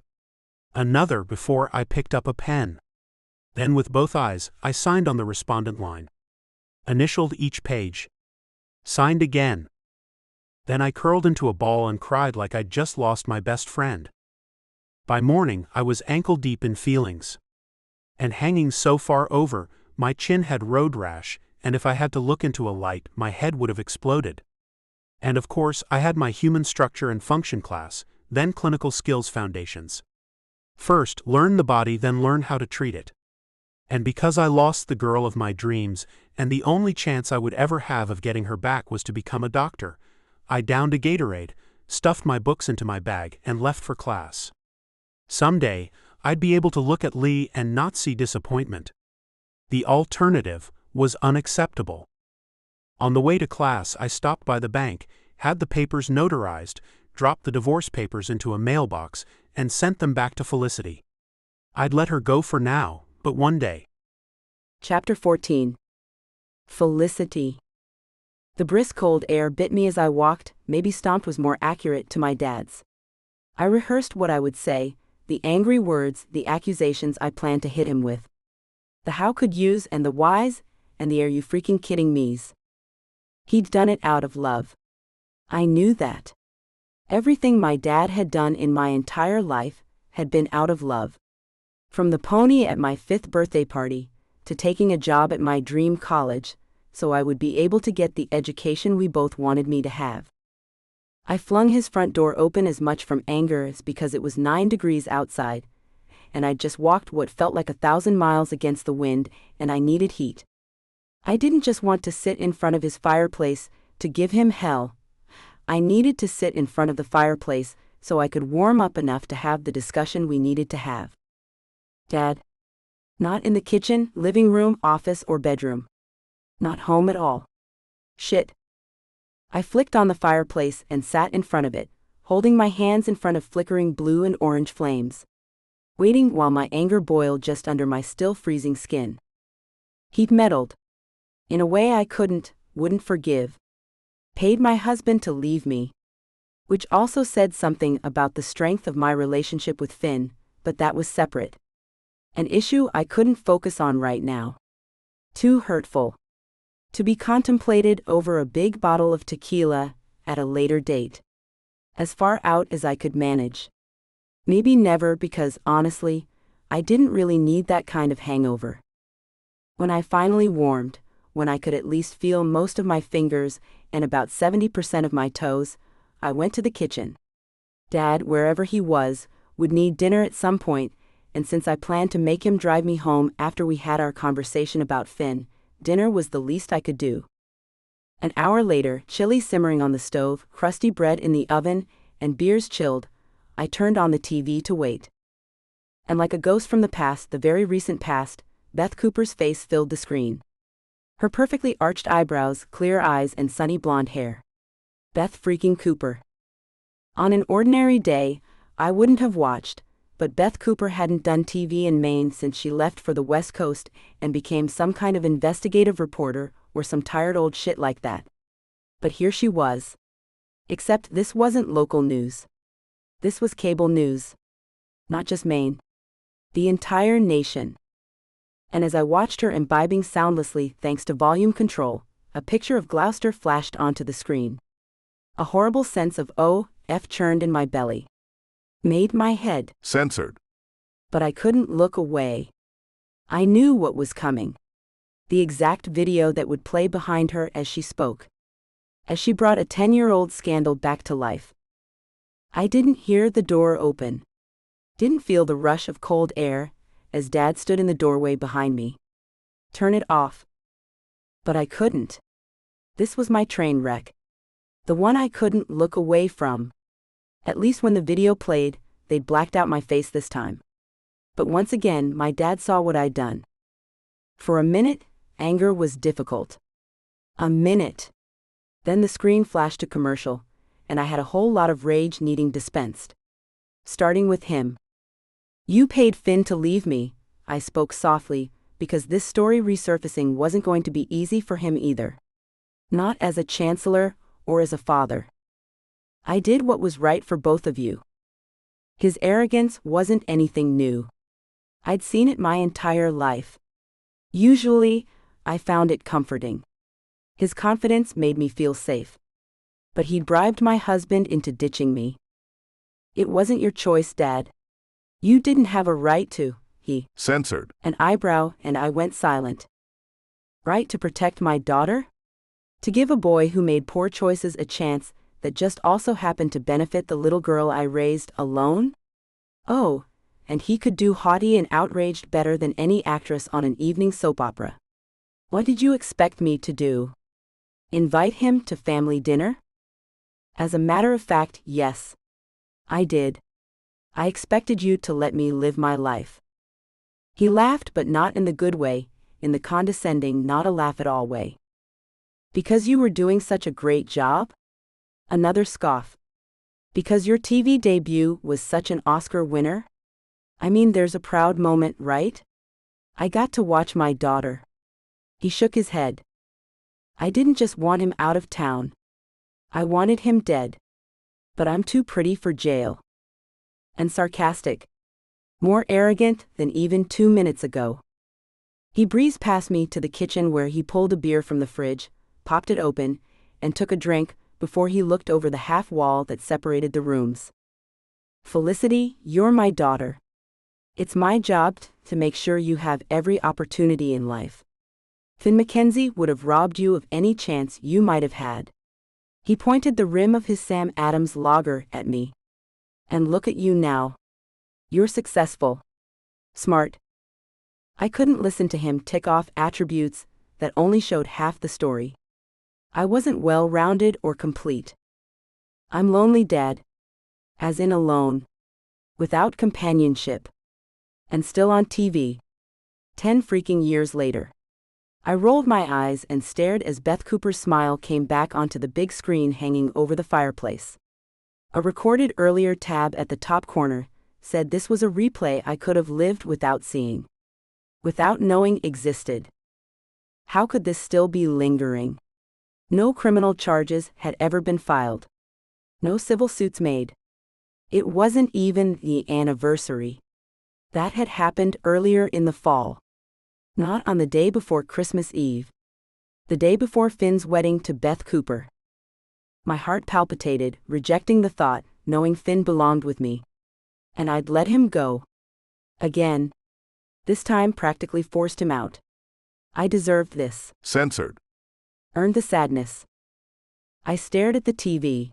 Another before I picked up a pen. Then with both eyes, I signed on the respondent line. Initialed each page. Signed again. Then I curled into a ball and cried like I'd just lost my best friend. By morning, I was ankle-deep in feelings. And hanging so far over, my chin had road rash, and if I had to look into a light, my head would have exploded. And of course, I had my human structure and function class, then clinical skills foundations. First, learn the body, then learn how to treat it. And because I lost the girl of my dreams, and the only chance I would ever have of getting her back was to become a doctor, I downed a Gatorade, stuffed my books into my bag, and left for class. Someday, I'd be able to look at Lee and not see disappointment. The alternative was unacceptable. On the way to class, I stopped by the bank, had the papers notarized, dropped the divorce papers into a mailbox, and sent them back to Felicity. I'd let her go for now, but one day. Chapter 14. Felicity. The brisk cold air bit me as I walked, maybe stomped was more accurate, to my dad's. I rehearsed what I would say, the angry words, the accusations I planned to hit him with. The how could yous and the whys, and the are you freaking kidding me's. He'd done it out of love. I knew that. Everything my dad had done in my entire life had been out of love. From the pony at my 5th birthday party, to taking a job at my dream college, so I would be able to get the education we both wanted me to have. I flung his front door open as much from anger as because it was 9 degrees outside, and I'd just walked what felt like 1,000 miles against the wind, and I needed heat. I didn't just want to sit in front of his fireplace to give him hell. I needed to sit in front of the fireplace so I could warm up enough to have the discussion we needed to have. Dad. Not in the kitchen, living room, office, or bedroom. Not home at all. Shit. I flicked on the fireplace and sat in front of it, holding my hands in front of flickering blue and orange flames, waiting while my anger boiled just under my still freezing skin. He'd meddled. In a way I wouldn't forgive. Paid my husband to leave me. Which also said something about the strength of my relationship with Finn, but that was separate. An issue I couldn't focus on right now. Too hurtful. To be contemplated over a big bottle of tequila at a later date. As far out as I could manage. Maybe never, because honestly, I didn't really need that kind of hangover. When I finally warmed, when I could at least feel most of my fingers and about 70% of my toes, I went to the kitchen. Dad, wherever he was, would need dinner at some point, and since I planned to make him drive me home after we had our conversation about Finn, dinner was the least I could do. An hour later, chili simmering on the stove, crusty bread in the oven, and beers chilled, I turned on the TV to wait. And like a ghost from the past, the very recent past, Beth Cooper's face filled the screen. Her perfectly arched eyebrows, clear eyes, and sunny blonde hair. Beth freaking Cooper. On an ordinary day, I wouldn't have watched, but Beth Cooper hadn't done TV in Maine since she left for the West Coast and became some kind of investigative reporter or some tired old shit like that. But here she was. Except this wasn't local news. This was cable news. Not just Maine. The entire nation. And as I watched her imbibing soundlessly thanks to volume control, a picture of Gloucester flashed onto the screen. A horrible sense of OF churned in my belly. Made my head censored. But I couldn't look away. I knew what was coming. The exact video that would play behind her as she spoke. As she brought a 10-year-old scandal back to life. I didn't hear the door open. Didn't feel the rush of cold air as Dad stood in the doorway behind me. Turn it off. But I couldn't. This was my train wreck. The one I couldn't look away from. At least when the video played, they'd blacked out my face this time. But once again, my dad saw what I'd done. For a minute, anger was difficult. A minute. Then the screen flashed to commercial, and I had a whole lot of rage needing dispensed. Starting with him. You paid Finn to leave me, I spoke softly, because this story resurfacing wasn't going to be easy for him either. Not as a chancellor or as a father. I did what was right for both of you. His arrogance wasn't anything new. I'd seen it my entire life. Usually, I found it comforting. His confidence made me feel safe. But he'd bribed my husband into ditching me. It wasn't your choice, Dad. You didn't have a right to, he censored. An eyebrow, and I went silent. Right to protect my daughter? To give a boy who made poor choices a chance that just also happened to benefit the little girl I raised alone? Oh, and he could do haughty and outraged better than any actress on an evening soap opera. What did you expect me to do? Invite him to family dinner? As a matter of fact, yes. I did. I expected you to let me live my life. He laughed, but not in the good way, in the condescending, not a laugh-at-all way. Because you were doing such a great job? Another scoff. Because your TV debut was such an Oscar winner? I mean, there's a proud moment, right? I got to watch my daughter. He shook his head. I didn't just want him out of town. I wanted him dead. But I'm too pretty for jail. And sarcastic. More arrogant than even 2 minutes ago. He breezed past me to the kitchen where he pulled a beer from the fridge, popped it open, and took a drink before he looked over the half wall that separated the rooms. Felicity, you're my daughter. It's my job to make sure you have every opportunity in life. Finn Makenzie would have robbed you of any chance you might have had. He pointed the rim of his Sam Adams lager at me. And look at you now. You're successful. Smart. I couldn't listen to him tick off attributes that only showed half the story. I wasn't well-rounded or complete. I'm lonely, Dad. As in alone. Without companionship. And still on TV. 10 freaking years later. I rolled my eyes and stared as Beth Cooper's smile came back onto the big screen hanging over the fireplace. A recorded earlier tab at the top corner said this was a replay I could have lived without seeing. Without knowing existed. How could this still be lingering? No criminal charges had ever been filed. No civil suits made. It wasn't even the anniversary. That had happened earlier in the fall. Not on the day before Christmas Eve. The day before Finn's wedding to Beth Cooper. My heart palpitated, rejecting the thought, knowing Finn belonged with me. And I'd let him go. Again. This time practically forced him out. I deserved this. Censored. Earned the sadness. I stared at the TV.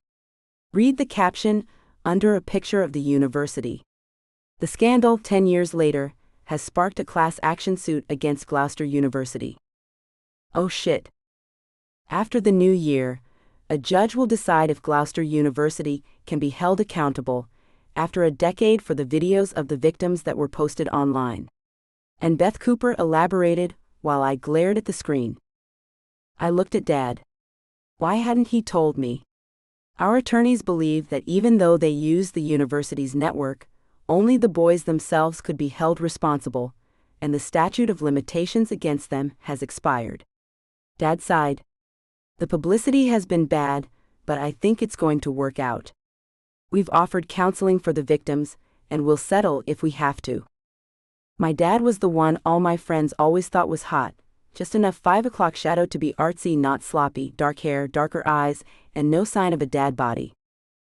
Read the caption under a picture of the university. The scandal, 10 years later, has sparked a class action suit against Gloucester University. Oh shit. After the new year, a judge will decide if Gloucester University can be held accountable after a decade for the videos of the victims that were posted online. And Beth Cooper elaborated while I glared at the screen. I looked at Dad. Why hadn't he told me? Our attorneys believe that even though they used the university's network, only the boys themselves could be held responsible, and the statute of limitations against them has expired. Dad sighed. The publicity has been bad, but I think it's going to work out. We've offered counseling for the victims, and we'll settle if we have to. My dad was the one all my friends always thought was hot, just enough 5 o'clock shadow to be artsy, not sloppy, dark hair, darker eyes, and no sign of a dad body.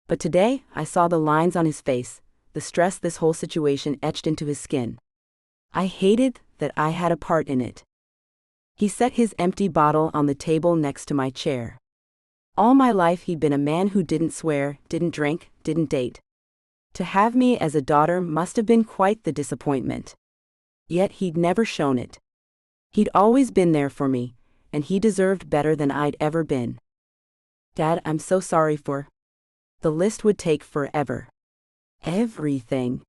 But today, I saw the lines on his face, the stress this whole situation etched into his skin. I hated that I had a part in it. He set his empty bottle on the table next to my chair. All my life he'd been a man who didn't swear, didn't drink, didn't date. To have me as a daughter must have been quite the disappointment. Yet he'd never shown it. He'd always been there for me, and he deserved better than I'd ever been. Dad, I'm so sorry for. The list would take forever. Everything.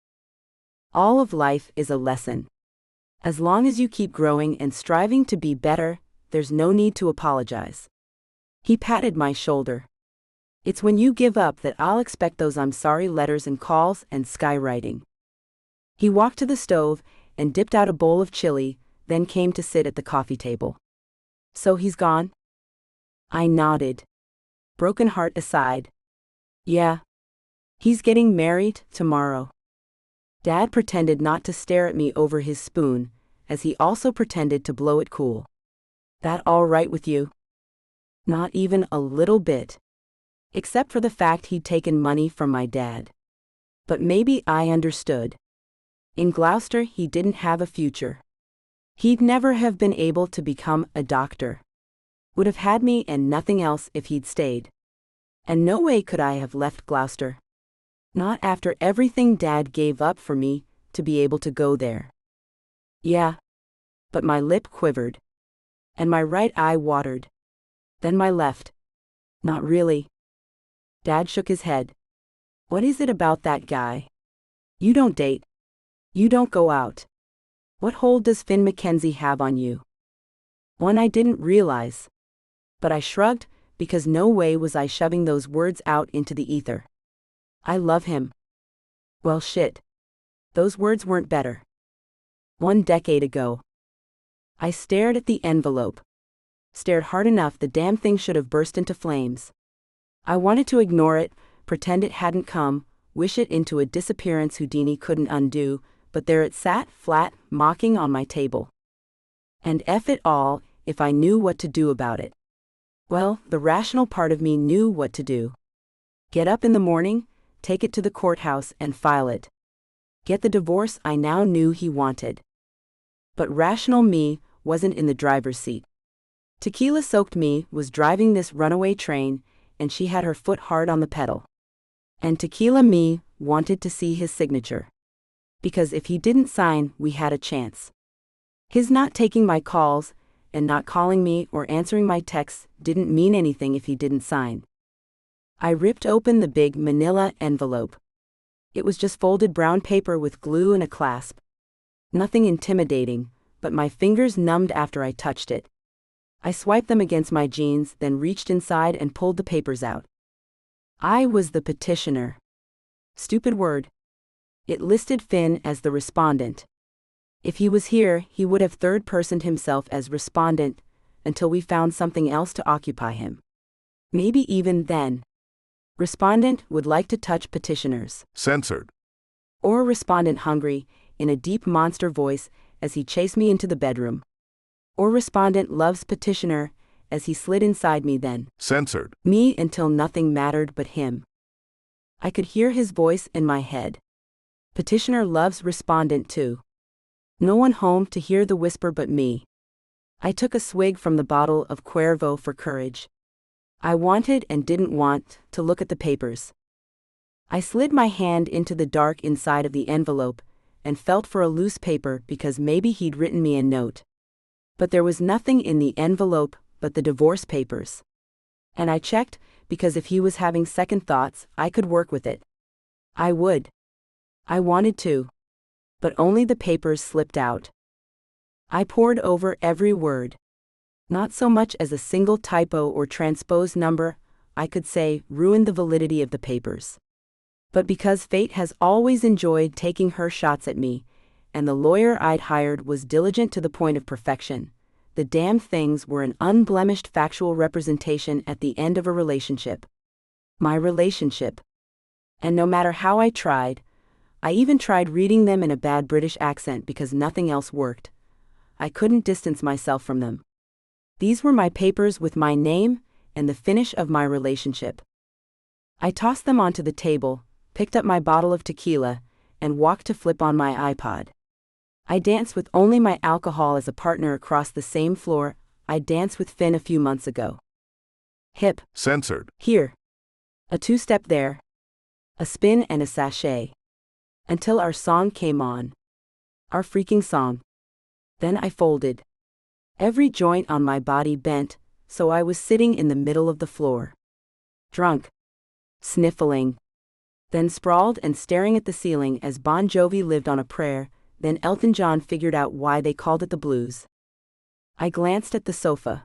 All of life is a lesson. As long as you keep growing and striving to be better, there's no need to apologize. He patted my shoulder. It's when you give up that I'll expect those I'm sorry letters and calls and skywriting. He walked to the stove and dipped out a bowl of chili, then came to sit at the coffee table. So he's gone? I nodded. Broken heart aside. Yeah. He's getting married tomorrow. Dad pretended not to stare at me over his spoon, as he also pretended to blow it cool. That all right with you? Not even a little bit. Except for the fact he'd taken money from my dad. But maybe I understood. In Gloucester, he didn't have a future. He'd never have been able to become a doctor. Would have had me and nothing else if he'd stayed. And no way could I have left Gloucester. Not after everything Dad gave up for me to be able to go there. Yeah. But my lip quivered. And my right eye watered. Then my left. Not really. Dad shook his head. What is it about that guy? You don't date. You don't go out. What hold does Makenzie have on you? One I didn't realize. But I shrugged, because no way was I shoving those words out into the ether. I love him. Well shit. Those words weren't better. 1 decade ago. I stared at the envelope. Stared hard enough the damn thing should have burst into flames. I wanted to ignore it, pretend it hadn't come, wish it into a disappearance Houdini couldn't undo, but there it sat, flat, mocking on my table. And F it all, if I knew what to do about it. Well, the rational part of me knew what to do. Get up in the morning, take it to the courthouse and file it. Get the divorce I now knew he wanted. But rational me wasn't in the driver's seat. Tequila-soaked me was driving this runaway train, and she had her foot hard on the pedal. And tequila me wanted to see his signature. Because if he didn't sign, we had a chance. His not taking my calls, and not calling me or answering my texts didn't mean anything if he didn't sign. I ripped open the big manila envelope. It was just folded brown paper with glue and a clasp. Nothing intimidating, but my fingers numbed after I touched it. I swiped them against my jeans, then reached inside and pulled the papers out. I was the petitioner. Stupid word. It listed Finn as the respondent. If he was here, he would have third-personed himself as respondent, until we found something else to occupy him. Maybe even then. Respondent would like to touch petitioners. Censored. Or respondent hungry, in a deep monster voice, as he chased me into the bedroom. Or respondent loves petitioner, as he slid inside me then. Censored. Me until nothing mattered but him. I could hear his voice in my head. Petitioner loves respondent too. No one home to hear the whisper but me. I took a swig from the bottle of Cuervo for courage. I wanted and didn't want to look at the papers. I slid my hand into the dark inside of the envelope and felt for a loose paper because maybe he'd written me a note. But there was nothing in the envelope but the divorce papers. And I checked because if he was having second thoughts, I could work with it. I would. I wanted to. But only the papers slipped out. I pored over every word. Not so much as a single typo or transposed number, I could say, ruined the validity of the papers. But because fate has always enjoyed taking her shots at me, and the lawyer I'd hired was diligent to the point of perfection, the damn things were an unblemished factual representation at the end of a relationship. My relationship. And no matter how I tried, I even tried reading them in a bad British accent because nothing else worked, I couldn't distance myself from them. These were my papers with my name and the finish of my relationship. I tossed them onto the table, picked up my bottle of tequila, and walked to flip on my iPod. I danced with only my alcohol as a partner across the same floor I danced with Finn a few months ago. Hip. Censored. Here. A two-step there. A spin and a sachet. Until our song came on. Our freaking song. Then I folded. Every joint on my body bent, so I was sitting in the middle of the floor. Drunk. Sniffling. Then sprawled and staring at the ceiling as Bon Jovi lived on a prayer, then Elton John figured out why they called it the blues. I glanced at the sofa.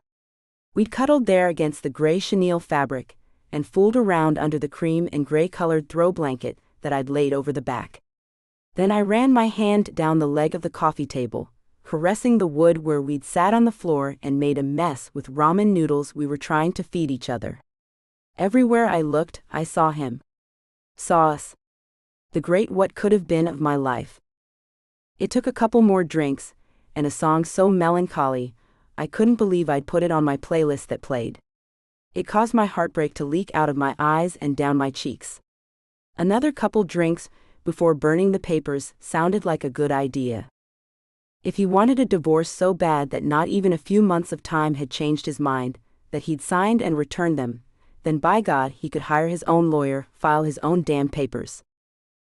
We'd cuddled there against the gray chenille fabric, and fooled around under the cream and gray-colored throw blanket that I'd laid over the back. Then I ran my hand down the leg of the coffee table, caressing the wood where we'd sat on the floor and made a mess with ramen noodles we were trying to feed each other. Everywhere I looked, I saw him. Saw us. The great what could have been of my life. It took a couple more drinks, and a song so melancholy, I couldn't believe I'd put it on my playlist that played. It caused my heartbreak to leak out of my eyes and down my cheeks. Another couple drinks before burning the papers sounded like a good idea. If he wanted a divorce so bad that not even a few months of time had changed his mind, that he'd signed and returned them, then by God he could hire his own lawyer, file his own damn papers.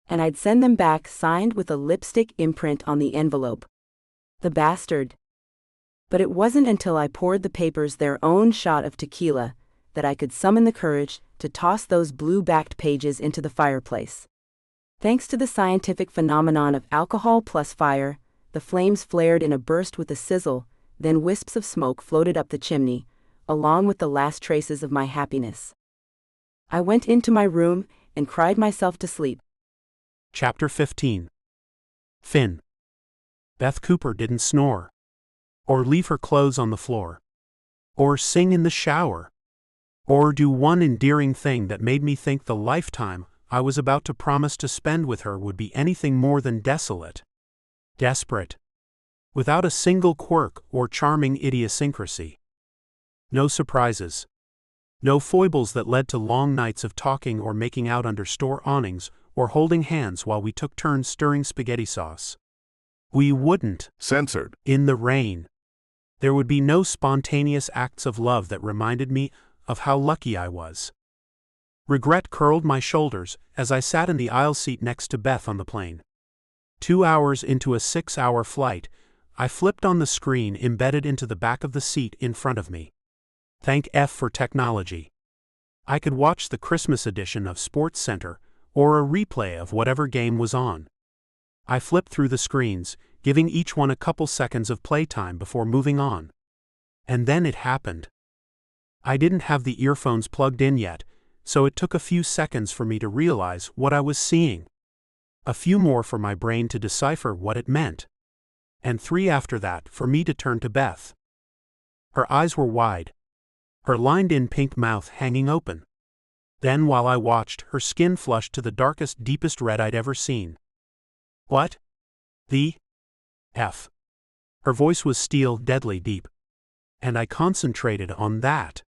And I'd send them back signed with a lipstick imprint on the envelope. The bastard. But it wasn't until I poured the papers their own shot of tequila that I could summon the courage to toss those blue-backed pages into the fireplace. Thanks to the scientific phenomenon of alcohol plus fire, the flames flared in a burst with a sizzle, then wisps of smoke floated up the chimney, along with the last traces of my happiness. I went into my room and cried myself to sleep. Chapter 15. Finn. Beth Cooper didn't snore, or leave her clothes on the floor, or sing in the shower, or do one endearing thing that made me think the lifetime I was about to promise to spend with her would be anything more than desolate. Desperate. Without a single quirk or charming idiosyncrasy. No surprises. No foibles that led to long nights of talking or making out under store awnings or holding hands while we took turns stirring spaghetti sauce. We wouldn't. Censored. In the rain. There would be no spontaneous acts of love that reminded me of how lucky I was. Regret curled my shoulders as I sat in the aisle seat next to Beth on the plane. 2 hours into a 6-hour flight, I flipped on the screen embedded into the back of the seat in front of me. Thank F for technology. I could watch the Christmas edition of Sports Center or a replay of whatever game was on. I flipped through the screens, giving each one a couple seconds of playtime before moving on. And then it happened. I didn't have the earphones plugged in yet, so it took a few seconds for me to realize what I was seeing. A few more for my brain to decipher what it meant. And 3 after that for me to turn to Beth. Her eyes were wide, her lined-in pink mouth hanging open. Then while I watched, her skin flushed to the darkest, deepest red I'd ever seen. What? The F. Her voice was steel, deadly deep. And I concentrated on that.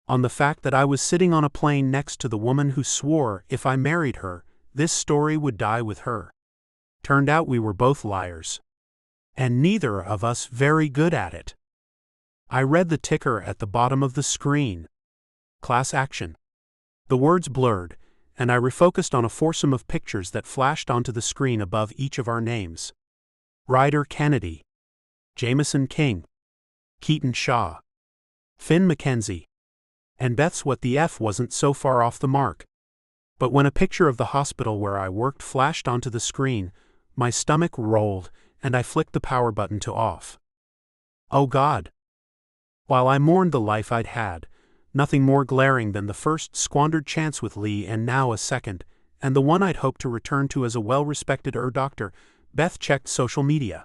On the fact that I was sitting on a plane next to the woman who swore if I married her, this story would die with her. Turned out we were both liars. And neither of us very good at it. I read the ticker at the bottom of the screen. Class action. The words blurred, and I refocused on a foursome of pictures that flashed onto the screen above each of our names. Ryder Kennedy, Jameson King, Keaton Shaw, Finn Makenzie, and Beth's What the F wasn't so far off the mark. But when a picture of the hospital where I worked flashed onto the screen, my stomach rolled, and I flicked the power button to off. Oh God! While I mourned the life I'd had, nothing more glaring than the first squandered chance with Lee and now a second, and the one I'd hoped to return to as a well-respected doctor, Beth checked social media.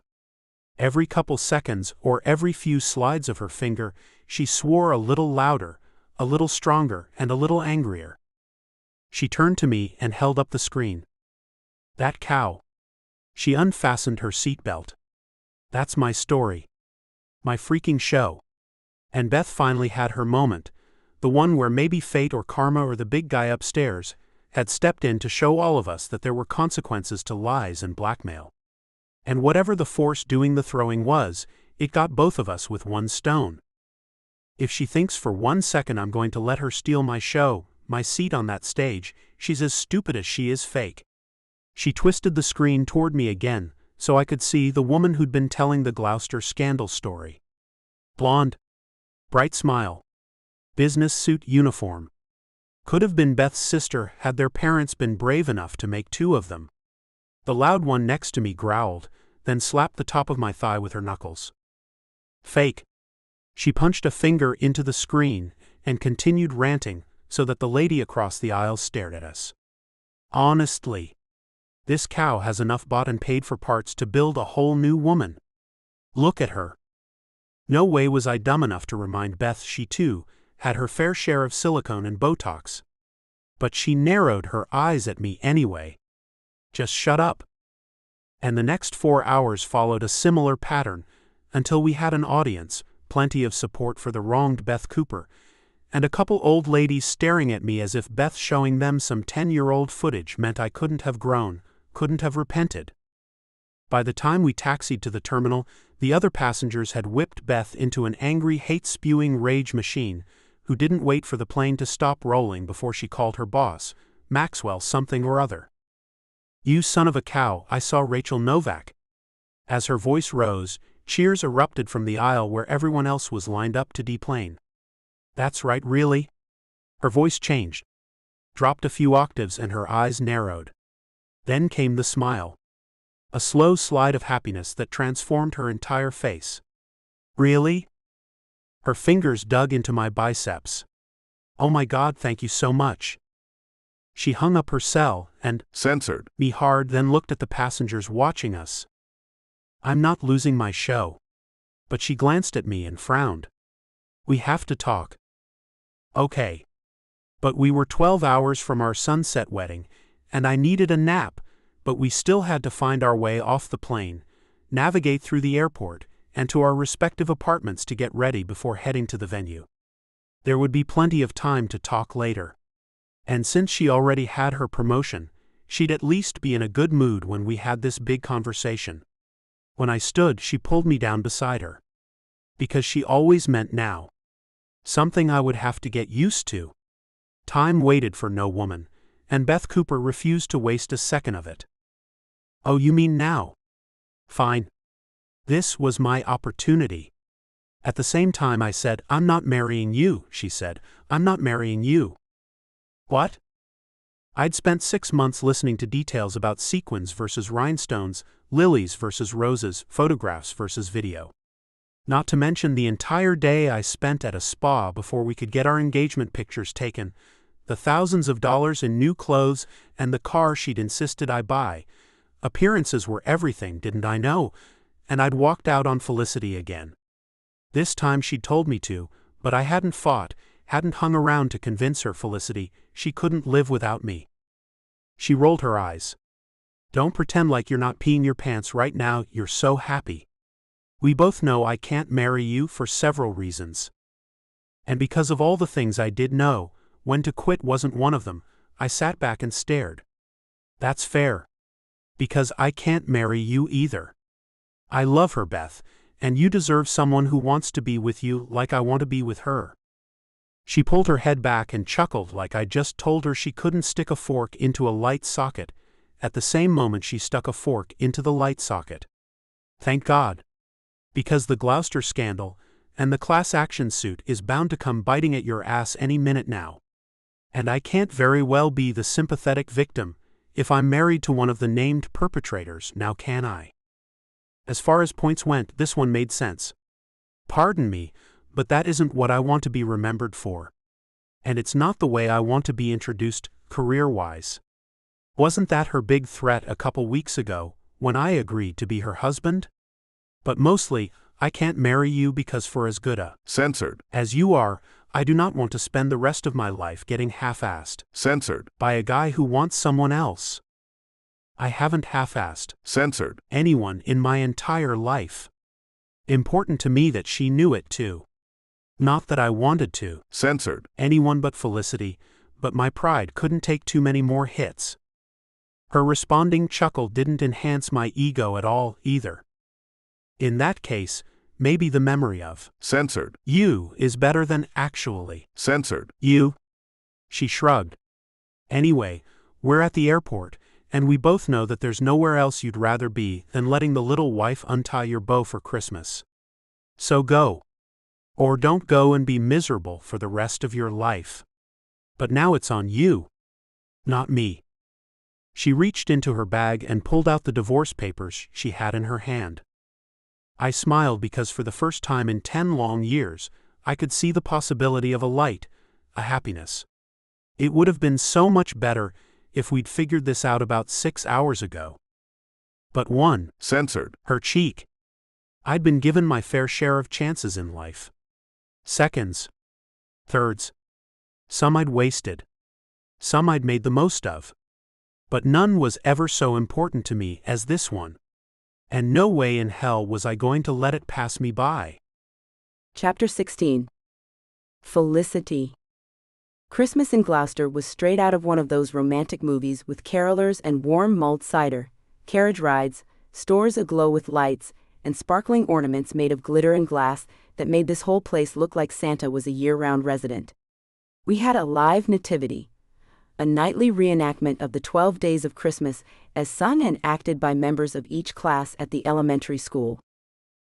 Every couple seconds or every few slides of her finger, she swore a little louder, a little stronger, and a little angrier. She turned to me and held up the screen. That cow. She unfastened her seatbelt. That's my story. My freaking show. And Beth finally had her moment, the one where maybe fate or karma or the big guy upstairs had stepped in to show all of us that there were consequences to lies and blackmail. And whatever the force doing the throwing was, it got both of us with one stone. If she thinks for 1 second I'm going to let her steal my show, my seat on that stage, she's as stupid as she is fake. She twisted the screen toward me again, so I could see the woman who'd been telling the Gloucester scandal story. Blonde. Bright smile. Business suit uniform. Could have been Beth's sister had their parents been brave enough to make two of them. The loud one next to me growled, then slapped the top of my thigh with her knuckles. Fake. She punched a finger into the screen and continued ranting so that the lady across the aisle stared at us. Honestly, this cow has enough bought and paid for parts to build a whole new woman. Look at her. No way was I dumb enough to remind Beth she too had her fair share of silicone and Botox. But she narrowed her eyes at me anyway. Just shut up. And the next 4 hours followed a similar pattern until we had an audience, plenty of support for the wronged Beth Cooper, and a couple old ladies staring at me as if Beth showing them some 10-year-old footage meant I couldn't have grown, couldn't have repented. By the time we taxied to the terminal, the other passengers had whipped Beth into an angry, hate-spewing rage machine who didn't wait for the plane to stop rolling before she called her boss, Maxwell something or other. You son of a cow, I saw Rachel Novak. As her voice rose, cheers erupted from the aisle where everyone else was lined up to deplane. That's right, really? Her voice changed, dropped a few octaves, and her eyes narrowed. Then came the smile. A slow slide of happiness that transformed her entire face. Really? Her fingers dug into my biceps. Oh my God, thank you so much. She hung up her cell and censored me hard, then looked at the passengers watching us. I'm not losing my show. But she glanced at me and frowned. We have to talk. Okay. But we were 12 hours from our sunset wedding, and I needed a nap, but we still had to find our way off the plane, navigate through the airport, and to our respective apartments to get ready before heading to the venue. There would be plenty of time to talk later. And since she already had her promotion, she'd at least be in a good mood when we had this big conversation. When I stood, she pulled me down beside her. Because she always meant now. Something I would have to get used to. Time waited for no woman, and Beth Cooper refused to waste a second of it. Oh, you mean now? Fine. This was my opportunity. At the same time I said, I'm not marrying you, she said. I'm not marrying you. What? I'd spent 6 months listening to details about sequins versus rhinestones, lilies versus roses, photographs versus video. Not to mention the entire day I spent at a spa before we could get our engagement pictures taken, the thousands of dollars in new clothes, and the car she'd insisted I buy. Appearances were everything, didn't I know? And I'd walked out on Felicity again. This time she'd told me to, but I hadn't fought, hadn't hung around to convince her Felicity she couldn't live without me. She rolled her eyes. Don't pretend like you're not peeing your pants right now, you're so happy. We both know I can't marry you for several reasons. And because of all the things I did know, when to quit wasn't one of them, I sat back and stared. That's fair. Because I can't marry you either. I love her, Beth, and you deserve someone who wants to be with you like I want to be with her." She pulled her head back and chuckled like I just told her she couldn't stick a fork into a light socket. At the same moment she stuck a fork into the light socket. Thank God. Because the Gloucester scandal and the class action suit is bound to come biting at your ass any minute now. And I can't very well be the sympathetic victim if I'm married to one of the named perpetrators, now can I? As far as points went, this one made sense. Pardon me, but that isn't what I want to be remembered for. And it's not the way I want to be introduced, career-wise. Wasn't that her big threat a couple weeks ago, when I agreed to be her husband? But mostly, I can't marry you because for as good a Censored. as you are, I do not want to spend the rest of my life getting half-assed Censored. by a guy who wants someone else. I haven't half-assed Censored. anyone in my entire life. Important to me that she knew it too. Not that I wanted to. Censored. Anyone but Felicity, but my pride couldn't take too many more hits. Her responding chuckle didn't enhance my ego at all, either. In that case, maybe the memory of Censored. you is better than actually Censored. you. She shrugged. Anyway, we're at the airport, and we both know that there's nowhere else you'd rather be than letting the little wife untie your bow for Christmas. So go. Or don't go and be miserable for the rest of your life. But now it's on you, not me. She reached into her bag and pulled out the divorce papers she had in her hand. I smiled because for the first time in 10 long years, I could see the possibility of a light, a happiness. It would have been so much better if we'd figured this out about 6 hours ago. But one, Censored. her cheek. I'd been given my fair share of chances in life. Seconds. Thirds. Some I'd wasted. Some I'd made the most of. But none was ever so important to me as this one. And no way in hell was I going to let it pass me by. Chapter 16. Felicity. Christmas in Gloucester was straight out of one of those romantic movies with carolers and warm mulled cider, carriage rides, stores aglow with lights, and sparkling ornaments made of glitter and glass that made this whole place look like Santa was a year-round resident. We had a live nativity, a nightly reenactment of the 12 days of Christmas as sung and acted by members of each class at the elementary school.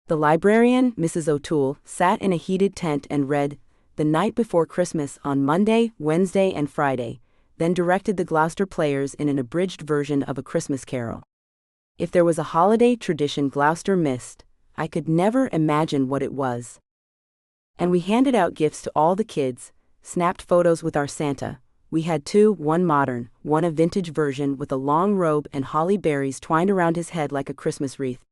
The librarian, Mrs. O'Toole, sat in a heated tent and read The Night Before Christmas on Monday, Wednesday, and Friday, then directed the Gloucester players in an abridged version of A Christmas Carol. If there was a holiday tradition Gloucester missed, I could never imagine what it was. And we handed out gifts to all the kids, snapped photos with our Santa. We had two, one modern, one a vintage version with a long robe and holly berries twined around his head like a Christmas wreath.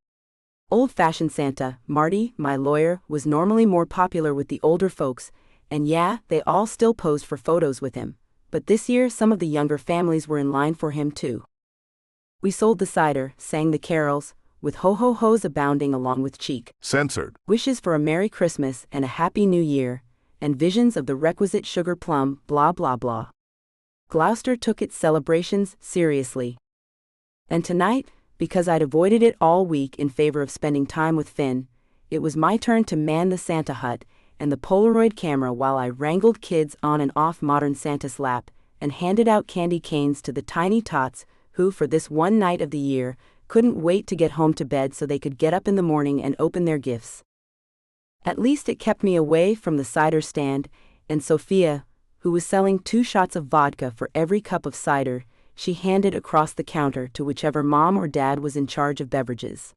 Old-fashioned Santa, Marty, my lawyer, was normally more popular with the older folks, and yeah, they all still posed for photos with him, but this year some of the younger families were in line for him too. We sold the cider, sang the carols, with ho-ho-hos abounding along with cheek. Censored. Wishes for a Merry Christmas and a Happy New Year, and visions of the requisite sugar plum, blah blah blah. Gloucester took its celebrations seriously. And tonight, because I'd avoided it all week in favor of spending time with Finn, it was my turn to man the Santa hut and the Polaroid camera while I wrangled kids on and off modern Santa's lap and handed out candy canes to the tiny tots who, for this one night of the year, couldn't wait to get home to bed so they could get up in the morning and open their gifts. At least it kept me away from the cider stand, and Sophia, who was selling 2 shots of vodka for every cup of cider she handed across the counter to whichever mom or dad was in charge of beverages.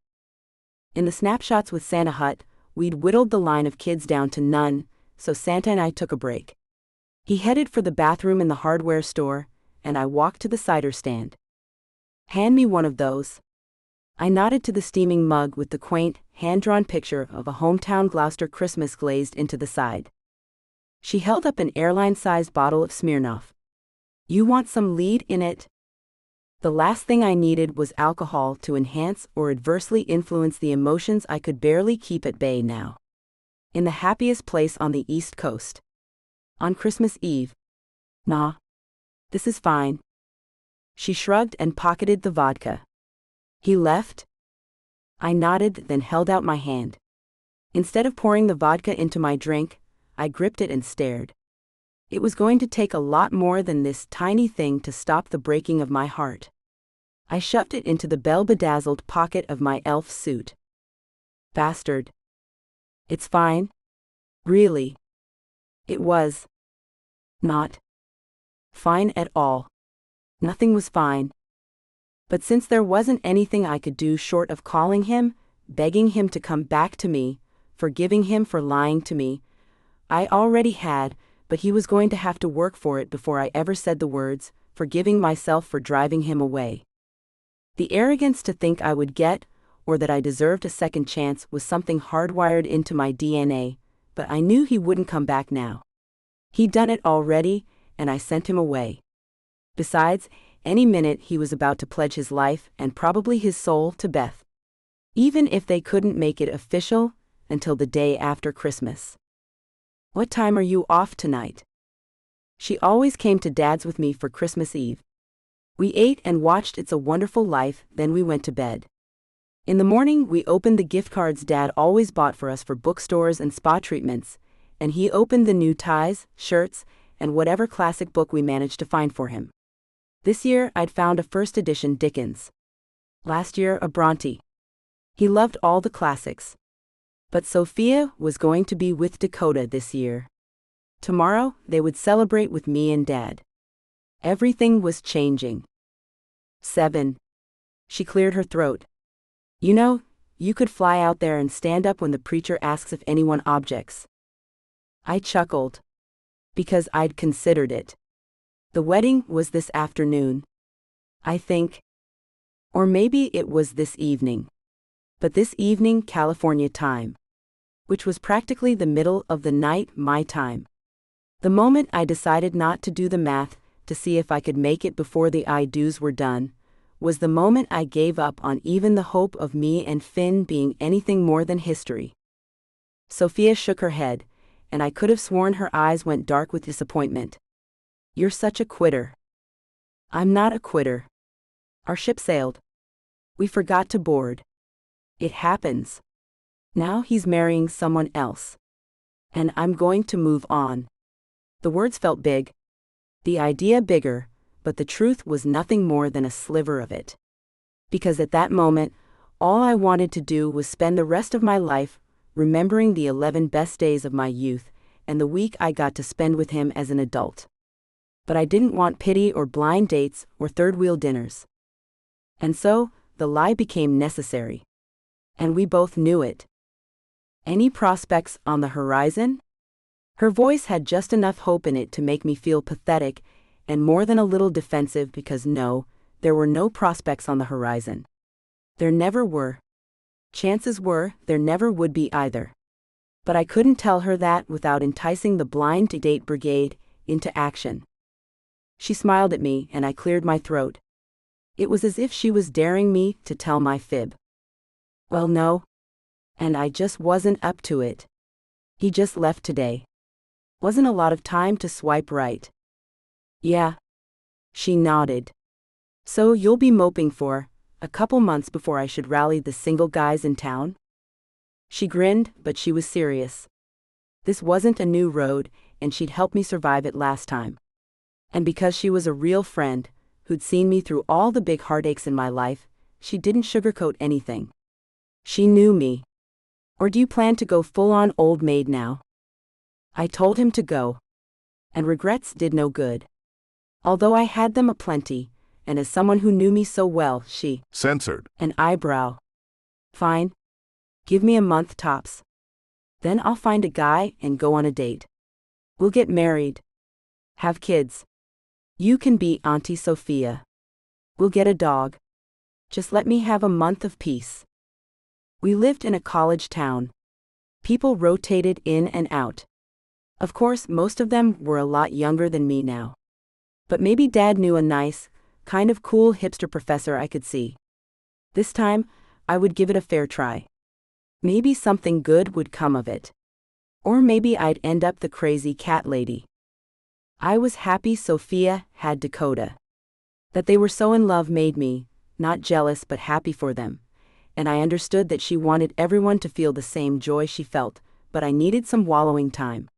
In the snapshots with Santa Hut, we'd whittled the line of kids down to none, so Santa and I took a break. He headed for the bathroom in the hardware store, and I walked to the cider stand. "Hand me one of those." I nodded to the steaming mug with the quaint, hand-drawn picture of a hometown Gloucester Christmas glazed into the side. She held up an airline-sized bottle of Smirnoff. "You want some lead in it?" The last thing I needed was alcohol to enhance or adversely influence the emotions I could barely keep at bay now. In the happiest place on the East Coast. On Christmas Eve. "Nah. This is fine." She shrugged and pocketed the vodka. "He left?" I nodded, then held out my hand. Instead of pouring the vodka into my drink, I gripped it and stared. It was going to take a lot more than this tiny thing to stop the breaking of my heart. I shoved it into the bell-bedazzled pocket of my elf suit. Bastard. It's fine. Really. It was. Not. Fine at all. Nothing was fine. But since there wasn't anything I could do short of calling him, begging him to come back to me, forgiving him for lying to me, I already had, but he was going to have to work for it before I ever said the words, forgiving myself for driving him away. The arrogance to think I would get, or that I deserved a second chance, was something hardwired into my DNA, but I knew he wouldn't come back now. He'd done it already, and I sent him away. Besides, any minute he was about to pledge his life and probably his soul to Beth. Even if they couldn't make it official until the day after Christmas. What time are you off tonight? She always came to Dad's with me for Christmas Eve. We ate and watched It's a Wonderful Life, then we went to bed. In the morning, we opened the gift cards Dad always bought for us for bookstores and spa treatments, and he opened the new ties, shirts, and whatever classic book we managed to find for him. This year, I'd found a first edition Dickens. Last year, a Bronte. He loved all the classics. But Sophia was going to be with Dakota this year. Tomorrow, they would celebrate with me and Dad. Everything was changing. 7. She cleared her throat. You know, you could fly out there and stand up when the preacher asks if anyone objects. I chuckled. Because I'd considered it. The wedding was this afternoon. I think. Or maybe it was this evening. But this evening California time. Which was practically the middle of the night my time. The moment I decided not to do the math to see if I could make it before the I-dos were done, was the moment I gave up on even the hope of me and Finn being anything more than history. Sophia shook her head, and I could have sworn her eyes went dark with disappointment. You're such a quitter. I'm not a quitter. Our ship sailed. We forgot to board. It happens. Now he's marrying someone else. And I'm going to move on. The words felt big. The idea bigger, but the truth was nothing more than a sliver of it. Because at that moment, all I wanted to do was spend the rest of my life remembering the 11 best days of my youth and the week I got to spend with him as an adult. But I didn't want pity or blind dates or third-wheel dinners. And so, the lie became necessary. And we both knew it. Any prospects on the horizon? Her voice had just enough hope in it to make me feel pathetic and more than a little defensive because no, there were no prospects on the horizon. There never were. Chances were there never would be either. But I couldn't tell her that without enticing the blind date brigade into action. She smiled at me and I cleared my throat. It was as if she was daring me to tell my fib. Well, no. And I just wasn't up to it. He just left today. Wasn't a lot of time to swipe right. Yeah. She nodded. So you'll be moping for a couple months before I should rally the single guys in town? She grinned, but she was serious. This wasn't a new road, and she'd helped me survive it last time. And because she was a real friend, who'd seen me through all the big heartaches in my life, she didn't sugarcoat anything. She knew me. Or do you plan to go full-on old maid now? I told him to go. And regrets did no good. Although I had them aplenty, and as someone who knew me so well, she censored an eyebrow. Fine. Give me a month tops. Then I'll find a guy and go on a date. We'll get married. Have kids. You can be Auntie Sophia. We'll get a dog. Just let me have a month of peace. We lived in a college town. People rotated in and out. Of course, most of them were a lot younger than me now. But maybe Dad knew a nice, kind of cool hipster professor I could see. This time, I would give it a fair try. Maybe something good would come of it. Or maybe I'd end up the crazy cat lady. I was happy Sophia had Dakota. That they were so in love made me, not jealous but happy for them, and I understood that she wanted everyone to feel the same joy she felt, but I needed some wallowing time.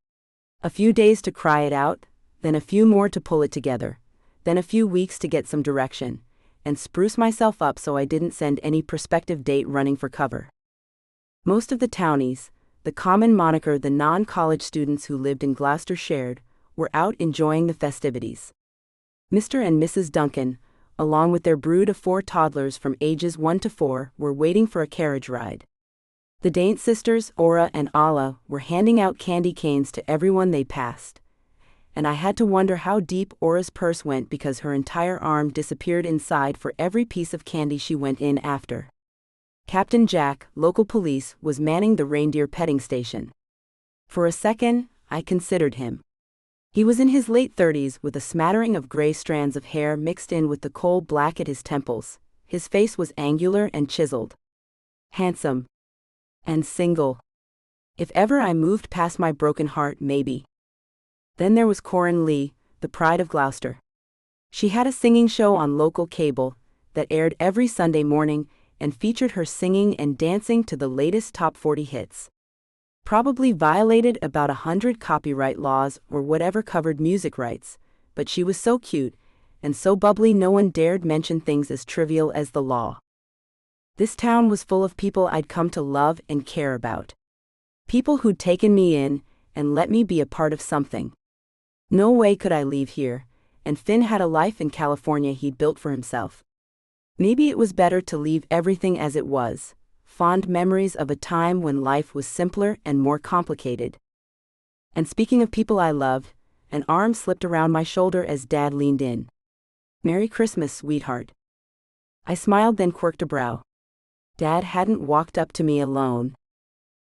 A few days to cry it out, then a few more to pull it together, then a few weeks to get some direction, and spruce myself up so I didn't send any prospective date running for cover. Most of the townies, the common moniker the non-college students who lived in Gloucester shared, were out enjoying the festivities. Mr. and Mrs. Duncan, along with their brood of 4 toddlers from ages 1 to 4, were waiting for a carriage ride. The Daint sisters, Ora and Ala, were handing out candy canes to everyone they passed, and I had to wonder how deep Ora's purse went because her entire arm disappeared inside for every piece of candy she went in after. Captain Jack, local police, was manning the reindeer petting station. For a second, I considered him. He was in his late 30s with a smattering of gray strands of hair mixed in with the coal black at his temples. His face was angular and chiseled. Handsome. And single. If ever I moved past my broken heart, maybe. Then there was Corin Lee, the pride of Gloucester. She had a singing show on local cable that aired every Sunday morning and featured her singing and dancing to the latest top 40 hits. Probably violated about 100 copyright laws or whatever covered music rights, but she was so cute and so bubbly no one dared mention things as trivial as the law. This town was full of people I'd come to love and care about. People who'd taken me in and let me be a part of something. No way could I leave here, and Finn had a life in California he'd built for himself. Maybe it was better to leave everything as it was. Fond memories of a time when life was simpler and more complicated. And speaking of people I loved, an arm slipped around my shoulder as Dad leaned in. "Merry Christmas, sweetheart." I smiled, then quirked a brow. Dad hadn't walked up to me alone.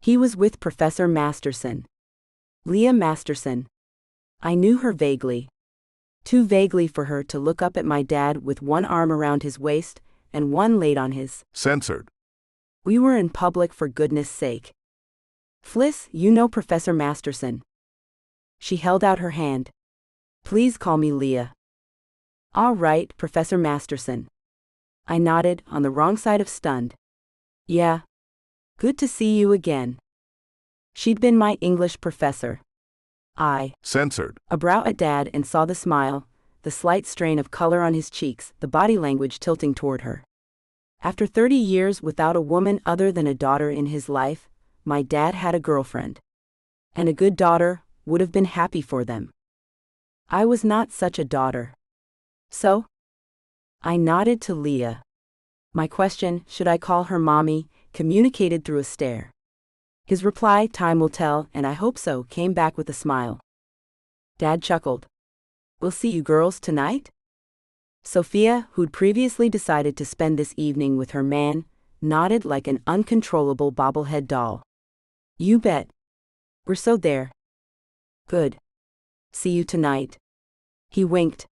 He was with Professor Masterson. Leah Masterson. I knew her vaguely. Too vaguely for her to look up at my dad with one arm around his waist and one laid on his. Censored. We were in public, for goodness sake. "Fliss, you know Professor Masterson." She held out her hand. "Please call me Leah." "All right, Professor Masterson." I nodded, on the wrong side of stunned. "Yeah. Good to see you again." She'd been my English professor. I Censored. a brow at Dad and saw the smile, the slight strain of color on his cheeks, the body language tilting toward her. After 30 years without a woman other than a daughter in his life, my dad had a girlfriend. And a good daughter would have been happy for them. I was not such a daughter. So? I nodded to Leah. My question, should I call her mommy, communicated through a stare. His reply, "Time will tell, and I hope so," came back with a smile. Dad chuckled. "We'll see you girls tonight?" Sophia, who'd previously decided to spend this evening with her man, nodded like an uncontrollable bobblehead doll. "You bet. We're so there." "Good. See you tonight." He winked.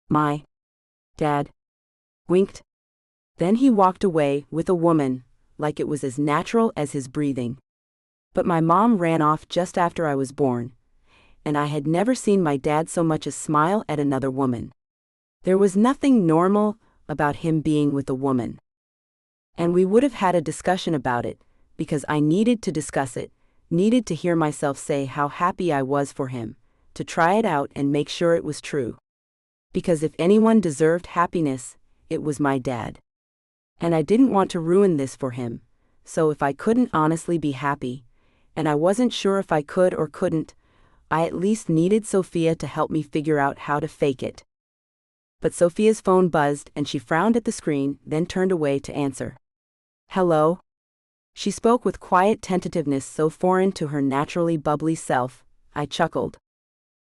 My dad winked. Then he walked away with a woman, like it was as natural as his breathing. But my mom ran off just after I was born, and I had never seen my dad so much as smile at another woman. There was nothing normal about him being with a woman. And we would have had a discussion about it, because I needed to discuss it, needed to hear myself say how happy I was for him, to try it out and make sure it was true. Because if anyone deserved happiness, it was my dad. And I didn't want to ruin this for him, so if I couldn't honestly be happy, and I wasn't sure if I could or couldn't, I at least needed Sophia to help me figure out how to fake it. But Sophia's phone buzzed and she frowned at the screen, then turned away to answer. "Hello?" She spoke with quiet tentativeness so foreign to her naturally bubbly self. I chuckled.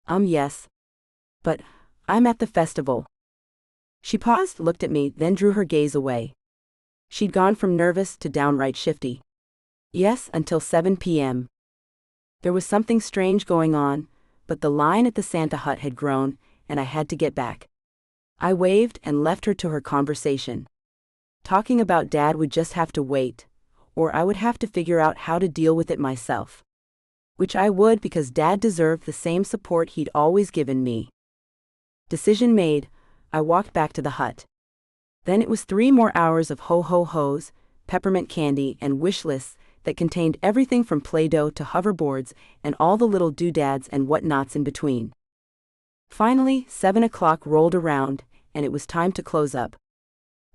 Yes. But I'm at the festival." She paused, looked at me, then drew her gaze away. She'd gone from nervous to downright shifty. "Yes, until 7 p.m. There was something strange going on, but the line at the Santa hut had grown, and I had to get back. I waved and left her to her conversation. Talking about Dad would just have to wait, or I would have to figure out how to deal with it myself. Which I would, because Dad deserved the same support he'd always given me. Decision made, I walked back to the hut. Then it was 3 more hours of ho-ho-hos, peppermint candy, and wish lists that contained everything from Play-Doh to hoverboards and all the little doodads and whatnots in between. Finally, 7 o'clock rolled around, and it was time to close up.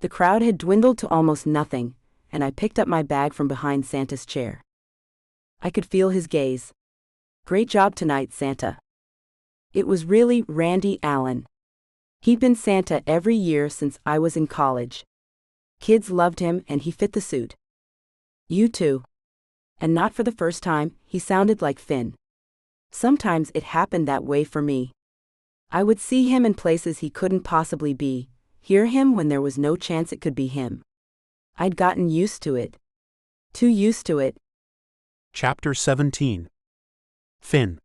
The crowd had dwindled to almost nothing, and I picked up my bag from behind Santa's chair. I could feel his gaze. "Great job tonight, Santa." It was really Randy Allen. He'd been Santa every year since I was in college. Kids loved him and he fit the suit. "You too." And not for the first time, he sounded like Finn. Sometimes it happened that way for me. I would see him in places he couldn't possibly be, hear him when there was no chance it could be him. I'd gotten used to it. Too used to it. Chapter 17. Finn.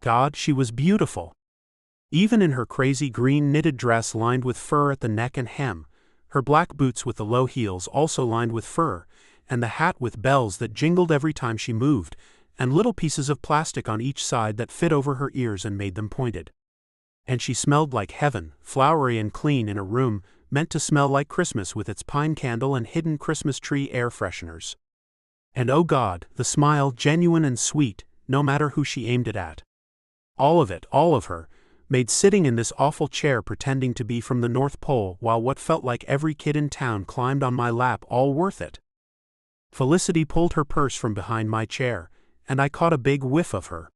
God, she was beautiful. Even in her crazy green knitted dress lined with fur at the neck and hem, her black boots with the low heels also lined with fur, and the hat with bells that jingled every time she moved, and little pieces of plastic on each side that fit over her ears and made them pointed. And she smelled like heaven, flowery and clean in a room meant to smell like Christmas with its pine candle and hidden Christmas tree air fresheners. And oh God, the smile, genuine and sweet, no matter who she aimed it at. All of it, all of her, made sitting in this awful chair pretending to be from the North Pole while what felt like every kid in town climbed on my lap all worth it. Felicity pulled her purse from behind my chair, and I caught a big whiff of her.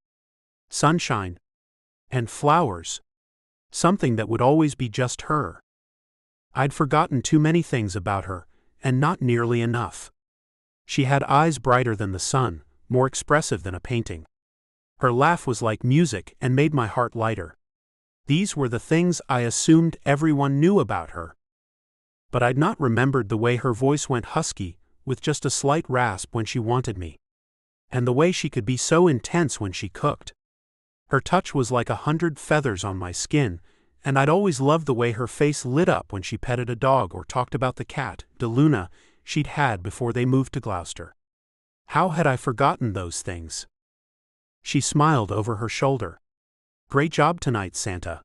Sunshine. And flowers. Something that would always be just her. I'd forgotten too many things about her, and not nearly enough. She had eyes brighter than the sun, more expressive than a painting. Her laugh was like music and made my heart lighter. These were the things I assumed everyone knew about her. But I'd not remembered the way her voice went husky, with just a slight rasp when she wanted me. And the way she could be so intense when she cooked. Her touch was like 100 feathers on my skin, and I'd always loved the way her face lit up when she petted a dog or talked about the cat, DeLuna, she'd had before they moved to Gloucester. How had I forgotten those things? She smiled over her shoulder. "Great job tonight, Santa."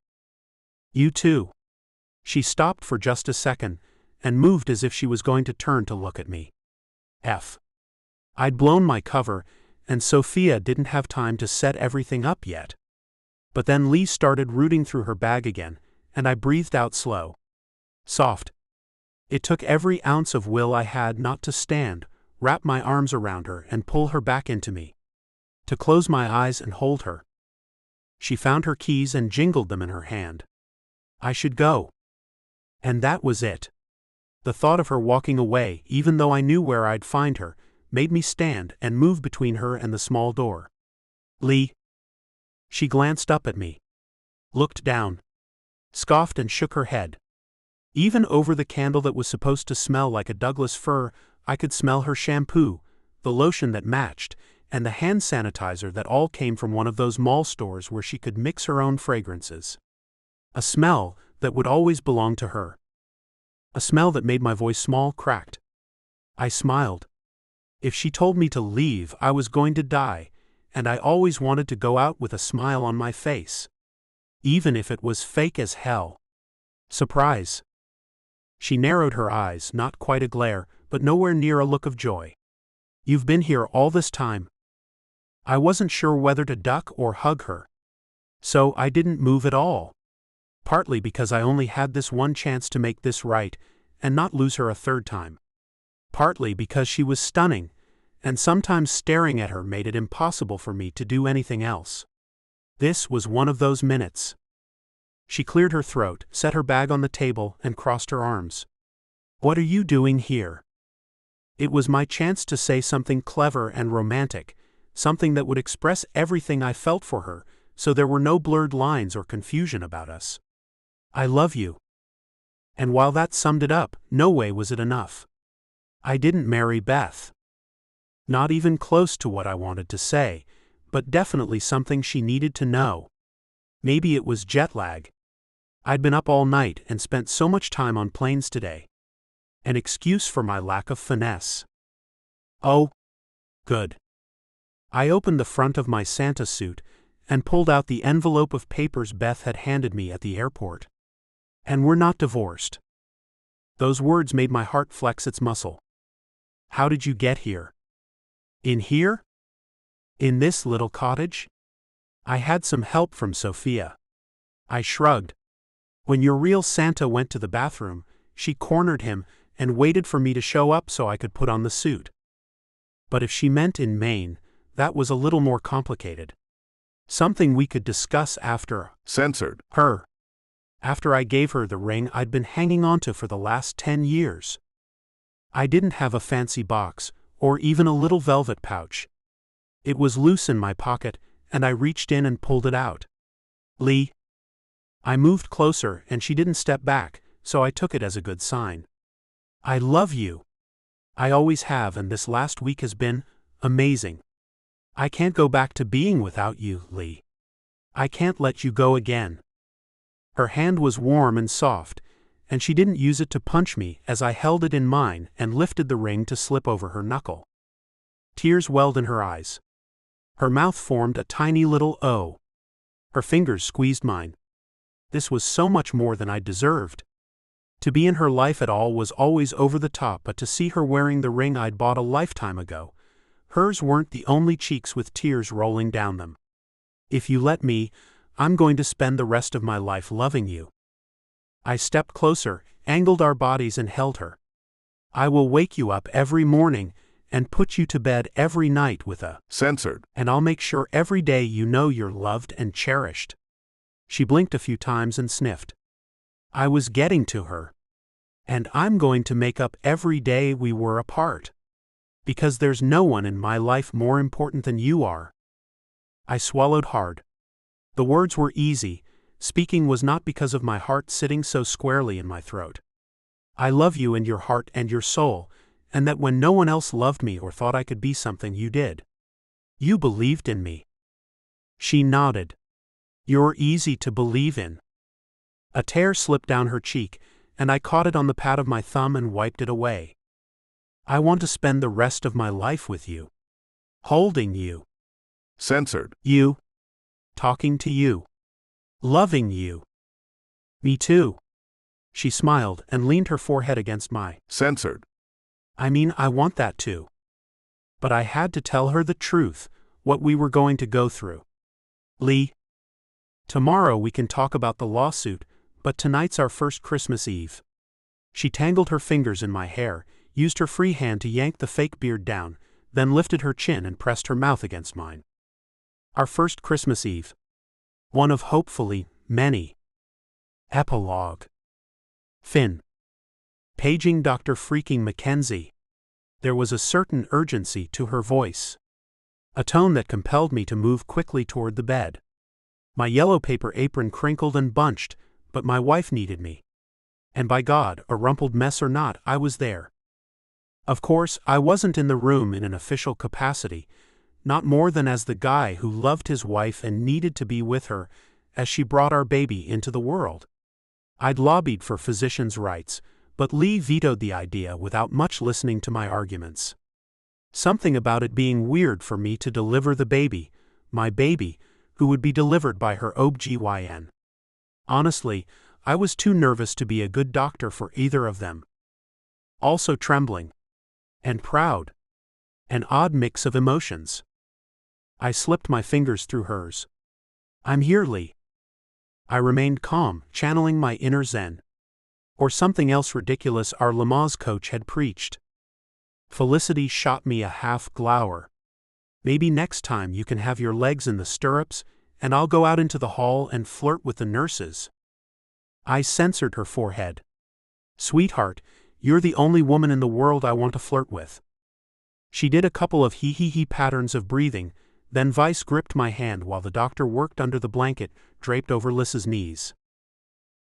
"You too." She stopped for just a second, and moved as if she was going to turn to look at me. I'd blown my cover, and Sophia didn't have time to set everything up yet. But then Lee started rooting through her bag again, and I breathed out slow. Soft. It took every ounce of will I had not to stand, wrap my arms around her and pull her back into me. To close my eyes and hold her. She found her keys and jingled them in her hand. I should go. And that was it. The thought of her walking away, even though I knew where I'd find her, made me stand and move between her and the small door. "Lee." She glanced up at me. Looked down. Scoffed and shook her head. Even over the candle that was supposed to smell like a Douglas fir, I could smell her shampoo, the lotion that matched, and the hand sanitizer that all came from one of those mall stores where she could mix her own fragrances. A smell that would always belong to her. A smell that made my voice small, cracked. I smiled. If she told me to leave, I was going to die, and I always wanted to go out with a smile on my face. Even if it was fake as hell. Surprise. She narrowed her eyes, not quite a glare, but nowhere near a look of joy. "You've been here all this time." I wasn't sure whether to duck or hug her. So I didn't move at all. Partly because I only had this one chance to make this right, and not lose her a third time. Partly because she was stunning, and sometimes staring at her made it impossible for me to do anything else. This was one of those minutes. She cleared her throat, set her bag on the table, and crossed her arms. "What are you doing here?" It was my chance to say something clever and romantic, something that would express everything I felt for her, so there were no blurred lines or confusion about us. "I love you." And while that summed it up, no way was it enough. I didn't marry Beth. Not even close to what I wanted to say, but definitely something she needed to know. Maybe it was jet lag. I'd been up all night and spent so much time on planes today. An excuse for my lack of finesse. Oh, good. I opened the front of my Santa suit and pulled out the envelope of papers Beth had handed me at the airport. And we're not divorced. Those words made my heart flex its muscle. How did you get here? In here? In this little cottage? I had some help from Sophia. I shrugged. When your real Santa went to the bathroom, she cornered him and waited for me to show up so I could put on the suit. But if she meant in Maine, that was a little more complicated. Something we could discuss after. Censored. Her. After I gave her the ring I'd been hanging onto for the last 10 years. I didn't have a fancy box, or even a little velvet pouch. It was loose in my pocket, and I reached in and pulled it out. Lee. I moved closer and she didn't step back, so I took it as a good sign. I love you. I always have, and this last week has been amazing. I can't go back to being without you, Lee. I can't let you go again. Her hand was warm and soft, and she didn't use it to punch me as I held it in mine and lifted the ring to slip over her knuckle. Tears welled in her eyes. Her mouth formed a tiny little O. Her fingers squeezed mine. This was so much more than I deserved. To be in her life at all was always over the top, but to see her wearing the ring I'd bought a lifetime ago, hers weren't the only cheeks with tears rolling down them. If you let me, I'm going to spend the rest of my life loving you. I stepped closer, angled our bodies and held her. I will wake you up every morning and put you to bed every night with a Censored. And I'll make sure every day you know you're loved and cherished. She blinked a few times and sniffed. I was getting to her. And I'm going to make up every day we were apart. Because there's no one in my life more important than you are. I swallowed hard. The words were easy. Speaking was not because of my heart sitting so squarely in my throat. I love you in your heart and your soul, and that when no one else loved me or thought I could be something, you did. You believed in me. She nodded. You're easy to believe in. A tear slipped down her cheek, and I caught it on the pad of my thumb and wiped it away. I want to spend the rest of my life with you. Holding you. Censored. You. Talking to you. Loving you. Me too. She smiled and leaned her forehead against my. Censored. I mean, I want that too. But I had to tell her the truth, what we were going to go through. Lee. Tomorrow we can talk about the lawsuit, but tonight's our first Christmas Eve. She tangled her fingers in my hair, used her free hand to yank the fake beard down, then lifted her chin and pressed her mouth against mine. Our first Christmas Eve. One of hopefully many. Epilogue. Finn. Paging Dr. freaking Makenzie. There was a certain urgency to her voice. A tone that compelled me to move quickly toward the bed. My yellow paper apron crinkled and bunched, but my wife needed me. And by God, a rumpled mess or not, I was there. Of course, I wasn't in the room in an official capacity, not more than as the guy who loved his wife and needed to be with her as she brought our baby into the world. I'd lobbied for physicians' rights, but Lee vetoed the idea without much listening to my arguments. Something about it being weird for me to deliver the baby, my baby, who would be delivered by her OB-GYN. Honestly, I was too nervous to be a good doctor for either of them. Also trembling. And proud. An odd mix of emotions. I slipped my fingers through hers. I'm here, Lee. I remained calm, channeling my inner zen. Or something else ridiculous our Lamaze coach had preached. Felicity shot me a half glower. Maybe next time you can have your legs in the stirrups, and I'll go out into the hall and flirt with the nurses. I censored her forehead. Sweetheart, you're the only woman in the world I want to flirt with. She did a couple of hee-hee-hee patterns of breathing, then Vice gripped my hand while the doctor worked under the blanket draped over Lys's knees.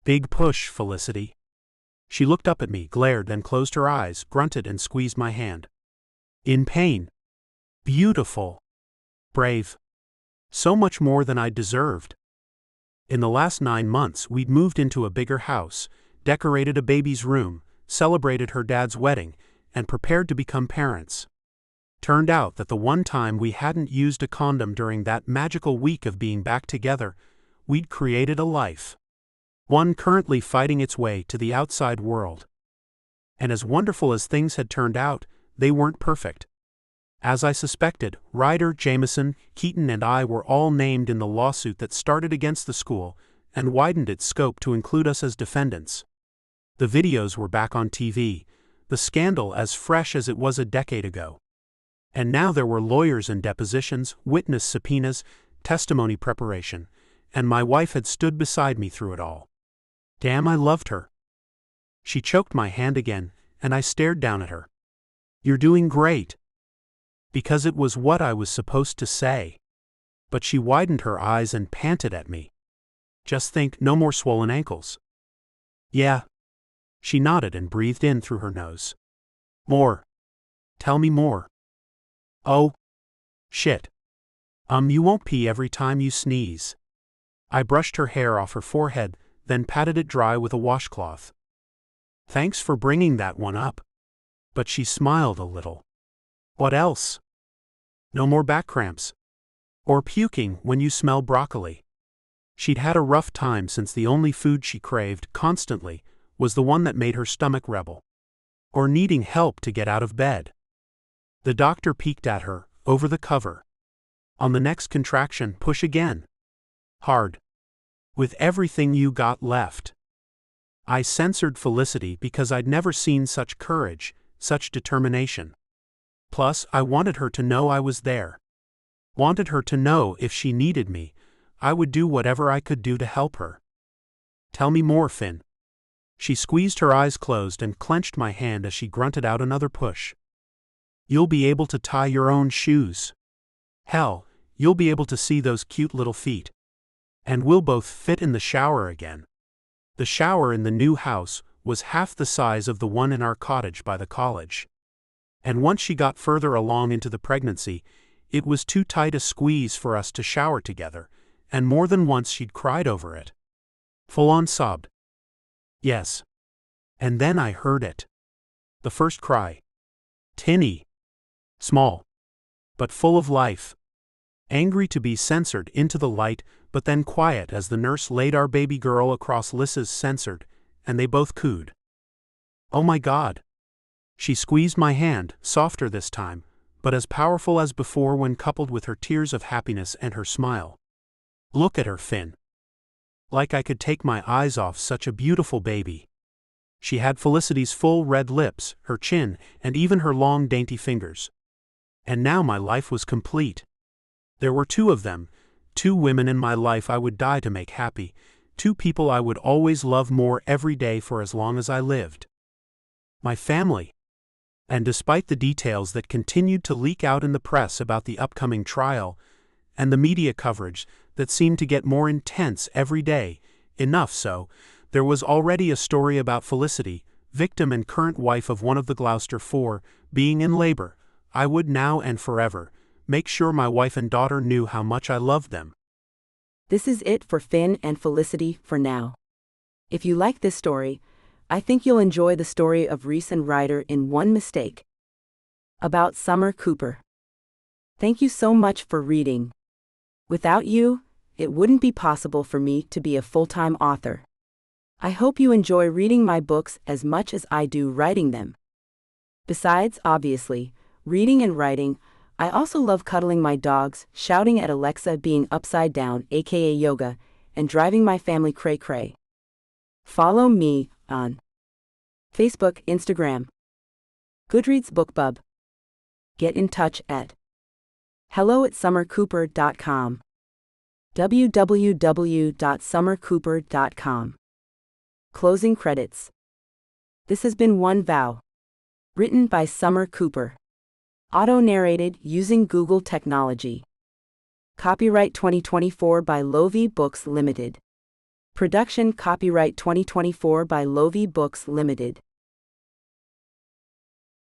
Big push, Felicity. She looked up at me, glared, then closed her eyes, grunted, and squeezed my hand. In pain. Beautiful. Brave. So much more than I deserved. In the last 9 months, we'd moved into a bigger house, decorated a baby's room, celebrated her dad's wedding, and prepared to become parents. Turned out that the one time we hadn't used a condom during that magical week of being back together, we'd created a life. One currently fighting its way to the outside world. And as wonderful as things had turned out, they weren't perfect. As I suspected, Ryder, Jameson, Keaton, and I were all named in the lawsuit that started against the school and widened its scope to include us as defendants. The videos were back on TV, the scandal as fresh as it was a decade ago. And now there were lawyers and depositions, witness subpoenas, testimony preparation, and my wife had stood beside me through it all. Damn, I loved her. She choked my hand again, and I stared down at her. "You're doing great." Because it was what I was supposed to say. But she widened her eyes and panted at me. "Just think, no more swollen ankles." "Yeah." She nodded and breathed in through her nose. "More. Tell me more." "Oh. Shit. You won't pee every time you sneeze." I brushed her hair off her forehead, then patted it dry with a washcloth. "Thanks for bringing that one up." But she smiled a little. "What else?" "No more back cramps. Or puking when you smell broccoli." She'd had a rough time since the only food she craved constantly was the one that made her stomach rebel. Or needing help to get out of bed. The doctor peeked at her, over the cover. "On the next contraction, push again. Hard. With everything you got left." I censored Felicity because I'd never seen such courage, such determination. Plus, I wanted her to know I was there. Wanted her to know if she needed me, I would do whatever I could do to help her. "Tell me more, Finn." She squeezed her eyes closed and clenched my hand as she grunted out another push. "You'll be able to tie your own shoes. Hell, you'll be able to see those cute little feet. And we'll both fit in the shower again." The shower in the new house was half the size of the one in our cottage by the college. And once she got further along into the pregnancy, it was too tight a squeeze for us to shower together, and more than once she'd cried over it. Full-on sobbed. Yes. And then I heard it. The first cry. Tinny. Small. But full of life. Angry to be censored into the light, but then quiet as the nurse laid our baby girl across Lissa's censored, and they both cooed. "Oh my God." She squeezed my hand, softer this time, but as powerful as before when coupled with her tears of happiness and her smile. "Look at her, Finn. Like I could take my eyes off such a beautiful baby." She had Felicity's full red lips, her chin, and even her long dainty fingers. And now my life was complete. There were two of them, two women in my life I would die to make happy, two people I would always love more every day for as long as I lived. My family. And despite the details that continued to leak out in the press about the upcoming trial, and the media coverage that seemed to get more intense every day, enough so, there was already a story about Felicity, victim and current wife of one of the Gloucester Four, being in labor. I would now and forever make sure my wife and daughter knew how much I loved them. This is it for Finn and Felicity for now. If you like this story, I think you'll enjoy the story of Reese and Ryder in One Mistake. About Summer Cooper. Thank you so much for reading. Without you, it wouldn't be possible for me to be a full-time author. I hope you enjoy reading my books as much as I do writing them. Besides, obviously, reading and writing, I also love cuddling my dogs, shouting at Alexa being upside down aka yoga, and driving my family cray-cray. Follow me on Facebook, Instagram, Goodreads, BookBub. Get in touch at hello@summercooper.com. www.summercooper.com. Closing credits. This has been One Vow. Written by Summer Cooper. Auto-narrated using Google technology. Copyright 2024 by Lovie Books Limited. Production copyright 2024 by Lovie Books Limited.